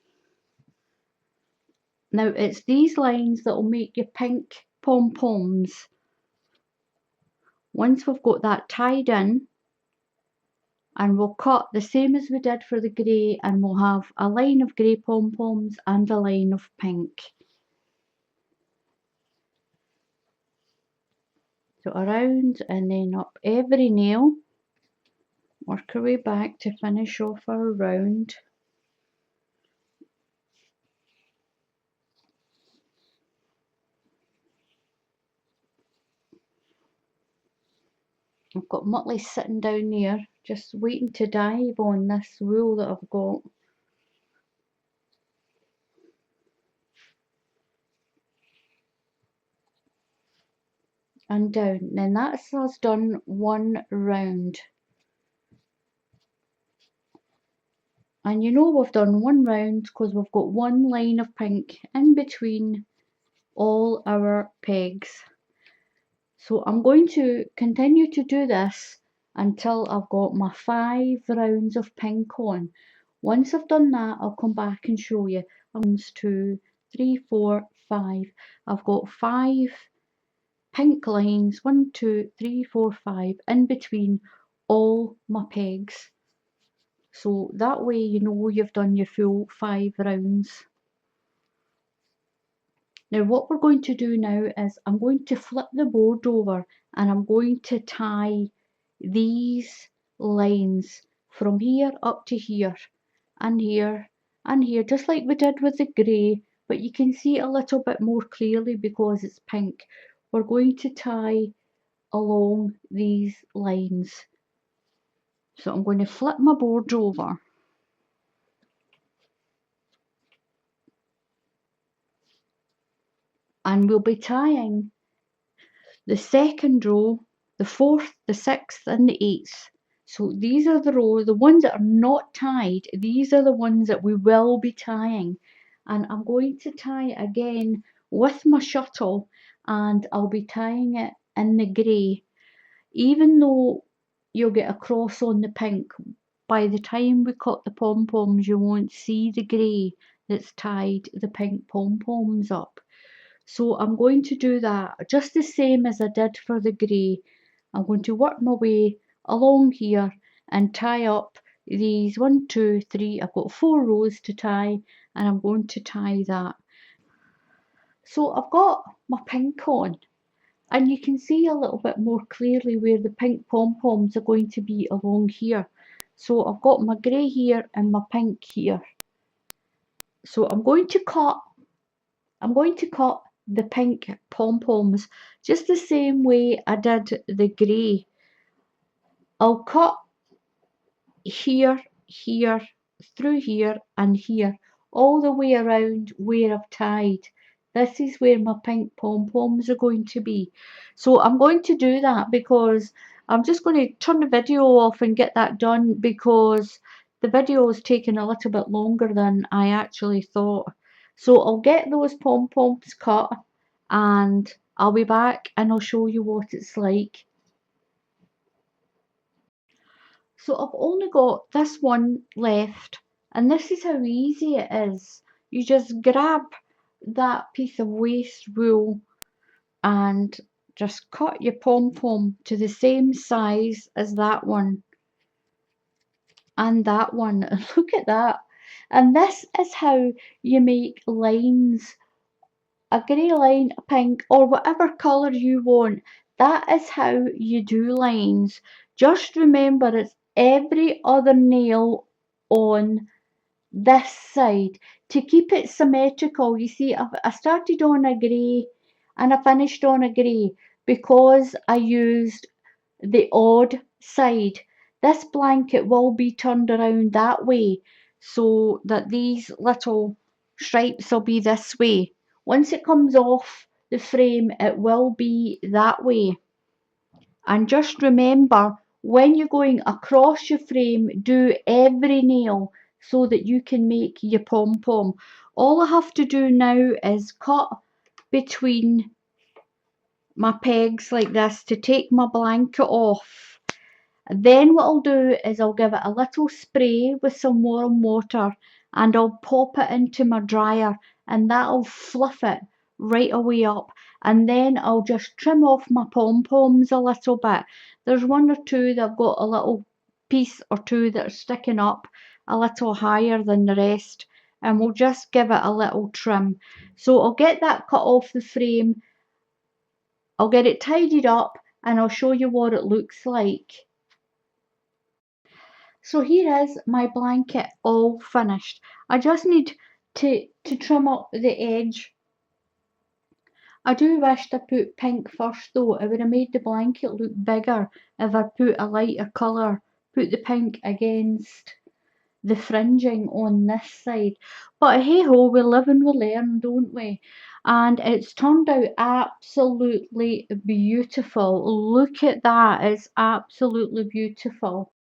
Now it's these lines that will make your pink pom-poms. Once we've got that tied in, and we'll cut the same as we did for the grey, and we'll have a line of grey pom-poms and a line of pink. So around and then up every nail, work our way back to finish off our round. I've got Muttley sitting down there, just waiting to dive on this wool that I've got. And down. Then that's us done one round. And you know we've done one round because we've got one line of pink in between all our pegs. So I'm going to continue to do this until I've got my 5 rounds of pink on. Once I've done that, I'll come back and show you. 1, 2, 3, 4, 5. I've got 5 pink lines, 1, 2, 3, 4, 5 in between all my pegs. So that way you know you've done your full 5 rounds. Now what we're going to do now is I'm going to flip the board over and I'm going to tie these lines from here up to here and here and here, just like we did with the grey, but you can see a little bit more clearly because it's pink. We're going to tie along these lines. So I'm going to flip my board over. And we'll be tying the second row, the 4th, the 6th and the 8th. So these are the rows, the ones that are not tied, these are the ones that we will be tying. And I'm going to tie it again with my shuttle and I'll be tying it in the grey. Even though you'll get a cross on the pink, by the time we cut the pom-poms you won't see the grey that's tied the pink pom-poms up. So I'm going to do that just the same as I did for the grey. I'm going to work my way along here and tie up these 1, 2, 3. I've got 4 rows to tie and I'm going to tie that. So I've got my pink on and you can see a little bit more clearly where the pink pom-poms are going to be along here. So I've got my grey here and my pink here. So I'm going to cut the pink pom-poms just the same way I did the grey. I'll cut here, here, through here and here, all the way around where I've tied. This is where my pink pom-poms are going to be. So I'm going to do that because I'm just going to turn the video off and get that done because the video is taking a little bit longer than I actually thought. So I'll get those pom-poms cut and I'll be back and I'll show you what it's like. So I've only got this one left and this is how easy it is. You just grab that piece of waste wool and just cut your pom-pom to the same size as that one and that one. Look at that. And this is how you make lines. A grey line, a pink, or whatever colour you want. That is how you do lines. Just remember it's every other nail on this side to keep it symmetrical. You see, I started on a grey and I finished on a grey because I used the odd side. This blanket will be turned around that way so that these little stripes will be this way. Once it comes off the frame, it will be that way. And just remember, when you're going across your frame, do every nail so that you can make your pom-pom. All I have to do now is cut between my pegs like this to take my blanket off. Then what I'll do is I'll give it a little spray with some warm water and I'll pop it into my dryer and that'll fluff it right away up. And then I'll just trim off my pom-poms a little bit. There's one or two that I've got a little piece or two that are sticking up a little higher than the rest, and we'll just give it a little trim. So I'll get that cut off the frame, I'll get it tidied up, and I'll show you what it looks like. So here is my blanket all finished. I just need to trim up the edge. I do wish I put pink first though. It would have made the blanket look bigger if I put a lighter colour. Put the pink against the fringing on this side. But hey ho, we live and we learn, don't we? And it's turned out absolutely beautiful. Look at that, it's absolutely beautiful.